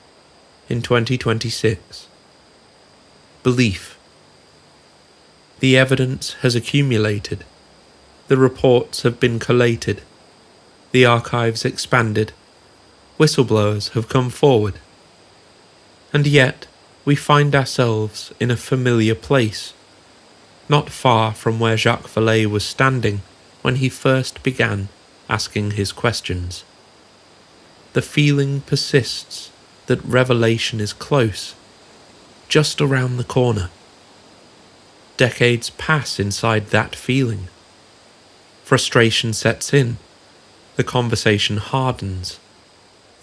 in 2026. Belief. The evidence has accumulated. The reports have been collated. the archives expanded, whistleblowers have come forward. And yet, we find ourselves in a familiar place, not far from where Jacques Vallée was standing when he first began asking his questions. The feeling persists that revelation is close, just around the corner. Decades pass inside that feeling. Frustration sets in, the conversation hardens,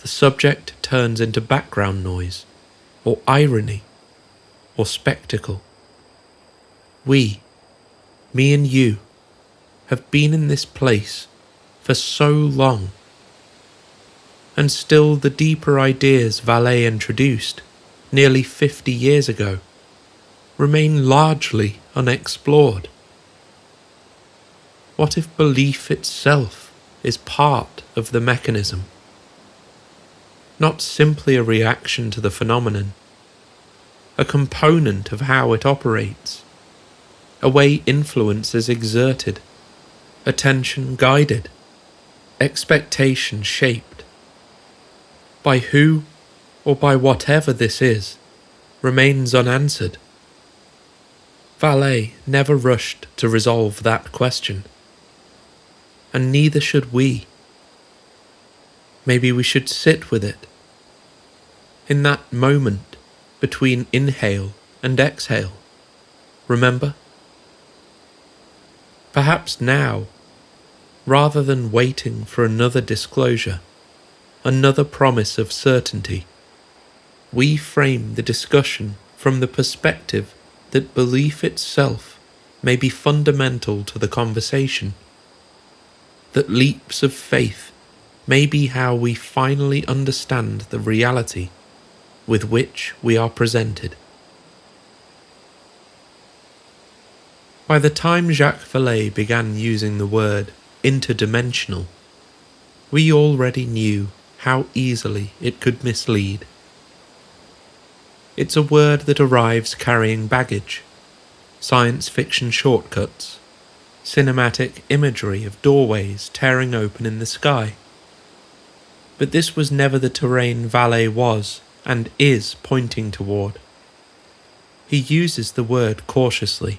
the subject turns into background noise, or irony, or spectacle. We, me and you, have been in this place for so long, and still the deeper ideas Vallée introduced nearly 50 years ago remain largely unexplored. What if belief itself is part of the mechanism? Not simply a reaction to the phenomenon, a component of how it operates, a way influence is exerted, attention guided, expectation shaped. By who, or by whatever this is, remains unanswered. Vallée never rushed to resolve that question, and neither should we. Maybe we should sit with it, in that moment between inhale and exhale, remember? Perhaps now, rather than waiting for another disclosure, another promise of certainty, we frame the discussion from the perspective that belief itself may be fundamental to the conversation, that leaps of faith may be how we finally understand the reality with which we are presented. By the time Jacques Vallée began using the word interdimensional, we already knew how easily it could mislead. It's a word that arrives carrying baggage, science fiction shortcuts, cinematic imagery of doorways tearing open in the sky. But this was never the terrain Vallée was and is pointing toward. He uses the word cautiously,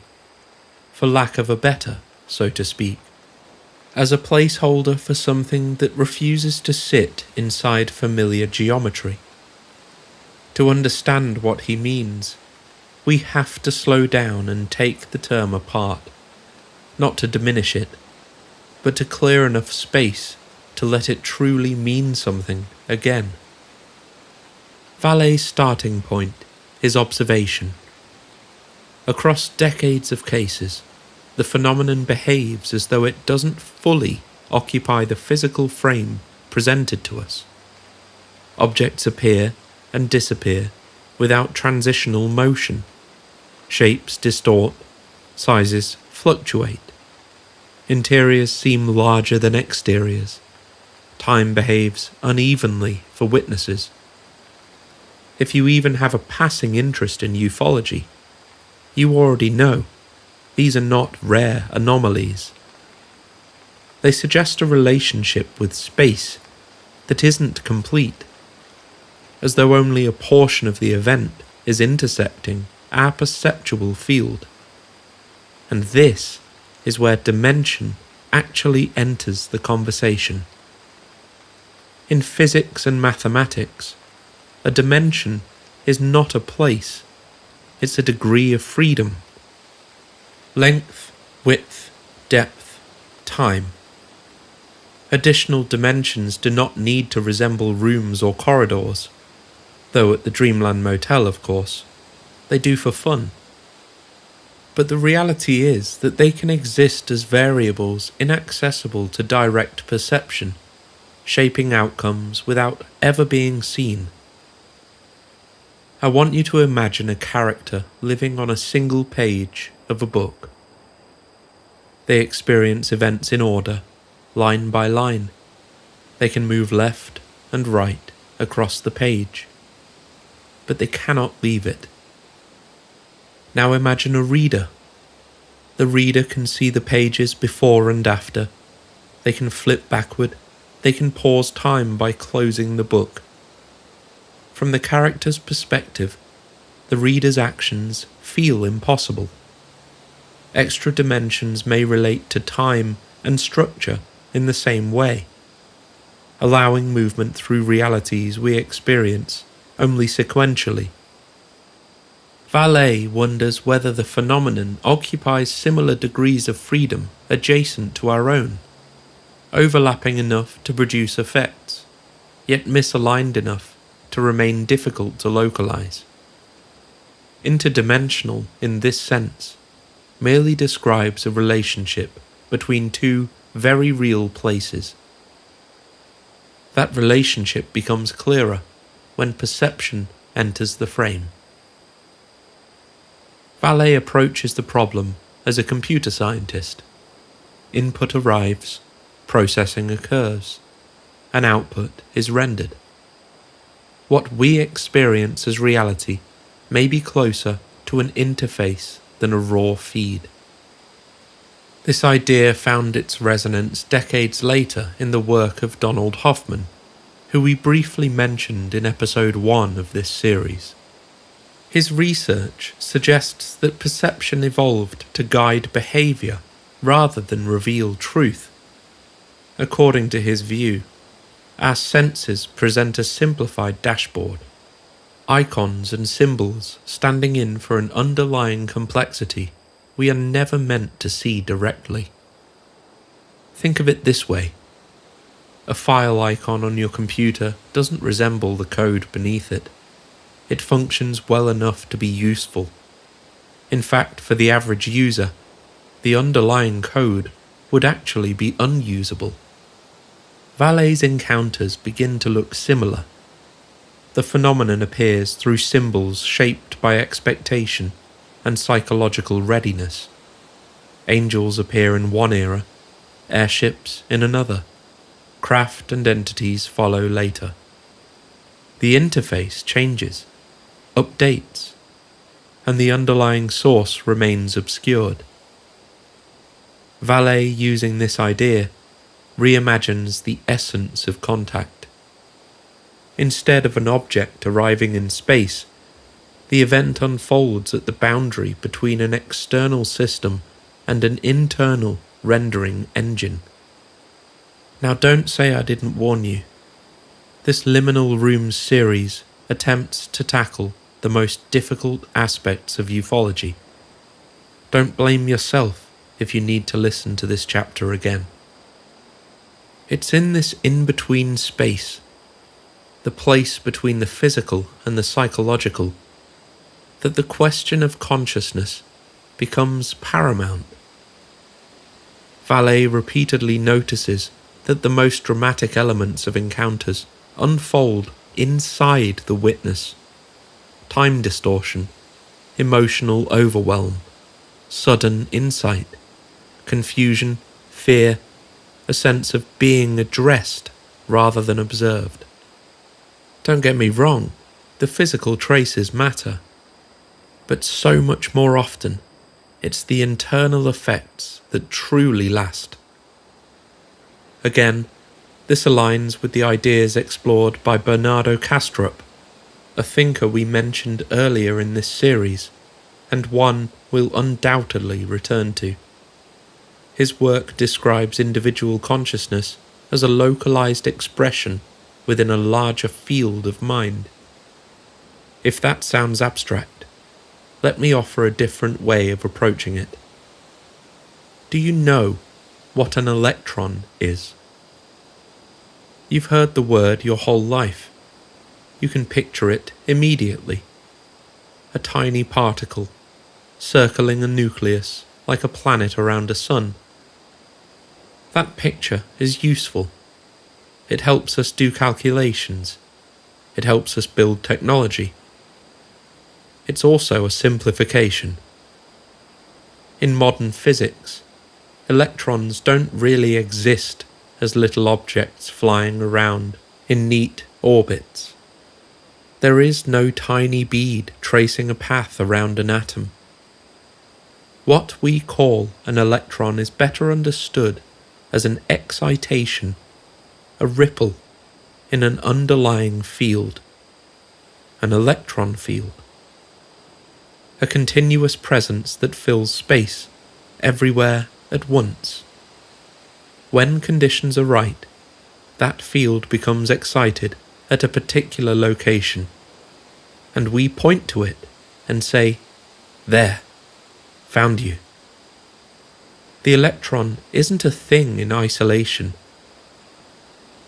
for lack of a better, so to speak, as a placeholder for something that refuses to sit inside familiar geometry. To understand what he means, we have to slow down and take the term apart, not to diminish it, but to clear enough space to let it truly mean something again. Vallée's starting point is observation. Across decades of cases, the phenomenon behaves as though it doesn't fully occupy the physical frame presented to us. Objects appear and disappear without transitional motion. Shapes distort, sizes fluctuate. Interiors seem larger than exteriors. Time behaves unevenly for witnesses. If you even have a passing interest in ufology, you already know these are not rare anomalies. They suggest a relationship with space that isn't complete, as though only a portion of the event is intersecting our perceptual field. And this is where dimension actually enters the conversation. In physics and mathematics, a dimension is not a place, it's a degree of freedom. Length, width, depth, time. Additional dimensions do not need to resemble rooms or corridors, though at the Dreamland Motel, of course, they do for fun. But the reality is that they can exist as variables inaccessible to direct perception, shaping outcomes without ever being seen. I want you to imagine a character living on a single page of a book. They experience events in order, line by line. They can move left and right across the page, but they cannot leave it. Now imagine a reader. The reader can see the pages before and after. They can flip backward, they can pause time by closing the book. From the character's perspective, the reader's actions feel impossible. Extra dimensions may relate to time and structure in the same way, allowing movement through realities we experience only sequentially. Vallée wonders whether the phenomenon occupies similar degrees of freedom adjacent to our own, overlapping enough to produce effects, yet misaligned enough to remain difficult to localize. Interdimensional, in this sense, merely describes a relationship between two very real places. That relationship becomes clearer when perception enters the frame. Vallée approaches the problem as a computer scientist. Input arrives, processing occurs, and output is rendered. What we experience as reality may be closer to an interface than a raw feed. This idea found its resonance decades later in the work of Donald Hoffman, who we briefly mentioned in episode 1 of this series. His research suggests that perception evolved to guide behavior rather than reveal truth. According to his view, our senses present a simplified dashboard, icons and symbols standing in for an underlying complexity we are never meant to see directly. Think of it this way. A file icon on your computer doesn't resemble the code beneath it. It functions well enough to be useful. In fact, for the average user, the underlying code would actually be unusable. Vallée's encounters begin to look similar. The phenomenon appears through symbols shaped by expectation and psychological readiness. Angels appear in one era, airships in another. Craft and entities follow later. The interface changes, updates, and the underlying source remains obscured. Vallée, using this idea, reimagines the essence of contact. Instead of an object arriving in space, the event unfolds at the boundary between an external system and an internal rendering engine. Now don't say I didn't warn you. This Liminal Rooms series attempts to tackle the most difficult aspects of ufology. Don't blame yourself if you need to listen to this chapter again. It's in this in-between space, the place between the physical and the psychological, that the question of consciousness becomes paramount. Vallée repeatedly notices that the most dramatic elements of encounters unfold inside the witness. Time distortion, emotional overwhelm, sudden insight, confusion, fear, a sense of being addressed rather than observed. Don't get me wrong, the physical traces matter, but so much more often, it's the internal effects that truly last. Again, this aligns with the ideas explored by Bernardo Kastrup, a thinker we mentioned earlier in this series, and one we'll undoubtedly return to. His work describes individual consciousness as a localized expression within a larger field of mind. If that sounds abstract, let me offer a different way of approaching it. Do you know what an electron is? You've heard the word your whole life. You can picture it immediately. A tiny particle, circling a nucleus like a planet around a sun. That picture is useful. It helps us do calculations. It helps us build technology. It's also a simplification. In modern physics, electrons don't really exist as little objects flying around in neat orbits. There is no tiny bead tracing a path around an atom. What we call an electron is better understood as an excitation, a ripple in an underlying field, an electron field, a continuous presence that fills space everywhere at once. When conditions are right, that field becomes excited at a particular location, and we point to it and say, "There, found you." The electron isn't a thing in isolation.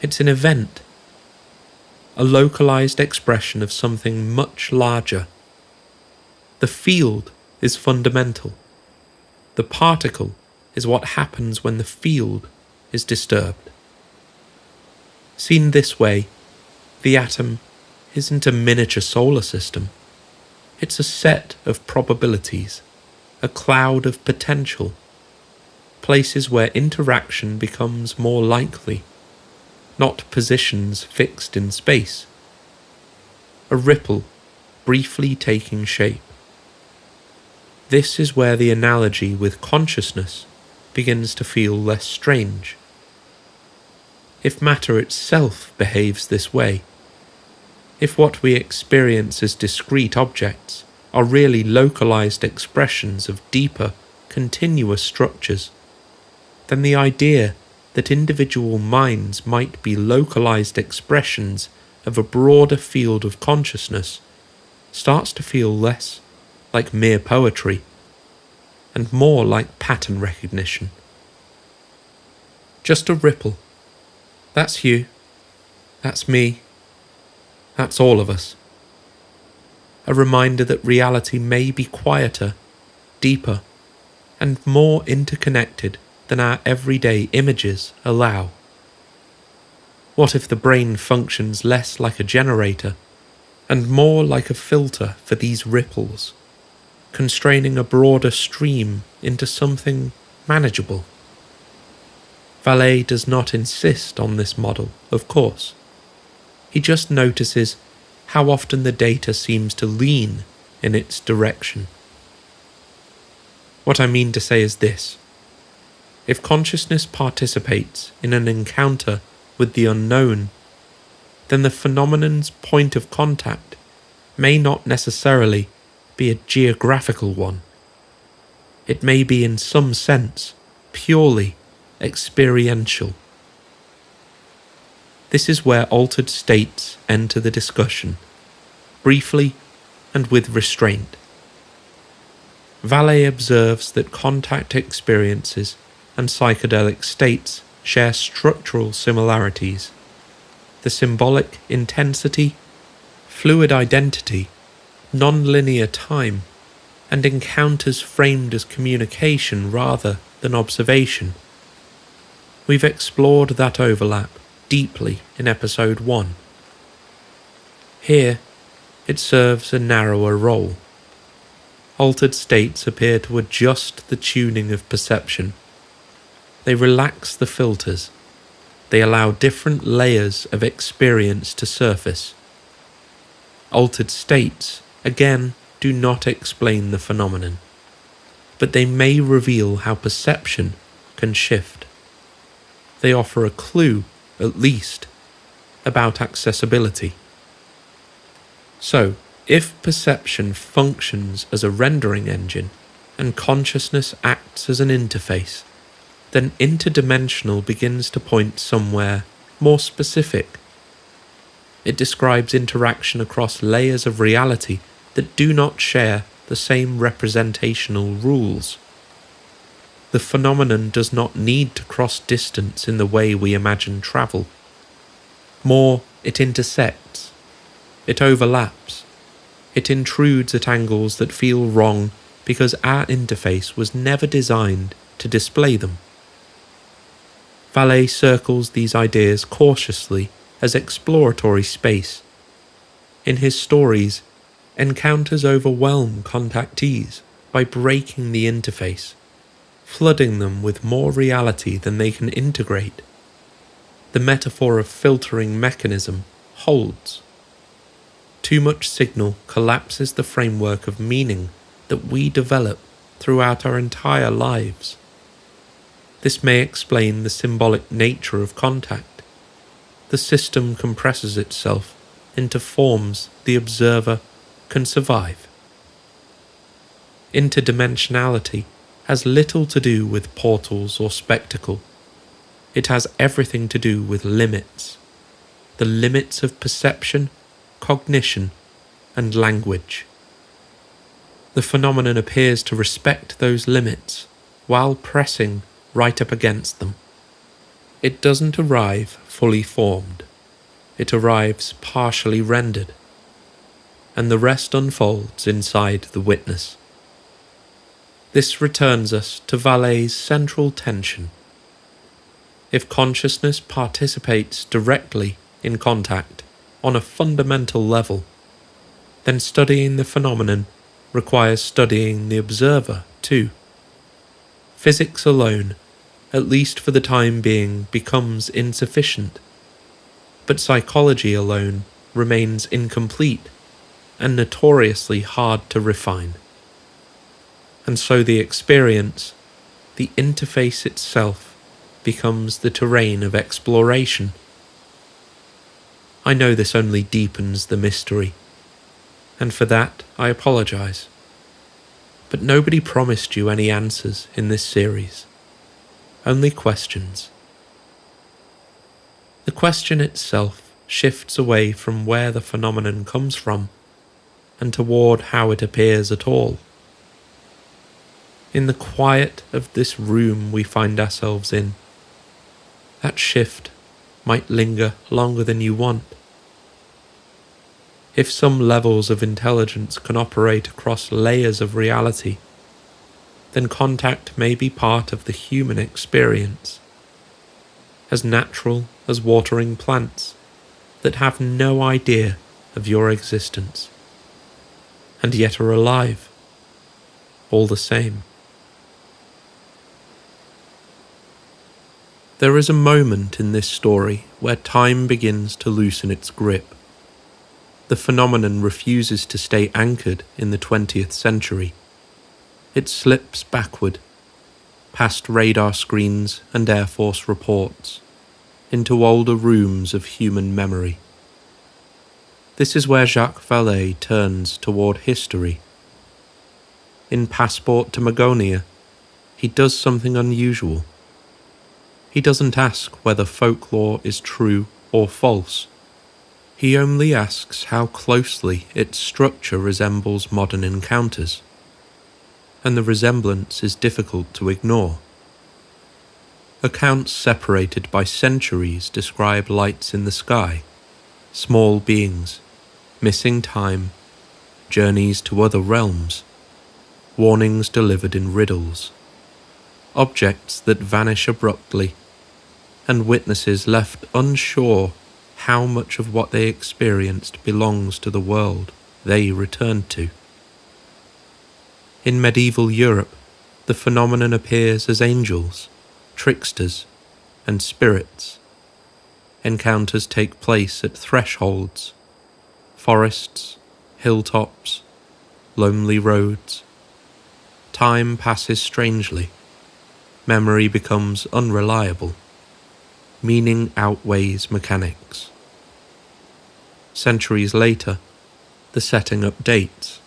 It's an event, a localized expression of something much larger. The field is fundamental. The particle is what happens when the field is disturbed. Seen this way, the atom isn't a miniature solar system. It's a set of probabilities, a cloud of potential, places where interaction becomes more likely, not positions fixed in space. A ripple briefly taking shape. This is where the analogy with consciousness begins to feel less strange. If matter itself behaves this way, if what we experience as discrete objects are really localized expressions of deeper, continuous structures, then the idea that individual minds might be localized expressions of a broader field of consciousness starts to feel less like mere poetry and more like pattern recognition. Just a ripple. That's you. That's me. That's all of us. A reminder that reality may be quieter, deeper, and more interconnected than our everyday images allow. What if the brain functions less like a generator and more like a filter for these ripples, constraining a broader stream into something manageable? Vallée does not insist on this model, of course. He just notices how often the data seems to lean in its direction. What I mean to say is this: if consciousness participates in an encounter with the unknown, then the phenomenon's point of contact may not necessarily be a geographical one. It may be in some sense purely experiential. This is where altered states enter the discussion, briefly and with restraint. Vallée observes that contact experiences and psychedelic states share structural similarities. The symbolic intensity, fluid identity, non-linear time, and encounters framed as communication rather than observation. We've explored that overlap deeply in episode 1. Here, it serves a narrower role. Altered states appear to adjust the tuning of perception. They relax the filters. They allow different layers of experience to surface. Altered states, again, do not explain the phenomenon, but they may reveal how perception can shift. They offer a clue, at least, about accessibility. So, if perception functions as a rendering engine and consciousness acts as an interface, then interdimensional begins to point somewhere more specific. It describes interaction across layers of reality that do not share the same representational rules. The phenomenon does not need to cross distance in the way we imagine travel. More, it intersects. It overlaps. It intrudes at angles that feel wrong because our interface was never designed to display them. Vallée circles these ideas cautiously as exploratory space. In his stories, encounters overwhelm contactees by breaking the interface, flooding them with more reality than they can integrate. The metaphor of filtering mechanism holds. Too much signal collapses the framework of meaning that we develop throughout our entire lives. This may explain the symbolic nature of contact. the system compresses itself into forms the observer can survive. Interdimensionality has little to do with portals or spectacle. It has everything to do with limits, the limits of perception, cognition, and language. The phenomenon appears to respect those limits while pressing right up against them. It doesn't arrive fully formed. It arrives partially rendered, and the rest unfolds inside the witness. This returns us to Vallée's central tension. If consciousness participates directly in contact on a fundamental level, then studying the phenomenon requires studying the observer too. Physics alone, at least for the time being, becomes insufficient, but psychology alone remains incomplete and notoriously hard to refine. And so the experience, the interface itself, becomes the terrain of exploration. I know this only deepens the mystery, and for that I apologize. But nobody promised you any answers in this series, only questions. The question itself shifts away from where the phenomenon comes from and toward how it appears at all. In the quiet of this room we find ourselves in, that shift might linger longer than you want. If some levels of intelligence can operate across layers of reality, then contact may be part of the human experience, as natural as watering plants that have no idea of your existence, and yet are alive, all the same. There is a moment in this story where time begins to loosen its grip. The phenomenon refuses to stay anchored in the 20th century. It slips backward, past radar screens and Air Force reports, into older rooms of human memory. This is where Jacques Vallée turns toward history. In Passport to Magonia, he does something unusual. He doesn't ask whether folklore is true or false. He only asks how closely its structure resembles modern encounters, and the resemblance is difficult to ignore. Accounts separated by centuries describe lights in the sky, small beings, missing time, journeys to other realms, warnings delivered in riddles, objects that vanish abruptly, and witnesses left unsure how much of what they experienced belongs to the world they returned to. In medieval Europe, the phenomenon appears as angels, tricksters, and spirits. Encounters take place at thresholds, forests, hilltops, lonely roads. Time passes strangely. Memory becomes unreliable. Meaning outweighs mechanics. Centuries later, the setting updates.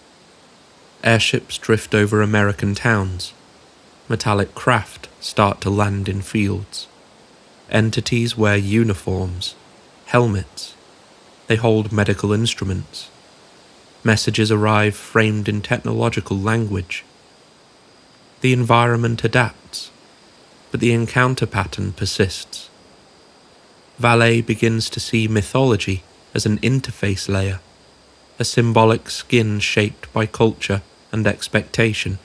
Airships drift over American towns. Metallic craft start to land in fields. Entities wear uniforms, helmets. They hold medical instruments. Messages arrive framed in technological language. The environment adapts, but the encounter pattern persists. Vallée begins to see mythology as an interface layer, a symbolic skin shaped by culture and expectation.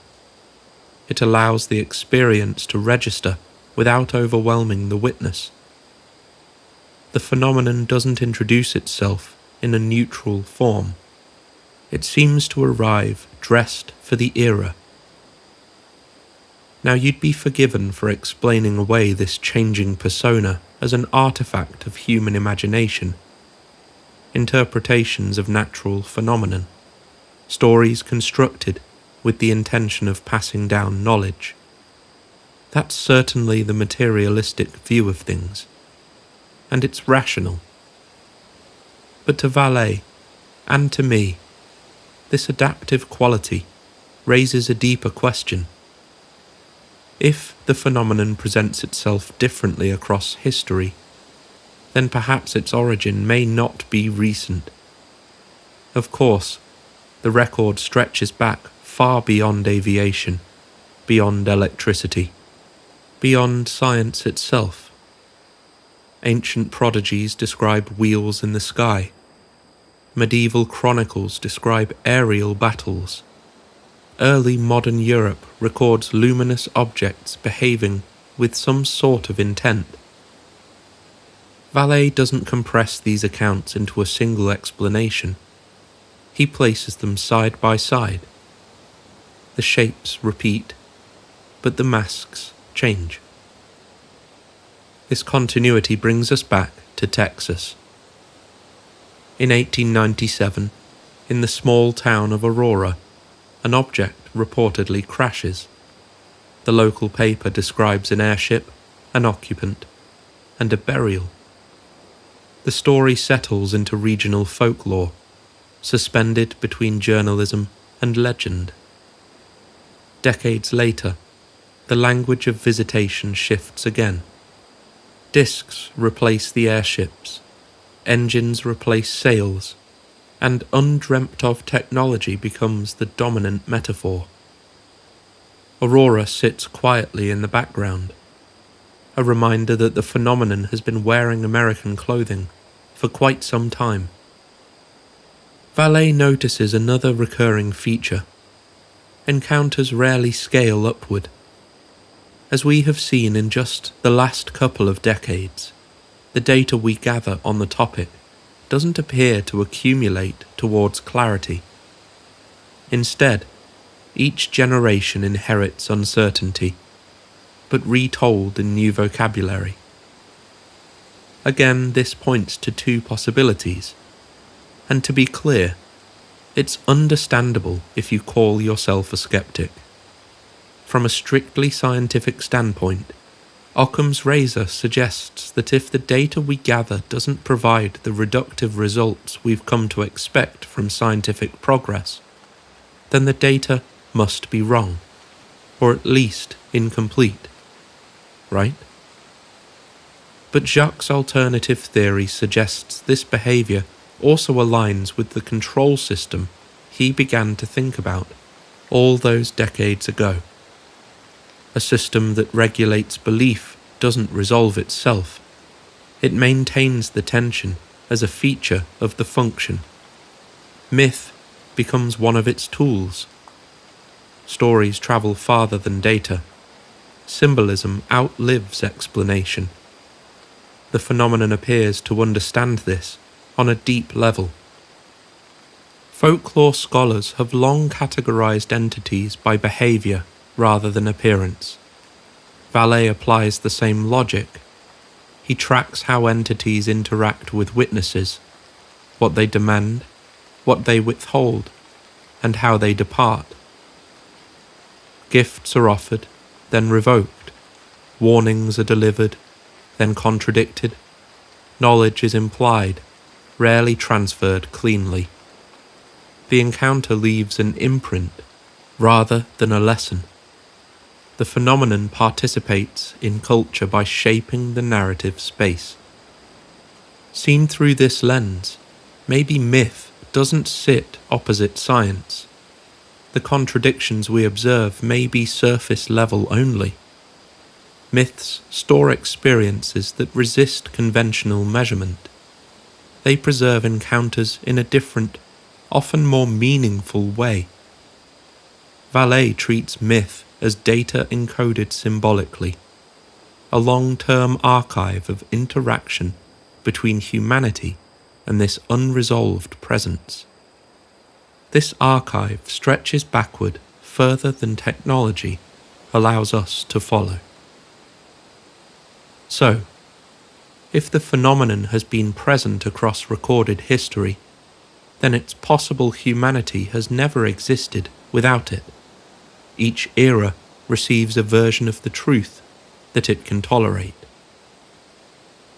It allows the experience to register without overwhelming the witness. The phenomenon doesn't introduce itself in a neutral form. It seems to arrive dressed for the era. Now you'd be forgiven for explaining away this changing persona as an artifact of human imagination, interpretations of natural phenomenon, stories constructed with the intention of passing down knowledge. That's certainly the materialistic view of things, and it's rational. But to Vallée, and to me, this adaptive quality raises a deeper question. If the phenomenon presents itself differently across history, then perhaps its origin may not be recent. Of course, the record stretches back far beyond aviation, beyond electricity, beyond science itself. Ancient prodigies describe wheels in the sky. Medieval chronicles describe aerial battles. Early modern Europe records luminous objects behaving with some sort of intent. Vallée doesn't compress these accounts into a single explanation. He places them side by side. The shapes repeat, but the masks change. This continuity brings us back to Texas. In 1897, in the small town of Aurora, an object reportedly crashes. The local paper describes an airship, an occupant, and a burial. The story settles into regional folklore, suspended between journalism and legend. Decades later, the language of visitation shifts again. Discs replace the airships, engines replace sails, and undreamt-of technology becomes the dominant metaphor. Aurora sits quietly in the background, a reminder that the phenomenon has been wearing American clothing for quite some time. Vallée notices another recurring feature. Encounters rarely scale upward. As we have seen in just the last couple of decades, the data we gather on the topic doesn't appear to accumulate towards clarity. Instead, each generation inherits uncertainty, but retold in new vocabulary. Again, this points to two possibilities. And to be clear, it's understandable if you call yourself a skeptic. From a strictly scientific standpoint, Occam's razor suggests that if the data we gather doesn't provide the reductive results we've come to expect from scientific progress, then the data must be wrong, or at least incomplete, right? But Jacques' alternative theory suggests this behaviour also aligns with the control system he began to think about all those decades ago. A system that regulates belief doesn't resolve itself. It maintains the tension as a feature of the function. Myth becomes one of its tools. Stories travel farther than data. Symbolism outlives explanation. The phenomenon appears to understand this on a deep level. Folklore scholars have long categorized entities by behavior rather than appearance. Vallée applies the same logic. He tracks how entities interact with witnesses, what they demand, what they withhold, and how they depart. Gifts are offered, then revoked. Warnings are delivered, then contradicted. Knowledge is implied, rarely transferred cleanly. The encounter leaves an imprint rather than a lesson. The phenomenon participates in culture by shaping the narrative space. Seen through this lens, maybe myth doesn't sit opposite science. The contradictions we observe may be surface level only. Myths store experiences that resist conventional measurement. They preserve encounters in a different, often more meaningful way. Vallée treats myth as data encoded symbolically, a long-term archive of interaction between humanity and this unresolved presence. This archive stretches backward further than technology allows us to follow. So, if the phenomenon has been present across recorded history, then it's possible humanity has never existed without it. Each era receives a version of the truth that it can tolerate.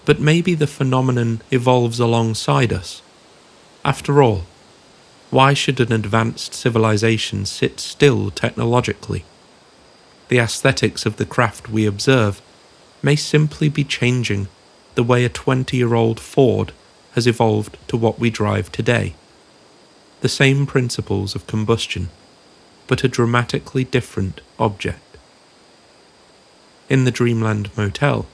But maybe the phenomenon evolves alongside us, After all, why should an advanced civilization sit still technologically? The aesthetics of the craft we observe may simply be changing the way a 20-year-old Ford has evolved to what we drive today. The same principles of combustion, but a dramatically different object. In the Dreamland Motel,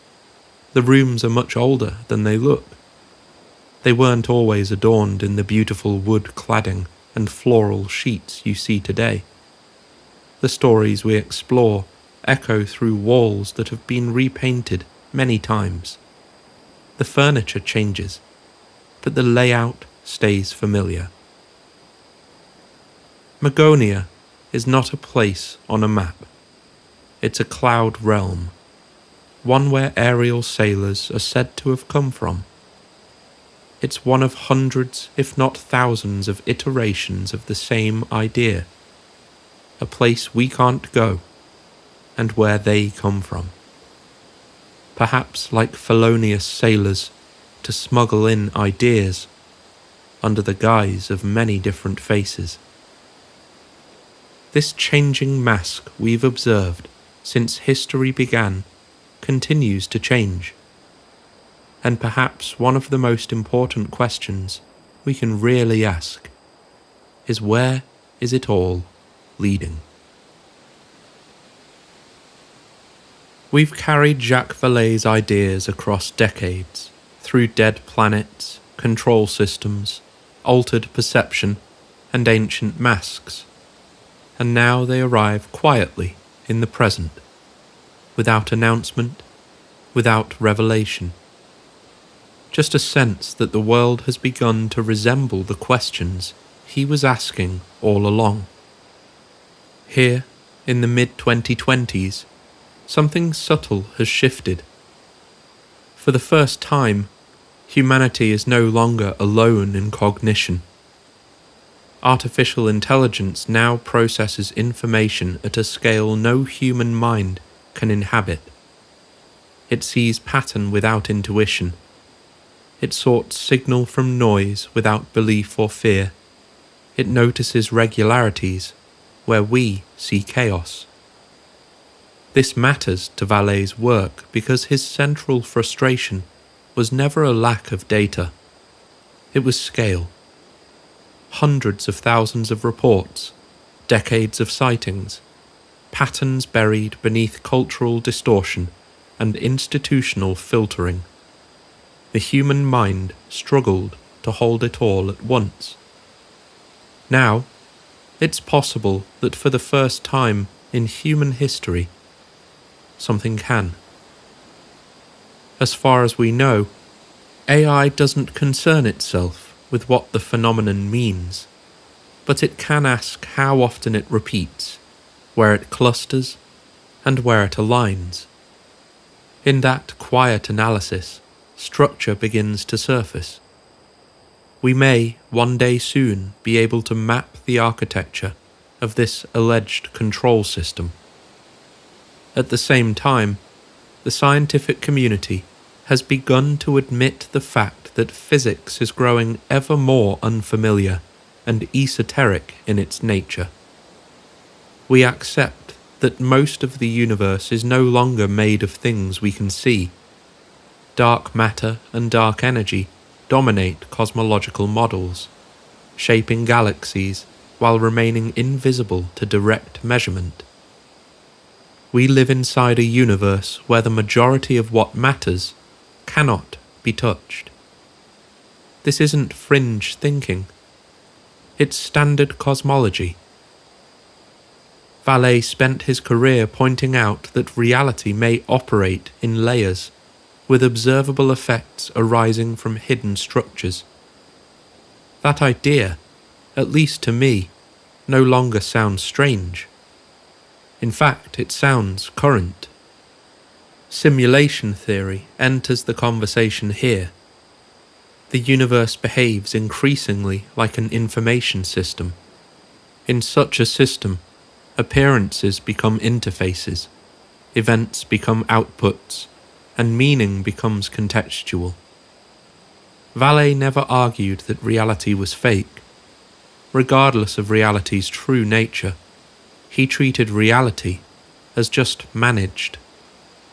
the rooms are much older than they look. They weren't always adorned in the beautiful wood cladding and floral sheets you see today. The stories we explore echo through walls that have been repainted many times. The furniture changes, but the layout stays familiar. Magonia is not a place on a map. It's a cloud realm, one where aerial sailors are said to have come from. It's one of hundreds, if not thousands, of iterations of the same idea. A place we can't go, and where they come from. Perhaps like felonious sailors, to smuggle in ideas under the guise of many different faces. This changing mask we've observed since history began continues to change. And perhaps one of the most important questions we can really ask is, where is it all leading? We've carried Jacques Vallée's ideas across decades, through dead planets, control systems, altered perception, and ancient masks. And now they arrive quietly in the present, without announcement, without revelation. Just a sense that the world has begun to resemble the questions he was asking all along. Here, in the mid-2020s, something subtle has shifted. For the first time, humanity is no longer alone in cognition. Artificial intelligence now processes information at a scale no human mind can inhabit. It sees pattern without intuition. It sorts signal from noise without belief or fear. It notices regularities where we see chaos. This matters to Vallée's work because his central frustration was never a lack of data. It was scale. Hundreds of thousands of reports, decades of sightings, patterns buried beneath cultural distortion and institutional filtering. The human mind struggled to hold it all at once. Now, it's possible that for the first time in human history, something can. As far as we know, AI doesn't concern itself with what the phenomenon means, but it can ask how often it repeats, where it clusters, and where it aligns. In that quiet analysis, structure begins to surface. We may, one day soon, be able to map the architecture of this alleged control system. At the same time, the scientific community has begun to admit the fact that physics is growing ever more unfamiliar and esoteric in its nature. We accept that most of the universe is no longer made of things we can see. Dark matter and dark energy dominate cosmological models, shaping galaxies while remaining invisible to direct measurement. We live inside a universe where the majority of what matters cannot be touched. This isn't fringe thinking. It's standard cosmology. Vallée spent his career pointing out that reality may operate in layers, with observable effects arising from hidden structures. That idea, at least to me, no longer sounds strange. In fact, it sounds current. Simulation theory enters the conversation here. The universe behaves increasingly like an information system. In such a system, appearances become interfaces, events become outputs, and meaning becomes contextual. Vallée never argued that reality was fake. Regardless of reality's true nature, he treated reality as just managed,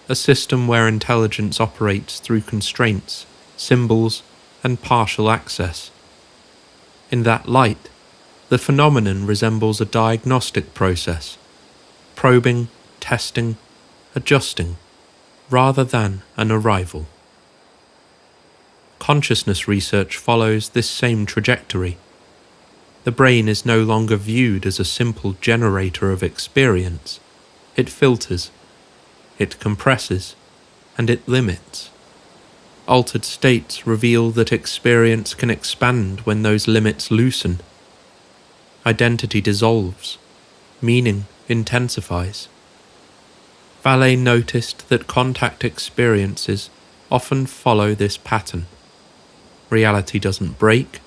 a system where intelligence operates through constraints, symbols, and partial access. In that light, the phenomenon resembles a diagnostic process, probing, testing, adjusting, rather than an arrival. Consciousness research follows this same trajectory. The brain is no longer viewed as a simple generator of experience. It filters, it compresses, and it limits. Altered states reveal that experience can expand when those limits loosen. Identity dissolves, meaning intensifies. Vallée noticed that contact experiences often follow this pattern. Reality doesn't break,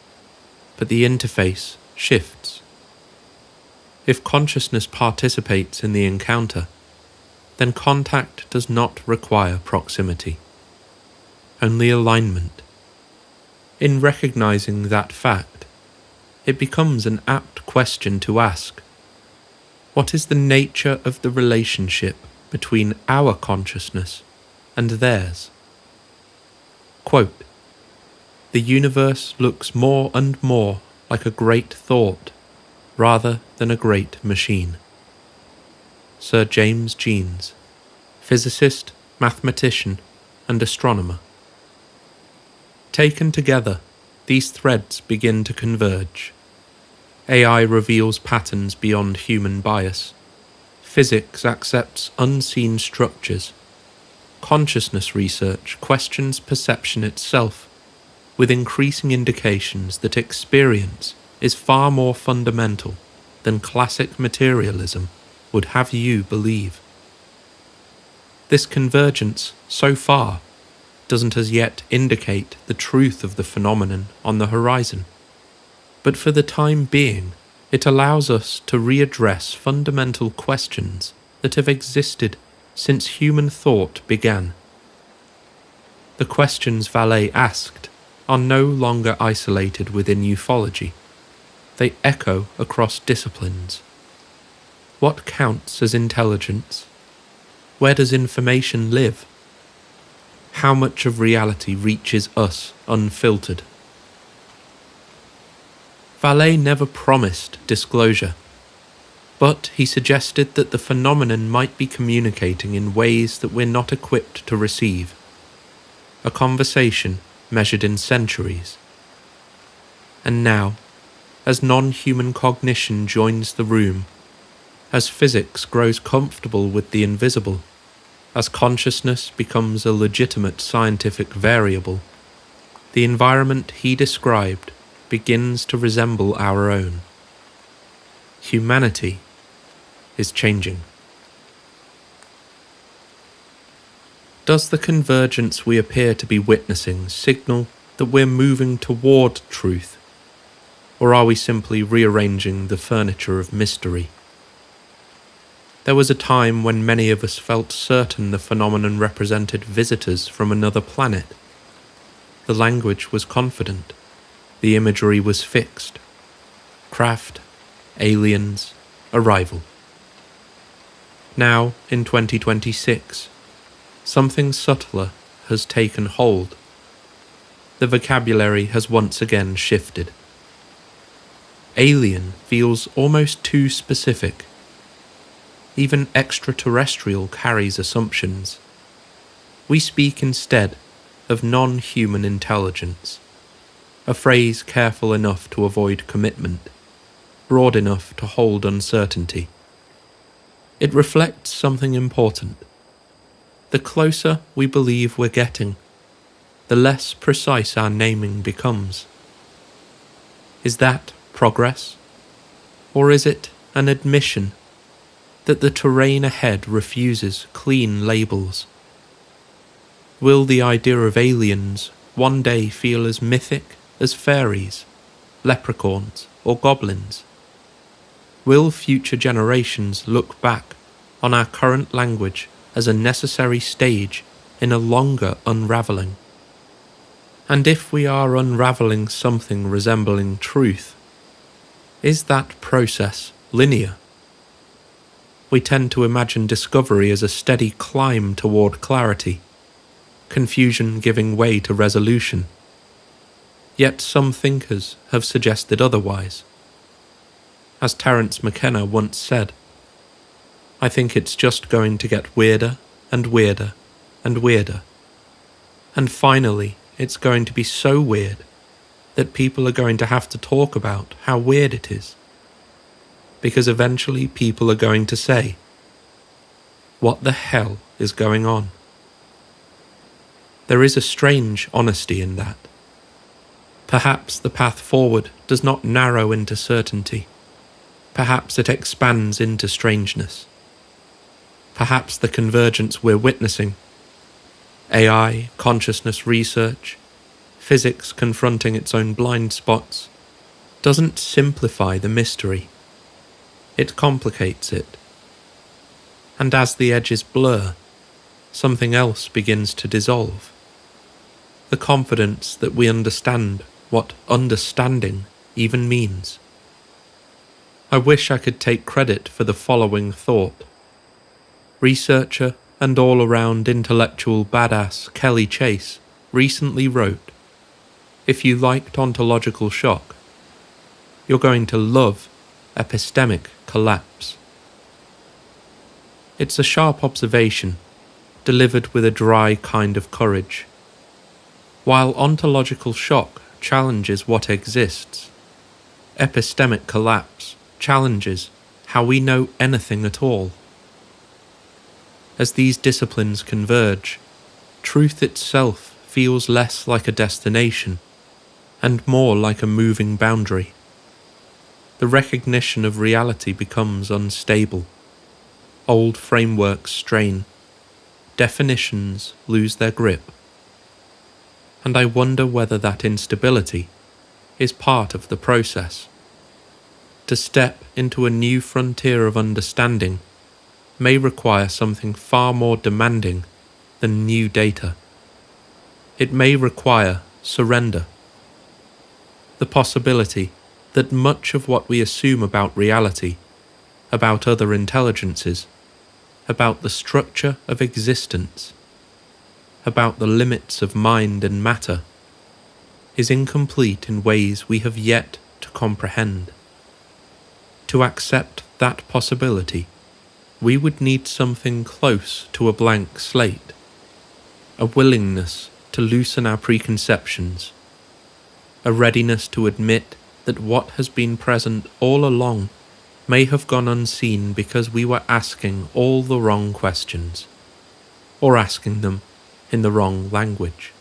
but the interface shifts. If consciousness participates in the encounter, then contact does not require proximity, only alignment. In recognizing that fact, it becomes an apt question to ask: what is the nature of the relationship between our consciousness and theirs? Quote, "The universe looks more and more like a great thought rather than a great machine." Sir James Jeans, physicist, mathematician, and astronomer. Taken together, these threads begin to converge. AI reveals patterns beyond human bias. Physics accepts unseen structures. Consciousness research questions perception itself, with increasing indications that experience is far more fundamental than classic materialism would have you believe. This convergence, so far, doesn't as yet indicate the truth of the phenomenon on the horizon, but for the time being, it allows us to readdress fundamental questions that have existed since human thought began. The questions Vallée asked are no longer isolated within ufology. They echo across disciplines. What counts as intelligence? Where does information live? How much of reality reaches us unfiltered? Vallée never promised disclosure, but he suggested that the phenomenon might be communicating in ways that we're not equipped to receive. A conversation measured in centuries. And now, as non-human cognition joins the room, as physics grows comfortable with the invisible, as consciousness becomes a legitimate scientific variable, the environment he described begins to resemble our own. Humanity is changing. Does the convergence we appear to be witnessing signal that we're moving toward truth, or are we simply rearranging the furniture of mystery? There was a time when many of us felt certain the phenomenon represented visitors from another planet. The language was confident, the imagery was fixed. Craft, aliens, arrival. Now, in 2026, something subtler has taken hold. The vocabulary has once again shifted. Alien feels almost too specific. Even extraterrestrial carries assumptions. We speak instead of non-human intelligence, a phrase careful enough to avoid commitment, broad enough to hold uncertainty. It reflects something important. The closer we believe we're getting, the less precise our naming becomes. Is that progress? Or is it an admission that the terrain ahead refuses clean labels? Will the idea of aliens one day feel as mythic as fairies, leprechauns, or goblins? Will future generations look back on our current language as a necessary stage in a longer unravelling? And if we are unravelling something resembling truth, is that process linear? We tend to imagine discovery as a steady climb toward clarity, confusion giving way to resolution. Yet some thinkers have suggested otherwise. As Terence McKenna once said, "I think it's just going to get weirder and weirder and weirder. And finally, it's going to be so weird that people are going to have to talk about how weird it is. Because eventually people are going to say, 'What the hell is going on?'" There is a strange honesty in that. Perhaps the path forward does not narrow into certainty. Perhaps it expands into strangeness. Perhaps the convergence we're witnessing, AI, consciousness research, physics confronting its own blind spots, doesn't simplify the mystery. It complicates it. And as the edges blur, something else begins to dissolve. The confidence that we understand what understanding even means. I wish I could take credit for the following thought. Researcher and all-around intellectual badass Kelly Chase recently wrote, "If you liked ontological shock, you're going to love epistemic collapse." It's a sharp observation, delivered with a dry kind of courage. While ontological shock challenges what exists, epistemic collapse challenges how we know anything at all. As these disciplines converge, truth itself feels less like a destination and more like a moving boundary. The recognition of reality becomes unstable. Old frameworks strain. Definitions lose their grip. And I wonder whether that instability is part of the process. To step into a new frontier of understanding may require something far more demanding than new data. It may require surrender. The possibility that much of what we assume about reality, about other intelligences, about the structure of existence, about the limits of mind and matter, is incomplete in ways we have yet to comprehend. To accept that possibility, we would need something close to a blank slate, a willingness to loosen our preconceptions, a readiness to admit that what has been present all along may have gone unseen because we were asking all the wrong questions, or asking them in the wrong language.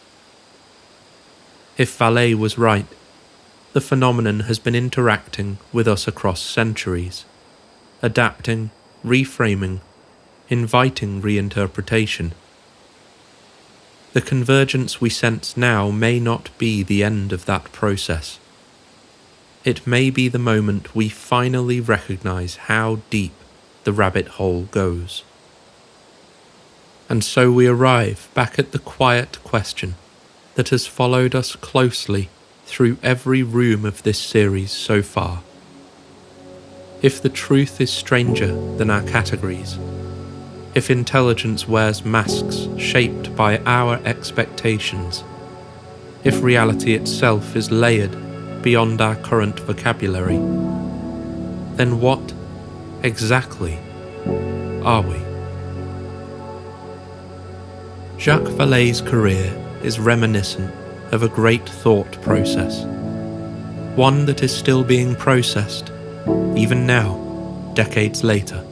If Vallée was right, the phenomenon has been interacting with us across centuries, adapting, reframing, inviting reinterpretation. The convergence we sense now may not be the end of that process. It may be the moment we finally recognize how deep the rabbit hole goes. And so we arrive back at the quiet question that has followed us closely through every room of this series so far. If the truth is stranger than our categories, if intelligence wears masks shaped by our expectations, if reality itself is layered beyond our current vocabulary, then what exactly are we? Jacques Vallée's career is reminiscent of a great thought process, one that is still being processed, even now, decades later.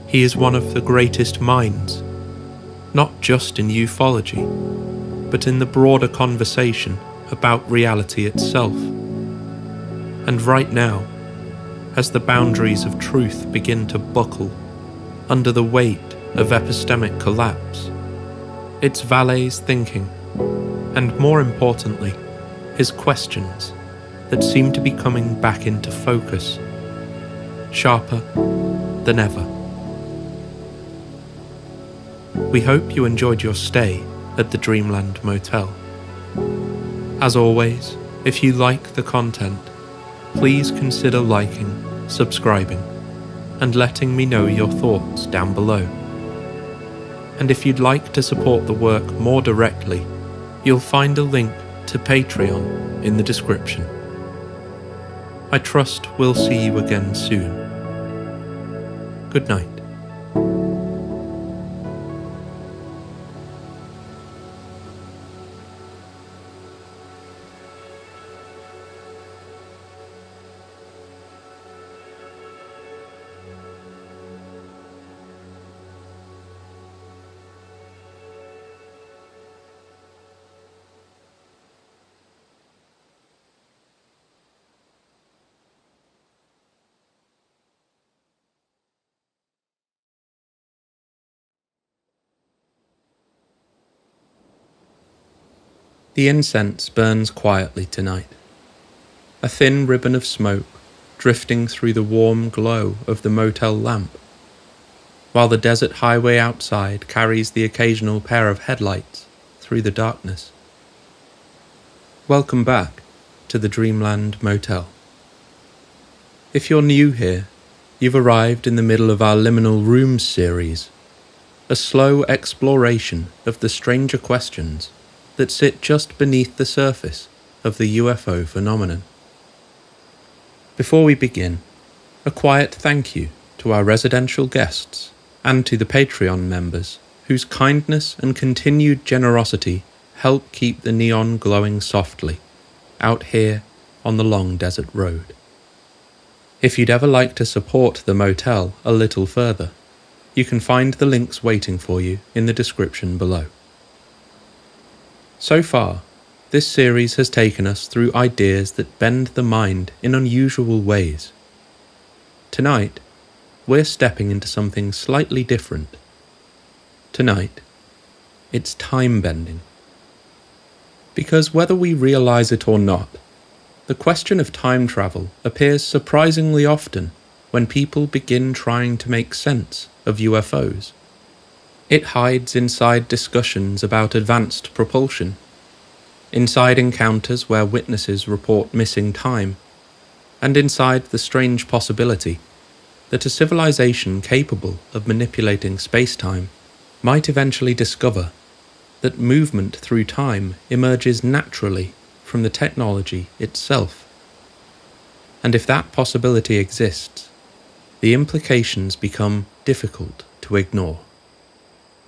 He is one of the greatest minds, not just in ufology, but in the broader conversation about reality itself. And right now, as the boundaries of truth begin to buckle under the weight of epistemic collapse, it's Vallée's thinking, and more importantly, his questions, that seem to be coming back into focus, sharper than ever. We hope you enjoyed your stay at the Dreamland Motel. As always, if you like the content, please consider liking, subscribing, and letting me know your thoughts down below. And if you'd like to support the work more directly, you'll find a link to Patreon in the description. I trust we'll see you again soon. Good night. The incense burns quietly tonight, a thin ribbon of smoke drifting through the warm glow of the motel lamp, while the desert highway outside carries the occasional pair of headlights through the darkness. Welcome back to the Dreamland Motel. If you're new here, you've arrived in the middle of our Liminal Rooms series, a slow exploration of the stranger questions that sit just beneath the surface of the UFO phenomenon. Before we begin, a quiet thank you to our residential guests and to the Patreon members whose kindness and continued generosity help keep the neon glowing softly out here on the long desert road. If you'd ever like to support the motel a little further, you can find the links waiting for you in the description below. So far, this series has taken us through ideas that bend the mind in unusual ways. Tonight, we're stepping into something slightly different. Tonight, it's time bending. Because whether we realize it or not, the question of time travel appears surprisingly often when people begin trying to make sense of UFOs. It hides inside discussions about advanced propulsion, inside encounters where witnesses report missing time, and inside the strange possibility that a civilization capable of manipulating space-time might eventually discover that movement through time emerges naturally from the technology itself. And if that possibility exists, the implications become difficult to ignore.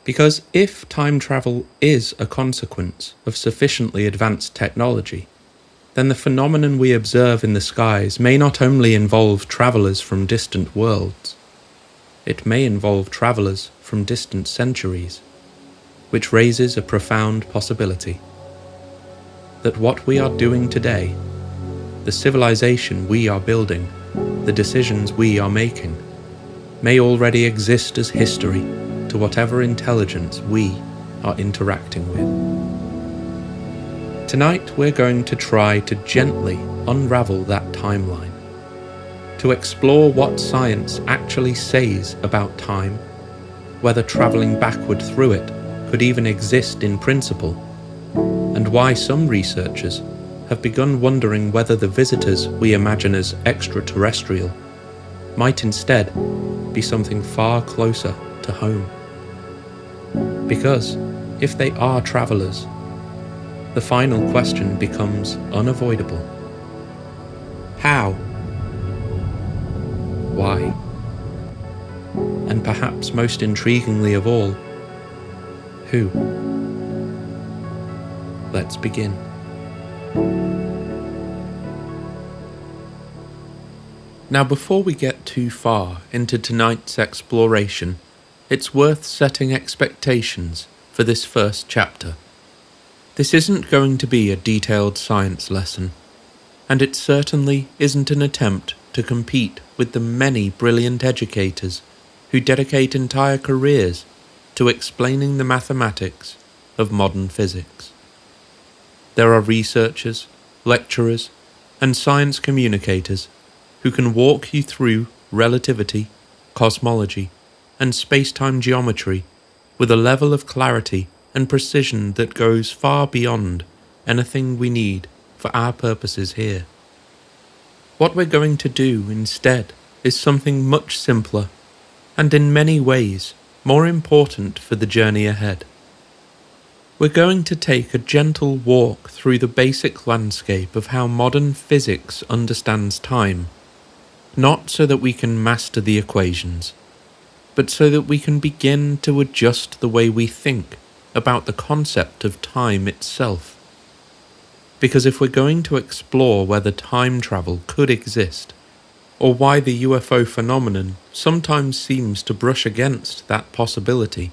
Because if time travel is a consequence of sufficiently advanced technology, then the phenomenon we observe in the skies may not only involve travelers from distant worlds, it may involve travelers from distant centuries, which raises a profound possibility that what we are doing today, the civilization we are building, the decisions we are making, may already exist as history to whatever intelligence we are interacting with. Tonight we're going to try to gently unravel that timeline, to explore what science actually says about time, whether travelling backward through it could even exist in principle, and why some researchers have begun wondering whether the visitors we imagine as extraterrestrial might instead be something far closer to home. Because if they are travellers, the final question becomes unavoidable. How? Why? And perhaps most intriguingly of all, who? Let's begin. Now, before we get too far into tonight's exploration, it's worth setting expectations for this first chapter. This isn't going to be a detailed science lesson, and it certainly isn't an attempt to compete with the many brilliant educators who dedicate entire careers to explaining the mathematics of modern physics. There are researchers, lecturers, and science communicators who can walk you through relativity, cosmology, and space-time geometry with a level of clarity and precision that goes far beyond anything we need for our purposes here. What we're going to do instead is something much simpler, and in many ways more important for the journey ahead. We're going to take a gentle walk through the basic landscape of how modern physics understands time, not so that we can master the equations, but so that we can begin to adjust the way we think about the concept of time itself. Because if we're going to explore whether time travel could exist, or why the UFO phenomenon sometimes seems to brush against that possibility,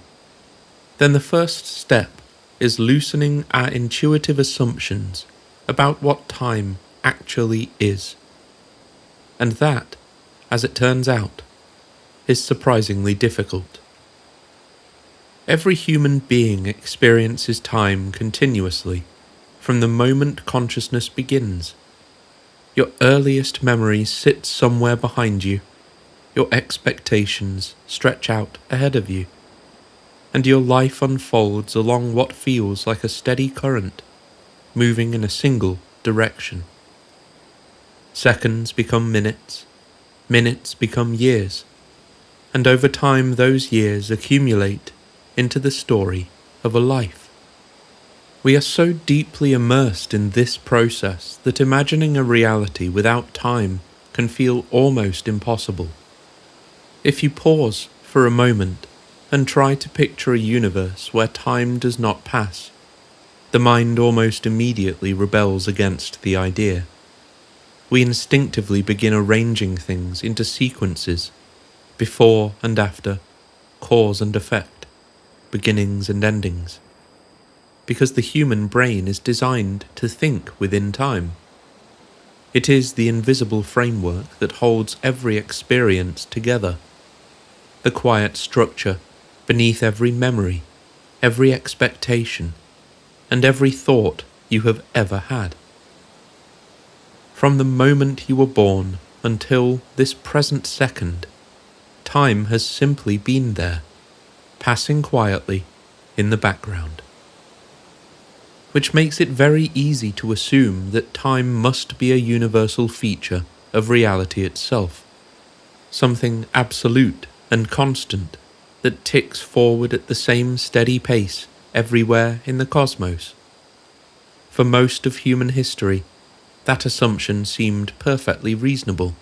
then the first step is loosening our intuitive assumptions about what time actually is. And that, as it turns out, is surprisingly difficult. Every human being experiences time continuously, from the moment consciousness begins. Your earliest memories sit somewhere behind you, your expectations stretch out ahead of you, and your life unfolds along what feels like a steady current, moving in a single direction. Seconds become minutes, minutes become years, and over time those years accumulate into the story of a life. We are so deeply immersed in this process that imagining a reality without time can feel almost impossible. If you pause for a moment and try to picture a universe where time does not pass, the mind almost immediately rebels against the idea. We instinctively begin arranging things into sequences, before and after, cause and effect, beginnings and endings, because the human brain is designed to think within time. It is the invisible framework that holds every experience together, the quiet structure beneath every memory, every expectation, and every thought you have ever had. From the moment you were born until this present second, time has simply been there, passing quietly in the background. Which makes it very easy to assume that time must be a universal feature of reality itself, something absolute and constant that ticks forward at the same steady pace everywhere in the cosmos. For most of human history, that assumption seemed perfectly reasonable.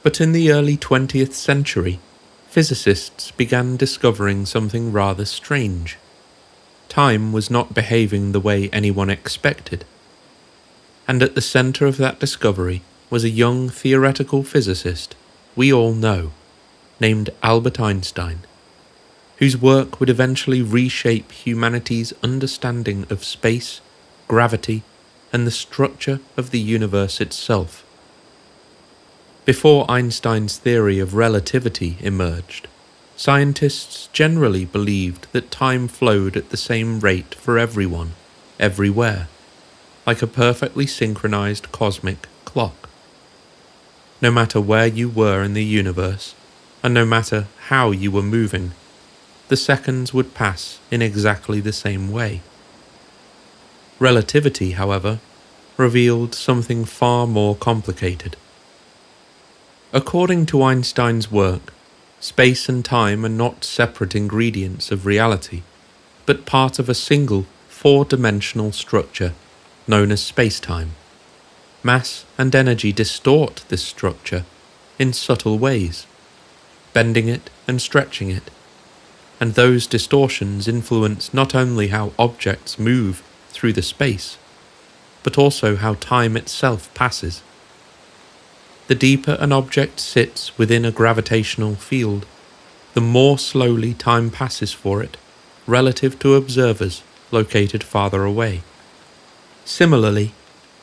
But in the early 20th century, physicists began discovering something rather strange. Time was not behaving the way anyone expected. And at the centre of that discovery was a young theoretical physicist we all know, named Albert Einstein, whose work would eventually reshape humanity's understanding of space, gravity, and the structure of the universe itself. Before Einstein's theory of relativity emerged, scientists generally believed that time flowed at the same rate for everyone, everywhere, like a perfectly synchronized cosmic clock. No matter where you were in the universe, and no matter how you were moving, the seconds would pass in exactly the same way. Relativity, however, revealed something far more complicated. According to Einstein's work, space and time are not separate ingredients of reality, but part of a single four-dimensional structure known as space-time. Mass and energy distort this structure in subtle ways, bending it and stretching it, and those distortions influence not only how objects move through the space, but also how time itself passes. The deeper an object sits within a gravitational field, the more slowly time passes for it, relative to observers located farther away. Similarly,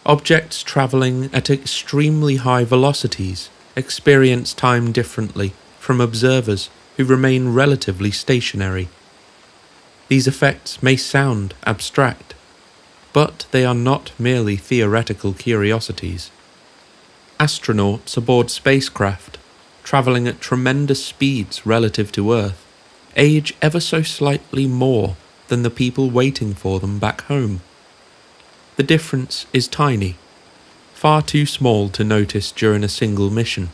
objects travelling at extremely high velocities experience time differently from observers who remain relatively stationary. These effects may sound abstract, but they are not merely theoretical curiosities. Astronauts aboard spacecraft, travelling at tremendous speeds relative to Earth, age ever so slightly more than the people waiting for them back home. The difference is tiny, far too small to notice during a single mission,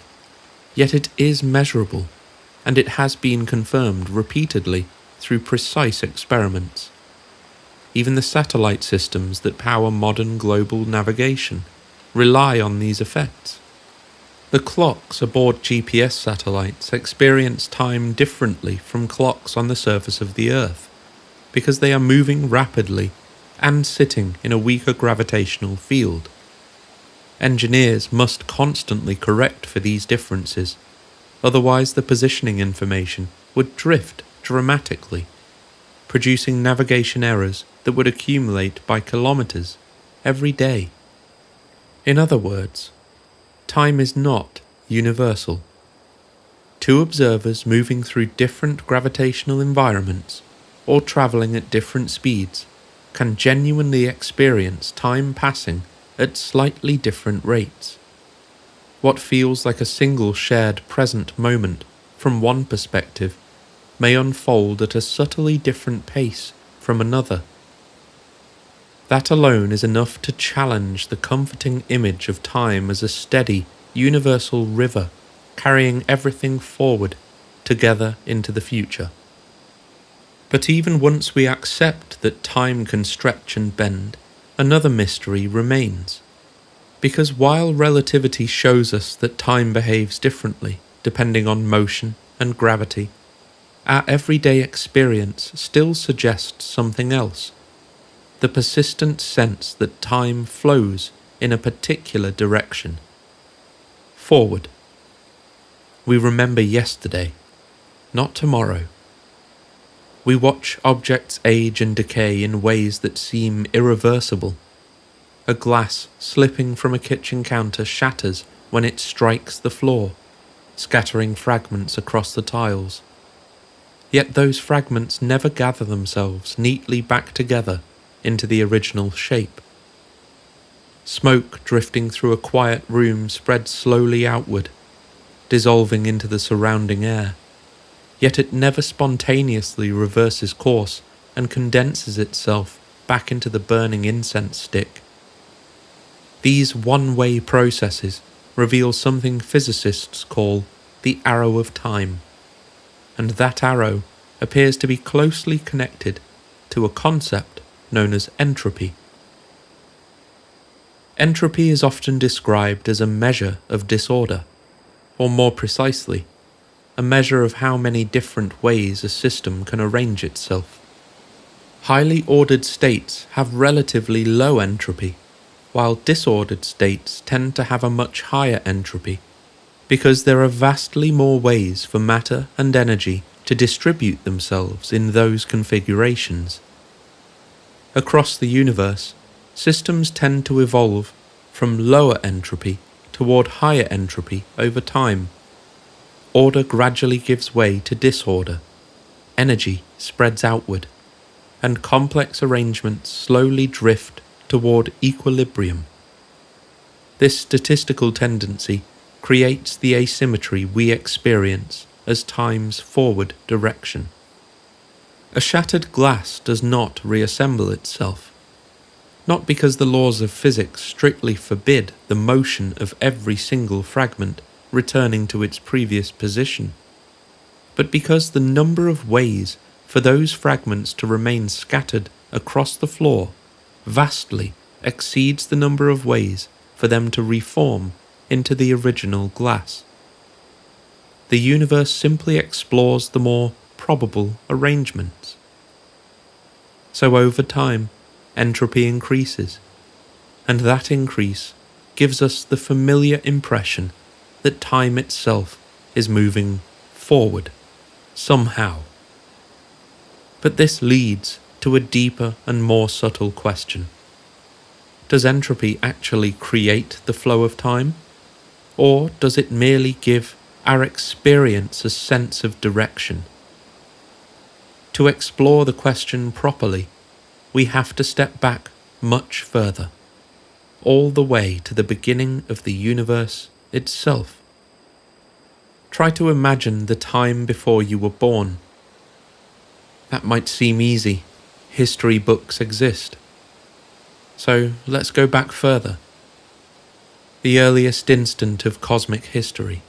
yet it is measurable, and it has been confirmed repeatedly through precise experiments. Even the satellite systems that power modern global navigation rely on these effects. The clocks aboard GPS satellites experience time differently from clocks on the surface of the Earth, because they are moving rapidly and sitting in a weaker gravitational field. Engineers must constantly correct for these differences, otherwise the positioning information would drift dramatically, producing navigation errors that would accumulate by kilometers every day. In other words, time is not universal. Two observers moving through different gravitational environments or traveling at different speeds can genuinely experience time passing at slightly different rates. What feels like a single shared present moment from one perspective may unfold at a subtly different pace from another. That alone is enough to challenge the comforting image of time as a steady, universal river carrying everything forward, together into the future. But even once we accept that time can stretch and bend, another mystery remains. Because while relativity shows us that time behaves differently depending on motion and gravity, our everyday experience still suggests something else. The persistent sense that time flows in a particular direction. Forward. We remember yesterday, not tomorrow. We watch objects age and decay in ways that seem irreversible. A glass slipping from a kitchen counter shatters when it strikes the floor, scattering fragments across the tiles. Yet those fragments never gather themselves neatly back together into the original shape. Smoke drifting through a quiet room spreads slowly outward, dissolving into the surrounding air, yet it never spontaneously reverses course and condenses itself back into the burning incense stick. These one-way processes reveal something physicists call the arrow of time, and that arrow appears to be closely connected to a concept known as entropy. Entropy is often described as a measure of disorder, or more precisely, a measure of how many different ways a system can arrange itself. Highly ordered states have relatively low entropy, while disordered states tend to have a much higher entropy, because there are vastly more ways for matter and energy to distribute themselves in those configurations. Across the universe, systems tend to evolve from lower entropy toward higher entropy over time. Order gradually gives way to disorder, energy spreads outward, and complex arrangements slowly drift toward equilibrium. This statistical tendency creates the asymmetry we experience as time's forward direction. A shattered glass does not reassemble itself, not because the laws of physics strictly forbid the motion of every single fragment returning to its previous position, but because the number of ways for those fragments to remain scattered across the floor vastly exceeds the number of ways for them to reform into the original glass. The universe simply explores the more probable arrangements. So over time, entropy increases, and that increase gives us the familiar impression that time itself is moving forward, somehow. But this leads to a deeper and more subtle question. Does entropy actually create the flow of time? Or does it merely give our experience a sense of direction? To explore the question properly, we have to step back much further, all the way to the beginning of the universe itself. Try to imagine the time before you were born. That might seem easy. History books exist. So let's go back further. The earliest instant of cosmic history.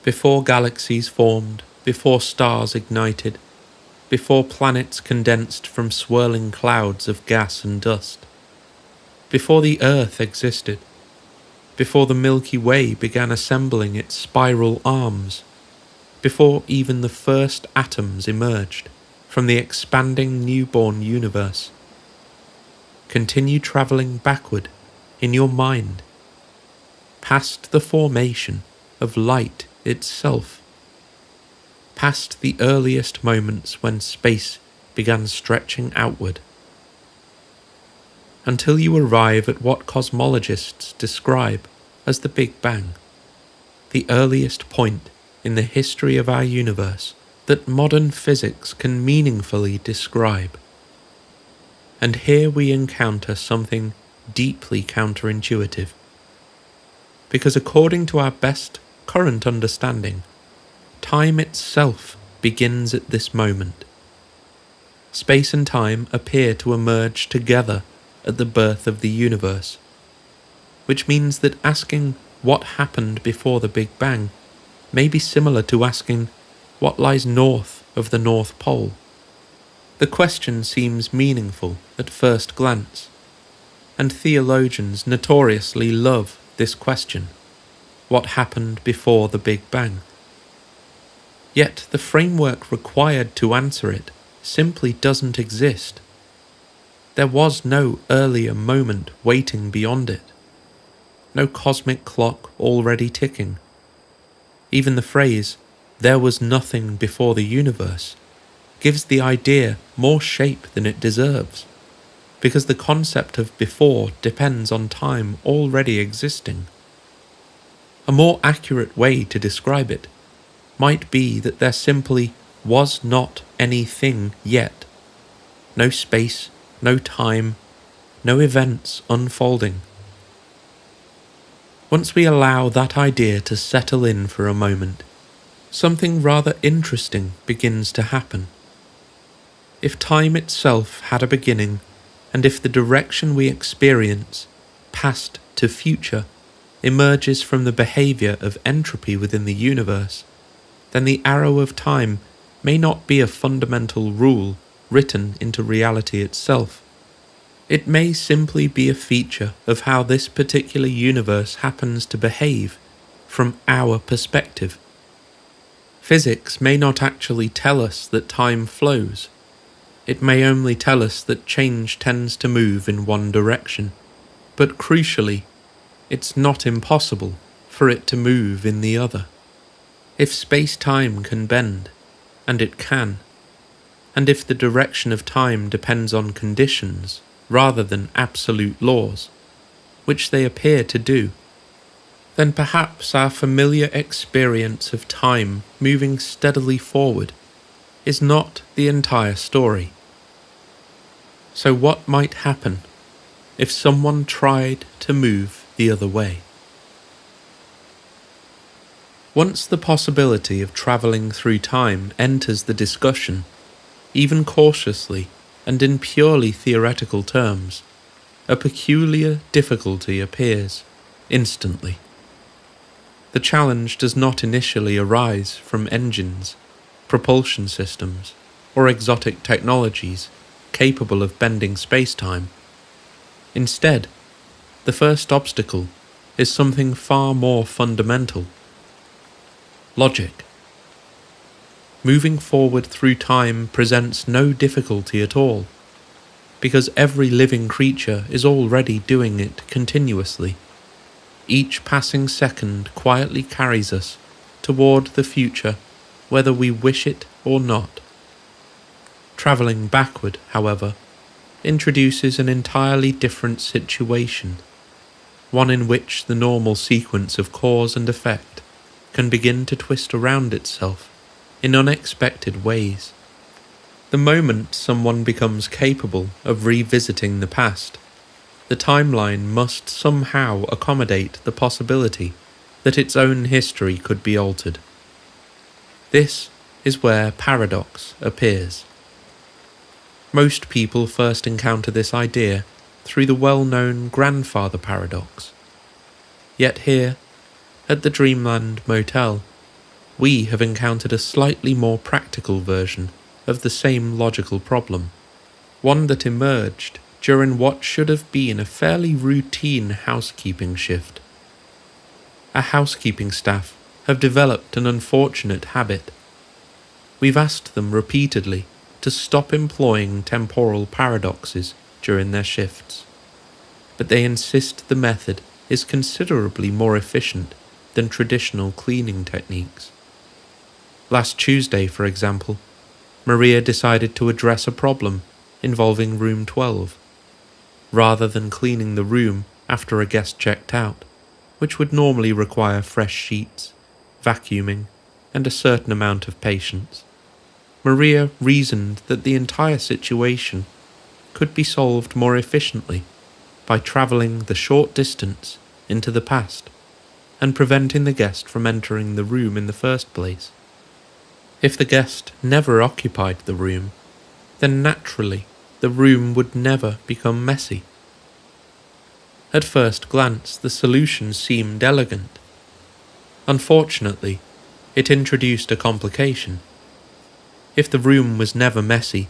Before galaxies formed, before stars ignited, before planets condensed from swirling clouds of gas and dust, before the Earth existed, before the Milky Way began assembling its spiral arms, before even the first atoms emerged from the expanding newborn universe. Continue travelling backward in your mind, past the formation of light itself, past the earliest moments when space began stretching outward, until you arrive at what cosmologists describe as the Big Bang, the earliest point in the history of our universe that modern physics can meaningfully describe. And here we encounter something deeply counterintuitive. Because according to our best current understanding, time itself begins at this moment. Space and time appear to emerge together at the birth of the universe, which means that asking what happened before the Big Bang may be similar to asking what lies north of the North Pole. The question seems meaningful at first glance, and theologians notoriously love this question: what happened before the Big Bang? Yet the framework required to answer it simply doesn't exist. There was no earlier moment waiting beyond it, no cosmic clock already ticking. Even the phrase, "there was nothing before the universe," gives the idea more shape than it deserves, because the concept of before depends on time already existing. A more accurate way to describe it might be that there simply was not anything yet. No space, no time, no events unfolding. Once we allow that idea to settle in for a moment, something rather interesting begins to happen. If time itself had a beginning, and if the direction we experience, past to future, emerges from the behaviour of entropy within the universe, then the arrow of time may not be a fundamental rule written into reality itself. It may simply be a feature of how this particular universe happens to behave from our perspective. Physics may not actually tell us that time flows. It may only tell us that change tends to move in one direction, but crucially, it's not impossible for it to move in the other. If space-time can bend, and it can, and if the direction of time depends on conditions rather than absolute laws, which they appear to do, then perhaps our familiar experience of time moving steadily forward is not the entire story. So what might happen if someone tried to move the other way? Once the possibility of travelling through time enters the discussion, even cautiously and in purely theoretical terms, a peculiar difficulty appears instantly. The challenge does not initially arise from engines, propulsion systems, or exotic technologies capable of bending space-time. Instead, the first obstacle is something far more fundamental: logic. Moving forward through time presents no difficulty at all, because every living creature is already doing it continuously. Each passing second quietly carries us toward the future, whether we wish it or not. Travelling backward, however, introduces an entirely different situation, one in which the normal sequence of cause and effect can begin to twist around itself in unexpected ways. The moment someone becomes capable of revisiting the past, the timeline must somehow accommodate the possibility that its own history could be altered. This is where paradox appears. Most people first encounter this idea through the well-known grandfather paradox. Yet here, at the Dreamland Motel, we have encountered a slightly more practical version of the same logical problem, one that emerged during what should have been a fairly routine housekeeping shift. Our housekeeping staff have developed an unfortunate habit. We've asked them repeatedly to stop employing temporal paradoxes during their shifts, but they insist the method is considerably more efficient than traditional cleaning techniques. Last Tuesday, for example, Maria decided to address a problem involving room 12, rather than cleaning the room after a guest checked out, which would normally require fresh sheets, vacuuming, and a certain amount of patience. Maria reasoned that the entire situation could be solved more efficiently by travelling the short distance into the past and preventing the guest from entering the room in the first place. If the guest never occupied the room, then naturally the room would never become messy. At first glance, the solution seemed elegant. Unfortunately, it introduced a complication. If the room was never messy,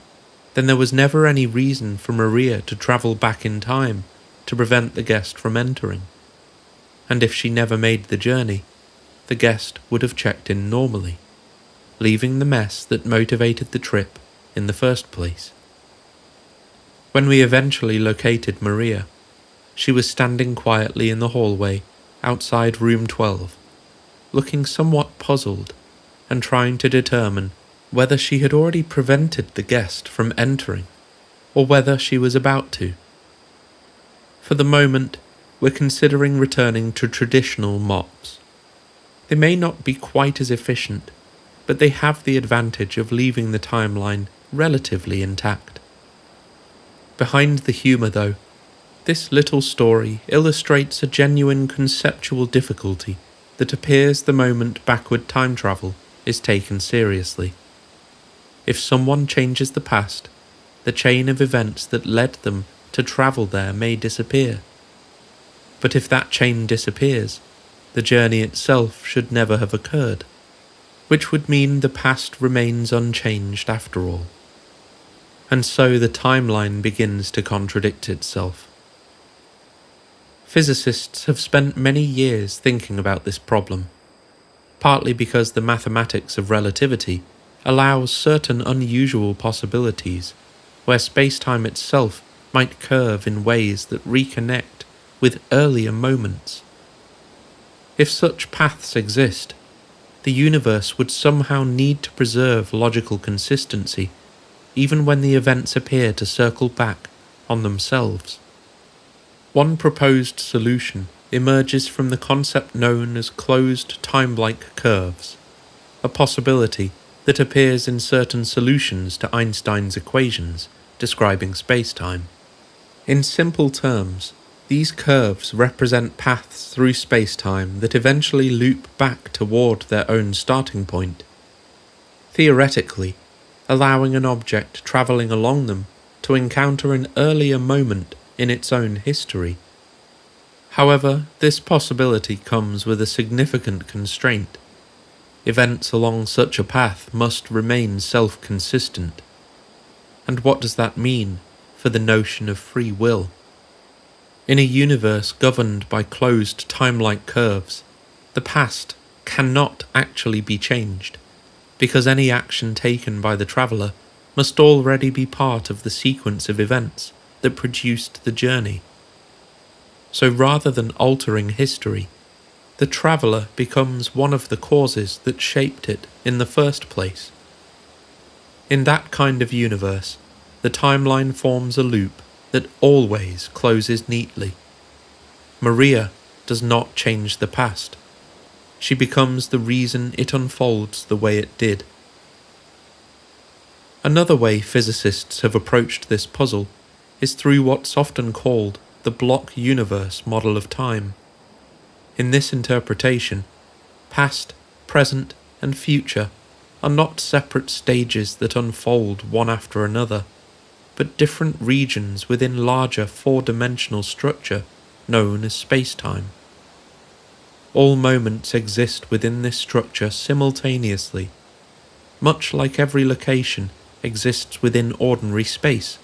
then there was never any reason for Maria to travel back in time to prevent the guest from entering. And if she never made the journey, the guest would have checked in normally, leaving the mess that motivated the trip in the first place. When we eventually located Maria, she was standing quietly in the hallway outside room 12, looking somewhat puzzled and trying to determine whether she had already prevented the guest from entering or whether she was about to. For the moment, we're considering returning to traditional mops. They may not be quite as efficient, but they have the advantage of leaving the timeline relatively intact. Behind the humour, though, this little story illustrates a genuine conceptual difficulty that appears the moment backward time travel is taken seriously. If someone changes the past, the chain of events that led them to travel there may disappear. But if that chain disappears, the journey itself should never have occurred, which would mean the past remains unchanged after all. And so the timeline begins to contradict itself. Physicists have spent many years thinking about this problem, partly because the mathematics of relativity allows certain unusual possibilities where space-time itself might curve in ways that reconnect with earlier moments. If such paths exist, the universe would somehow need to preserve logical consistency even when the events appear to circle back on themselves. One proposed solution emerges from the concept known as closed time-like curves, a possibility that appears in certain solutions to Einstein's equations describing space-time. In simple terms, these curves represent paths through space-time that eventually loop back toward their own starting point. Theoretically, allowing an object travelling along them to encounter an earlier moment in its own history. However, this possibility comes with a significant constraint. Events along such a path must remain self-consistent. And what does that mean for the notion of free will? In a universe governed by closed time-like curves, the past cannot actually be changed, because any action taken by the traveller must already be part of the sequence of events that produced the journey. So rather than altering history, the traveller becomes one of the causes that shaped it in the first place. In that kind of universe, the timeline forms a loop that always closes neatly. Maria does not change the past. She becomes the reason it unfolds the way it did. Another way physicists have approached this puzzle is through what's often called the block universe model of time. In this interpretation, past, present, and future are not separate stages that unfold one after another. but different regions within larger four-dimensional structure known as space-time. All moments exist within this structure simultaneously, much like every location exists within ordinary space.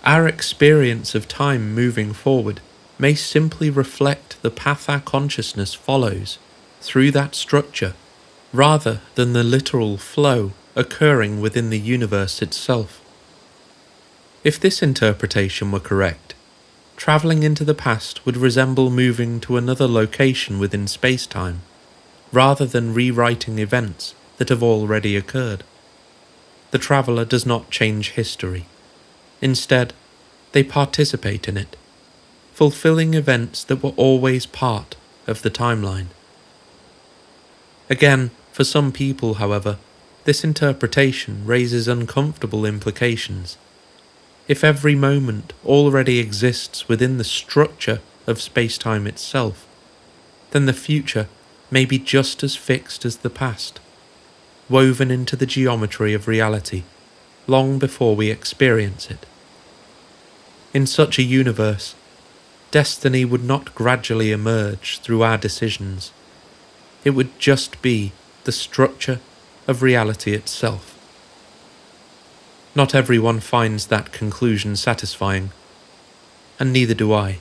Our experience of time moving forward may simply reflect the path our consciousness follows through that structure, rather than the literal flow occurring within the universe itself. If this interpretation were correct, travelling into the past would resemble moving to another location within space-time, rather than rewriting events that have already occurred. The traveller does not change history. Instead, they participate in it, fulfilling events that were always part of the timeline. Again, for some people, however, this interpretation raises uncomfortable implications. If every moment already exists within the structure of space-time itself, then the future may be just as fixed as the past, woven into the geometry of reality long before we experience it. In such a universe, destiny would not gradually emerge through our decisions. It would just be the structure of reality itself. Not everyone finds that conclusion satisfying, and neither do I,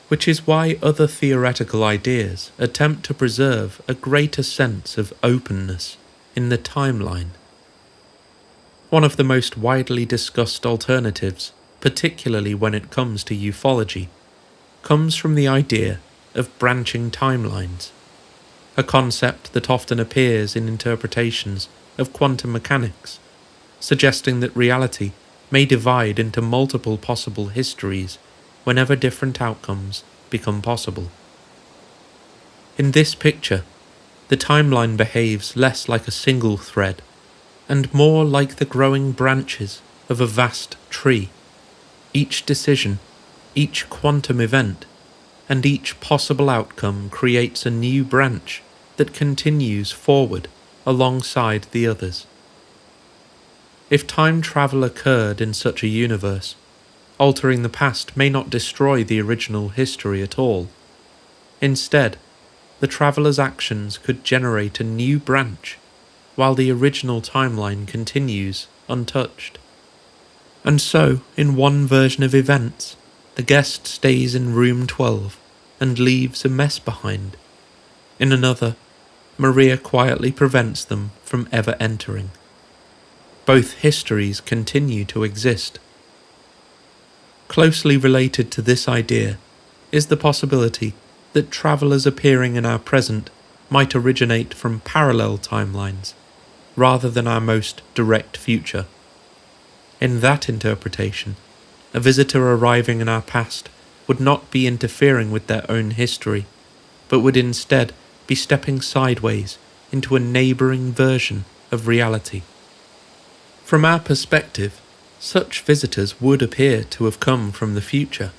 which is why other theoretical ideas attempt to preserve a greater sense of openness in the timeline. One of the most widely discussed alternatives, particularly when it comes to ufology, comes from the idea of branching timelines, a concept that often appears in interpretations of quantum mechanics, suggesting that reality may divide into multiple possible histories whenever different outcomes become possible. In this picture, the timeline behaves less like a single thread and more like the growing branches of a vast tree. Each decision, each quantum event, and each possible outcome creates a new branch that continues forward alongside the others. If time travel occurred in such a universe, altering the past may not destroy the original history at all. Instead, the traveller's actions could generate a new branch, while the original timeline continues untouched. And so, in one version of events, the guest stays in room 12 and leaves a mess behind. In another, Maria quietly prevents them from ever entering. Both histories continue to exist. Closely related to this idea is the possibility that travellers appearing in our present might originate from parallel timelines, rather than our most direct future. In that interpretation, a visitor arriving in our past would not be interfering with their own history, but would instead be stepping sideways into a neighbouring version of reality. From our perspective, such visitors would appear to have come from the future.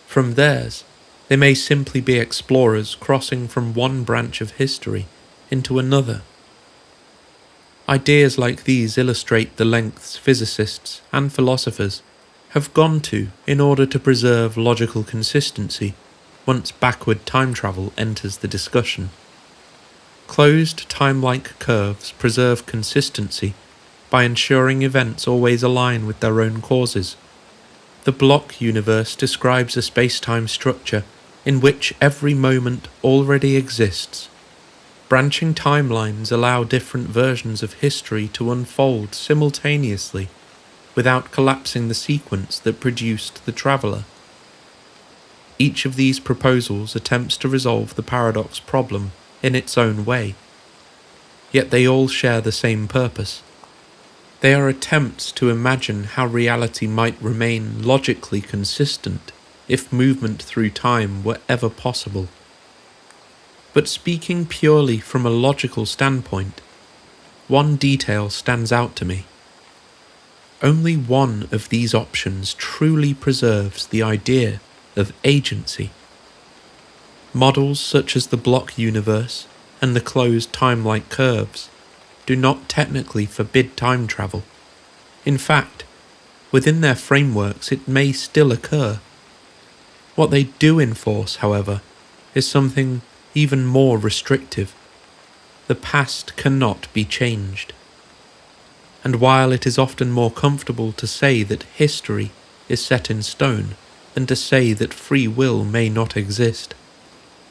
From theirs, they may simply be explorers crossing from one branch of history into another. Ideas like these illustrate the lengths physicists and philosophers have gone to in order to preserve logical consistency once backward time travel enters the discussion. Closed time-like curves preserve consistency by ensuring events always align with their own causes. The block universe describes a space-time structure in which every moment already exists. Branching timelines allow different versions of history to unfold simultaneously without collapsing the sequence that produced the traveller. Each of these proposals attempts to resolve the paradox problem in its own way, yet they all share the same purpose. They are attempts to imagine how reality might remain logically consistent if movement through time were ever possible. But speaking purely from a logical standpoint, one detail stands out to me. Only one of these options truly preserves the idea of agency. Models such as the block universe and the closed time-like curves do not technically forbid time travel. In fact, within their frameworks it may still occur. What they do enforce, however, is something even more restrictive. The past cannot be changed. And while it is often more comfortable to say that history is set in stone than to say that free will may not exist,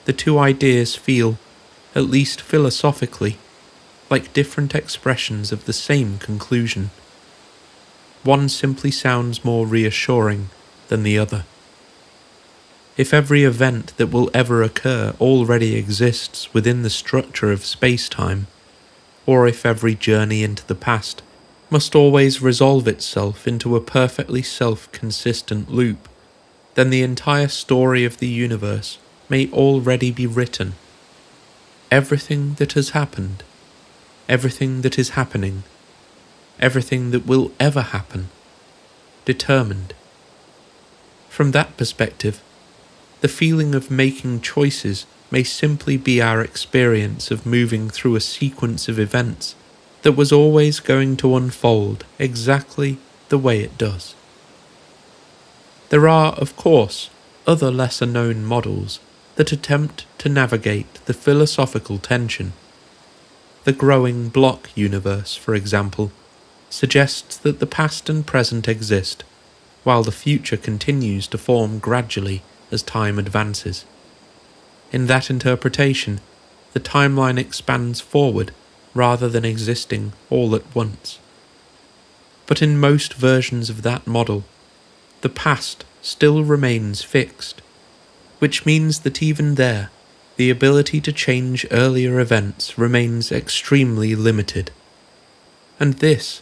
the two ideas feel, at least philosophically, like different expressions of the same conclusion. One simply sounds more reassuring than the other. If every event that will ever occur already exists within the structure of space-time, or if every journey into the past must always resolve itself into a perfectly self-consistent loop, then the entire story of the universe may already be written. Everything that has happened, everything that is happening, everything that will ever happen, determined. From that perspective, the feeling of making choices may simply be our experience of moving through a sequence of events that was always going to unfold exactly the way it does. There are, of course, other lesser-known models that attempt to navigate the philosophical tension. The growing block universe, for example, suggests that the past and present exist, while the future continues to form gradually as time advances. In that interpretation, the timeline expands forward rather than existing all at once. But in most versions of that model, the past still remains fixed, which means that even there, the ability to change earlier events remains extremely limited. And this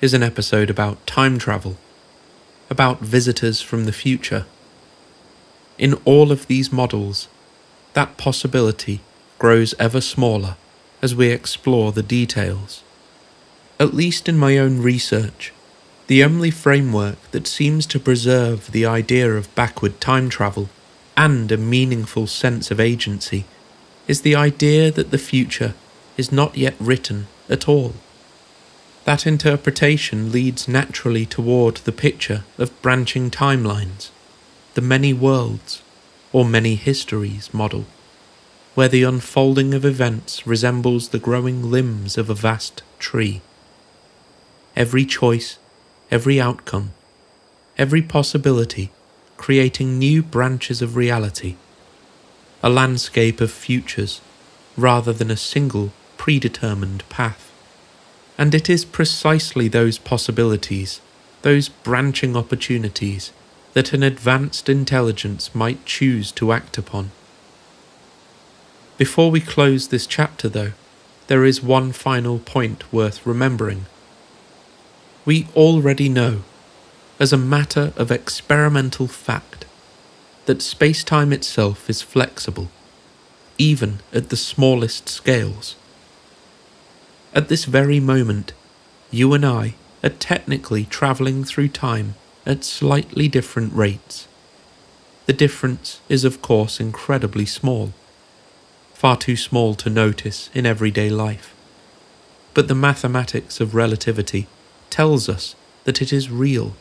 is an episode about time travel, about visitors from the future. In all of these models, that possibility grows ever smaller as we explore the details. At least in my own research, the only framework that seems to preserve the idea of backward time travel and a meaningful sense of agency is the idea that the future is not yet written at all. That interpretation leads naturally toward the picture of branching timelines, the many worlds, or many histories model, where the unfolding of events resembles the growing limbs of a vast tree. Every choice, every outcome, every possibility creating new branches of reality, a landscape of futures rather than a single predetermined path. And it is precisely those possibilities, those branching opportunities, that an advanced intelligence might choose to act upon. Before we close this chapter, though, there is one final point worth remembering. We already know, as a matter of experimental fact, that space-time itself is flexible, even at the smallest scales. At this very moment, you and I are technically travelling through time at slightly different rates. The difference is of course incredibly small, far too small to notice in everyday life. But the mathematics of relativity tells us that it is real.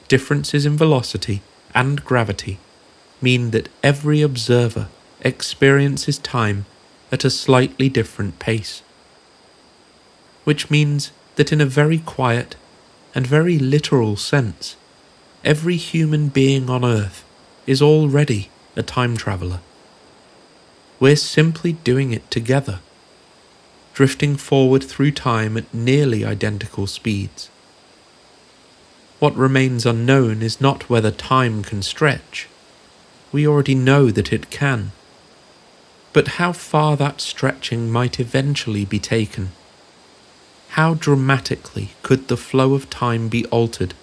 Differences in velocity and gravity mean that every observer experiences time at a slightly different pace, which means that in a very quiet and very literal sense, every human being on Earth is already a time traveller. We're simply doing it together, drifting forward through time at nearly identical speeds. What remains unknown is not whether time can stretch. We already know that it can. But how far that stretching might eventually be taken. How dramatically could the flow of time be altered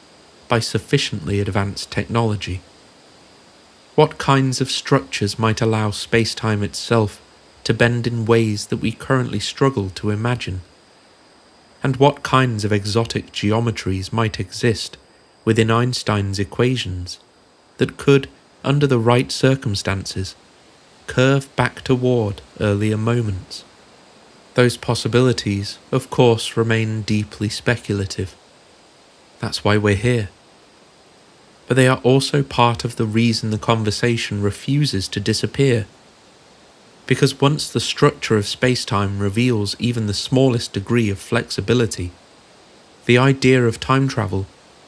by sufficiently advanced technology? What kinds of structures might allow space-time itself to bend in ways that we currently struggle to imagine? And what kinds of exotic geometries might exist within Einstein's equations that could, under the right circumstances, curve back toward earlier moments? Those possibilities, of course, remain deeply speculative. That's why we're here. But they are also part of the reason the conversation refuses to disappear. Because once the structure of space-time reveals even the smallest degree of flexibility, the idea of time travel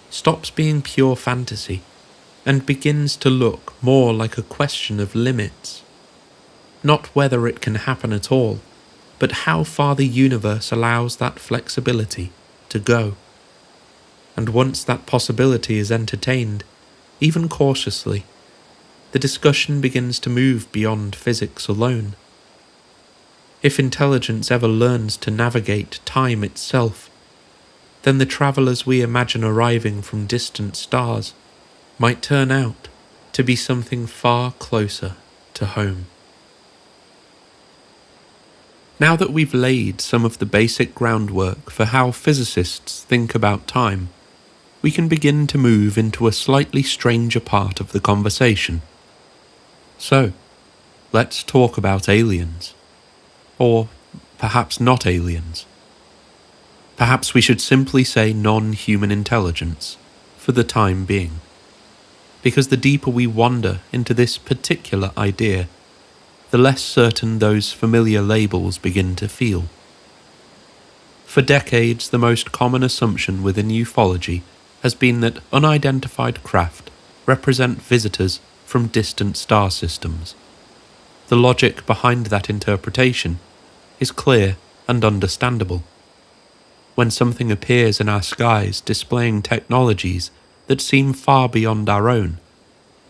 stops being pure fantasy and begins to look more like a question of limits. Not whether it can happen at all, but how far the universe allows that flexibility to go. And once that possibility is entertained, even cautiously, the discussion begins to move beyond physics alone. If intelligence ever learns to navigate time itself, then the travellers we imagine arriving from distant stars might turn out to be something far closer to home. Now that we've laid some of the basic groundwork for how physicists think about time, we can begin to move into a slightly stranger part of the conversation. So, let's talk about aliens. Or perhaps not aliens. Perhaps we should simply say non-human intelligence, for the time being. Because the deeper we wander into this particular idea, the less certain those familiar labels begin to feel. For decades, the most common assumption within ufology has been that unidentified craft represent visitors from distant star systems. The logic behind that interpretation is clear and understandable. When something appears in our skies displaying technologies that seem far beyond our own,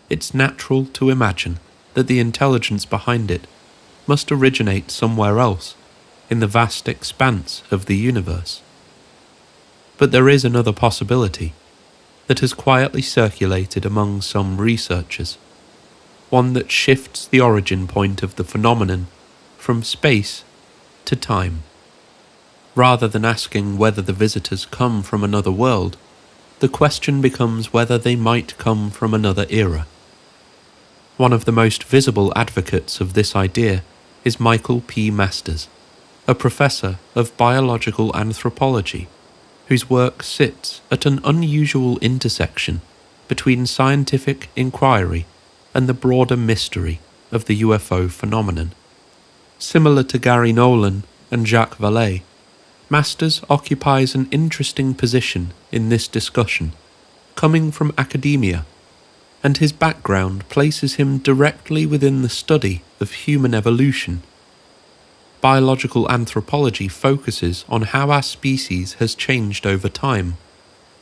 it's natural to imagine that the intelligence behind it must originate somewhere else in the vast expanse of the universe. But there is another possibility that has quietly circulated among some researchers, one that shifts the origin point of the phenomenon from space to time. Rather than asking whether the visitors come from another world, the question becomes whether they might come from another era. One of the most visible advocates of this idea is Michael P. Masters, a professor of biological anthropology, whose work sits at an unusual intersection between scientific inquiry and the broader mystery of the UFO phenomenon. Similar to Gary Nolan and Jacques Vallée, Masters occupies an interesting position in this discussion, coming from academia, and his background places him directly within the study of human evolution. Biological anthropology focuses on how our species has changed over time,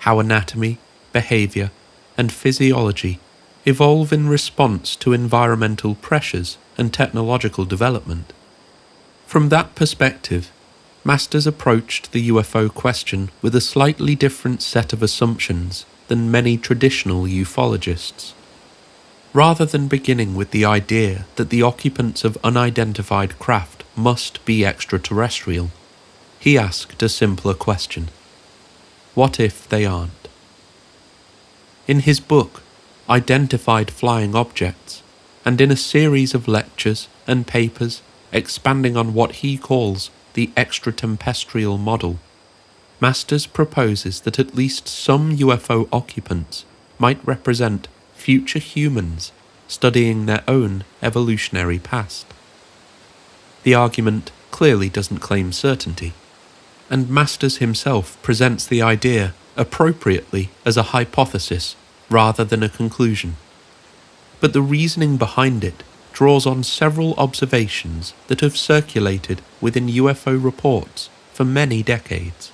how anatomy, behavior, and physiology evolve in response to environmental pressures and technological development. From that perspective, Masters approached the UFO question with a slightly different set of assumptions than many traditional ufologists. Rather than beginning with the idea that the occupants of unidentified craft must be extraterrestrial, he asked a simpler question. What if they aren't? In his book, Identified Flying Objects, and in a series of lectures and papers expanding on what he calls the extraterrestrial model, Masters proposes that at least some UFO occupants might represent future humans studying their own evolutionary past. The argument clearly doesn't claim certainty, and Masters himself presents the idea appropriately as a hypothesis rather than a conclusion. But the reasoning behind it draws on several observations that have circulated within UFO reports for many decades.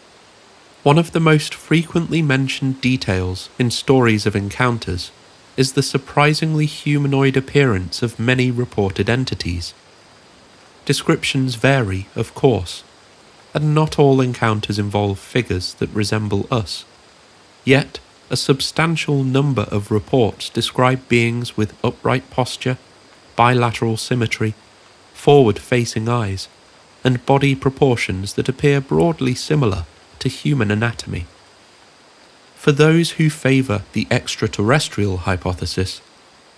One of the most frequently mentioned details in stories of encounters is the surprisingly humanoid appearance of many reported entities. Descriptions vary, of course, and not all encounters involve figures that resemble us. Yet, a substantial number of reports describe beings with upright posture, bilateral symmetry, forward-facing eyes, and body proportions that appear broadly similar to human anatomy. For those who favour the extraterrestrial hypothesis,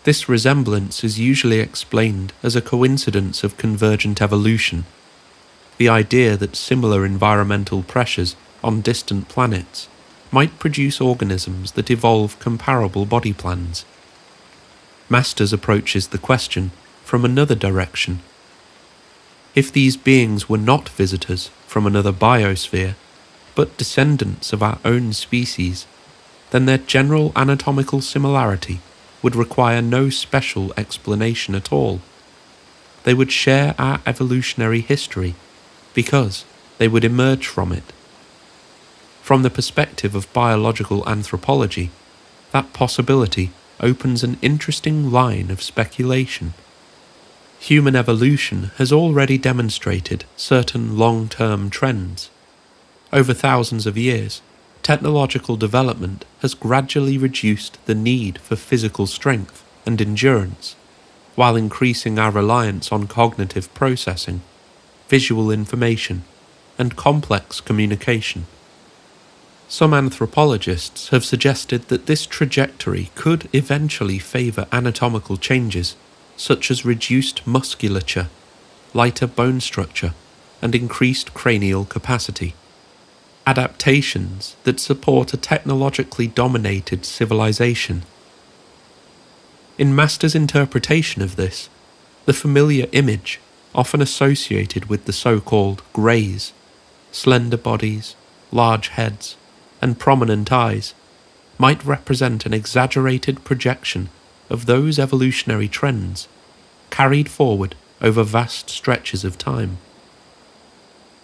this resemblance is usually explained as a coincidence of convergent evolution, the idea that similar environmental pressures on distant planets might produce organisms that evolve comparable body plans. Masters approaches the question from another direction. If these beings were not visitors from another biosphere, but descendants of our own species, then their general anatomical similarity would require no special explanation at all. They would share our evolutionary history because they would emerge from it. From the perspective of biological anthropology, that possibility opens an interesting line of speculation. Human evolution has already demonstrated certain long-term trends. Over thousands of years, technological development has gradually reduced the need for physical strength and endurance, while increasing our reliance on cognitive processing, visual information, and complex communication. Some anthropologists have suggested that this trajectory could eventually favour anatomical changes, such as reduced musculature, lighter bone structure, and increased cranial capacity. Adaptations that support a technologically dominated civilization. In Master's interpretation of this, the familiar image, often associated with the so-called greys, slender bodies, large heads, and prominent eyes, might represent an exaggerated projection of those evolutionary trends carried forward over vast stretches of time.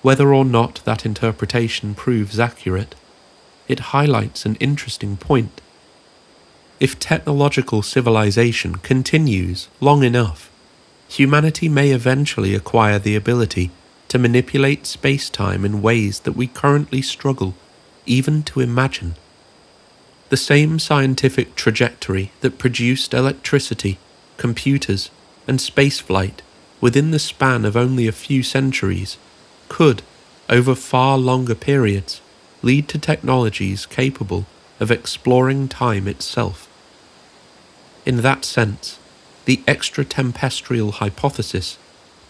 Whether or not that interpretation proves accurate, it highlights an interesting point. If technological civilization continues long enough, humanity may eventually acquire the ability to manipulate space-time in ways that we currently struggle even to imagine. The same scientific trajectory that produced electricity, computers, and spaceflight within the span of only a few centuries could, over far longer periods, lead to technologies capable of exploring time itself. In that sense, the extraterrestrial hypothesis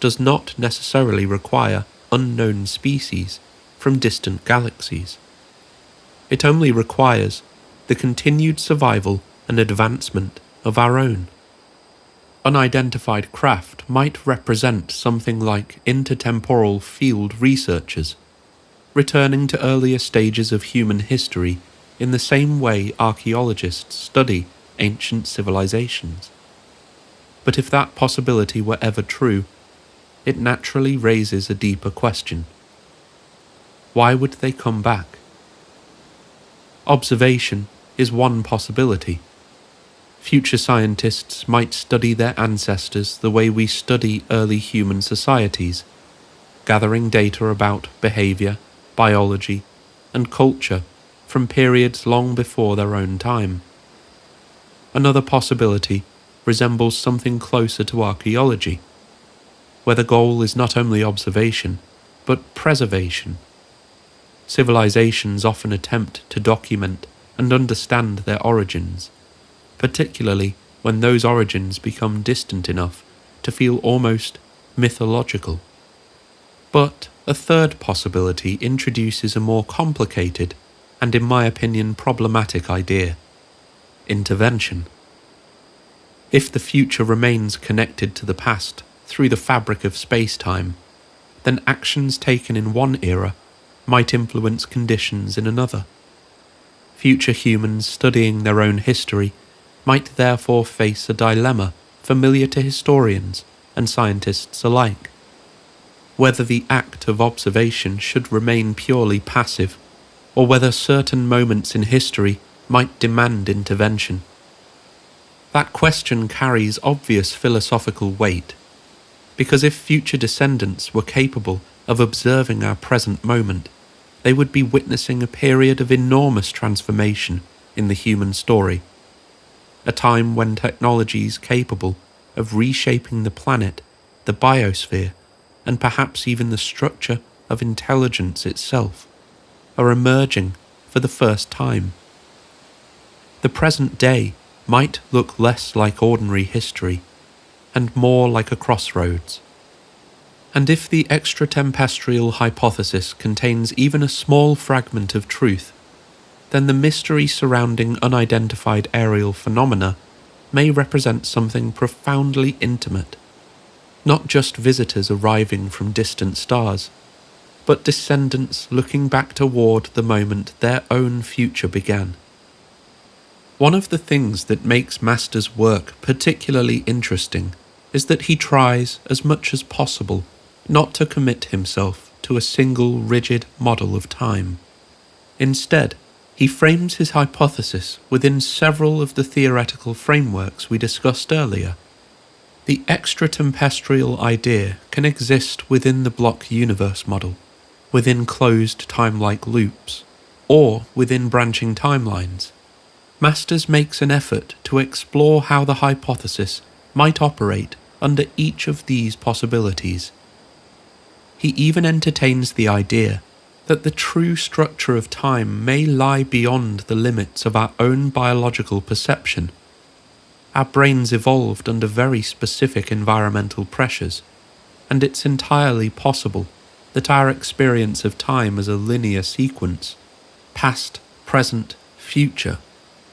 does not necessarily require unknown species from distant galaxies. It only requires the continued survival and advancement of our own. Unidentified craft might represent something like intertemporal field researchers, returning to earlier stages of human history in the same way archaeologists study ancient civilizations. But if that possibility were ever true, it naturally raises a deeper question. Why would they come back? Observation is one possibility. Future scientists might study their ancestors the way we study early human societies, gathering data about behavior, biology, and culture from periods long before their own time. Another possibility resembles something closer to archaeology, where the goal is not only observation, but preservation. Civilizations often attempt to document and understand their origins, particularly when those origins become distant enough to feel almost mythological. But a third possibility introduces a more complicated and, in my opinion, problematic idea: intervention. If the future remains connected to the past through the fabric of space-time, then actions taken in one era might influence conditions in another. Future humans studying their own history might therefore face a dilemma familiar to historians and scientists alike: whether the act of observation should remain purely passive, or whether certain moments in history might demand intervention. That question carries obvious philosophical weight, because if future descendants were capable of observing our present moment, they would be witnessing a period of enormous transformation in the human story, a time when technologies capable of reshaping the planet, the biosphere, and perhaps even the structure of intelligence itself, are emerging for the first time. The present day might look less like ordinary history and more like a crossroads. And if the extraterrestrial hypothesis contains even a small fragment of truth, then the mystery surrounding unidentified aerial phenomena may represent something profoundly intimate, not just visitors arriving from distant stars, but descendants looking back toward the moment their own future began. One of the things that makes Master's work particularly interesting is that he tries, as much as possible, not to commit himself to a single rigid model of time. Instead, he frames his hypothesis within several of the theoretical frameworks we discussed earlier. The extratempestrial idea can exist within the block universe model, within closed time-like loops, or within branching timelines. Masters makes an effort to explore how the hypothesis might operate under each of these possibilities. He even entertains the idea that the true structure of time may lie beyond the limits of our own biological perception. Our brains evolved under very specific environmental pressures, and it's entirely possible that our experience of time as a linear sequence, past, present, future,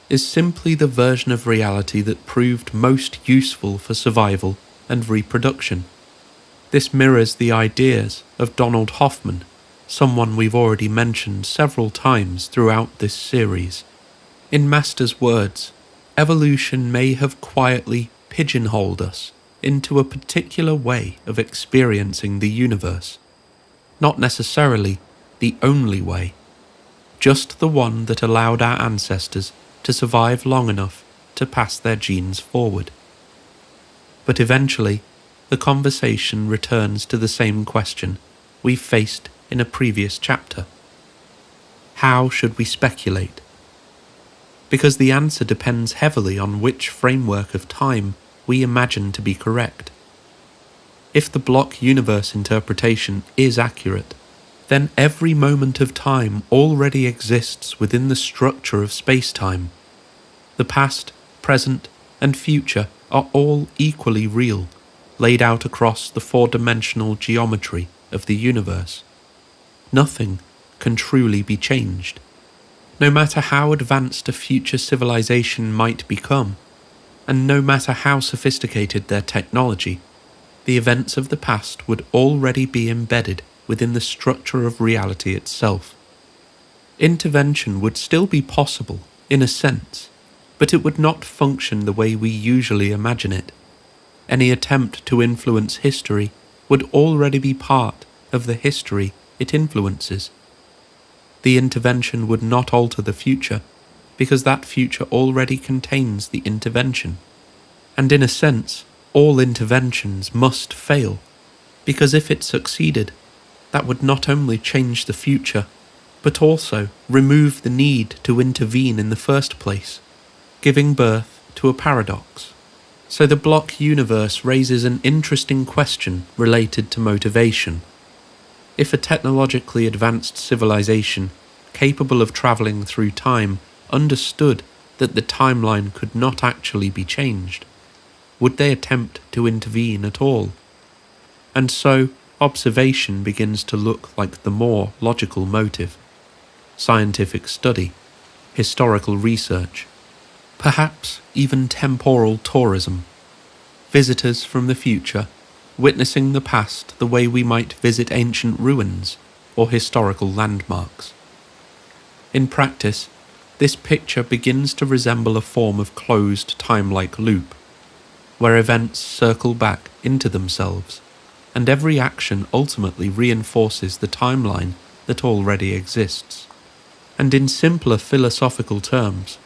is simply the version of reality that proved most useful for survival and reproduction. This mirrors the ideas of Donald Hoffman, someone we've already mentioned several times throughout this series. In Master's words, evolution may have quietly pigeonholed us into a particular way of experiencing the universe, not necessarily the only way, just the one that allowed our ancestors to survive long enough to pass their genes forward. But eventually, the conversation returns to the same question we faced in a previous chapter. How should we speculate? Because the answer depends heavily on which framework of time we imagine to be correct. If the block universe interpretation is accurate, then every moment of time already exists within the structure of space-time. The past, present, and future are all equally real, laid out across the four-dimensional geometry of the universe. Nothing can truly be changed. No matter how advanced a future civilization might become, and no matter how sophisticated their technology, the events of the past would already be embedded within the structure of reality itself. Intervention would still be possible, in a sense, but it would not function the way we usually imagine it. Any attempt to influence history would already be part of the history it influences. The intervention would not alter the future, because that future already contains the intervention. And in a sense, all interventions must fail, because if it succeeded, that would not only change the future, but also remove the need to intervene in the first place, giving birth to a paradox. So the block universe raises an interesting question related to motivation. If a technologically advanced civilization capable of travelling through time understood that the timeline could not actually be changed, would they attempt to intervene at all? And so, observation begins to look like the more logical motive. Scientific study, historical research, perhaps even temporal tourism. Visitors from the future, witnessing the past the way we might visit ancient ruins or historical landmarks. In practice, this picture begins to resemble a form of closed time-like loop, where events circle back into themselves, and every action ultimately reinforces the timeline that already exists. And in simpler philosophical terms,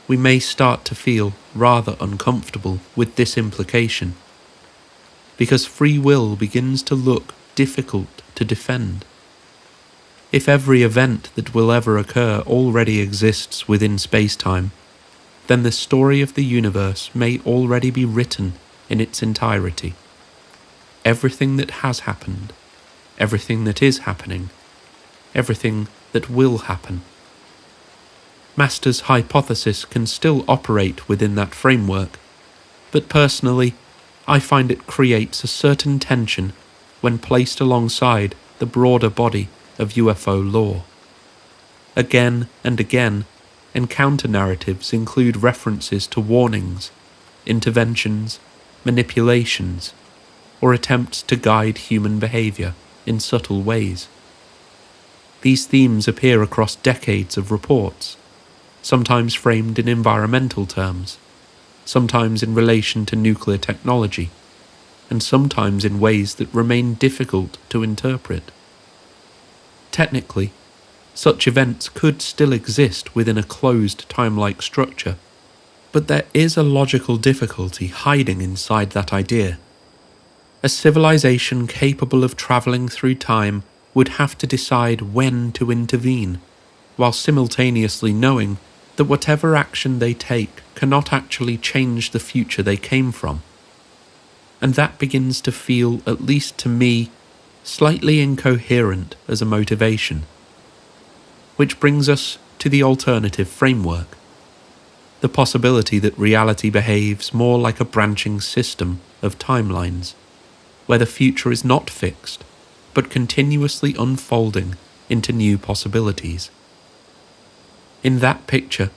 we may start to feel rather uncomfortable with this implication, because free will begins to look difficult to defend. If every event that will ever occur already exists within space-time, then the story of the universe may already be written in its entirety. Everything that has happened, everything that is happening, everything that will happen. Master's hypothesis can still operate within that framework, but personally, I find it creates a certain tension when placed alongside the broader body of UFO lore. Again and again, and counter-narratives include references to warnings, interventions, manipulations, or attempts to guide human behaviour in subtle ways. These themes appear across decades of reports, sometimes framed in environmental terms, sometimes in relation to nuclear technology, and sometimes in ways that remain difficult to interpret. Technically, such events could still exist within a closed time-like structure, but there is a logical difficulty hiding inside that idea. A civilization capable of travelling through time would have to decide when to intervene, while simultaneously knowing that whatever action they take cannot actually change the future they came from. And that begins to feel, at least to me, slightly incoherent as a motivation. Which brings us to the alternative framework. The possibility that reality behaves more like a branching system of timelines, where the future is not fixed, but continuously unfolding into new possibilities. In that picture,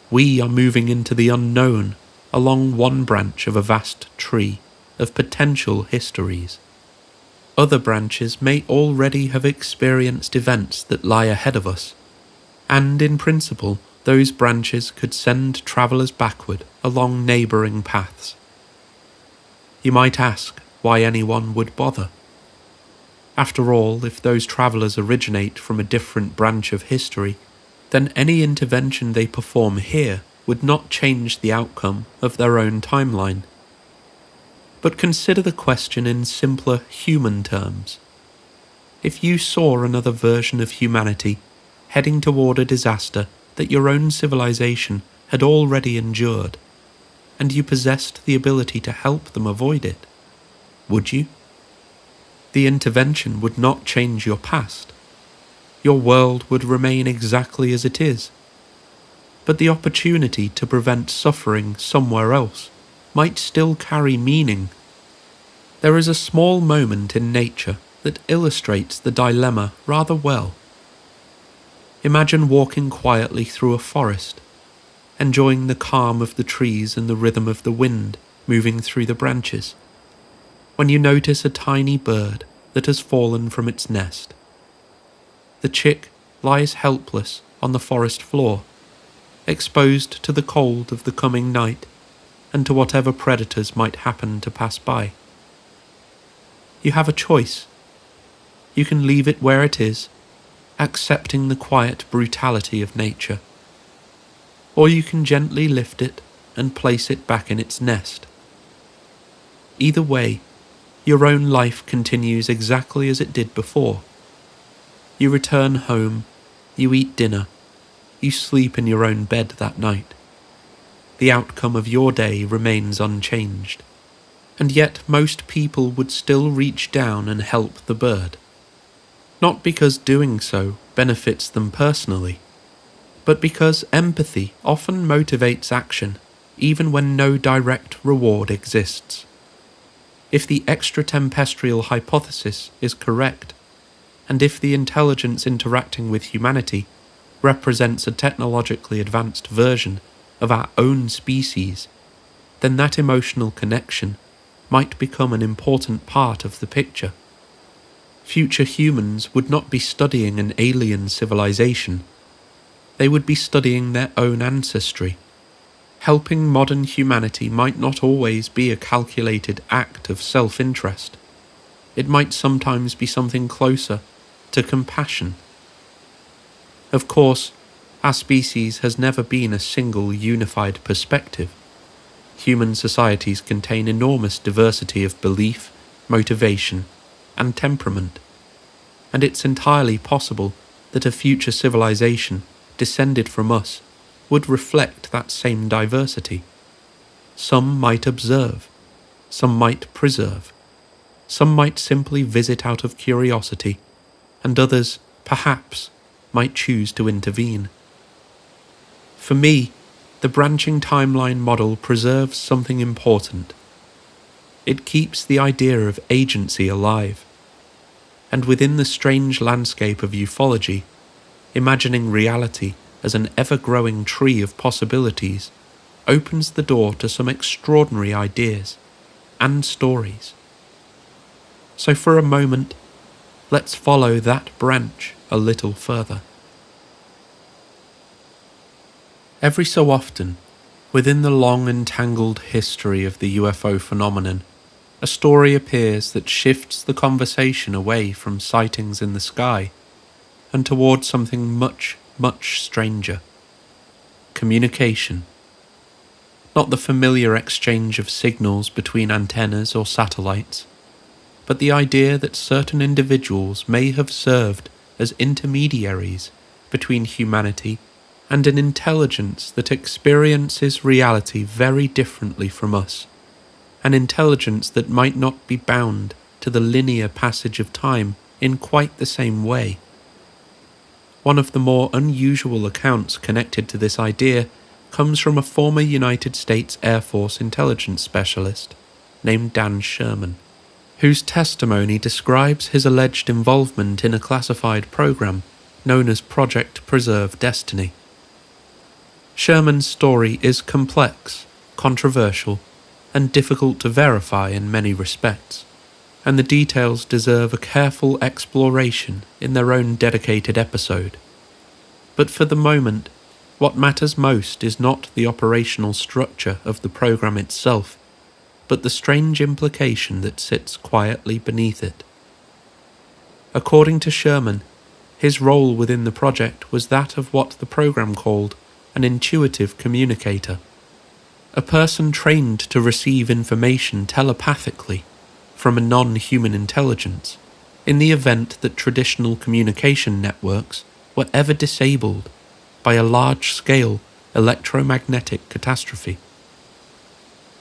we are moving into the unknown along one branch of a vast tree of potential histories. Other branches may already have experienced events that lie ahead of us, and in principle, those branches could send travellers backward along neighbouring paths. You might ask why anyone would bother. After all, if those travellers originate from a different branch of history, then any intervention they perform here would not change the outcome of their own timeline. But consider the question in simpler human terms. If you saw another version of humanity heading toward a disaster that your own civilization had already endured, and you possessed the ability to help them avoid it, would you? The intervention would not change your past. Your world would remain exactly as it is. But the opportunity to prevent suffering somewhere else might still carry meaning. There is a small moment in nature that illustrates the dilemma rather well. Imagine walking quietly through a forest, enjoying the calm of the trees and the rhythm of the wind moving through the branches, when you notice a tiny bird that has fallen from its nest. The chick lies helpless on the forest floor, exposed to the cold of the coming night and to whatever predators might happen to pass by. You have a choice. You can leave it where it is, accepting the quiet brutality of nature, or you can gently lift it and place it back in its nest. Either way, your own life continues exactly as it did before. You return home, you eat dinner, you sleep in your own bed that night. The outcome of your day remains unchanged, and yet most people would still reach down and help the bird. Not because doing so benefits them personally, but because empathy often motivates action even when no direct reward exists. If the extraterrestrial hypothesis is correct, and if the intelligence interacting with humanity represents a technologically advanced version of our own species, then that emotional connection might become an important part of the picture. Future humans would not be studying an alien civilization. They would be studying their own ancestry. Helping modern humanity might not always be a calculated act of self-interest. It might sometimes be something closer to compassion. Of course, our species has never been a single unified perspective. Human societies contain enormous diversity of belief, motivation, and temperament, and it's entirely possible that a future civilization descended from us would reflect that same diversity. Some might observe, some might preserve, some might simply visit out of curiosity, and others, perhaps, might choose to intervene. For me, the branching timeline model preserves something important. It keeps the idea of agency alive, and within the strange landscape of ufology, imagining reality as an ever-growing tree of possibilities opens the door to some extraordinary ideas and stories. So for a moment, let's follow that branch a little further. Every so often, within the long and tangled history of the UFO phenomenon, a story appears that shifts the conversation away from sightings in the sky and towards something much, much stranger. Communication. Not the familiar exchange of signals between antennas or satellites, but the idea that certain individuals may have served as intermediaries between humanity and an intelligence that experiences reality very differently from us, an intelligence that might not be bound to the linear passage of time in quite the same way. One of the more unusual accounts connected to this idea comes from a former United States Air Force intelligence specialist named Dan Sherman, whose testimony describes his alleged involvement in a classified program known as Project Preserve Destiny. Sherman's story is complex, controversial, and difficult to verify in many respects, and the details deserve a careful exploration in their own dedicated episode. But for the moment, what matters most is not the operational structure of the program itself, but the strange implication that sits quietly beneath it. According to Sherman, his role within the project was that of what the program called an intuitive communicator, a person trained to receive information telepathically from a non-human intelligence in the event that traditional communication networks were ever disabled by a large-scale electromagnetic catastrophe.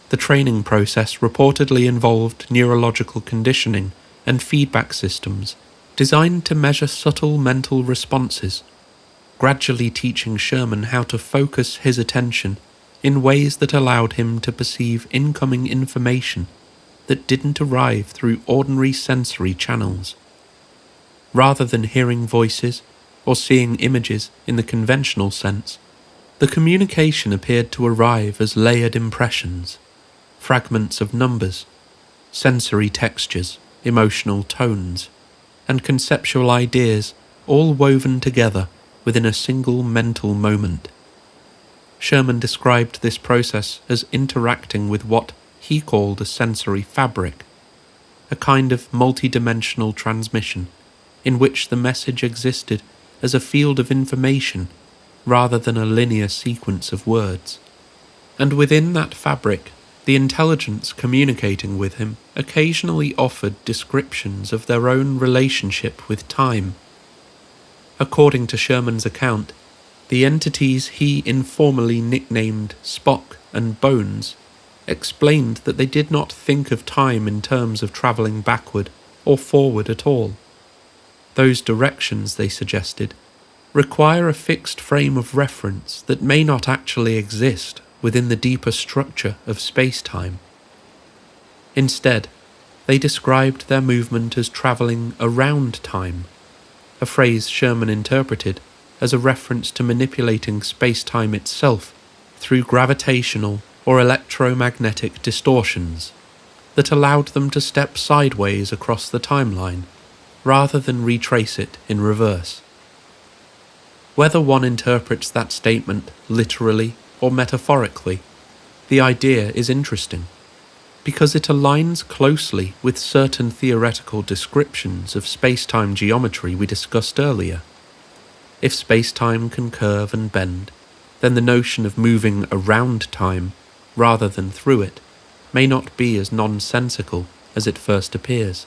The training process reportedly involved neurological conditioning and feedback systems designed to measure subtle mental responses, gradually teaching Sherman how to focus his attention in ways that allowed him to perceive incoming information that didn't arrive through ordinary sensory channels. Rather than hearing voices or seeing images in the conventional sense, the communication appeared to arrive as layered impressions, fragments of numbers, sensory textures, emotional tones, and conceptual ideas all woven together within a single mental moment. Sherman described this process as interacting with what he called a sensory fabric, a kind of multi-dimensional transmission in which the message existed as a field of information rather than a linear sequence of words. And within that fabric, the intelligence communicating with him occasionally offered descriptions of their own relationship with time. According to Sherman's account, the entities he informally nicknamed Spock and Bones explained that they did not think of time in terms of travelling backward or forward at all. Those directions, they suggested, require a fixed frame of reference that may not actually exist within the deeper structure of space-time. Instead, they described their movement as travelling around time, a phrase Sherman interpreted as a reference to manipulating space-time itself through gravitational or electromagnetic distortions that allowed them to step sideways across the timeline rather than retrace it in reverse. Whether one interprets that statement literally or metaphorically, the idea is interesting, because it aligns closely with certain theoretical descriptions of space-time geometry we discussed earlier. If space-time can curve and bend, then the notion of moving around time rather than through it may not be as nonsensical as it first appears.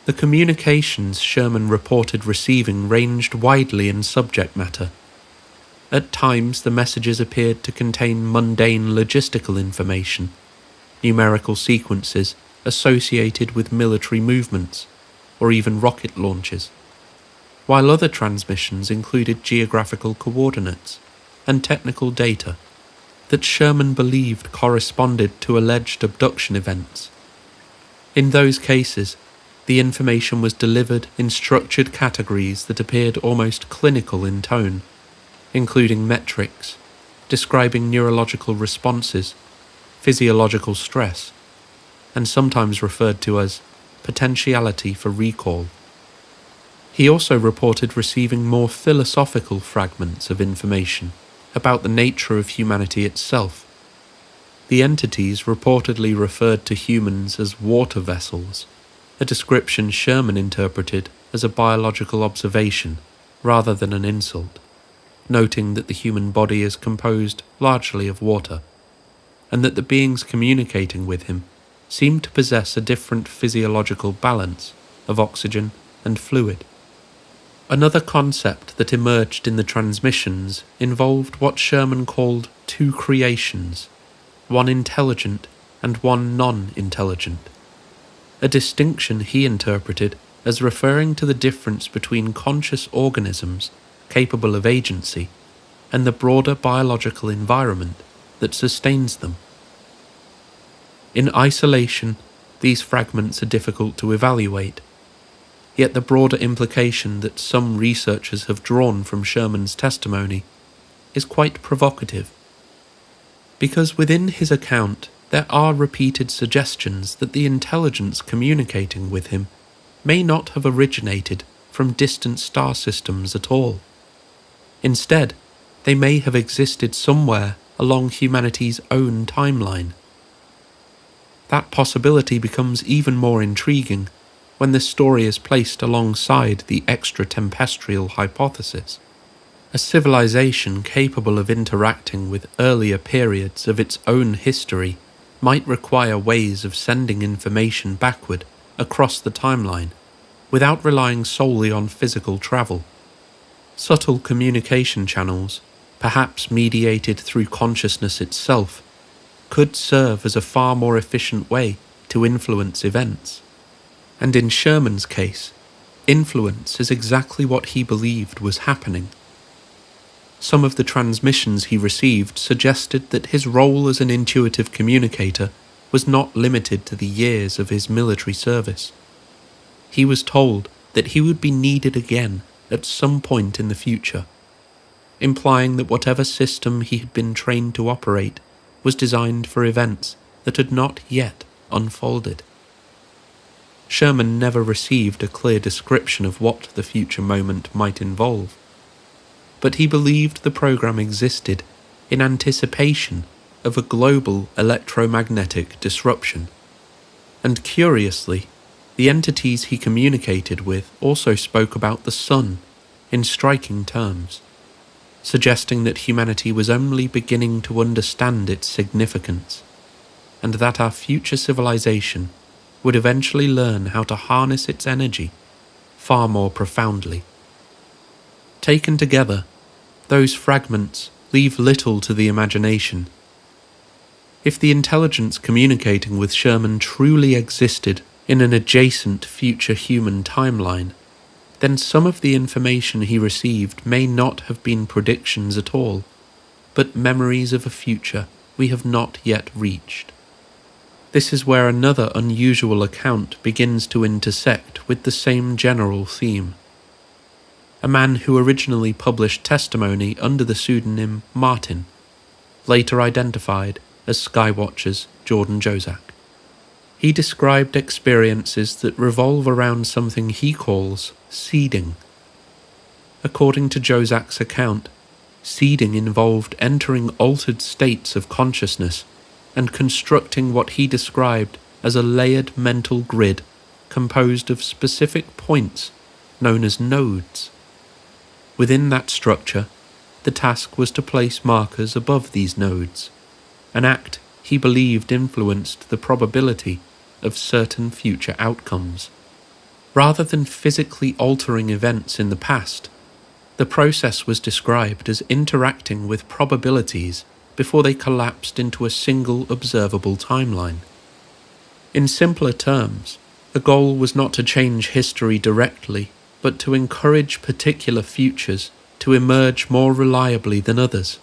The communications Sherman reported receiving ranged widely in subject matter. At times, the messages appeared to contain mundane logistical information, numerical sequences associated with military movements, or even rocket launches, while other transmissions included geographical coordinates and technical data that Sherman believed corresponded to alleged abduction events. In those cases, the information was delivered in structured categories that appeared almost clinical in tone, including metrics, describing neurological responses, physiological stress, and sometimes referred to as potentiality for recall. He also reported receiving more philosophical fragments of information about the nature of humanity itself. The entities reportedly referred to humans as water vessels, a description Sherman interpreted as a biological observation rather than an insult, noting that the human body is composed largely of water, and that the beings communicating with him seemed to possess a different physiological balance of oxygen and fluid. Another concept that emerged in the transmissions involved what Sherman called two creations, one intelligent and one non-intelligent, a distinction he interpreted as referring to the difference between conscious organisms capable of agency and the broader biological environment that sustains them. In isolation, these fragments are difficult to evaluate, yet the broader implication that some researchers have drawn from Sherman's testimony is quite provocative, because within his account there are repeated suggestions that the intelligence communicating with him may not have originated from distant star systems at all. Instead, they may have existed somewhere along humanity's own timeline. That possibility becomes even more intriguing when the story is placed alongside the extraterrestrial hypothesis. A civilization capable of interacting with earlier periods of its own history might require ways of sending information backward across the timeline without relying solely on physical travel. Subtle communication channels, perhaps mediated through consciousness itself, could serve as a far more efficient way to influence events. And in Sherman's case, influence is exactly what he believed was happening. Some of the transmissions he received suggested that his role as an intuitive communicator was not limited to the years of his military service. He was told that he would be needed again at some point in the future, implying that whatever system he had been trained to operate was designed for events that had not yet unfolded. Sherman never received a clear description of what the future moment might involve, but he believed the program existed in anticipation of a global electromagnetic disruption. And curiously, the entities he communicated with also spoke about the sun in striking terms, suggesting that humanity was only beginning to understand its significance, and that our future civilization would eventually learn how to harness its energy far more profoundly. Taken together, those fragments leave little to the imagination. If the intelligence communicating with Sherman truly existed in an adjacent future human timeline, then some of the information he received may not have been predictions at all, but memories of a future we have not yet reached. This is where another unusual account begins to intersect with the same general theme. A man who originally published testimony under the pseudonym Martin, later identified as Skywatcher's Jordan Jacques. He described experiences that revolve around something he calls seeding. According to Jacques' account, seeding involved entering altered states of consciousness and constructing what he described as a layered mental grid composed of specific points known as nodes. Within that structure, the task was to place markers above these nodes, an act he believed influenced the probability of certain future outcomes. Rather than physically altering events in the past, the process was described as interacting with probabilities before they collapsed into a single observable timeline. In simpler terms, the goal was not to change history directly, but to encourage particular futures to emerge more reliably than others.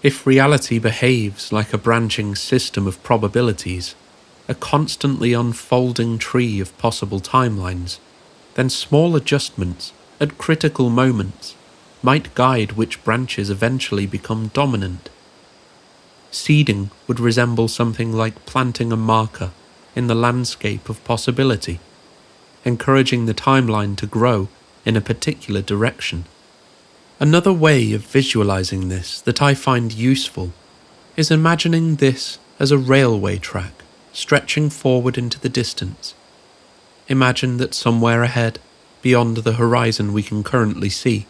If reality behaves like a branching system of probabilities, a constantly unfolding tree of possible timelines, then small adjustments at critical moments might guide which branches eventually become dominant. Seeding would resemble something like planting a marker in the landscape of possibility, encouraging the timeline to grow in a particular direction. Another way of visualizing this that I find useful is imagining this as a railway track stretching forward into the distance. Imagine that somewhere ahead, beyond the horizon we can currently see,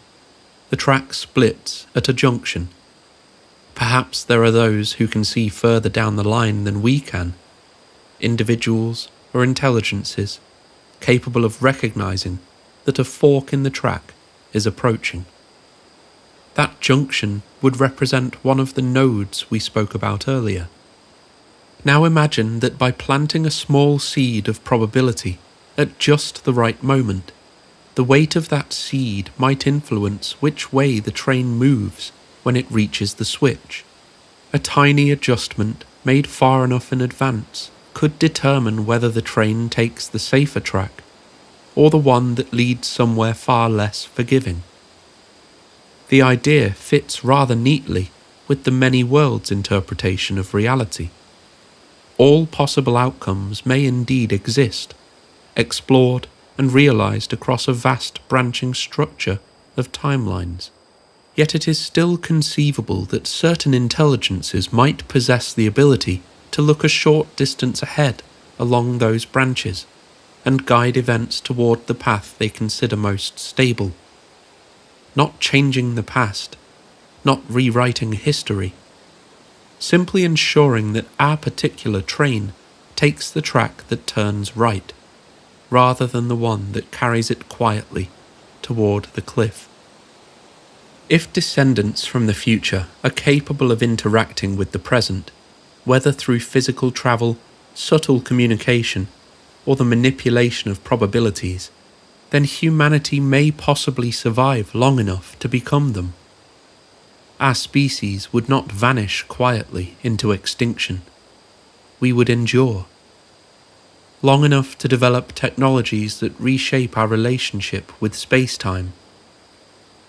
the track splits at a junction. Perhaps there are those who can see further down the line than we can, individuals or intelligences capable of recognizing that a fork in the track is approaching. That junction would represent one of the nodes we spoke about earlier. Now imagine that by planting a small seed of probability at just the right moment, the weight of that seed might influence which way the train moves when it reaches the switch. A tiny adjustment made far enough in advance could determine whether the train takes the safer track or the one that leads somewhere far less forgiving. The idea fits rather neatly with the many worlds interpretation of reality. All possible outcomes may indeed exist, explored and realized across a vast branching structure of timelines. Yet it is still conceivable that certain intelligences might possess the ability to look a short distance ahead along those branches and guide events toward the path they consider most stable. Not changing the past, not rewriting history, simply ensuring that our particular train takes the track that turns right, rather than the one that carries it quietly toward the cliff. If descendants from the future are capable of interacting with the present, whether through physical travel, subtle communication, or the manipulation of probabilities, then humanity may possibly survive long enough to become them. Our species would not vanish quietly into extinction. We would endure. Long enough to develop technologies that reshape our relationship with space-time.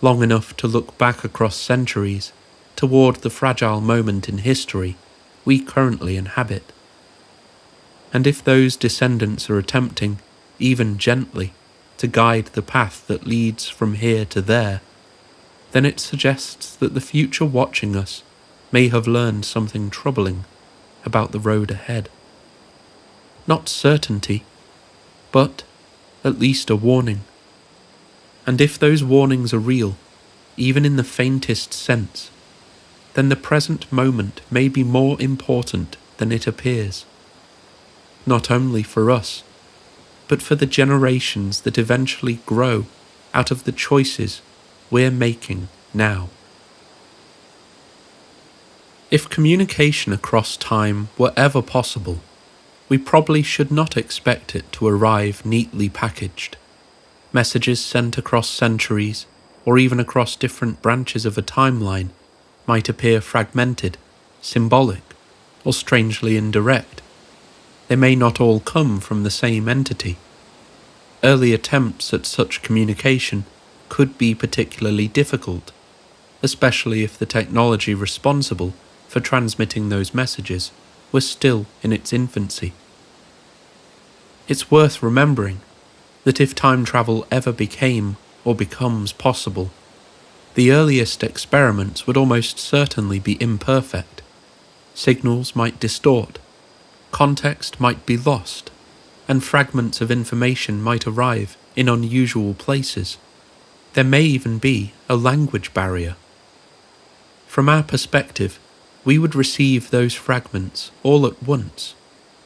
Long enough to look back across centuries toward the fragile moment in history we currently inhabit. And if those descendants are attempting, even gently, to guide the path that leads from here to there, then it suggests that the future watching us may have learned something troubling about the road ahead. Not certainty, but at least a warning. And if those warnings are real, even in the faintest sense, then the present moment may be more important than it appears. Not only for us, but for the generations that eventually grow out of the choices we're making now. If communication across time were ever possible, we probably should not expect it to arrive neatly packaged. Messages sent across centuries, or even across different branches of a timeline, might appear fragmented, symbolic, or strangely indirect. They may not all come from the same entity. Early attempts at such communication could be particularly difficult, especially if the technology responsible for transmitting those messages was still in its infancy. It's worth remembering that if time travel ever became or becomes possible, the earliest experiments would almost certainly be imperfect. Signals might distort, context might be lost, and fragments of information might arrive in unusual places. There may even be a language barrier. From our perspective, we would receive those fragments all at once,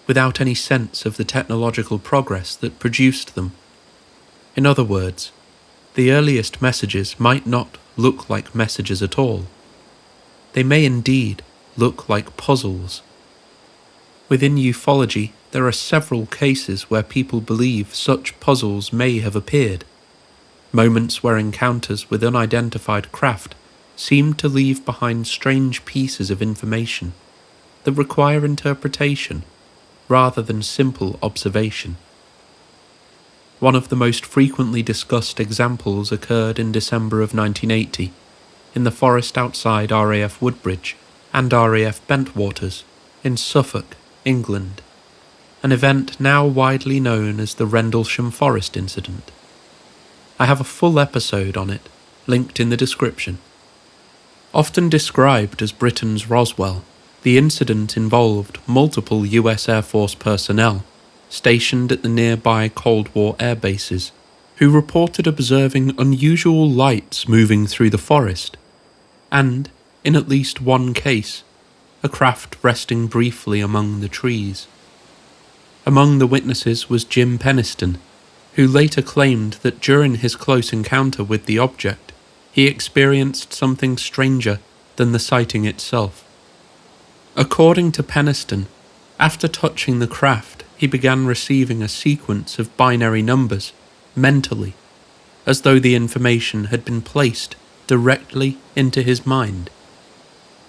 without any sense of the technological progress that produced them. In other words, the earliest messages might not look like messages at all. They may indeed look like puzzles. Within ufology, there are several cases where people believe such puzzles may have appeared, moments where encounters with unidentified craft seem to leave behind strange pieces of information that require interpretation rather than simple observation. One of the most frequently discussed examples occurred in December of 1980, in the forest outside RAF Woodbridge and RAF Bentwaters, in Suffolk, England, an event now widely known as the Rendlesham Forest Incident. I have a full episode on it, linked in the description. Often described as Britain's Roswell, the incident involved multiple US Air Force personnel stationed at the nearby Cold War air bases, who reported observing unusual lights moving through the forest, and, in at least one case, a craft resting briefly among the trees. Among the witnesses was Jim Penniston, who later claimed that during his close encounter with the object, he experienced something stranger than the sighting itself. According to Penniston, after touching the craft, he began receiving a sequence of binary numbers, mentally, as though the information had been placed directly into his mind.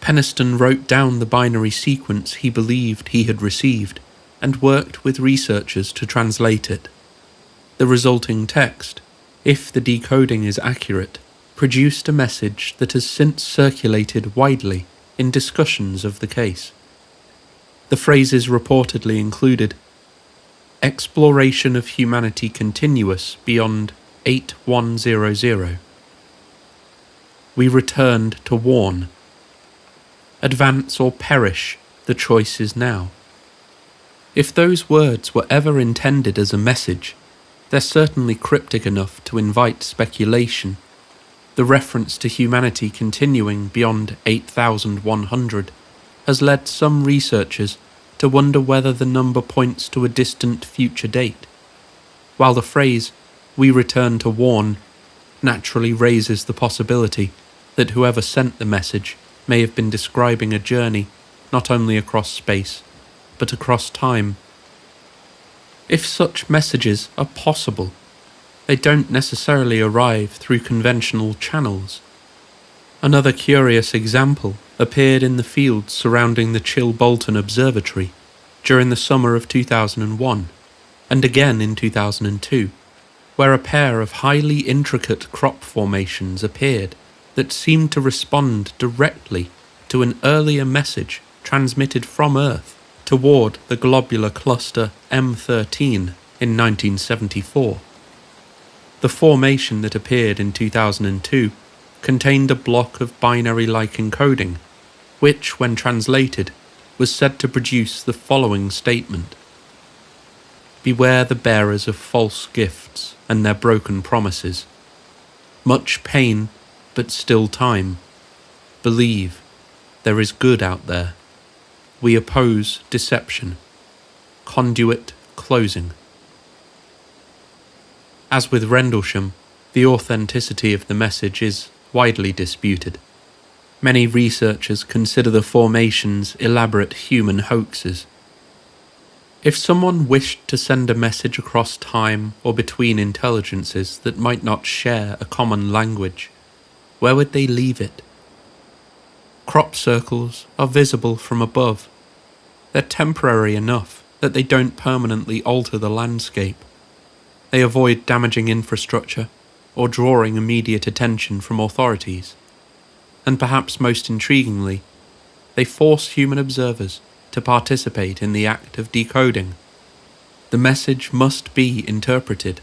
Penniston wrote down the binary sequence he believed he had received and worked with researchers to translate it. The resulting text, if the decoding is accurate, produced a message that has since circulated widely in discussions of the case. The phrases reportedly included, "Exploration of humanity continuous beyond 8100. We returned to warn. Advance or perish, the choice is now." If those words were ever intended as a message, they're certainly cryptic enough to invite speculation. The reference to humanity continuing beyond 8100 has led some researchers to wonder whether the number points to a distant future date, while the phrase, "we return to warn," naturally raises the possibility that whoever sent the message may have been describing a journey not only across space, but across time. If such messages are possible, they don't necessarily arrive through conventional channels. Another curious example appeared in the fields surrounding the Chilbolton Observatory during the summer of 2001, and again in 2002, where a pair of highly intricate crop formations appeared that seemed to respond directly to an earlier message transmitted from Earth toward the globular cluster M13 in 1974. The formation that appeared in 2002 contained a block of binary-like encoding, which, when translated, was said to produce the following statement: "Beware the bearers of false gifts and their broken promises. Much pain, but still time. Believe, there is good out there. We oppose deception. Conduit closing." As with Rendlesham, the authenticity of the message is widely disputed. Many researchers consider the formations elaborate human hoaxes. If someone wished to send a message across time or between intelligences that might not share a common language, where would they leave it? Crop circles are visible from above. They're temporary enough that they don't permanently alter the landscape. They avoid damaging infrastructure or drawing immediate attention from authorities. And perhaps most intriguingly, they force human observers to participate in the act of decoding. The message must be interpreted.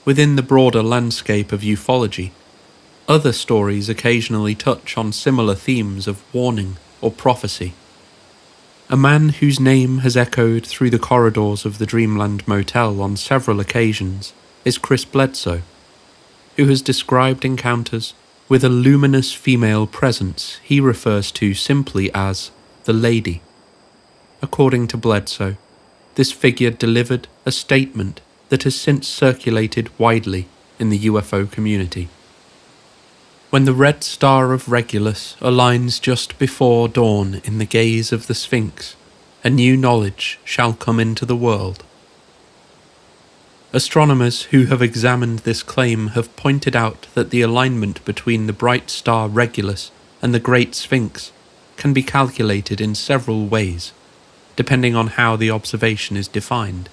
Within the broader landscape of ufology, other stories occasionally touch on similar themes of warning or prophecy. A man whose name has echoed through the corridors of the Dreamland Motel on several occasions is Chris Bledsoe, who has described encounters with a luminous female presence he refers to simply as the Lady. According to Bledsoe, this figure delivered a statement that has since circulated widely in the UFO community. When the red star of Regulus aligns just before dawn in the gaze of the Sphinx, a new knowledge shall come into the world. Astronomers who have examined this claim have pointed out that the alignment between the bright star Regulus and the Great Sphinx can be calculated in several ways, depending on how the observation is defined,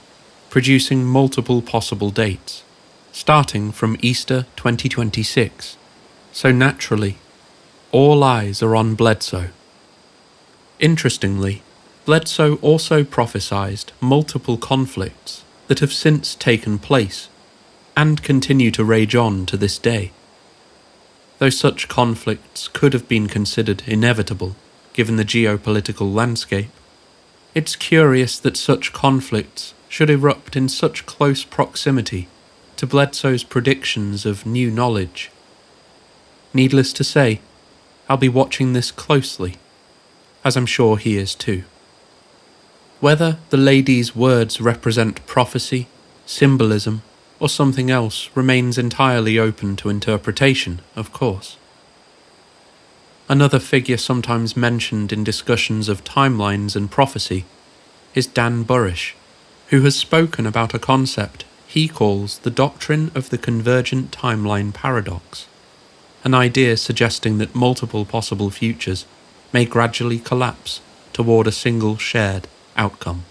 producing multiple possible dates, starting from Easter 2026. So naturally, all eyes are on Bledsoe. Interestingly, Bledsoe also prophesied multiple conflicts that have since taken place and continue to rage on to this day. Though such conflicts could have been considered inevitable given the geopolitical landscape, it's curious that such conflicts should erupt in such close proximity to Bledsoe's predictions of new knowledge. Needless to say, I'll be watching this closely, as I'm sure he is too. Whether the lady's words represent prophecy, symbolism, or something else remains entirely open to interpretation, of course. Another figure sometimes mentioned in discussions of timelines and prophecy is Dan Burrish, who has spoken about a concept he calls the doctrine of the convergent timeline paradox, an idea suggesting that multiple possible futures may gradually collapse toward a single shared outcome.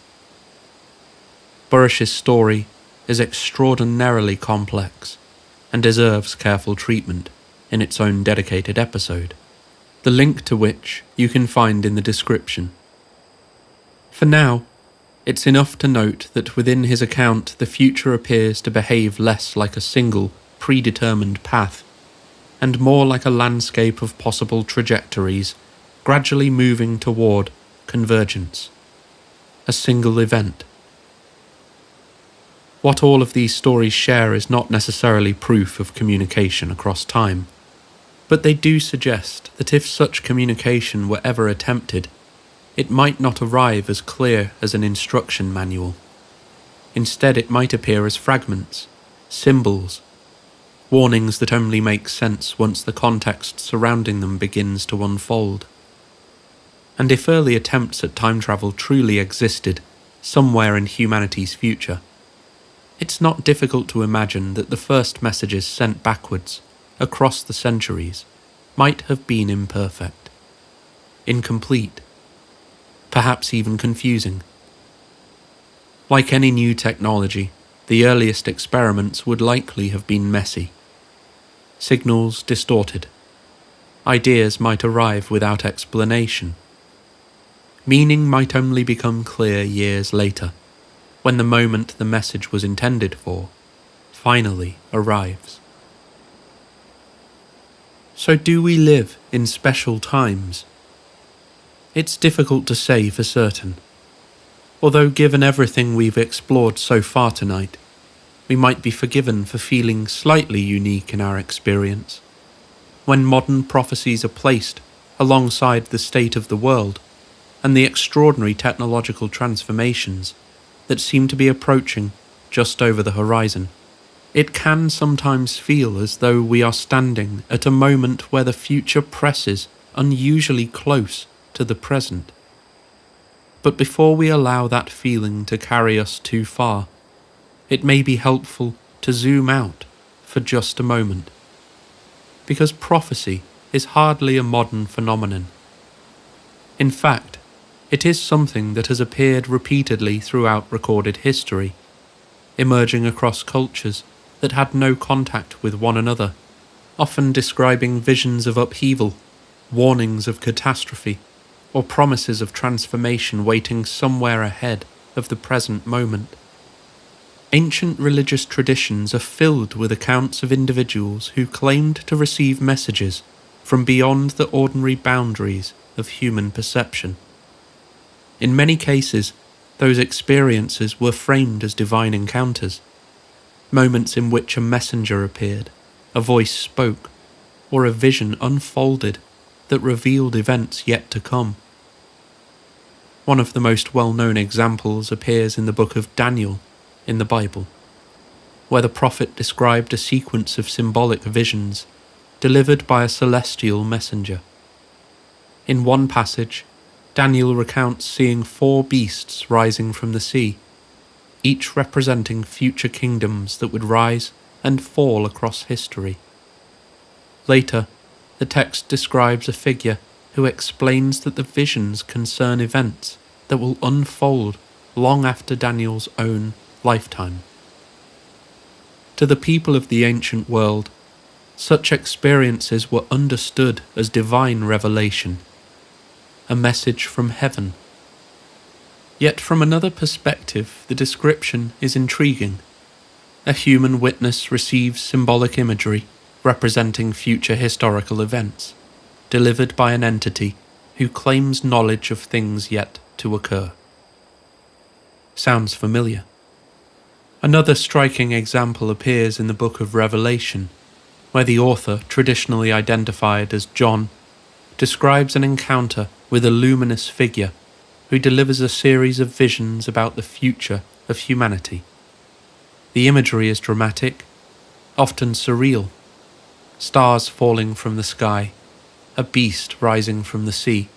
Burrish's story is extraordinarily complex and deserves careful treatment in its own dedicated episode, the link to which you can find in the description. For now, it's enough to note that within his account the future appears to behave less like a single, predetermined path, and more like a landscape of possible trajectories gradually moving toward convergence, a single event. What all of these stories share is not necessarily proof of communication across time, but they do suggest that if such communication were ever attempted, it might not arrive as clear as an instruction manual. Instead, it might appear as fragments, symbols, warnings that only make sense once the context surrounding them begins to unfold. And if early attempts at time travel truly existed somewhere in humanity's future, it's not difficult to imagine that the first messages sent backwards, across the centuries, might have been imperfect, incomplete, perhaps even confusing. Like any new technology, the earliest experiments would likely have been messy. Signals distorted. Ideas might arrive without explanation. Meaning might only become clear years later, when the moment the message was intended for finally arrives. So do we live in special times? It's difficult to say for certain. Although given everything we've explored so far tonight, we might be forgiven for feeling slightly unique in our experience. When modern prophecies are placed alongside the state of the world and the extraordinary technological transformations that seem to be approaching just over the horizon, it can sometimes feel as though we are standing at a moment where the future presses unusually close to the present. But before we allow that feeling to carry us too far, it may be helpful to zoom out for just a moment. Because prophecy is hardly a modern phenomenon. In fact, it is something that has appeared repeatedly throughout recorded history, emerging across cultures that had no contact with one another, often describing visions of upheaval, warnings of catastrophe, or promises of transformation waiting somewhere ahead of the present moment. Ancient religious traditions are filled with accounts of individuals who claimed to receive messages from beyond the ordinary boundaries of human perception. In many cases, those experiences were framed as divine encounters, moments in which a messenger appeared, a voice spoke, or a vision unfolded that revealed events yet to come. One of the most well-known examples appears in the book of Daniel in the Bible, where the prophet described a sequence of symbolic visions delivered by a celestial messenger. In one passage, Daniel recounts seeing 4 beasts rising from the sea, each representing future kingdoms that would rise and fall across history. Later, the text describes a figure who explains that the visions concern events that will unfold long after Daniel's own lifetime. To the people of the ancient world, such experiences were understood as divine revelation, a message from heaven. Yet from another perspective, the description is intriguing. A human witness receives symbolic imagery representing future historical events, delivered by an entity who claims knowledge of things yet to occur. Sounds familiar. Another striking example appears in the book of Revelation, where the author, traditionally identified as John, describes an encounter with a luminous figure who delivers a series of visions about the future of humanity. The imagery is dramatic, often surreal. Stars falling from the sky, a beast rising from the sea,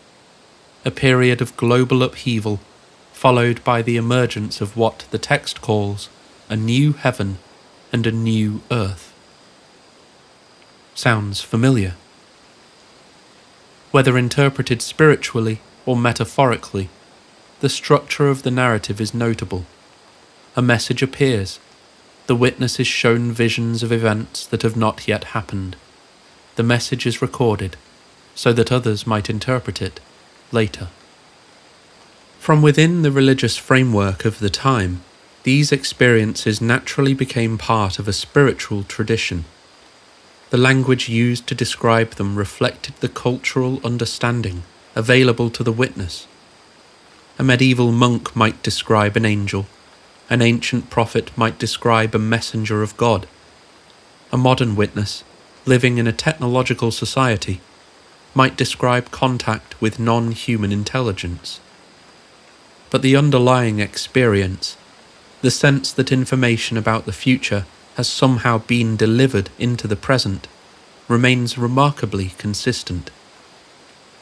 a period of global upheaval followed by the emergence of what the text calls a new heaven and a new earth. Sounds familiar. Whether interpreted spiritually or metaphorically, the structure of the narrative is notable. A message appears. The witness is shown visions of events that have not yet happened. The message is recorded, so that others might interpret it later. From within the religious framework of the time, these experiences naturally became part of a spiritual tradition. The language used to describe them reflected the cultural understanding available to the witness. A medieval monk might describe an angel. An ancient prophet might describe a messenger of God. A modern witness, living in a technological society, might describe contact with non-human intelligence. But the underlying experience, the sense that information about the future has somehow been delivered into the present, remains remarkably consistent.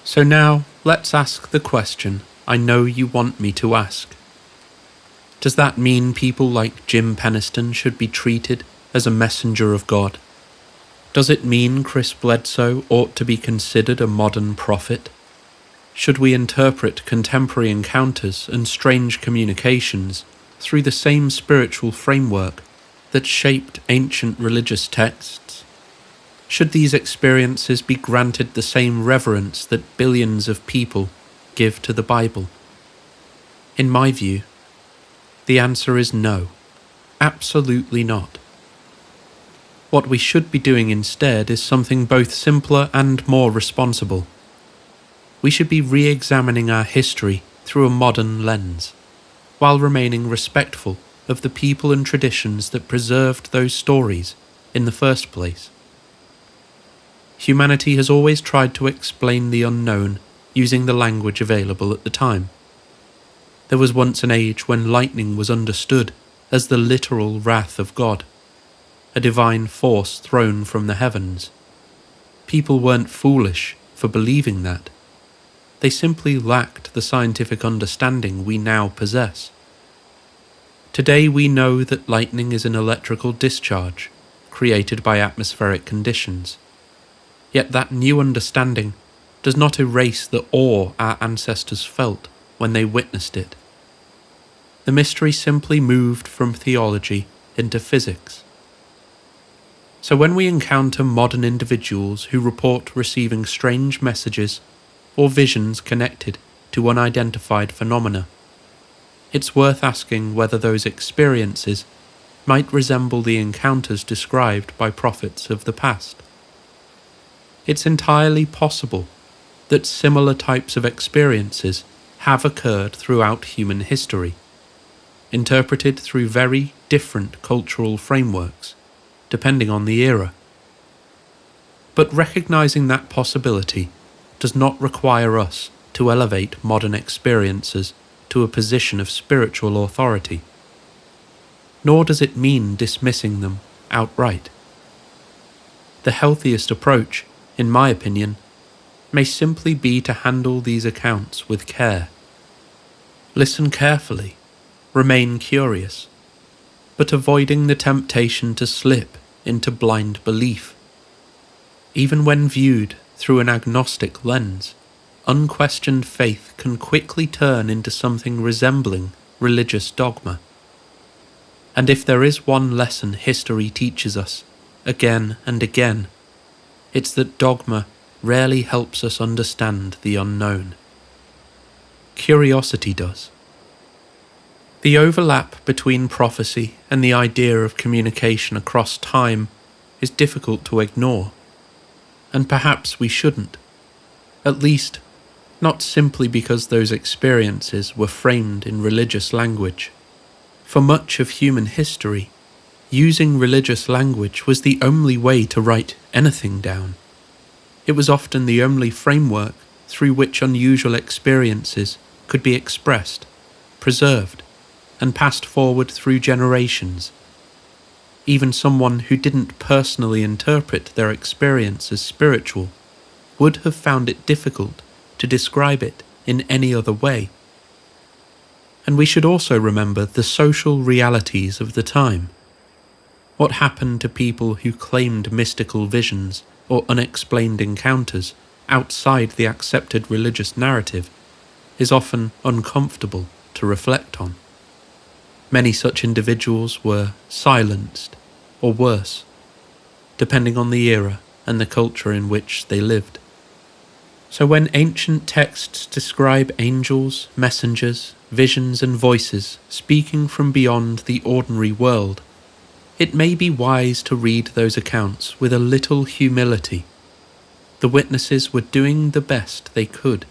So now, let's ask the question I know you want me to ask. Does that mean people like Jim Penniston should be treated as a messenger of God? Does it mean Chris Bledsoe ought to be considered a modern prophet? Should we interpret contemporary encounters and strange communications through the same spiritual framework that shaped ancient religious texts? Should these experiences be granted the same reverence that billions of people give to the Bible? In my view, the answer is no, absolutely not. What we should be doing instead is something both simpler and more responsible. We should be re-examining our history through a modern lens, while remaining respectful of the people and traditions that preserved those stories in the first place. Humanity has always tried to explain the unknown using the language available at the time. There was once an age when lightning was understood as the literal wrath of God, a divine force thrown from the heavens. People weren't foolish for believing that. They simply lacked the scientific understanding we now possess. Today we know that lightning is an electrical discharge created by atmospheric conditions. Yet that new understanding does not erase the awe our ancestors felt when they witnessed it. The mystery simply moved from theology into physics. So when we encounter modern individuals who report receiving strange messages or visions connected to unidentified phenomena, it's worth asking whether those experiences might resemble the encounters described by prophets of the past. It's entirely possible that similar types of experiences have occurred throughout human history, interpreted through very different cultural frameworks, depending on the era. But recognizing that possibility does not require us to elevate modern experiences to a position of spiritual authority, nor does it mean dismissing them outright. The healthiest approach, in my opinion, may simply be to handle these accounts with care. Listen carefully, remain curious, but avoiding the temptation to slip into blind belief. Even when viewed through an agnostic lens, unquestioned faith can quickly turn into something resembling religious dogma. And if there is one lesson history teaches us, again and again, it's that dogma rarely helps us understand the unknown. Curiosity does. The overlap between prophecy and the idea of communication across time is difficult to ignore, and perhaps we shouldn't. At least, not simply because those experiences were framed in religious language. For much of human history, using religious language was the only way to write anything down. It was often the only framework through which unusual experiences could be expressed, preserved, and passed forward through generations. Even someone who didn't personally interpret their experience as spiritual would have found it difficult to describe it in any other way. And we should also remember the social realities of the time. What happened to people who claimed mystical visions or unexplained encounters outside the accepted religious narrative is often uncomfortable to reflect on. Many such individuals were silenced, or worse, depending on the era and the culture in which they lived. So when ancient texts describe angels, messengers, visions and voices speaking from beyond the ordinary world, it may be wise to read those accounts with a little humility. The witnesses were doing the best they could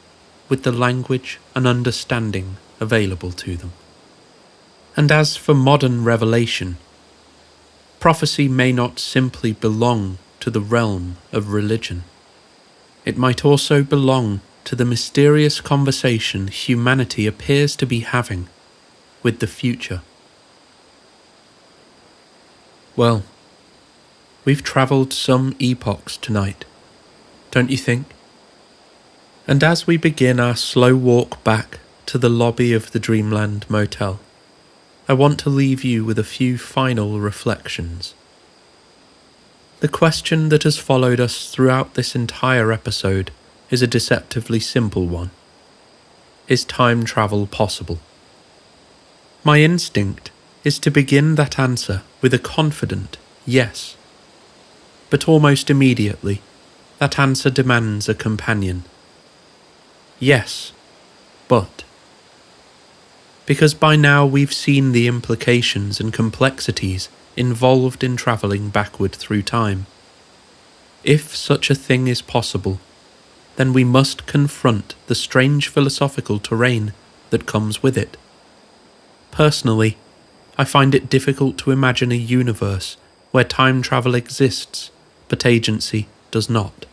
with the language and understanding available to them. And as for modern revelation, prophecy may not simply belong to the realm of religion. It might also belong to the mysterious conversation humanity appears to be having with the future. Well, we've travelled some epochs tonight, don't you think? And as we begin our slow walk back to the lobby of the Dreamland Motel, I want to leave you with a few final reflections. The question that has followed us throughout this entire episode is a deceptively simple one. Is time travel possible? My instinct is to begin that answer with a confident yes. But almost immediately, that answer demands a companion. Yes, but. Because by now we've seen the implications and complexities involved in travelling backward through time. If such a thing is possible, then we must confront the strange philosophical terrain that comes with it. Personally, I find it difficult to imagine a universe where time travel exists, but agency does not.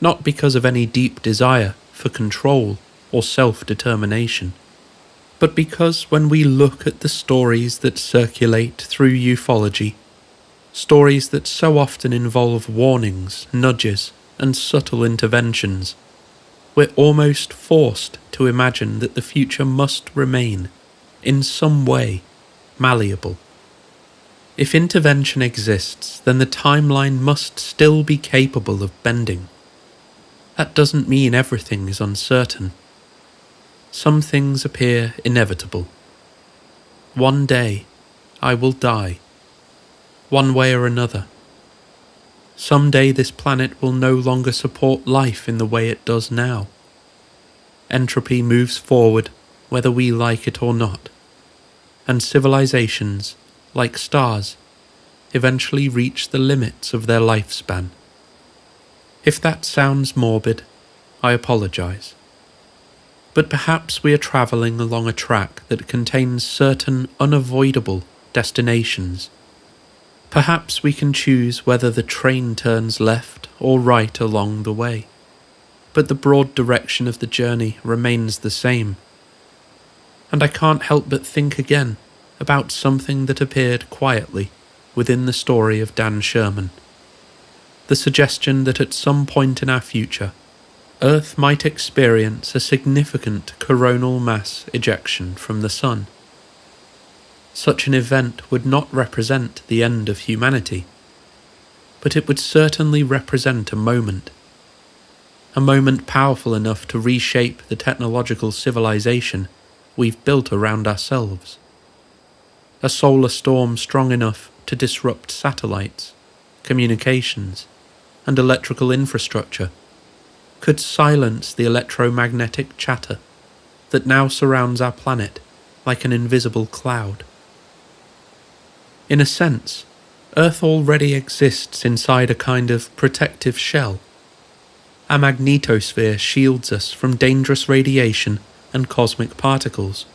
Not because of any deep desire for control or self-determination, but because when we look at the stories that circulate through ufology, stories that so often involve warnings, nudges, and subtle interventions, we're almost forced to imagine that the future must remain, in some way, malleable. If intervention exists, then the timeline must still be capable of bending. That doesn't mean everything is uncertain. Some things appear inevitable. One day, I will die, one way or another. Someday this planet will no longer support life in the way it does now. Entropy moves forward, whether we like it or not, and civilizations, like stars, eventually reach the limits of their lifespan. If that sounds morbid, I apologize. But perhaps we are travelling along a track that contains certain unavoidable destinations. Perhaps we can choose whether the train turns left or right along the way, but the broad direction of the journey remains the same. And I can't help but think again about something that appeared quietly within the story of Dan Sherman. The suggestion that at some point in our future, Earth might experience a significant coronal mass ejection from the Sun. Such an event would not represent the end of humanity, but it would certainly represent a moment powerful enough to reshape the technological civilization we've built around ourselves. a solar storm strong enough to disrupt satellites, communications, and electrical infrastructure, could silence the electromagnetic chatter that now surrounds our planet like an invisible cloud. In a sense, Earth already exists inside a kind of protective shell. Our magnetosphere shields us from dangerous radiation and cosmic particles,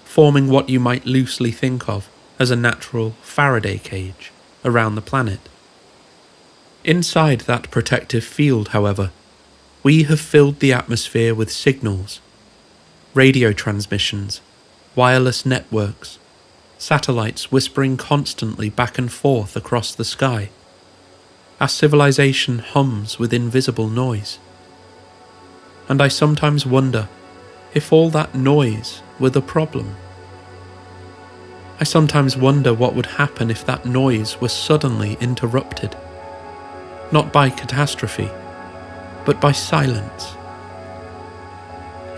forming what you might loosely think of as a natural Faraday cage around the planet. Inside that protective field, however, we have filled the atmosphere with signals, radio transmissions, wireless networks, satellites whispering constantly back and forth across the sky. Our civilization hums with invisible noise. And I sometimes wonder if all that noise were the problem. I sometimes wonder what would happen if that noise was suddenly interrupted, not by catastrophe, but by silence.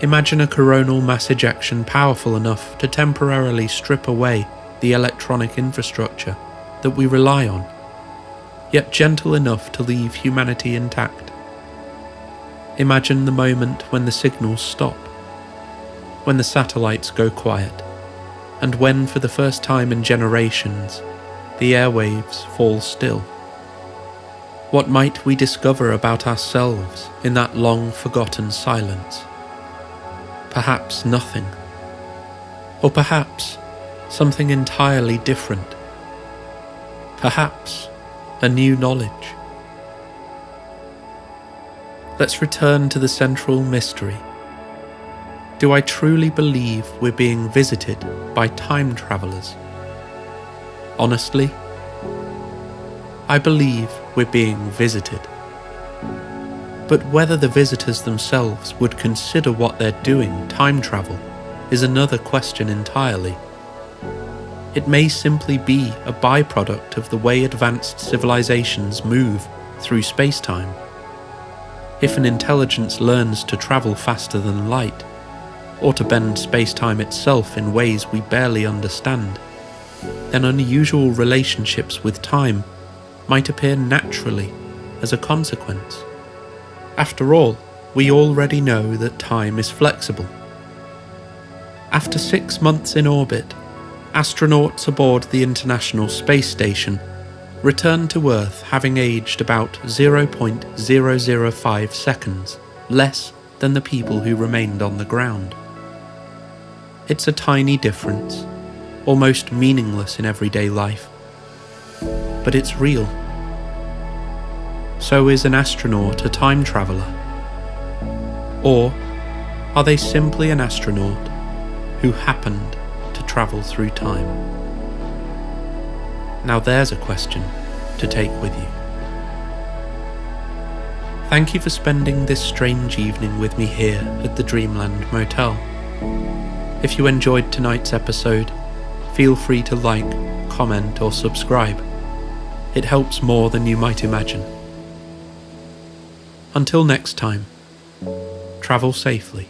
Imagine a coronal mass ejection powerful enough to temporarily strip away the electronic infrastructure that we rely on, yet gentle enough to leave humanity intact. Imagine the moment when the signals stop, when the satellites go quiet, and when, for the first time in generations, the airwaves fall still. What might we discover about ourselves in that long-forgotten silence? Perhaps nothing. Or perhaps something entirely different. Perhaps a new knowledge. Let's return to the central mystery. Do I truly believe we're being visited by time travelers? Honestly, I believe we're being visited. But whether the visitors themselves would consider what they're doing time travel is another question entirely. It may simply be a byproduct of the way advanced civilizations move through space-time. If an intelligence learns to travel faster than light, or to bend space-time itself in ways we barely understand, then unusual relationships with time might appear naturally as a consequence. After all, we already know that time is flexible. After 6 months in orbit, astronauts aboard the International Space Station returned to Earth having aged about 0.005 seconds less than the people who remained on the ground. It's a tiny difference, almost meaningless in everyday life, but it's real. So is an astronaut a time traveller? Or are they simply an astronaut who happened to travel through time? Now there's a question to take with you. Thank you for spending this strange evening with me here at the Dreamland Motel. If you enjoyed tonight's episode, feel free to like, comment or subscribe. It helps more than you might imagine. Until next time, travel safely.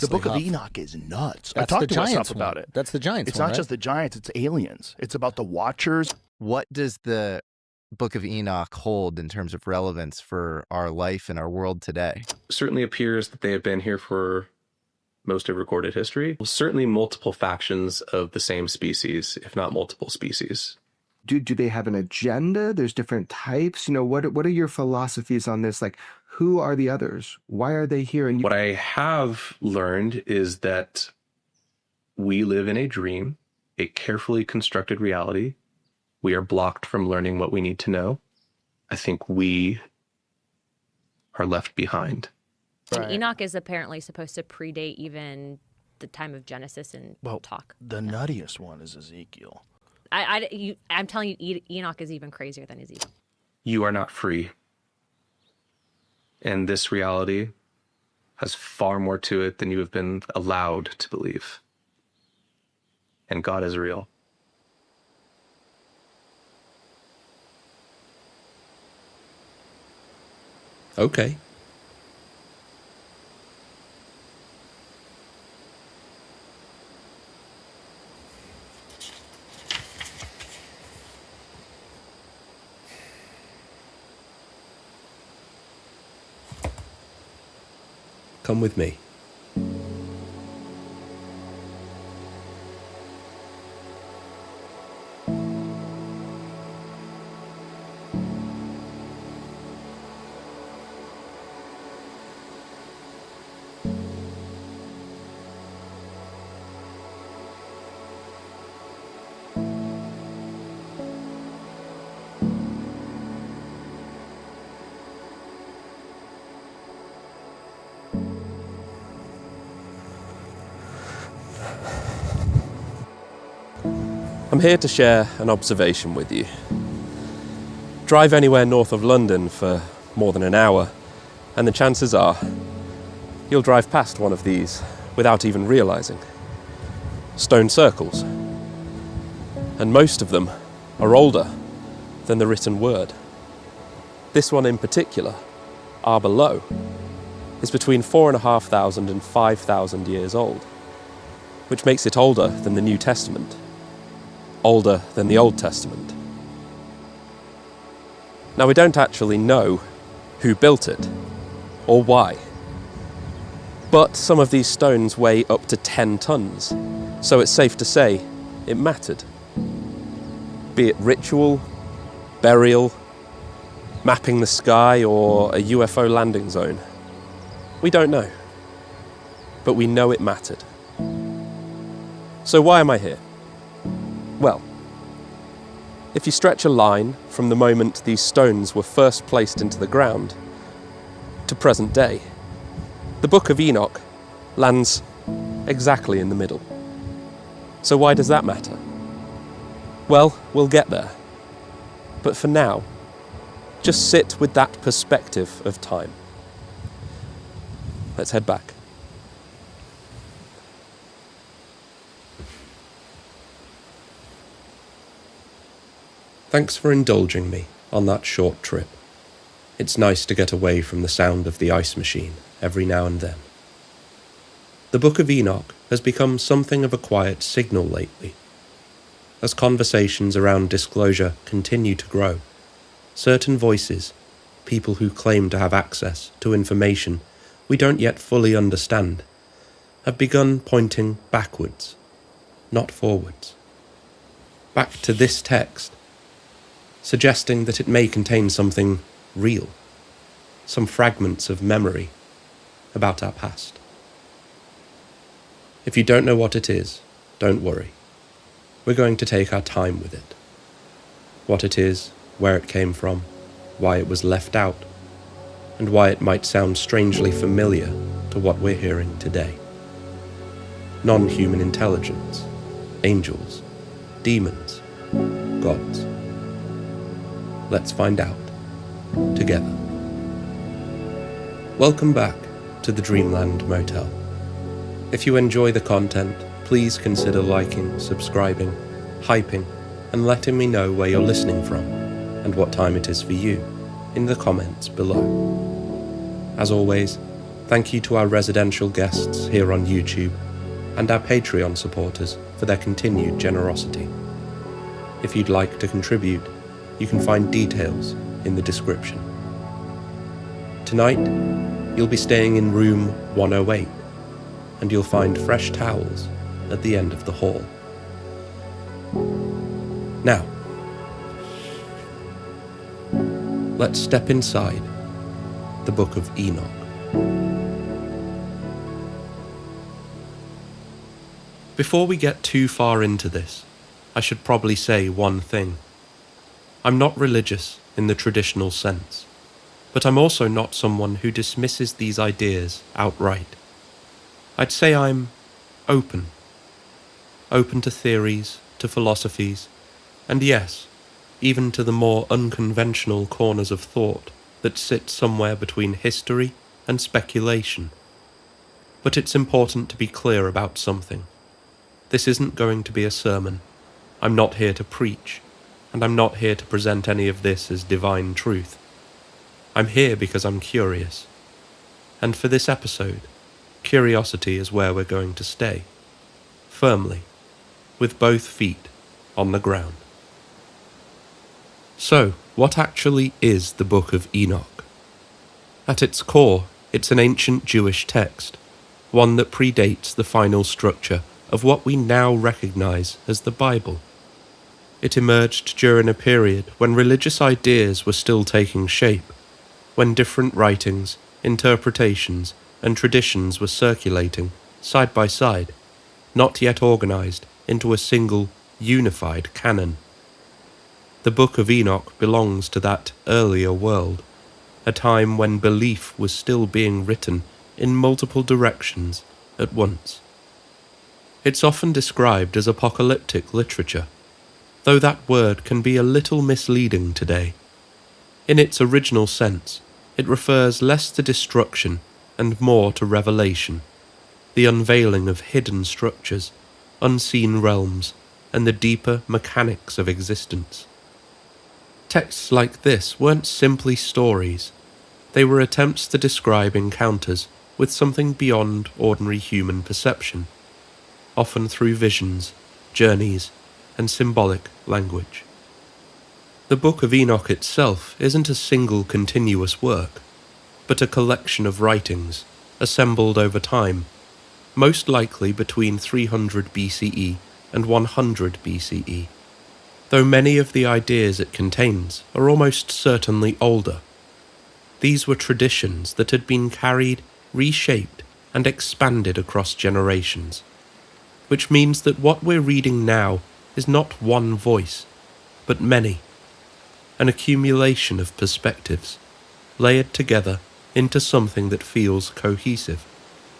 The Book of Enoch is nuts. I That's talked the to myself Giants about one. it. That's the Giants It's one, not right? just the Giants, it's aliens. It's about the Watchers. What does the Book of Enoch hold in terms of relevance for our life and our world today? Certainly appears that they have been here for most of recorded history. Certainly multiple factions of the same species, if not multiple species. Do they have an agenda? There's different types. You know, what are your philosophies on this? Like, who are the others? Why are they here? And What I have learned is that we live in a dream, a carefully constructed reality. We are blocked from learning what we need to know. I think we are left behind. And Enoch is apparently supposed to predate even the time of Genesis and talk. The nuttiest one is Ezekiel. I'm telling you, Enoch is even crazier than Ezekiel. You are not free. And this reality has far more to it than you have been allowed to believe. and God is real. Okay. Come with me. I'm here to share an observation with you. Drive anywhere north of London for more than an hour, and the chances are you'll drive past one of these without even realizing. Stone circles. And most of them are older than the written word. This one in particular, Arbor Low, is between 4,500 and 5,000 years old, which makes it older than the New Testament. Older than the Old Testament. Now, we don't actually know who built it or why, but some of these stones weigh up to 10 tons, so it's safe to say it mattered. Be it ritual, burial, mapping the sky, or a UFO landing zone. We don't know, but we know it mattered. So why am I here? Well, if you stretch a line from the moment these stones were first placed into the ground to present day, the Book of Enoch lands exactly in the middle. So why does that matter? Well, we'll get there. But for now, just sit with that perspective of time. Let's head back. Thanks for indulging me on that short trip. It's nice to get away from the sound of the ice machine every now and then. The Book of Enoch has become something of a quiet signal lately. As conversations around disclosure continue to grow, certain voices, people who claim to have access to information we don't yet fully understand, have begun pointing backwards, not forwards. Back to this text, suggesting that it may contain something real, some fragments of memory about our past. If you don't know what it is, don't worry. We're going to take our time with it. What it is, where it came from, why it was left out, and why it might sound strangely familiar to what we're hearing today. Non-human intelligence, angels, demons, gods. Let's find out together. Welcome back to the Dreamland Motel. If you enjoy the content, please consider liking, subscribing, hyping, and letting me know where you're listening from and what time it is for you in the comments below. As always, thank you to our residential guests here on YouTube and our Patreon supporters for their continued generosity. If you'd like to contribute, you can find details in the description. Tonight, you'll be staying in room 108, and you'll find fresh towels at the end of the hall. Now, let's step inside the Book of Enoch. Before we get too far into this, I should probably say one thing. I'm not religious in the traditional sense, but I'm also not someone who dismisses these ideas outright. I'd say I'm open to theories, to philosophies, and yes, even to the more unconventional corners of thought that sit somewhere between history and speculation. But it's important to be clear about something. This isn't going to be a sermon. I'm not here to preach, and I'm not here to present any of this as divine truth. I'm here because I'm curious. And for this episode, curiosity is where we're going to stay. Firmly, with both feet on the ground. So, what actually is the Book of Enoch? At its core, it's an ancient Jewish text, one that predates the final structure of what we now recognize as the Bible. It emerged during a period when religious ideas were still taking shape, when different writings, interpretations, and traditions were circulating, side by side, not yet organized into a single, unified canon. The Book of Enoch belongs to that earlier world, a time when belief was still being written in multiple directions at once. It's often described as apocalyptic literature, though that word can be a little misleading today. In its original sense, it refers less to destruction and more to revelation, the unveiling of hidden structures, unseen realms, and the deeper mechanics of existence. Texts like this weren't simply stories. They were attempts to describe encounters with something beyond ordinary human perception, often through visions, journeys, and symbolic language. The Book of Enoch itself isn't a single continuous work, but a collection of writings assembled over time, most likely between 300 BCE and 100 BCE, though many of the ideas it contains are almost certainly older. These were traditions that had been carried, reshaped, and expanded across generations, which means that what we're reading now is not one voice, but many, an accumulation of perspectives, layered together into something that feels cohesive,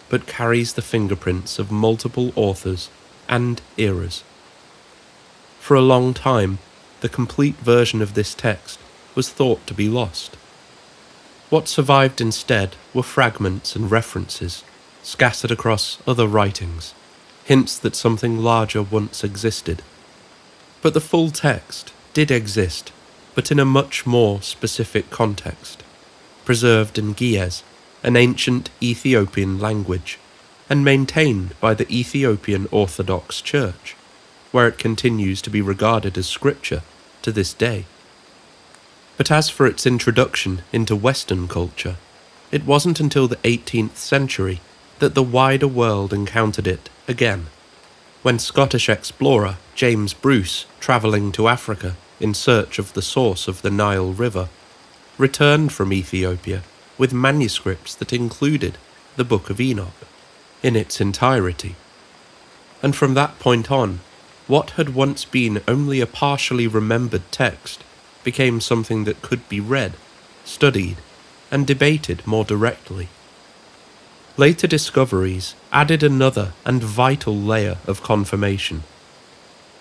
but carries the fingerprints of multiple authors and eras. For a long time, the complete version of this text was thought to be lost. What survived instead were fragments and references, scattered across other writings, hints that something larger once existed. But the full text did exist, but in a much more specific context, preserved in Ge'ez, an ancient Ethiopian language, and maintained by the Ethiopian Orthodox Church, where it continues to be regarded as scripture to this day. But as for its introduction into Western culture, it wasn't until the 18th century that the wider world encountered it again, when Scottish explorer James Bruce, travelling to Africa in search of the source of the Nile River, returned from Ethiopia with manuscripts that included the Book of Enoch in its entirety. And from that point on, what had once been only a partially remembered text became something that could be read, studied, and debated more directly. Later discoveries added another and vital layer of confirmation.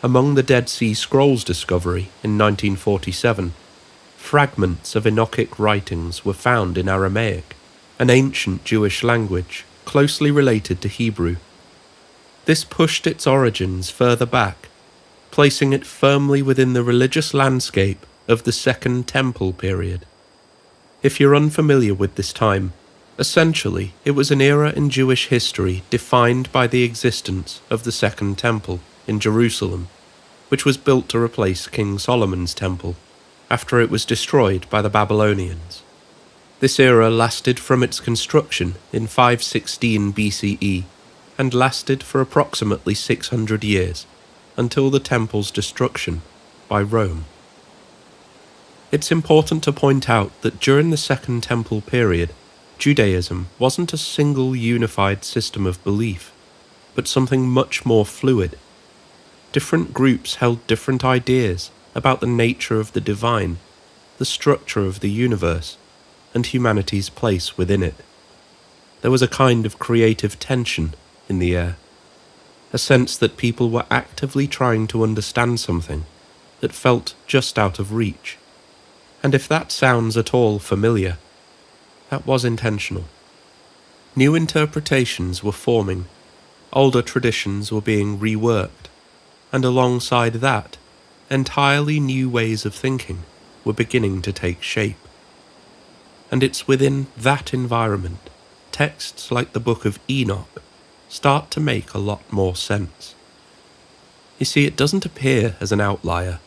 Among the Dead Sea Scrolls discovery in 1947, fragments of Enochic writings were found in Aramaic, an ancient Jewish language closely related to Hebrew. This pushed its origins further back, placing it firmly within the religious landscape of the Second Temple period. If you're unfamiliar with this time, essentially it was an era in Jewish history defined by the existence of the Second Temple in Jerusalem, which was built to replace King Solomon's temple after it was destroyed by the Babylonians. This era lasted from its construction in 516 BCE and lasted for approximately 600 years, until the temple's destruction by Rome. It's important to point out that during the Second Temple period, Judaism wasn't a single unified system of belief, but something much more fluid. Different groups held different ideas about the nature of the divine, the structure of the universe, and humanity's place within it. There was a kind of creative tension in the air, a sense that people were actively trying to understand something that felt just out of reach. And if that sounds at all familiar, that was intentional. New interpretations were forming, older traditions were being reworked, and alongside that, entirely new ways of thinking were beginning to take shape. And it's within that environment texts like the Book of Enoch start to make a lot more sense. You see, it doesn't appear as an outlier,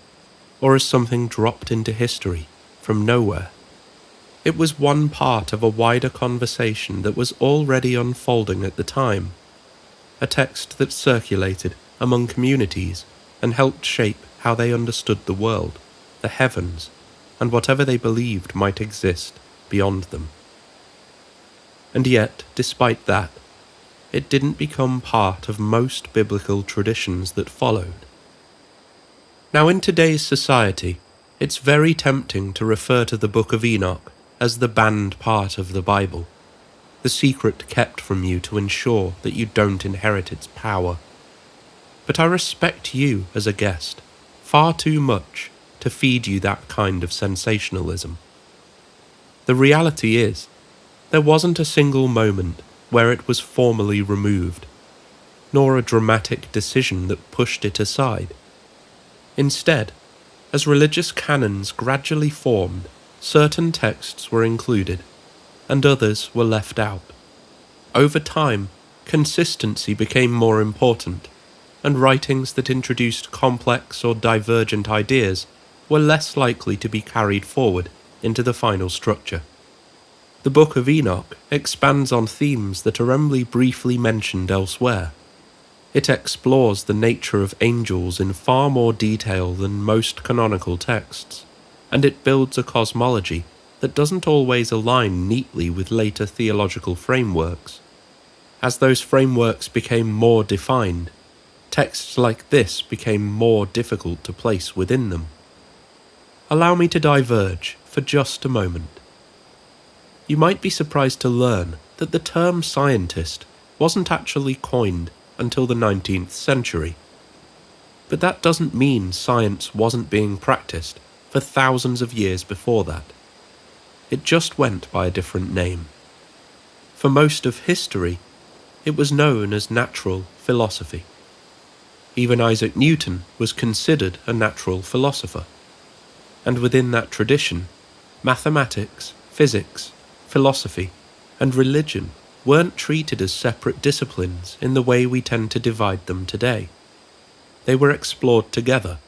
or as something dropped into history from nowhere. It was one part of a wider conversation that was already unfolding at the time, a text that circulated among communities and helped shape how they understood the world, the heavens, and whatever they believed might exist beyond them. And yet, despite that, it didn't become part of most biblical traditions that followed. Now, in today's society, it's very tempting to refer to the Book of Enoch as the banned part of the Bible, the secret kept from you to ensure that you don't inherit its power. But I respect you as a guest far too much to feed you that kind of sensationalism. The reality is, there wasn't a single moment where it was formally removed, nor a dramatic decision that pushed it aside. Instead, as religious canons gradually formed, certain texts were included, and others were left out. Over time, consistency became more important, and writings that introduced complex or divergent ideas were less likely to be carried forward into the final structure. The Book of Enoch expands on themes that are only briefly mentioned elsewhere. It explores the nature of angels in far more detail than most canonical texts, and it builds a cosmology that doesn't always align neatly with later theological frameworks. As those frameworks became more defined, texts like this became more difficult to place within them. Allow me to diverge for just a moment. You might be surprised to learn that the term scientist wasn't actually coined until the 19th century. But that doesn't mean science wasn't being practiced for thousands of years before that. It just went by a different name. For most of history, it was known as natural philosophy. Even Isaac Newton was considered a natural philosopher. And within that tradition, mathematics, physics, philosophy, and religion weren't treated as separate disciplines in the way we tend to divide them today. They were explored together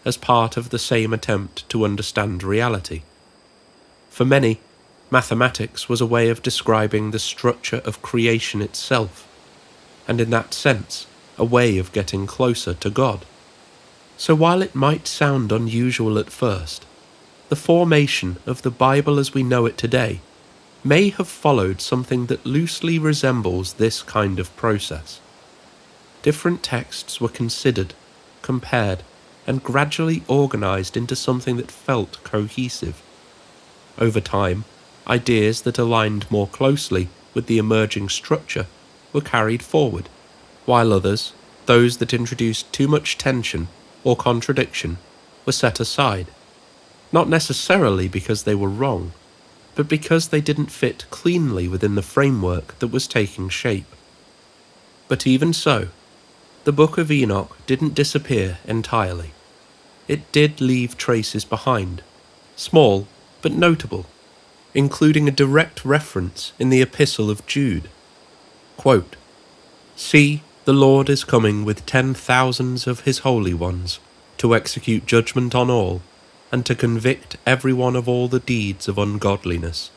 as part of the same attempt to understand reality. For many, mathematics was a way of describing the structure of creation itself, and in that sense, a way of getting closer to God. So while it might sound unusual at first, the formation of the Bible as we know it today may have followed something that loosely resembles this kind of process. Different texts were considered, compared, and gradually organized into something that felt cohesive. Over time, ideas that aligned more closely with the emerging structure were carried forward, while others, those that introduced too much tension or contradiction, were set aside, not necessarily because they were wrong, but because they didn't fit cleanly within the framework that was taking shape. But even so, the Book of Enoch didn't disappear entirely. It did leave traces behind, small but notable, including a direct reference in the Epistle of Jude. Quote, "See, the Lord is coming with 10,000s of his holy ones, to execute judgment on all, and to convict everyone of all the deeds of ungodliness."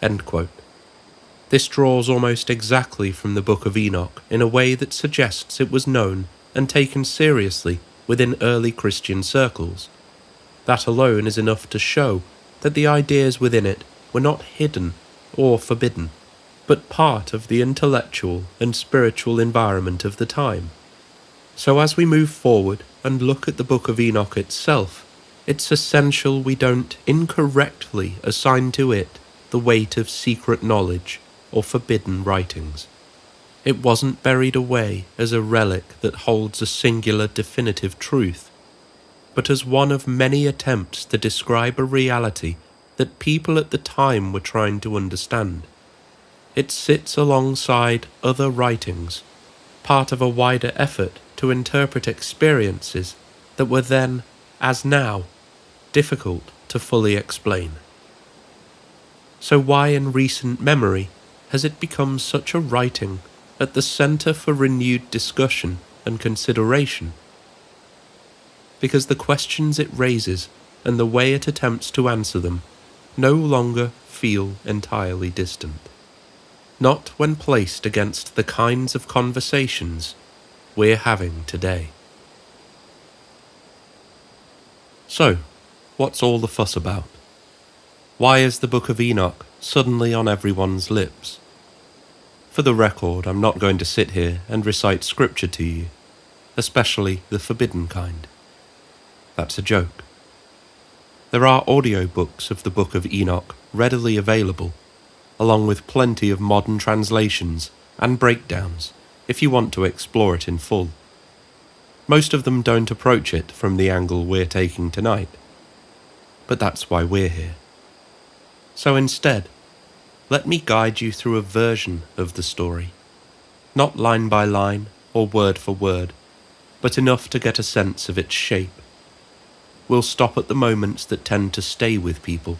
End quote. This draws almost exactly from the Book of Enoch in a way that suggests it was known and taken seriously within early Christian circles. That alone is enough to show that the ideas within it were not hidden or forbidden, but part of the intellectual and spiritual environment of the time. So as we move forward and look at the Book of Enoch itself, it's essential we don't incorrectly assign to it the weight of secret knowledge or forbidden writings. It wasn't buried away as a relic that holds a singular definitive truth, but as one of many attempts to describe a reality that people at the time were trying to understand. It sits alongside other writings, part of a wider effort to interpret experiences that were then, as now, difficult to fully explain. So why in recent memory has it become such a writing at the centre for renewed discussion and consideration? Because the questions it raises and the way it attempts to answer them no longer feel entirely distant. Not when placed against the kinds of conversations we're having today. So, what's all the fuss about? Why is the Book of Enoch suddenly on everyone's lips? For the record, I'm not going to sit here and recite scripture to you, especially the forbidden kind. That's a joke. There are audiobooks of the Book of Enoch readily available, along with plenty of modern translations and breakdowns if you want to explore it in full. Most of them don't approach it from the angle we're taking tonight, but that's why we're here. So instead, let me guide you through a version of the story, not line by line or word for word, but enough to get a sense of its shape. We'll stop at the moments that tend to stay with people,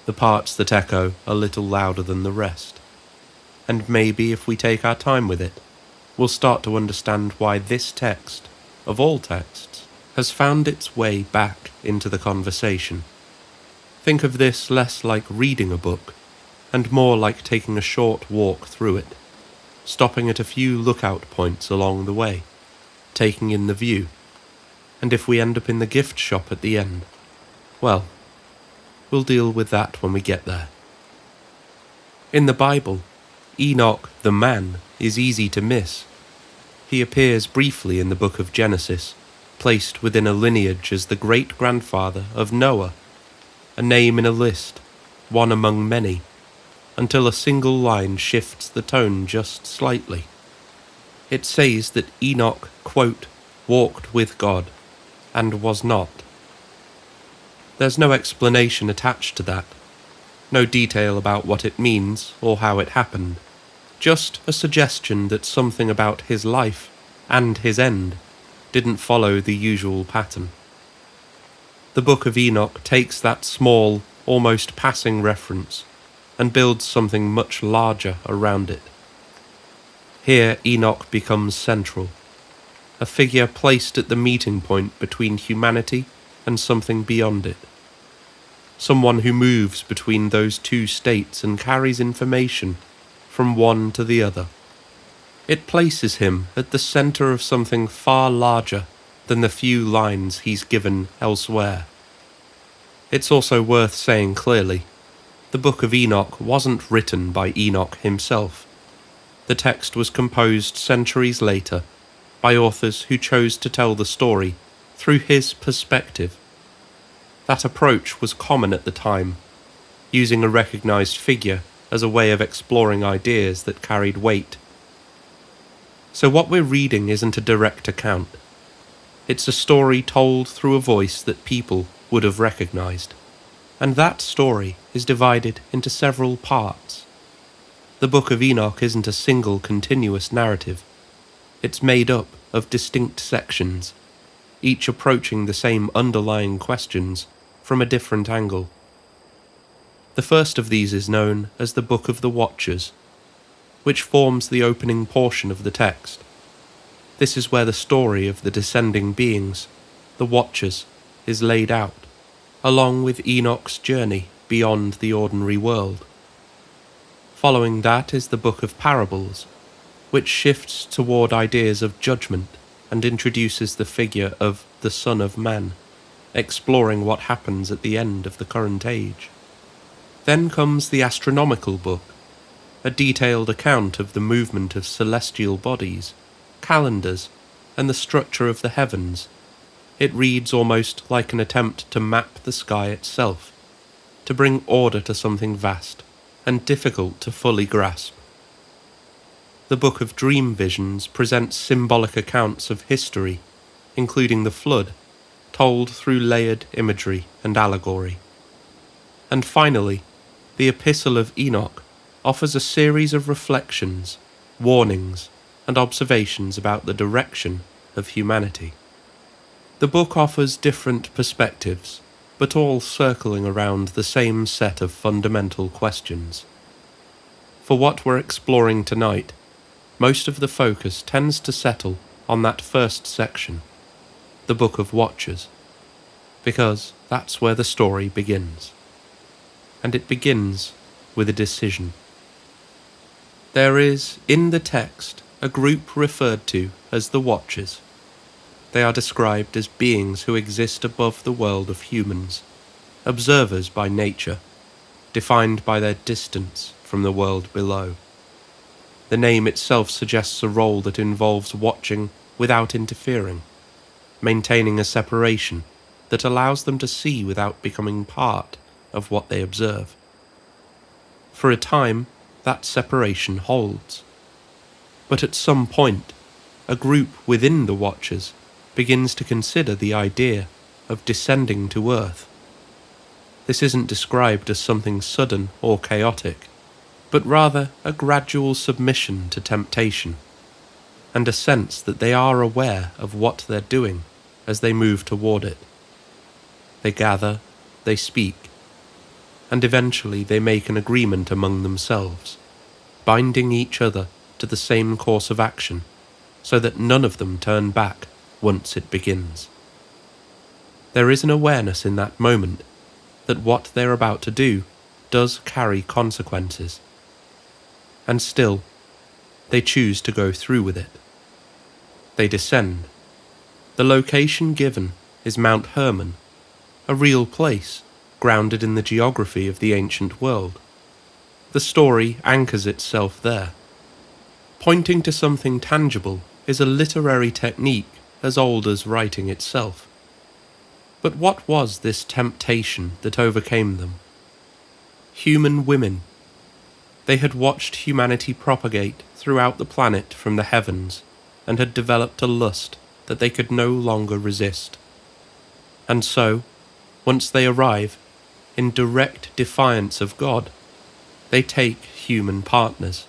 the parts that echo a little louder than the rest. And maybe if we take our time with it, we'll start to understand why this text, of all texts, has found its way back into the conversation. Think of this less like reading a book, and more like taking a short walk through it, stopping at a few lookout points along the way, taking in the view, and if we end up in the gift shop at the end, well, we'll deal with that when we get there. In the Bible, Enoch, the man, is easy to miss. He appears briefly in the book of Genesis, placed within a lineage as the great-grandfather of Noah, a name in a list, one among many, until a single line shifts the tone just slightly. It says that Enoch, quote, walked with God, and was not. There's no explanation attached to that, no detail about what it means or how it happened, just a suggestion that something about his life and his end didn't follow the usual pattern. The Book of Enoch takes that small, almost passing reference and builds something much larger around it. Here Enoch becomes central, a figure placed at the meeting point between humanity and something beyond it. Someone who moves between those two states and carries information from one to the other. It places him at the centre of something far larger than the few lines he's given elsewhere. It's also worth saying clearly, the Book of Enoch wasn't written by Enoch himself. The text was composed centuries later by authors who chose to tell the story through his perspective. That approach was common at the time, using a recognized figure as a way of exploring ideas that carried weight. So what we're reading isn't a direct account. It's a story told through a voice that people would have recognized. And that story is divided into several parts. The Book of Enoch isn't a single continuous narrative. It's made up of distinct sections, each approaching the same underlying questions from a different angle. The first of these is known as the Book of the Watchers, which forms the opening portion of the text. This is where the story of the descending beings, the Watchers, is laid out, along with Enoch's journey beyond the ordinary world. Following that is the Book of Parables, which shifts toward ideas of judgment and introduces the figure of the Son of Man, exploring what happens at the end of the current age. Then comes the astronomical book, a detailed account of the movement of celestial bodies, calendars, and the structure of the heavens. It reads almost like an attempt to map the sky itself, to bring order to something vast and difficult to fully grasp. The Book of Dream Visions presents symbolic accounts of history, including the flood, told through layered imagery and allegory. And finally, the Epistle of Enoch offers a series of reflections, warnings, and observations about the direction of humanity. The book offers different perspectives, but all circling around the same set of fundamental questions. For what we're exploring tonight, most of the focus tends to settle on that first section, the Book of Watchers, because that's where the story begins. And it begins with a decision. There is, in the text, a group referred to as the Watchers. They are described as beings who exist above the world of humans, observers by nature, defined by their distance from the world below. The name itself suggests a role that involves watching without interfering, maintaining a separation that allows them to see without becoming part of what they observe. For a time, that separation holds. But at some point, a group within the Watchers begins to consider the idea of descending to Earth. This isn't described as something sudden or chaotic, but rather a gradual submission to temptation, and a sense that they are aware of what they're doing as they move toward it. They gather, they speak, and eventually they make an agreement among themselves, binding each other to the same course of action, so that none of them turn back once it begins. There is an awareness in that moment that what they're about to do does carry consequences, and still, they choose to go through with it. They descend. The location given is Mount Hermon, a real place grounded in the geography of the ancient world. The story anchors itself there. Pointing to something tangible is a literary technique as old as writing itself. But what was this temptation that overcame them? Human women. They had watched humanity propagate throughout the planet from the heavens and had developed a lust that they could no longer resist. And so, once they arrive, in direct defiance of God, they take human partners,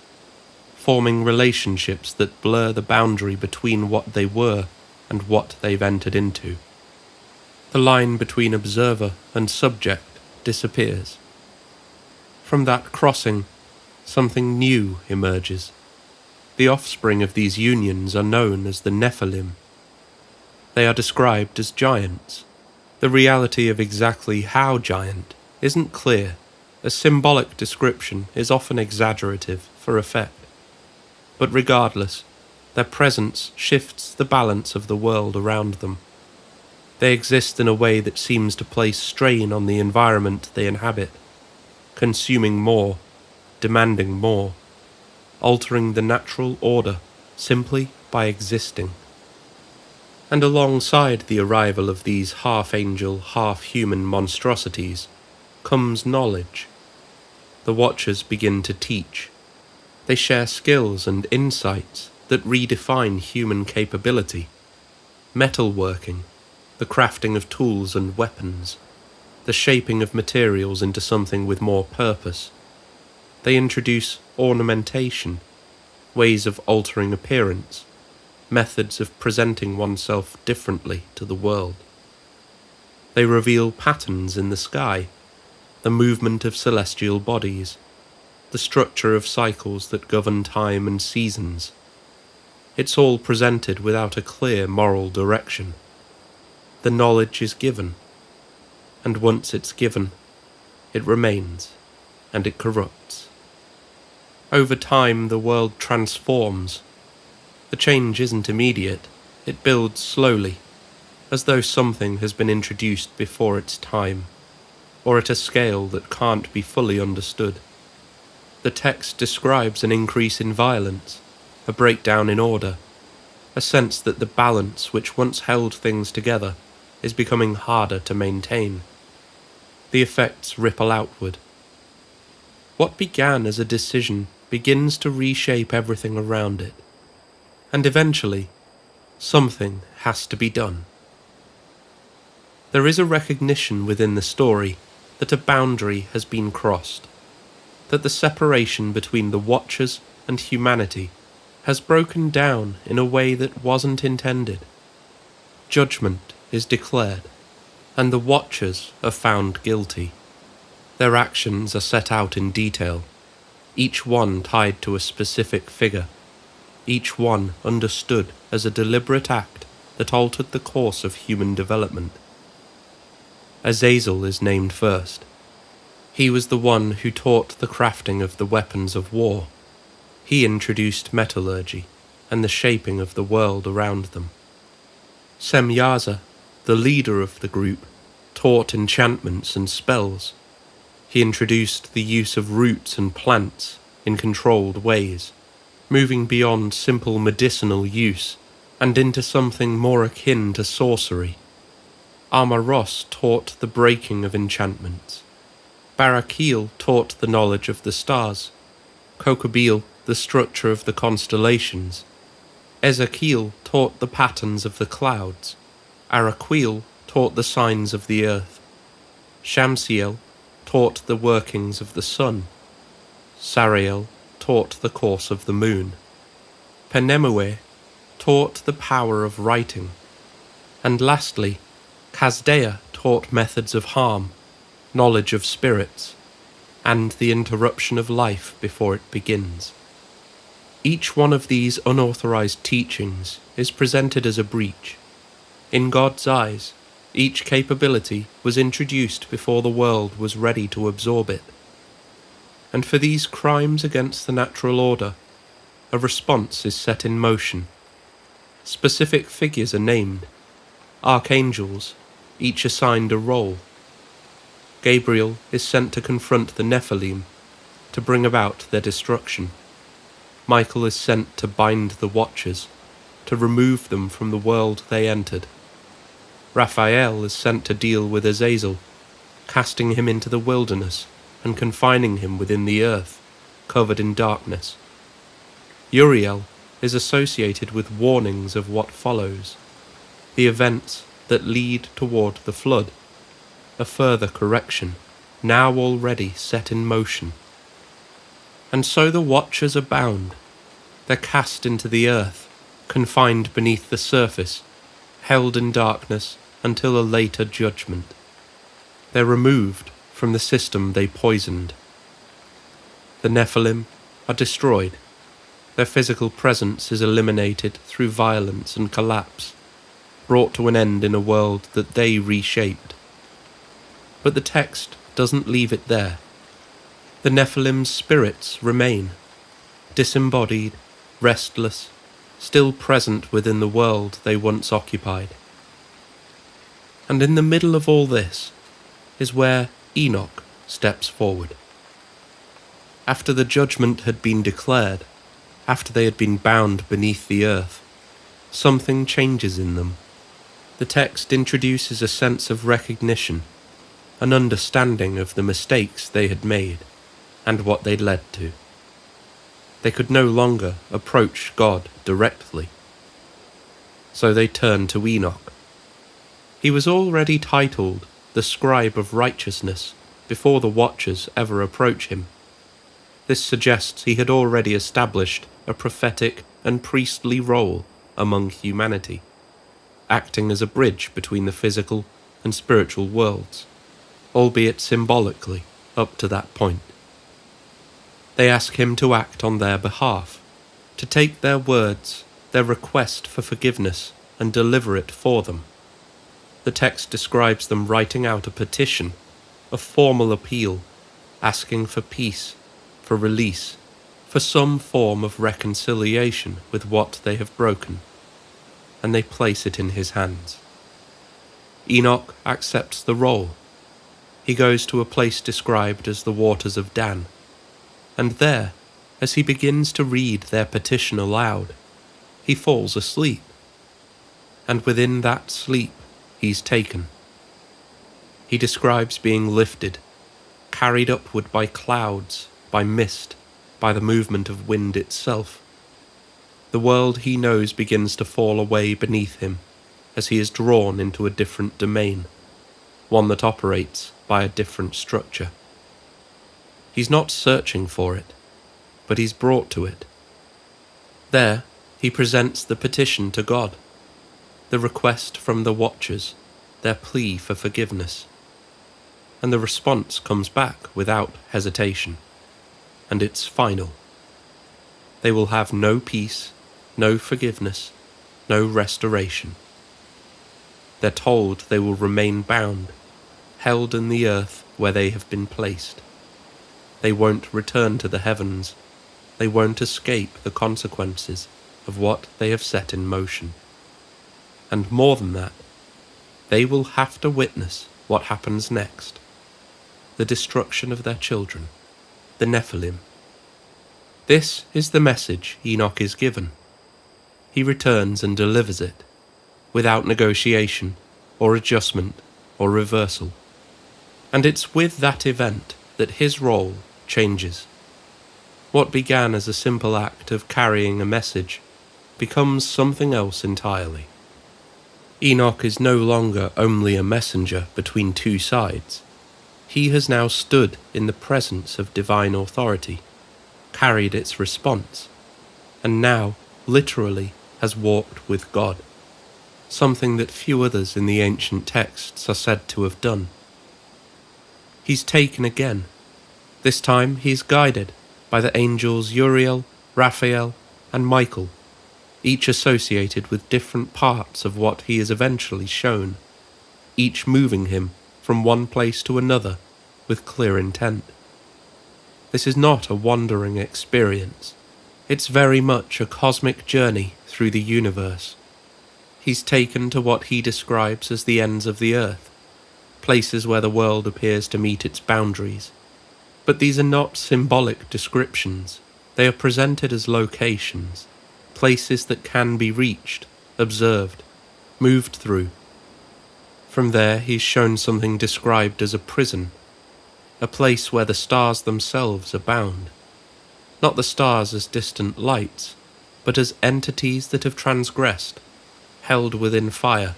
forming relationships that blur the boundary between what they were and what they've entered into. The line between observer and subject disappears. From that crossing, something new emerges. The offspring of these unions are known as the Nephilim. They are described as giants. The reality of exactly how giant isn't clear. A symbolic description is often exaggerative for effect. But regardless, their presence shifts the balance of the world around them. They exist in a way that seems to place strain on the environment they inhabit, consuming more, demanding more, altering the natural order simply by existing. And alongside the arrival of these half-angel, half-human monstrosities comes knowledge. The Watchers begin to teach. They share skills and insights that redefine human capability. Metalworking, the crafting of tools and weapons, the shaping of materials into something with more purpose. They introduce ornamentation, ways of altering appearance, methods of presenting oneself differently to the world. They reveal patterns in the sky, the movement of celestial bodies, the structure of cycles that govern time and seasons. It's all presented without a clear moral direction. The knowledge is given, and once it's given, it remains, and it corrupts. Over time, the world transforms. The change isn't immediate, it builds slowly, as though something has been introduced before its time, or at a scale that can't be fully understood. The text describes an increase in violence, a breakdown in order, a sense that the balance which once held things together is becoming harder to maintain. The effects ripple outward. What began as a decision begins to reshape everything around it, and eventually, something has to be done. There is a recognition within the story that a boundary has been crossed, that the separation between the Watchers and humanity has broken down in a way that wasn't intended. Judgment is declared, and the Watchers are found guilty. Their actions are set out in detail, each one tied to a specific figure, each one understood as a deliberate act that altered the course of human development. Azazel is named first. He was the one who taught the crafting of the weapons of war. He introduced metallurgy and the shaping of the world around them. Semyaza, the leader of the group, taught enchantments and spells. He introduced the use of roots and plants in controlled ways, moving beyond simple medicinal use and into something more akin to sorcery. Amaros taught the breaking of enchantments. Barakil taught the knowledge of the stars. Kokobil the structure of the constellations. Ezekiel taught the patterns of the clouds. Araquil taught the signs of the earth. Shamsiel taught the workings of the sun. Sariel taught the course of the moon. Penemue taught the power of writing. And lastly, Kazdea taught methods of harm, knowledge of spirits, and the interruption of life before it begins. Each one of these unauthorized teachings is presented as a breach. In God's eyes, each capability was introduced before the world was ready to absorb it. And for these crimes against the natural order, a response is set in motion. Specific figures are named, archangels, each assigned a role. Gabriel is sent to confront the Nephilim, to bring about their destruction. Michael is sent to bind the Watchers, to remove them from the world they entered. Raphael is sent to deal with Azazel, casting him into the wilderness and confining him within the earth, covered in darkness. Uriel is associated with warnings of what follows, the events that lead toward the flood, a further correction, now already set in motion. And so the Watchers are bound. They're cast into the earth, confined beneath the surface, held in darkness until a later judgment. They're removed from the system they poisoned. The Nephilim are destroyed. Their physical presence is eliminated through violence and collapse, brought to an end in a world that they reshaped. But the text doesn't leave it there. The Nephilim's spirits remain, disembodied, restless, still present within the world they once occupied. And in the middle of all this is where Enoch steps forward. After the judgment had been declared, after they had been bound beneath the earth, something changes in them. The text introduces a sense of recognition, an understanding of the mistakes they had made and what they'd led to. They could no longer approach God directly. So they turned to Enoch. He was already titled the Scribe of Righteousness before the Watchers ever approach him. This suggests he had already established a prophetic and priestly role among humanity, acting as a bridge between the physical and spiritual worlds, albeit symbolically up to that point. They ask him to act on their behalf, to take their words, their request for forgiveness, and deliver it for them. The text describes them writing out a petition, a formal appeal, asking for peace, for release, for some form of reconciliation with what they have broken, and they place it in his hands. Enoch accepts the role. He goes to a place described as the waters of Dan, and there, as he begins to read their petition aloud, he falls asleep. And within that sleep, he's taken. He describes being lifted, carried upward by clouds, by mist, by the movement of wind itself. The world he knows begins to fall away beneath him as he is drawn into a different domain, one that operates by a different structure. He's not searching for it, but he's brought to it. There, he presents the petition to God, the request from the watchers, their plea for forgiveness. And the response comes back without hesitation, and it's final. They will have no peace, no forgiveness, no restoration. They're told they will remain bound, held in the earth where they have been placed. They won't return to the heavens. They won't escape the consequences of what they have set in motion. And more than that, they will have to witness what happens next. The destruction of their children, the Nephilim. This is the message Enoch is given. He returns and delivers it, without negotiation, or adjustment, or reversal. And it's with that event that his role changes. What began as a simple act of carrying a message becomes something else entirely. Enoch is no longer only a messenger between two sides. He has now stood in the presence of divine authority, carried its response, and now, literally, has walked with God, something that few others in the ancient texts are said to have done. He's taken again. This time he's guided by the angels Uriel, Raphael, and Michael, each associated with different parts of what he is eventually shown, each moving him from one place to another with clear intent. This is not a wandering experience. It's very much a cosmic journey through the universe. He's taken to what he describes as the ends of the earth, places where the world appears to meet its boundaries. But these are not symbolic descriptions. They are presented as locations, places that can be reached, observed, moved through. From there he's shown something described as a prison, a place where the stars themselves are bound. Not the stars as distant lights, but as entities that have transgressed, held within fire,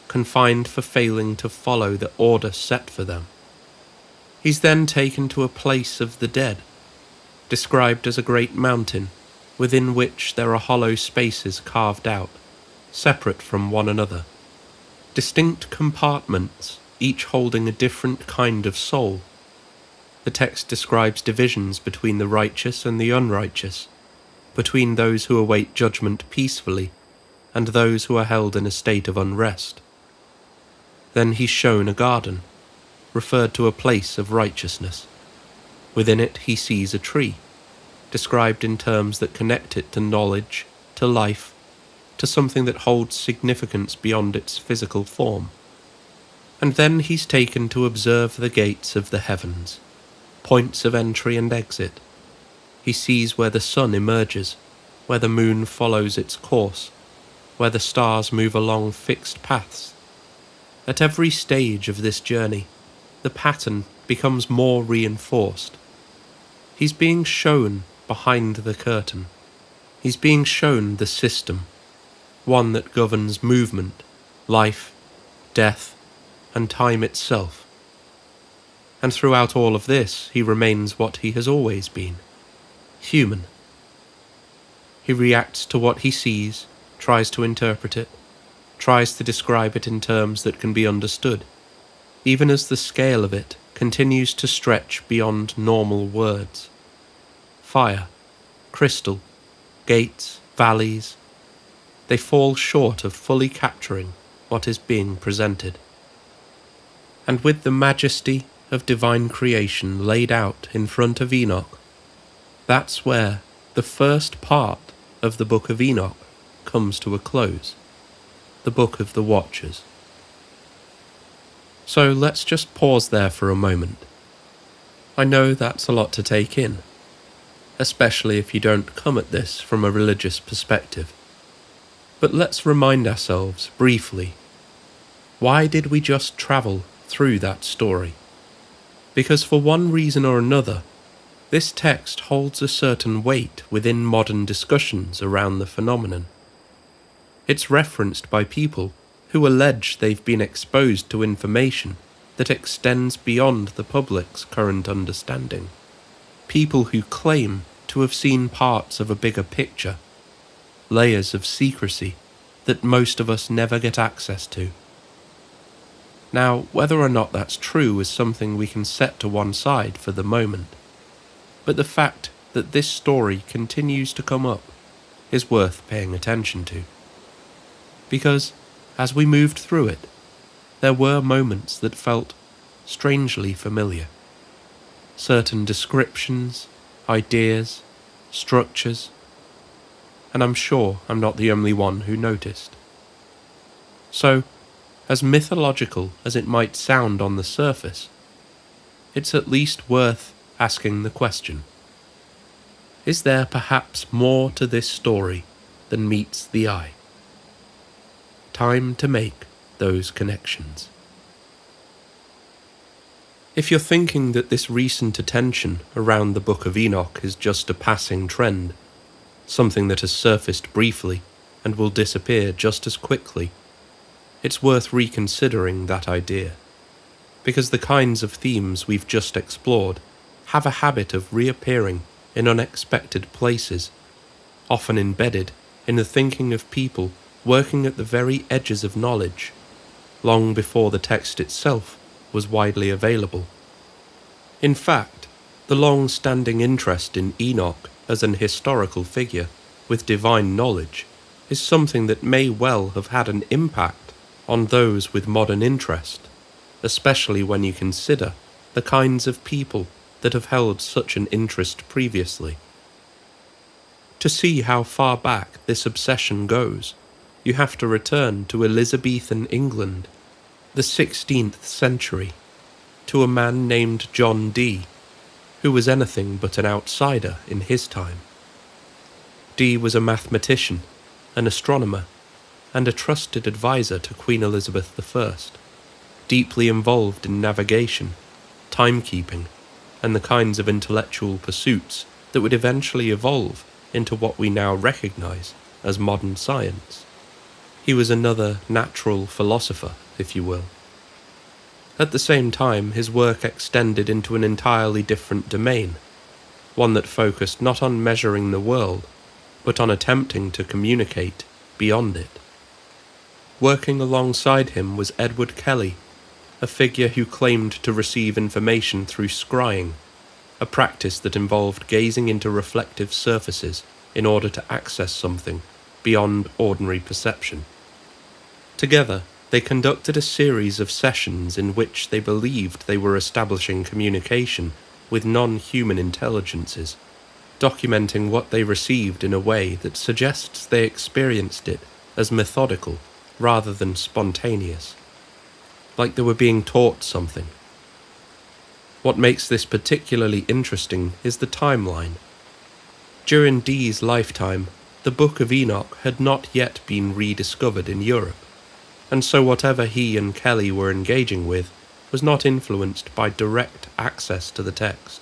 confined for failing to follow the order set for them. He's then taken to a place of the dead, described as a great mountain, within which there are hollow spaces carved out, separate from one another. Distinct compartments, each holding a different kind of soul. The text describes divisions between the righteous and the unrighteous, between those who await judgment peacefully and those who are held in a state of unrest. Then he's shown a garden, referred to a place of righteousness. Within it he sees a tree, described in terms that connect it to knowledge, to life, to something that holds significance beyond its physical form. And then he's taken to observe the gates of the heavens, points of entry and exit. He sees where the sun emerges, where the moon follows its course, where the stars move along fixed paths. At every stage of this journey, the pattern becomes more reinforced. He's being shown behind the curtain. He's being shown the system, one that governs movement, life, death, and time itself. And throughout all of this, he remains what he has always been, human. He reacts to what he sees, tries to interpret it, tries to describe it in terms that can be understood, even as the scale of it continues to stretch beyond normal words. Fire, crystal, gates, valleys, they fall short of fully capturing what is being presented. And with the majesty of divine creation laid out in front of Enoch, that's where the first part of the Book of Enoch comes to a close, the Book of the Watchers. So let's just pause there for a moment. I know that's a lot to take in, especially if you don't come at this from a religious perspective. But let's remind ourselves briefly, why did we just travel through that story? Because for one reason or another, this text holds a certain weight within modern discussions around the phenomenon. It's referenced by people who allege they've been exposed to information that extends beyond the public's current understanding. People who claim to have seen parts of a bigger picture, layers of secrecy that most of us never get access to. Now, whether or not that's true is something we can set to one side for the moment, but the fact that this story continues to come up is worth paying attention to. Because, as we moved through it, there were moments that felt strangely familiar. Certain descriptions, ideas, structures, and I'm sure I'm not the only one who noticed. So, as mythological as it might sound on the surface, it's at least worth asking the question: is there perhaps more to this story than meets the eye? Time to make those connections. If you're thinking that this recent attention around the Book of Enoch is just a passing trend, something that has surfaced briefly and will disappear just as quickly, it's worth reconsidering that idea, because the kinds of themes we've just explored have a habit of reappearing in unexpected places, often embedded in the thinking of people working at the very edges of knowledge, long before the text itself was widely available. In fact, the long-standing interest in Enoch as an historical figure with divine knowledge is something that may well have had an impact on those with modern interest, especially when you consider the kinds of people that have held such an interest previously. To see how far back this obsession goes, you have to return to Elizabethan England, the 16th century, to a man named John Dee, who was anything but an outsider in his time. Dee was a mathematician, an astronomer, and a trusted advisor to Queen Elizabeth I, deeply involved in navigation, timekeeping, and the kinds of intellectual pursuits that would eventually evolve into what we now recognize as modern science. He was another natural philosopher, if you will. At the same time, his work extended into an entirely different domain, one that focused not on measuring the world, but on attempting to communicate beyond it. Working alongside him was Edward Kelly, a figure who claimed to receive information through scrying, a practice that involved gazing into reflective surfaces in order to access something beyond ordinary perception. Together, they conducted a series of sessions in which they believed they were establishing communication with non-human intelligences, documenting what they received in a way that suggests they experienced it as methodical rather than spontaneous, like they were being taught something. What makes this particularly interesting is the timeline. During Dee's lifetime, the Book of Enoch had not yet been rediscovered in Europe, and so whatever he and Kelly were engaging with was not influenced by direct access to the text.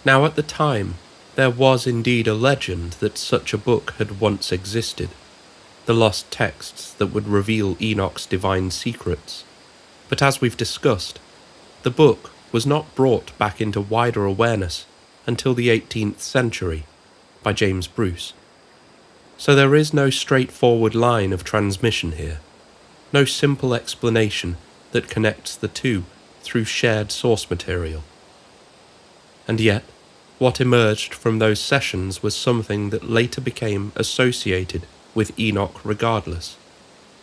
Now at the time, there was indeed a legend that such a book had once existed, the lost texts that would reveal Enoch's divine secrets. But as we've discussed, the book was not brought back into wider awareness until the 18th century by James Bruce. So there is no straightforward line of transmission here, no simple explanation that connects the two through shared source material. And yet, what emerged from those sessions was something that later became associated with Enoch regardless,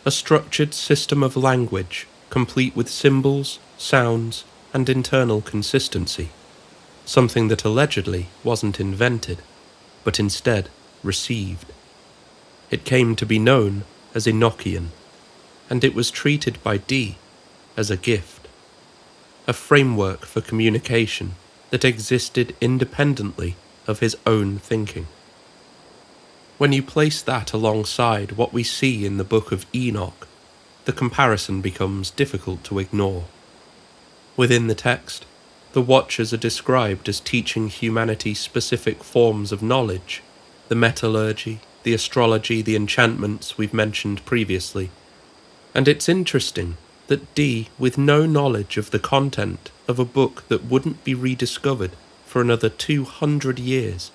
a structured system of language complete with symbols, sounds, and internal consistency, something that allegedly wasn't invented, but instead received. It came to be known as Enochian, and it was treated by Dee as a gift, a framework for communication that existed independently of his own thinking. When you place that alongside what we see in the Book of Enoch, the comparison becomes difficult to ignore. Within the text, the Watchers are described as teaching humanity specific forms of knowledge, the metallurgy, the astrology, the enchantments we've mentioned previously. And it's interesting that Dee, with no knowledge of the content of a book that wouldn't be rediscovered for another 200 years,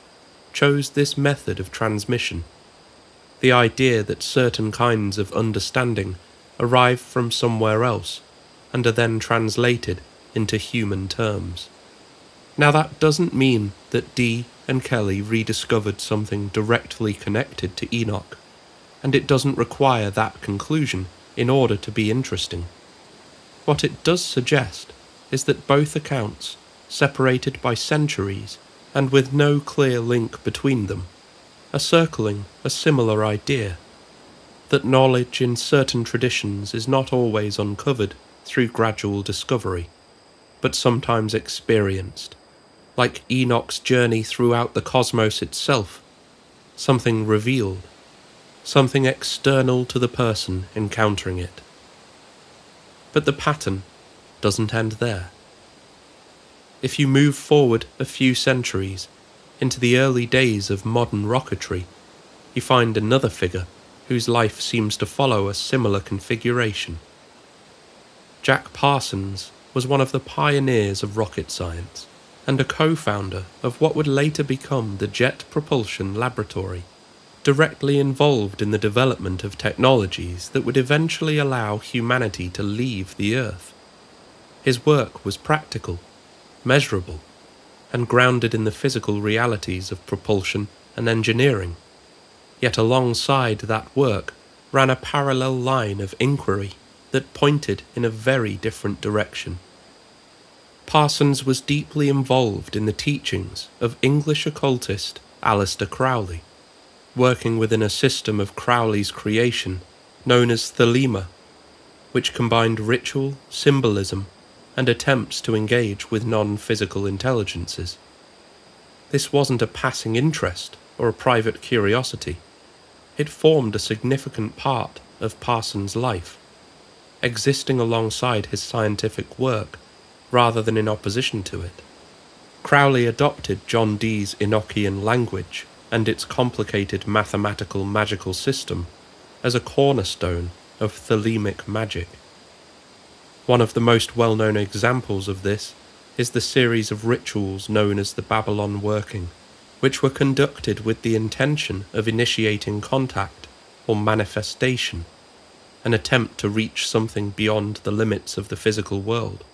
chose this method of transmission. The the idea that certain kinds of understanding arrive from somewhere else and are then translated into human terms. Now that doesn't mean that Dee and Kelly rediscovered something directly connected to Enoch, and it doesn't require that conclusion in order to be interesting. What it does suggest is that both accounts, separated by centuries and with no clear link between them, are circling a similar idea, that knowledge in certain traditions is not always uncovered through gradual discovery, but sometimes experienced, like Enoch's journey throughout the cosmos itself, something revealed, something external to the person encountering it. But the pattern doesn't end there. If you move forward a few centuries into the early days of modern rocketry, you find another figure whose life seems to follow a similar configuration. Jack Parsons was one of the pioneers of rocket science and a co-founder of what would later become the Jet Propulsion Laboratory, directly involved in the development of technologies that would eventually allow humanity to leave the Earth. His work was practical, measurable, and grounded in the physical realities of propulsion and engineering. Yet alongside that work ran a parallel line of inquiry that pointed in a very different direction. Parsons was deeply involved in the teachings of English occultist Aleister Crowley, working within a system of Crowley's creation known as Thelema, which combined ritual, symbolism, and attempts to engage with non-physical intelligences. This wasn't a passing interest or a private curiosity. It formed a significant part of Parsons' life, existing alongside his scientific work rather than in opposition to it. Crowley adopted John Dee's Enochian language and its complicated mathematical magical system as a cornerstone of Thelemic magic. One of the most well-known examples of this is the series of rituals known as the Babylon Working, which were conducted with the intention of initiating contact or manifestation, an attempt to reach something beyond the limits of the physical world.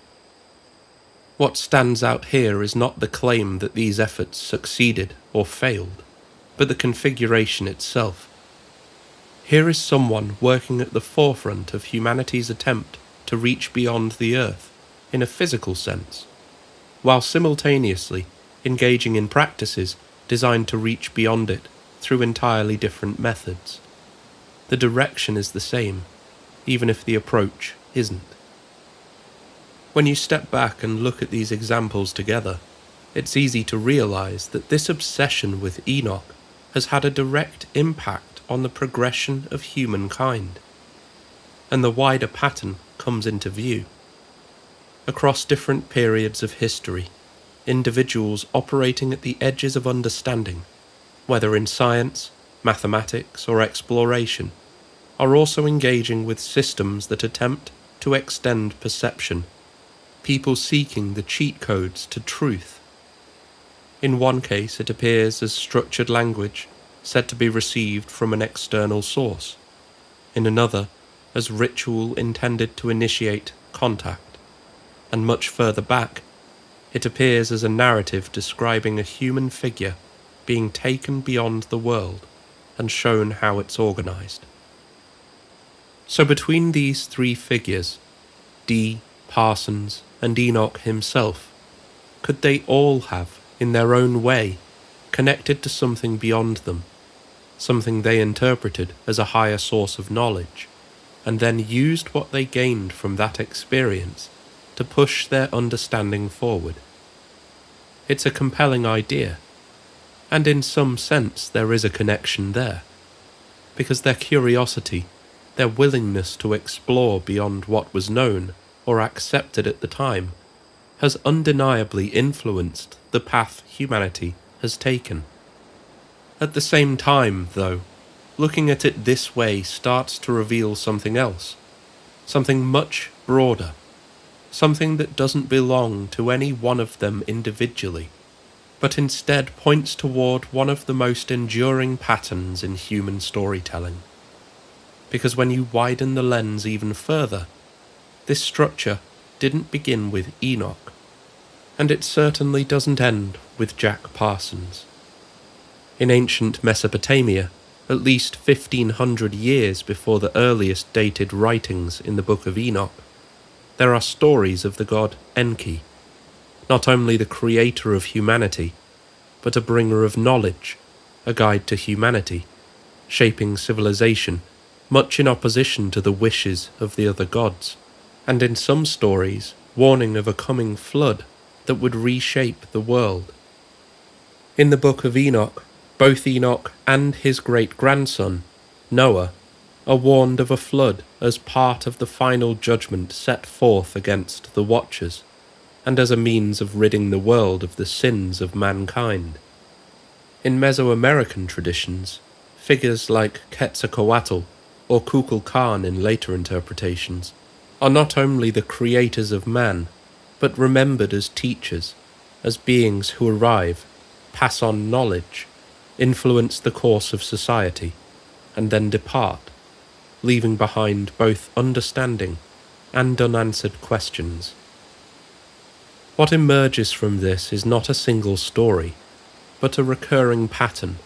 What stands out here is not the claim that these efforts succeeded or failed, but the configuration itself. Here is someone working at the forefront of humanity's attempt to reach beyond the Earth in a physical sense, while simultaneously engaging in practices designed to reach beyond it through entirely different methods. The direction is the same, even if the approach isn't. When you step back and look at these examples together, it's easy to realize that this obsession with Enoch has had a direct impact on the progression of humankind, and the wider pattern comes into view. Across different periods of history, individuals operating at the edges of understanding, whether in science, mathematics, or exploration, are also engaging with systems that attempt to extend perception, people seeking the cheat codes to truth. In one case, it appears as structured language said to be received from an external source. In another, as ritual intended to initiate contact. And much further back, it appears as a narrative describing a human figure being taken beyond the world and shown how it's organized. So between these three figures, Dee, Parsons, and Enoch himself, could they all have, in their own way, connected to something beyond them, something they interpreted as a higher source of knowledge, and then used what they gained from that experience to push their understanding forward? It's a compelling idea, and in some sense there is a connection there, because their curiosity, their willingness to explore beyond what was known or accepted at the time, has undeniably influenced the path humanity has taken. At the same time, though, looking at it this way starts to reveal something else, something much broader, something that doesn't belong to any one of them individually, but instead points toward one of the most enduring patterns in human storytelling. Because when you widen the lens even further, this structure didn't begin with Enoch, and it certainly doesn't end with Jack Parsons. In ancient Mesopotamia, at least 1500 years before the earliest dated writings in the Book of Enoch, there are stories of the god Enki, not only the creator of humanity, but a bringer of knowledge, a guide to humanity, shaping civilization, much in opposition to the wishes of the other gods, and in some stories warning of a coming flood that would reshape the world. In the Book of Enoch, both Enoch and his great-grandson, Noah, are warned of a flood as part of the final judgment set forth against the Watchers, and as a means of ridding the world of the sins of mankind. In Mesoamerican traditions, figures like Quetzalcoatl or Kukulkan in later interpretations are not only the creators of man, but remembered as teachers, as beings who arrive, pass on knowledge, influence the course of society, and then depart, leaving behind both understanding and unanswered questions. What emerges from this is not a single story, but a recurring pattern,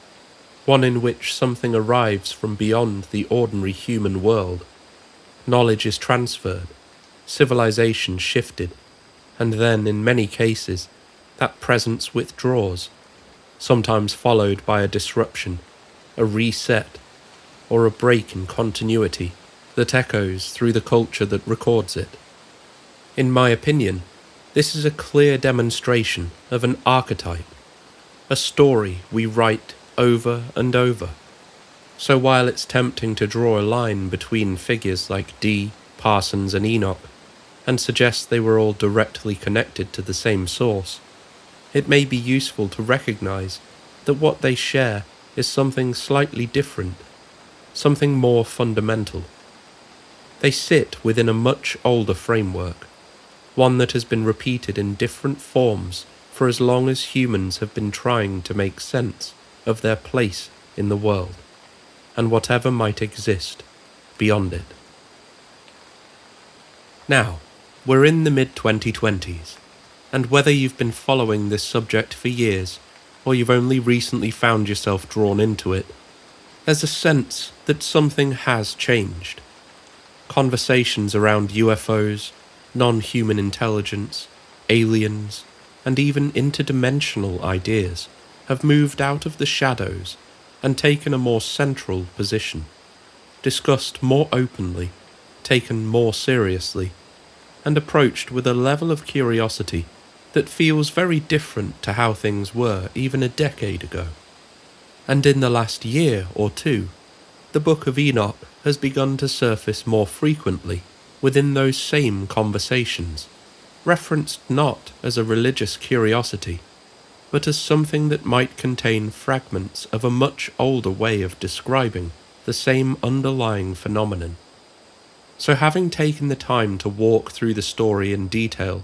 one in which something arrives from beyond the ordinary human world. Knowledge is transferred, civilization shifted, and then, in many cases, that presence withdraws, sometimes followed by a disruption, a reset, or a break in continuity that echoes through the culture that records it. In my opinion, this is a clear demonstration of an archetype, a story we write over and over. So while it's tempting to draw a line between figures like Dee, Parsons and Enoch, and suggest they were all directly connected to the same source, it may be useful to recognize that what they share is something slightly different, something more fundamental. They sit within a much older framework, one that has been repeated in different forms for as long as humans have been trying to make sense of their place in the world, and whatever might exist beyond it. Now, we're in the mid-2020s, and whether you've been following this subject for years, or you've only recently found yourself drawn into it, there's a sense that something has changed. Conversations around UFOs, non-human intelligence, aliens, and even interdimensional ideas have moved out of the shadows and taken a more central position, discussed more openly, taken more seriously, and approached with a level of curiosity that feels very different to how things were even a decade ago. And in the last year or two, the Book of Enoch has begun to surface more frequently within those same conversations, referenced not as a religious curiosity, but as something that might contain fragments of a much older way of describing the same underlying phenomenon. So having taken the time to walk through the story in detail,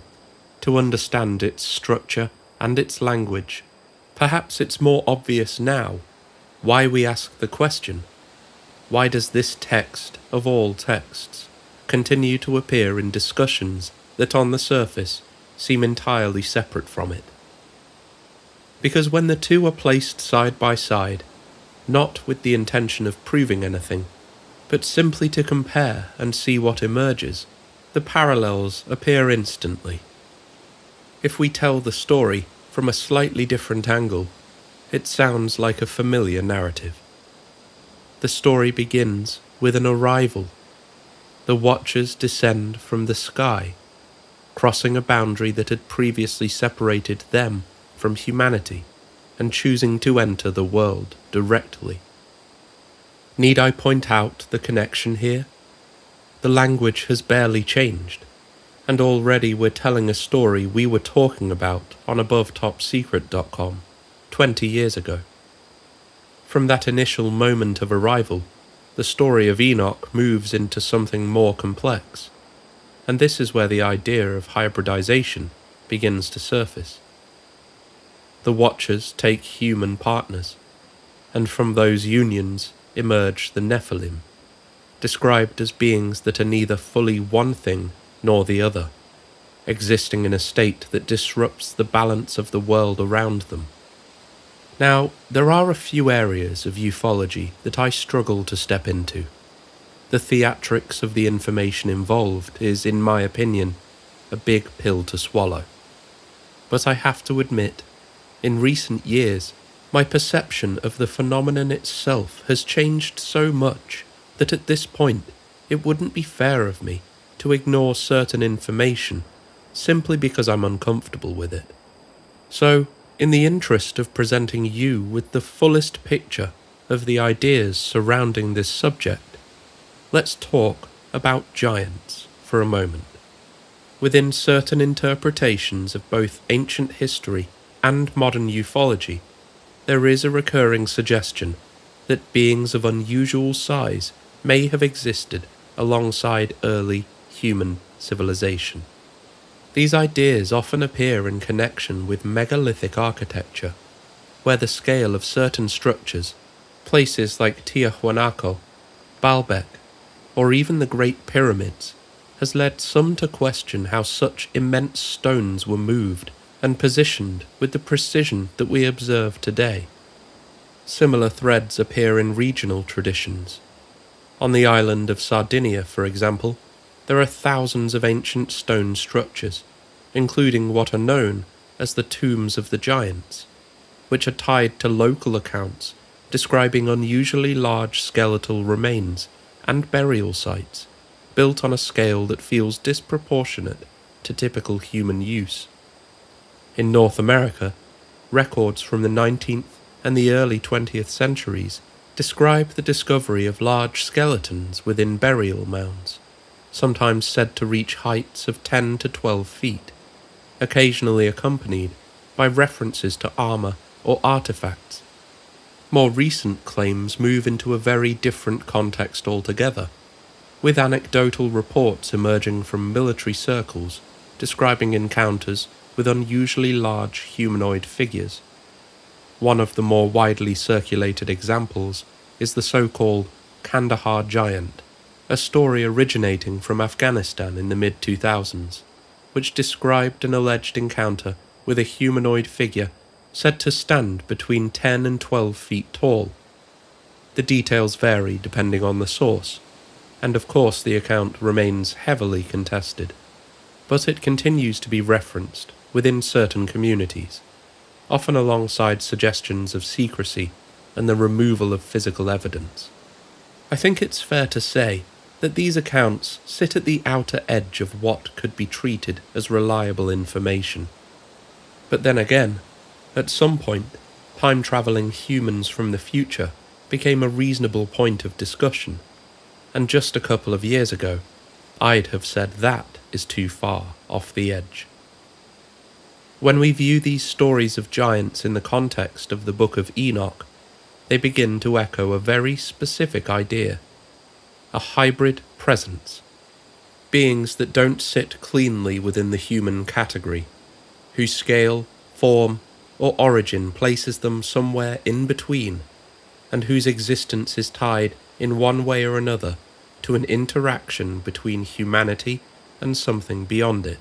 to understand its structure and its language, perhaps it's more obvious now why we ask the question, why does this text, of all texts, continue to appear in discussions that on the surface seem entirely separate from it? Because when the two are placed side by side, not with the intention of proving anything, but simply to compare and see what emerges, the parallels appear instantly. If we tell the story from a slightly different angle, it sounds like a familiar narrative. The story begins with an arrival. The Watchers descend from the sky, crossing a boundary that had previously separated them from humanity, and choosing to enter the world directly. Need I point out the connection here? The language has barely changed, and already we're telling a story we were talking about on AboveTopSecret.com 20 years ago. From that initial moment of arrival, the story of Enoch moves into something more complex, and this is where the idea of hybridization begins to surface. the Watchers take human partners, and from those unions emerge the Nephilim, described as beings that are neither fully one thing nor the other, existing in a state that disrupts the balance of the world around them. Now, there are a few areas of ufology that I struggle to step into. The theatrics of the information involved is, in my opinion, a big pill to swallow. But I have to admit, in recent years, my perception of the phenomenon itself has changed so much that at this point it wouldn't be fair of me to ignore certain information simply because I'm uncomfortable with it. So, in the interest of presenting you with the fullest picture of the ideas surrounding this subject, let's talk about giants for a moment. Within certain interpretations of both ancient history and modern ufology, there is a recurring suggestion that beings of unusual size may have existed alongside early human civilization. These ideas often appear in connection with megalithic architecture, where the scale of certain structures, places like Tiahuanaco, Baalbek, or even the Great Pyramids, has led some to question how such immense stones were moved and positioned with the precision that we observe today. Similar threads appear in regional traditions. On the island of Sardinia, for example, there are thousands of ancient stone structures, including what are known as the tombs of the giants, which are tied to local accounts describing unusually large skeletal remains and burial sites, built on a scale that feels disproportionate to typical human use. In North America, records from the 19th and the early 20th centuries describe the discovery of large skeletons within burial mounds, sometimes said to reach heights of 10 to 12 feet, occasionally accompanied by references to armor or artifacts. More recent claims move into a very different context altogether, with anecdotal reports emerging from military circles describing encounters with unusually large humanoid figures. One of the more widely circulated examples is the so-called Kandahar Giant, a story originating from Afghanistan in the mid-2000s, which described an alleged encounter with a humanoid figure said to stand between 10 and 12 feet tall. The details vary depending on the source, and of course the account remains heavily contested, but it continues to be referenced within certain communities, often alongside suggestions of secrecy and the removal of physical evidence. I think it's fair to say that these accounts sit at the outer edge of what could be treated as reliable information. But then again, at some point, time-travelling humans from the future became a reasonable point of discussion, and just a couple of years ago, I'd have said that is too far off the edge. When we view these stories of giants in the context of the Book of Enoch, they begin to echo a very specific idea: a hybrid presence, beings that don't sit cleanly within the human category, whose scale, form, or origin places them somewhere in between, and whose existence is tied in one way or another to an interaction between humanity and something beyond it.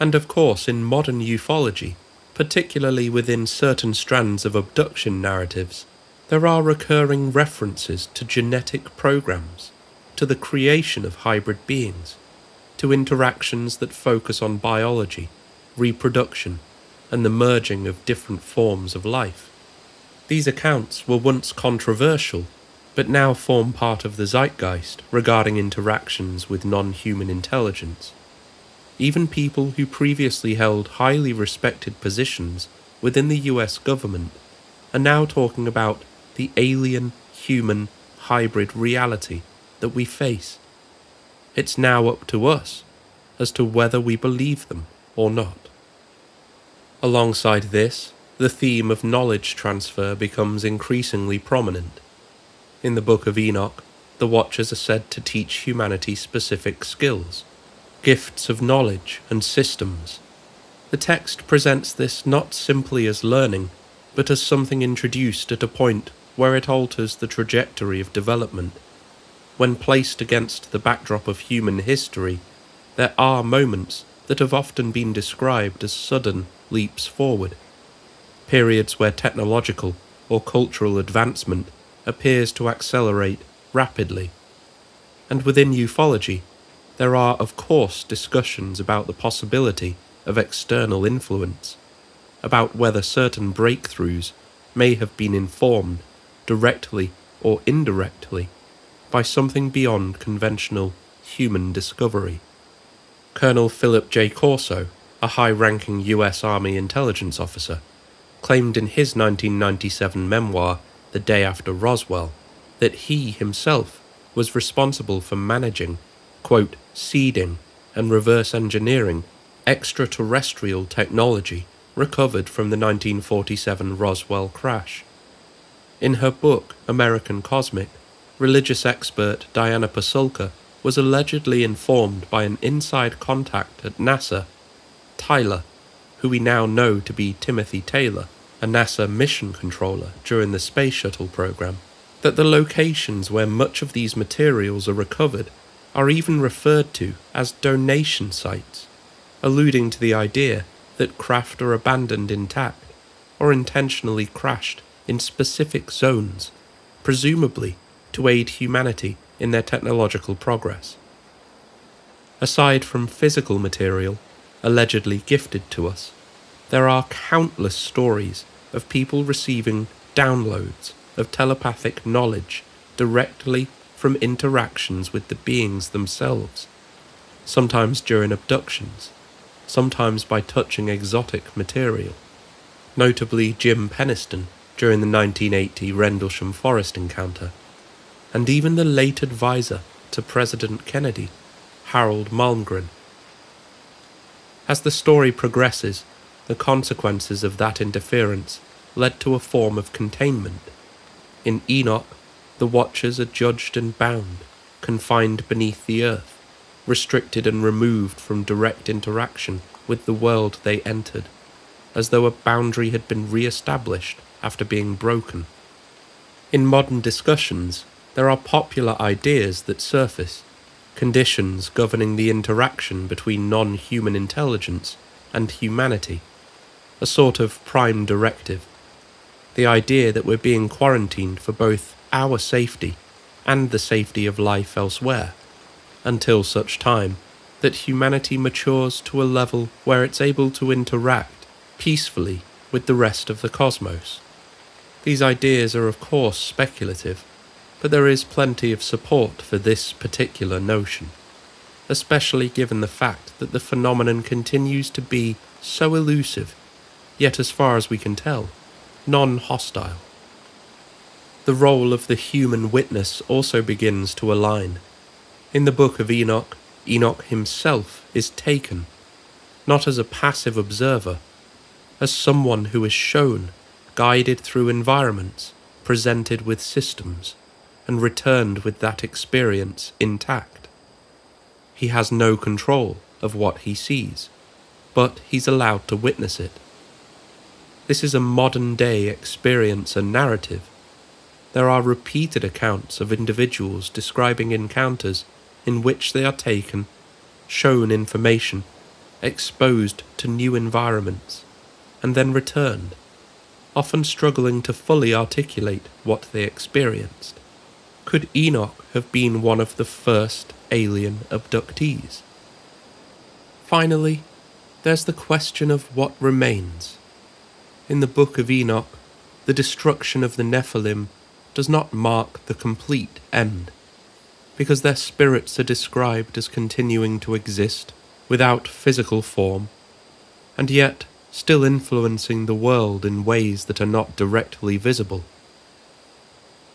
And of course, in modern ufology, particularly within certain strands of abduction narratives, there are recurring references to genetic programs, to the creation of hybrid beings, to interactions that focus on biology, reproduction, and the merging of different forms of life. These accounts were once controversial, but now form part of the zeitgeist regarding interactions with non-human intelligence. Even people who previously held highly respected positions within the US government are now talking about the alien-human hybrid reality that we face. It's now up to us as to whether we believe them or not. Alongside this, the theme of knowledge transfer becomes increasingly prominent. In the Book of Enoch, the Watchers are said to teach humanity specific skills, gifts of knowledge and systems. The text presents this not simply as learning, but as something introduced at a point where it alters the trajectory of development. When placed against the backdrop of human history, there are moments that have often been described as sudden leaps forward, periods where technological or cultural advancement appears to accelerate rapidly. And within ufology, there are of course discussions about the possibility of external influence, about whether certain breakthroughs may have been informed, directly or indirectly, by something beyond conventional human discovery. Colonel Philip J. Corso, a high-ranking US Army intelligence officer, claimed in his 1997 memoir, The Day After Roswell, that he himself was responsible for managing, quote, seeding and reverse engineering extraterrestrial technology recovered from the 1947 Roswell crash. In her book, American Cosmic, religious expert Diana Pasulka was allegedly informed by an inside contact at NASA, Tyler, who we now know to be Timothy Taylor, a NASA mission controller during the Space Shuttle program, that the locations where much of these materials are recovered are even referred to as donation sites, alluding to the idea that craft are abandoned intact or intentionally crashed in specific zones, presumably to aid humanity in their technological progress. Aside from physical material allegedly gifted to us, there are countless stories of people receiving downloads of telepathic knowledge directly from interactions with the beings themselves, sometimes during abductions, sometimes by touching exotic material, notably Jim Penniston during the 1980 Rendlesham Forest encounter, and even the late advisor to President Kennedy, Harold Malmgren. As the story progresses, the consequences of that interference led to a form of containment. In Enoch, the Watchers are judged and bound, confined beneath the earth, restricted and removed from direct interaction with the world they entered, as though a boundary had been re-established after being broken. In modern discussions, there are popular ideas that surface, conditions governing the interaction between non-human intelligence and humanity, a sort of prime directive. The idea that we're being quarantined for both our safety and the safety of life elsewhere, until such time that humanity matures to a level where it's able to interact peacefully with the rest of the cosmos. These ideas are of course speculative, but there is plenty of support for this particular notion, especially given the fact that the phenomenon continues to be so elusive, yet as far as we can tell, non-hostile. The role of the human witness also begins to align. In the Book of Enoch, Enoch himself is taken, not as a passive observer, as someone who is shown, guided through environments, presented with systems, and returned with that experience intact. He has no control of what he sees, but he's allowed to witness it. This is a modern-day experience and narrative. There are repeated accounts of individuals describing encounters in which they are taken, shown information, exposed to new environments, and then returned, often struggling to fully articulate what they experienced. Could Enoch have been one of the first alien abductees? Finally, there's the question of what remains. In the Book of Enoch, the destruction of the Nephilim does not mark the complete end, because their spirits are described as continuing to exist without physical form, and yet still influencing the world in ways that are not directly visible.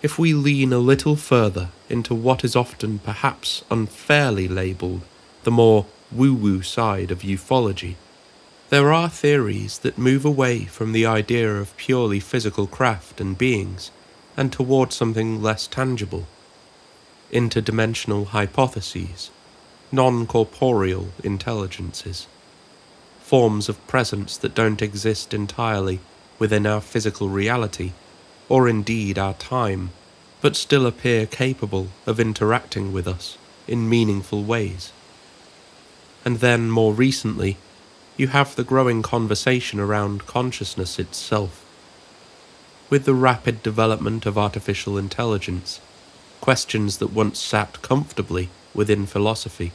If we lean a little further into what is often perhaps unfairly labelled the more woo-woo side of ufology, there are theories that move away from the idea of purely physical craft and beings and toward something less tangible. Interdimensional hypotheses, non-corporeal intelligences. forms of presence that don't exist entirely within our physical reality, or indeed our time, but still appear capable of interacting with us in meaningful ways. And then, more recently, you have the growing conversation around consciousness itself. With the rapid development of artificial intelligence, questions that once sat comfortably within philosophy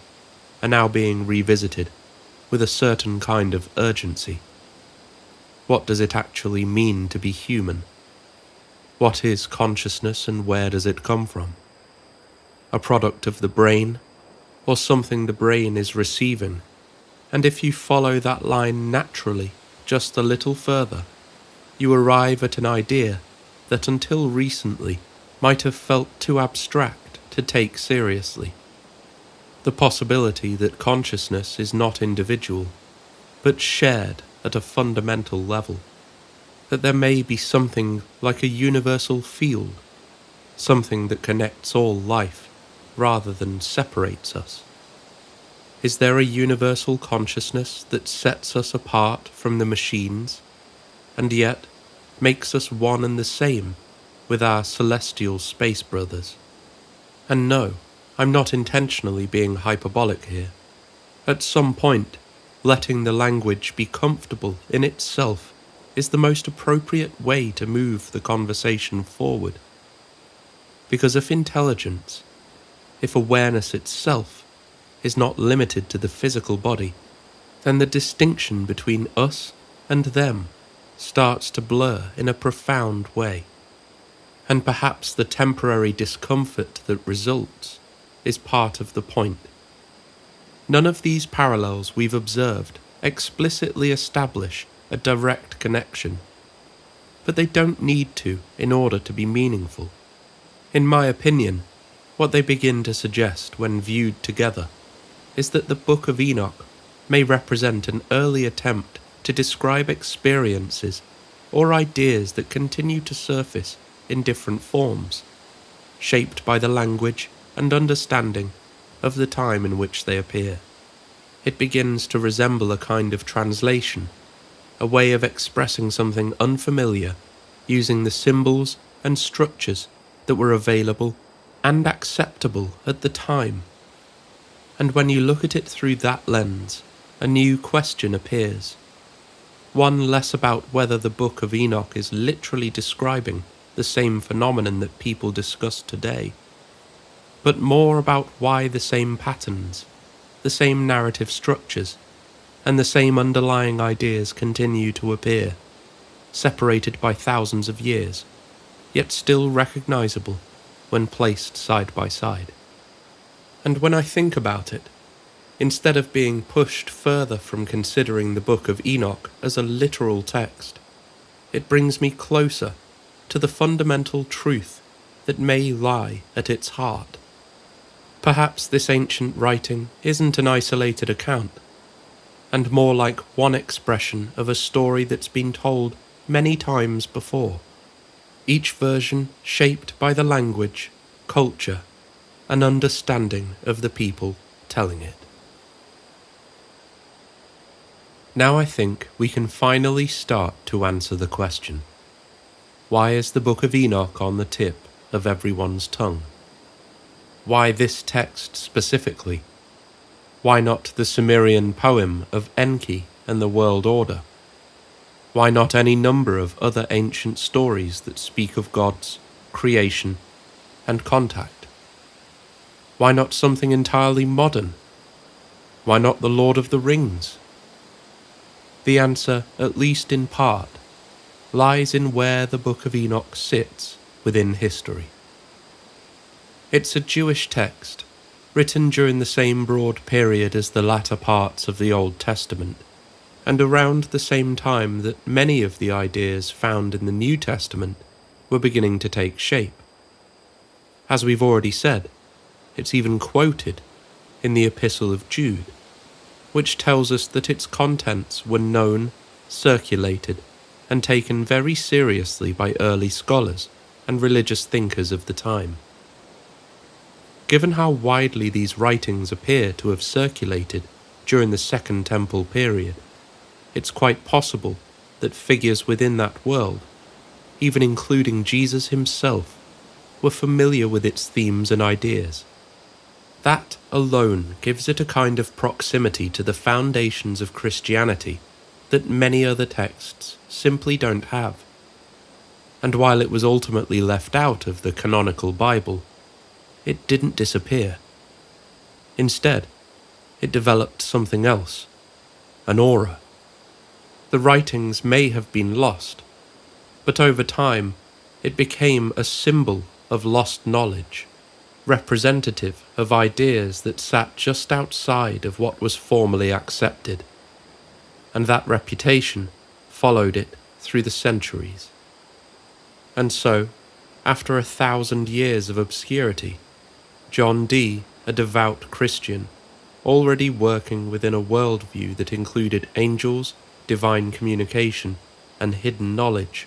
are now being revisited with a certain kind of urgency. What does it actually mean to be human? What is consciousness and where does it come from? A product of the brain, or something the brain is receiving? And if you follow that line naturally just a little further, you arrive at an idea that until recently might have felt too abstract to take seriously. The possibility that consciousness is not individual, but shared at a fundamental level. That there may be something like a universal field, something that connects all life rather than separates us. Is there a universal consciousness that sets us apart from the machines, and yet makes us one and the same with our celestial space brothers? And no, I'm not intentionally being hyperbolic here. At some point, letting the language be comfortable in itself is the most appropriate way to move the conversation forward. Because if intelligence, if awareness itself, is not limited to the physical body, then the distinction between us and them starts to blur in a profound way. And perhaps the temporary discomfort that results is part of the point. None of these parallels we've observed explicitly establish a direct connection, but they don't need to in order to be meaningful. In my opinion, what they begin to suggest when viewed together is that the Book of Enoch may represent an early attempt to describe experiences or ideas that continue to surface in different forms, shaped by the language and understanding of the time in which they appear. It begins to resemble a kind of translation, a way of expressing something unfamiliar using the symbols and structures that were available and acceptable at the time. And when you look at it through that lens, a new question appears. One less about whether the Book of Enoch is literally describing the same phenomenon that people discuss today, but more about why the same patterns, the same narrative structures, and the same underlying ideas continue to appear, separated by thousands of years, yet still recognizable when placed side by side. And when I think about it, instead of being pushed further from considering the Book of Enoch as a literal text, it brings me closer to the fundamental truth that may lie at its heart. Perhaps this ancient writing isn't an isolated account, and more like one expression of a story that's been told many times before, each version shaped by the language, culture, and understanding of the people telling it. Now I think we can finally start to answer the question, why is the Book of Enoch on the tip of everyone's tongue? Why this text specifically? Why not the Sumerian poem of Enki and the World Order? Why not any number of other ancient stories that speak of gods, creation, and contact? Why not something entirely modern? Why not The Lord of the Rings? The answer, at least in part, lies in where the Book of Enoch sits within history. It's a Jewish text, written during the same broad period as the latter parts of the Old Testament, and around the same time that many of the ideas found in the New Testament were beginning to take shape. As we've already said, it's even quoted in the Epistle of Jude, which tells us that its contents were known, circulated, and taken very seriously by early scholars and religious thinkers of the time. Given how widely these writings appear to have circulated during the Second Temple period, it's quite possible that figures within that world, even including Jesus himself, were familiar with its themes and ideas. That alone gives it a kind of proximity to the foundations of Christianity that many other texts simply don't have. And while it was ultimately left out of the canonical Bible, it didn't disappear. Instead, it developed something else, an aura. The writings may have been lost, but over time it became a symbol of lost knowledge, representative of ideas that sat just outside of what was formally accepted, and that reputation followed it through the centuries. And so, after 1,000 years of obscurity, John Dee, a devout Christian, already working within a worldview that included angels, divine communication, and hidden knowledge,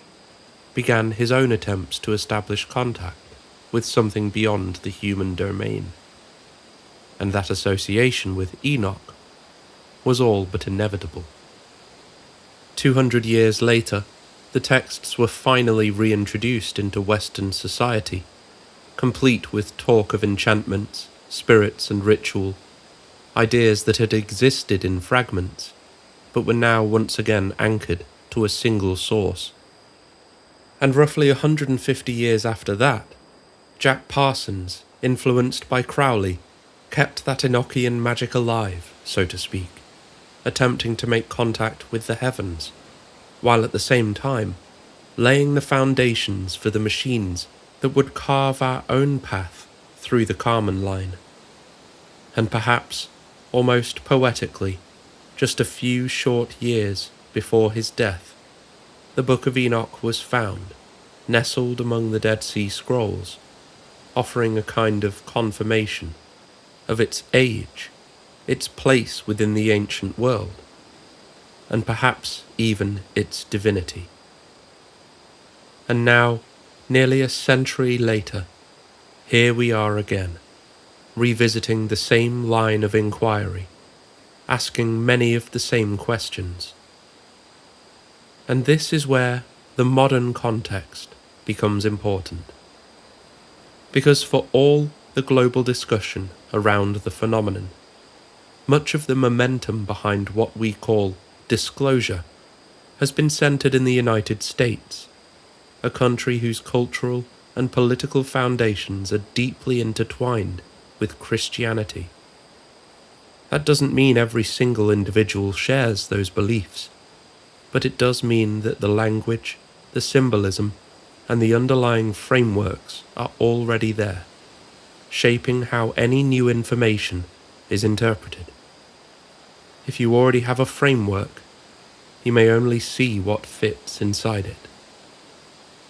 began his own attempts to establish contact with something beyond the human domain. And that association with Enoch was all but inevitable. 200 years later, the texts were finally reintroduced into Western society, complete with talk of enchantments, spirits and ritual, ideas that had existed in fragments, but were now once again anchored to a single source. And roughly 150 years after that, Jack Parsons, influenced by Crowley, kept that Enochian magic alive, so to speak, attempting to make contact with the heavens, while at the same time laying the foundations for the machines that would carve our own path through the Kármán line. And perhaps, almost poetically, just a few short years before his death, the Book of Enoch was found, nestled among the Dead Sea Scrolls, offering a kind of confirmation of its age, its place within the ancient world, and perhaps even its divinity. And now, nearly a century later, here we are again, revisiting the same line of inquiry, asking many of the same questions. And this is where the modern context becomes important. Because for all the global discussion around the phenomenon, much of the momentum behind what we call disclosure has been centered in the United States, a country whose cultural and political foundations are deeply intertwined with Christianity. That doesn't mean every single individual shares those beliefs, but it does mean that the language, the symbolism, and the underlying frameworks are already there, shaping how any new information is interpreted. If you already have a framework, you may only see what fits inside it.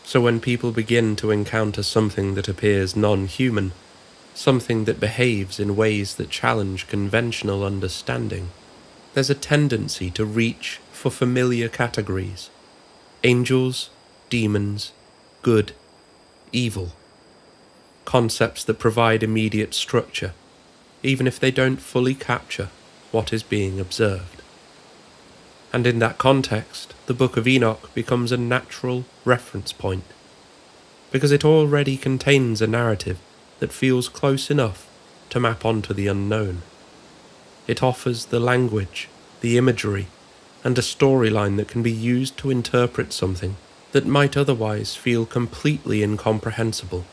So when people begin to encounter something that appears non-human, something that behaves in ways that challenge conventional understanding, there's a tendency to reach for familiar categories: angels, demons, good, evil, concepts that provide immediate structure, even if they don't fully capture what is being observed. And in that context, the Book of Enoch becomes a natural reference point, because it already contains a narrative that feels close enough to map onto the unknown. It offers the language, the imagery, and a storyline that can be used to interpret something that might otherwise feel completely incomprehensible.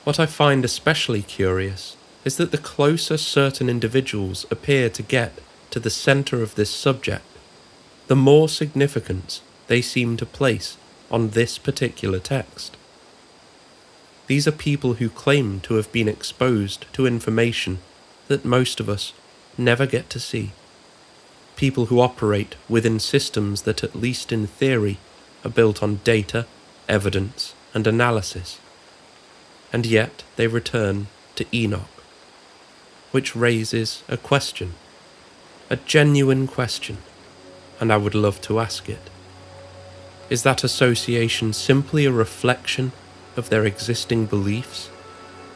What I find especially curious is that the closer certain individuals appear to get to the center of this subject, the more significance they seem to place on this particular text. These are people who claim to have been exposed to information that most of us never get to see. People who operate within systems that, at least in theory, are built on data, evidence, and analysis. And yet they return to Enoch, which raises a question, a genuine question, and I would love to ask it. Is that association simply a reflection of their existing beliefs,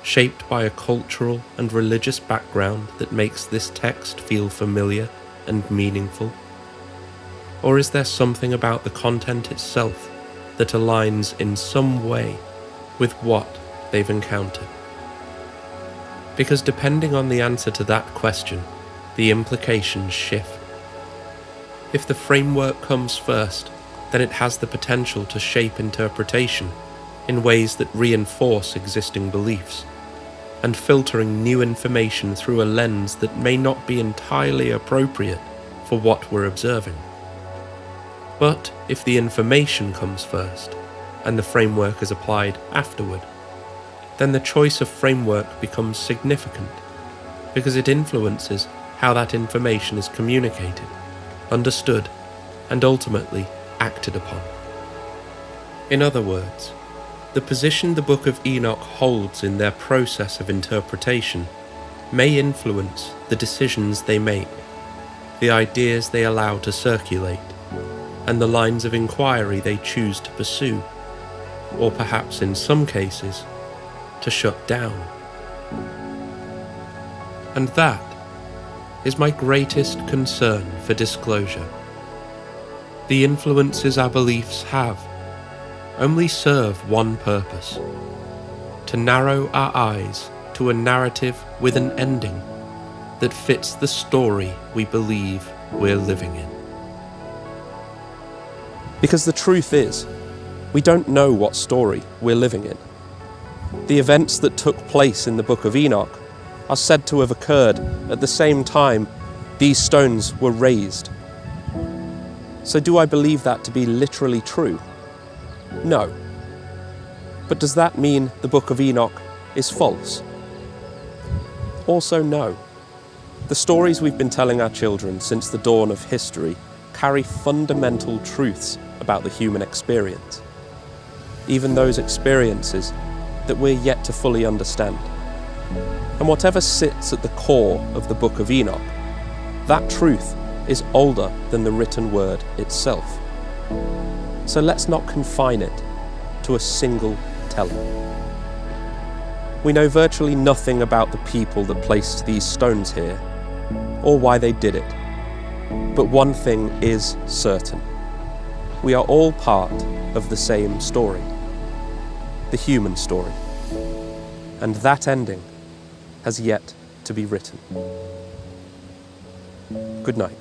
shaped by a cultural and religious background that makes this text feel familiar and meaningful? Or is there something about the content itself that aligns in some way with what they've encountered? Because depending on the answer to that question, the implications shift. If the framework comes first, then it has the potential to shape interpretation in ways that reinforce existing beliefs, and filtering new information through a lens that may not be entirely appropriate for what we're observing. But if the information comes first, and the framework is applied afterward, then the choice of framework becomes significant, because it influences how that information is communicated, understood, and ultimately acted upon. In other words, the position the Book of Enoch holds in their process of interpretation may influence the decisions they make, the ideas they allow to circulate, and the lines of inquiry they choose to pursue, or perhaps in some cases, to shut down. And that is my greatest concern for disclosure. The influences our beliefs have only serve one purpose: to narrow our eyes to a narrative with an ending that fits the story we believe we're living in. Because the truth is, we don't know what story we're living in. The events that took place in the Book of Enoch are said to have occurred at the same time these stones were raised. So do I believe that to be literally true? No. But does that mean the Book of Enoch is false? Also no. The stories we've been telling our children since the dawn of history carry fundamental truths about the human experience, even those experiences that we're yet to fully understand. And whatever sits at the core of the Book of Enoch, that truth is older than the written word itself. So let's not confine it to a single telling. We know virtually nothing about the people that placed these stones here, or why they did it. But one thing is certain. We are all part of the same story, the human story. And that ending has yet to be written. Good night.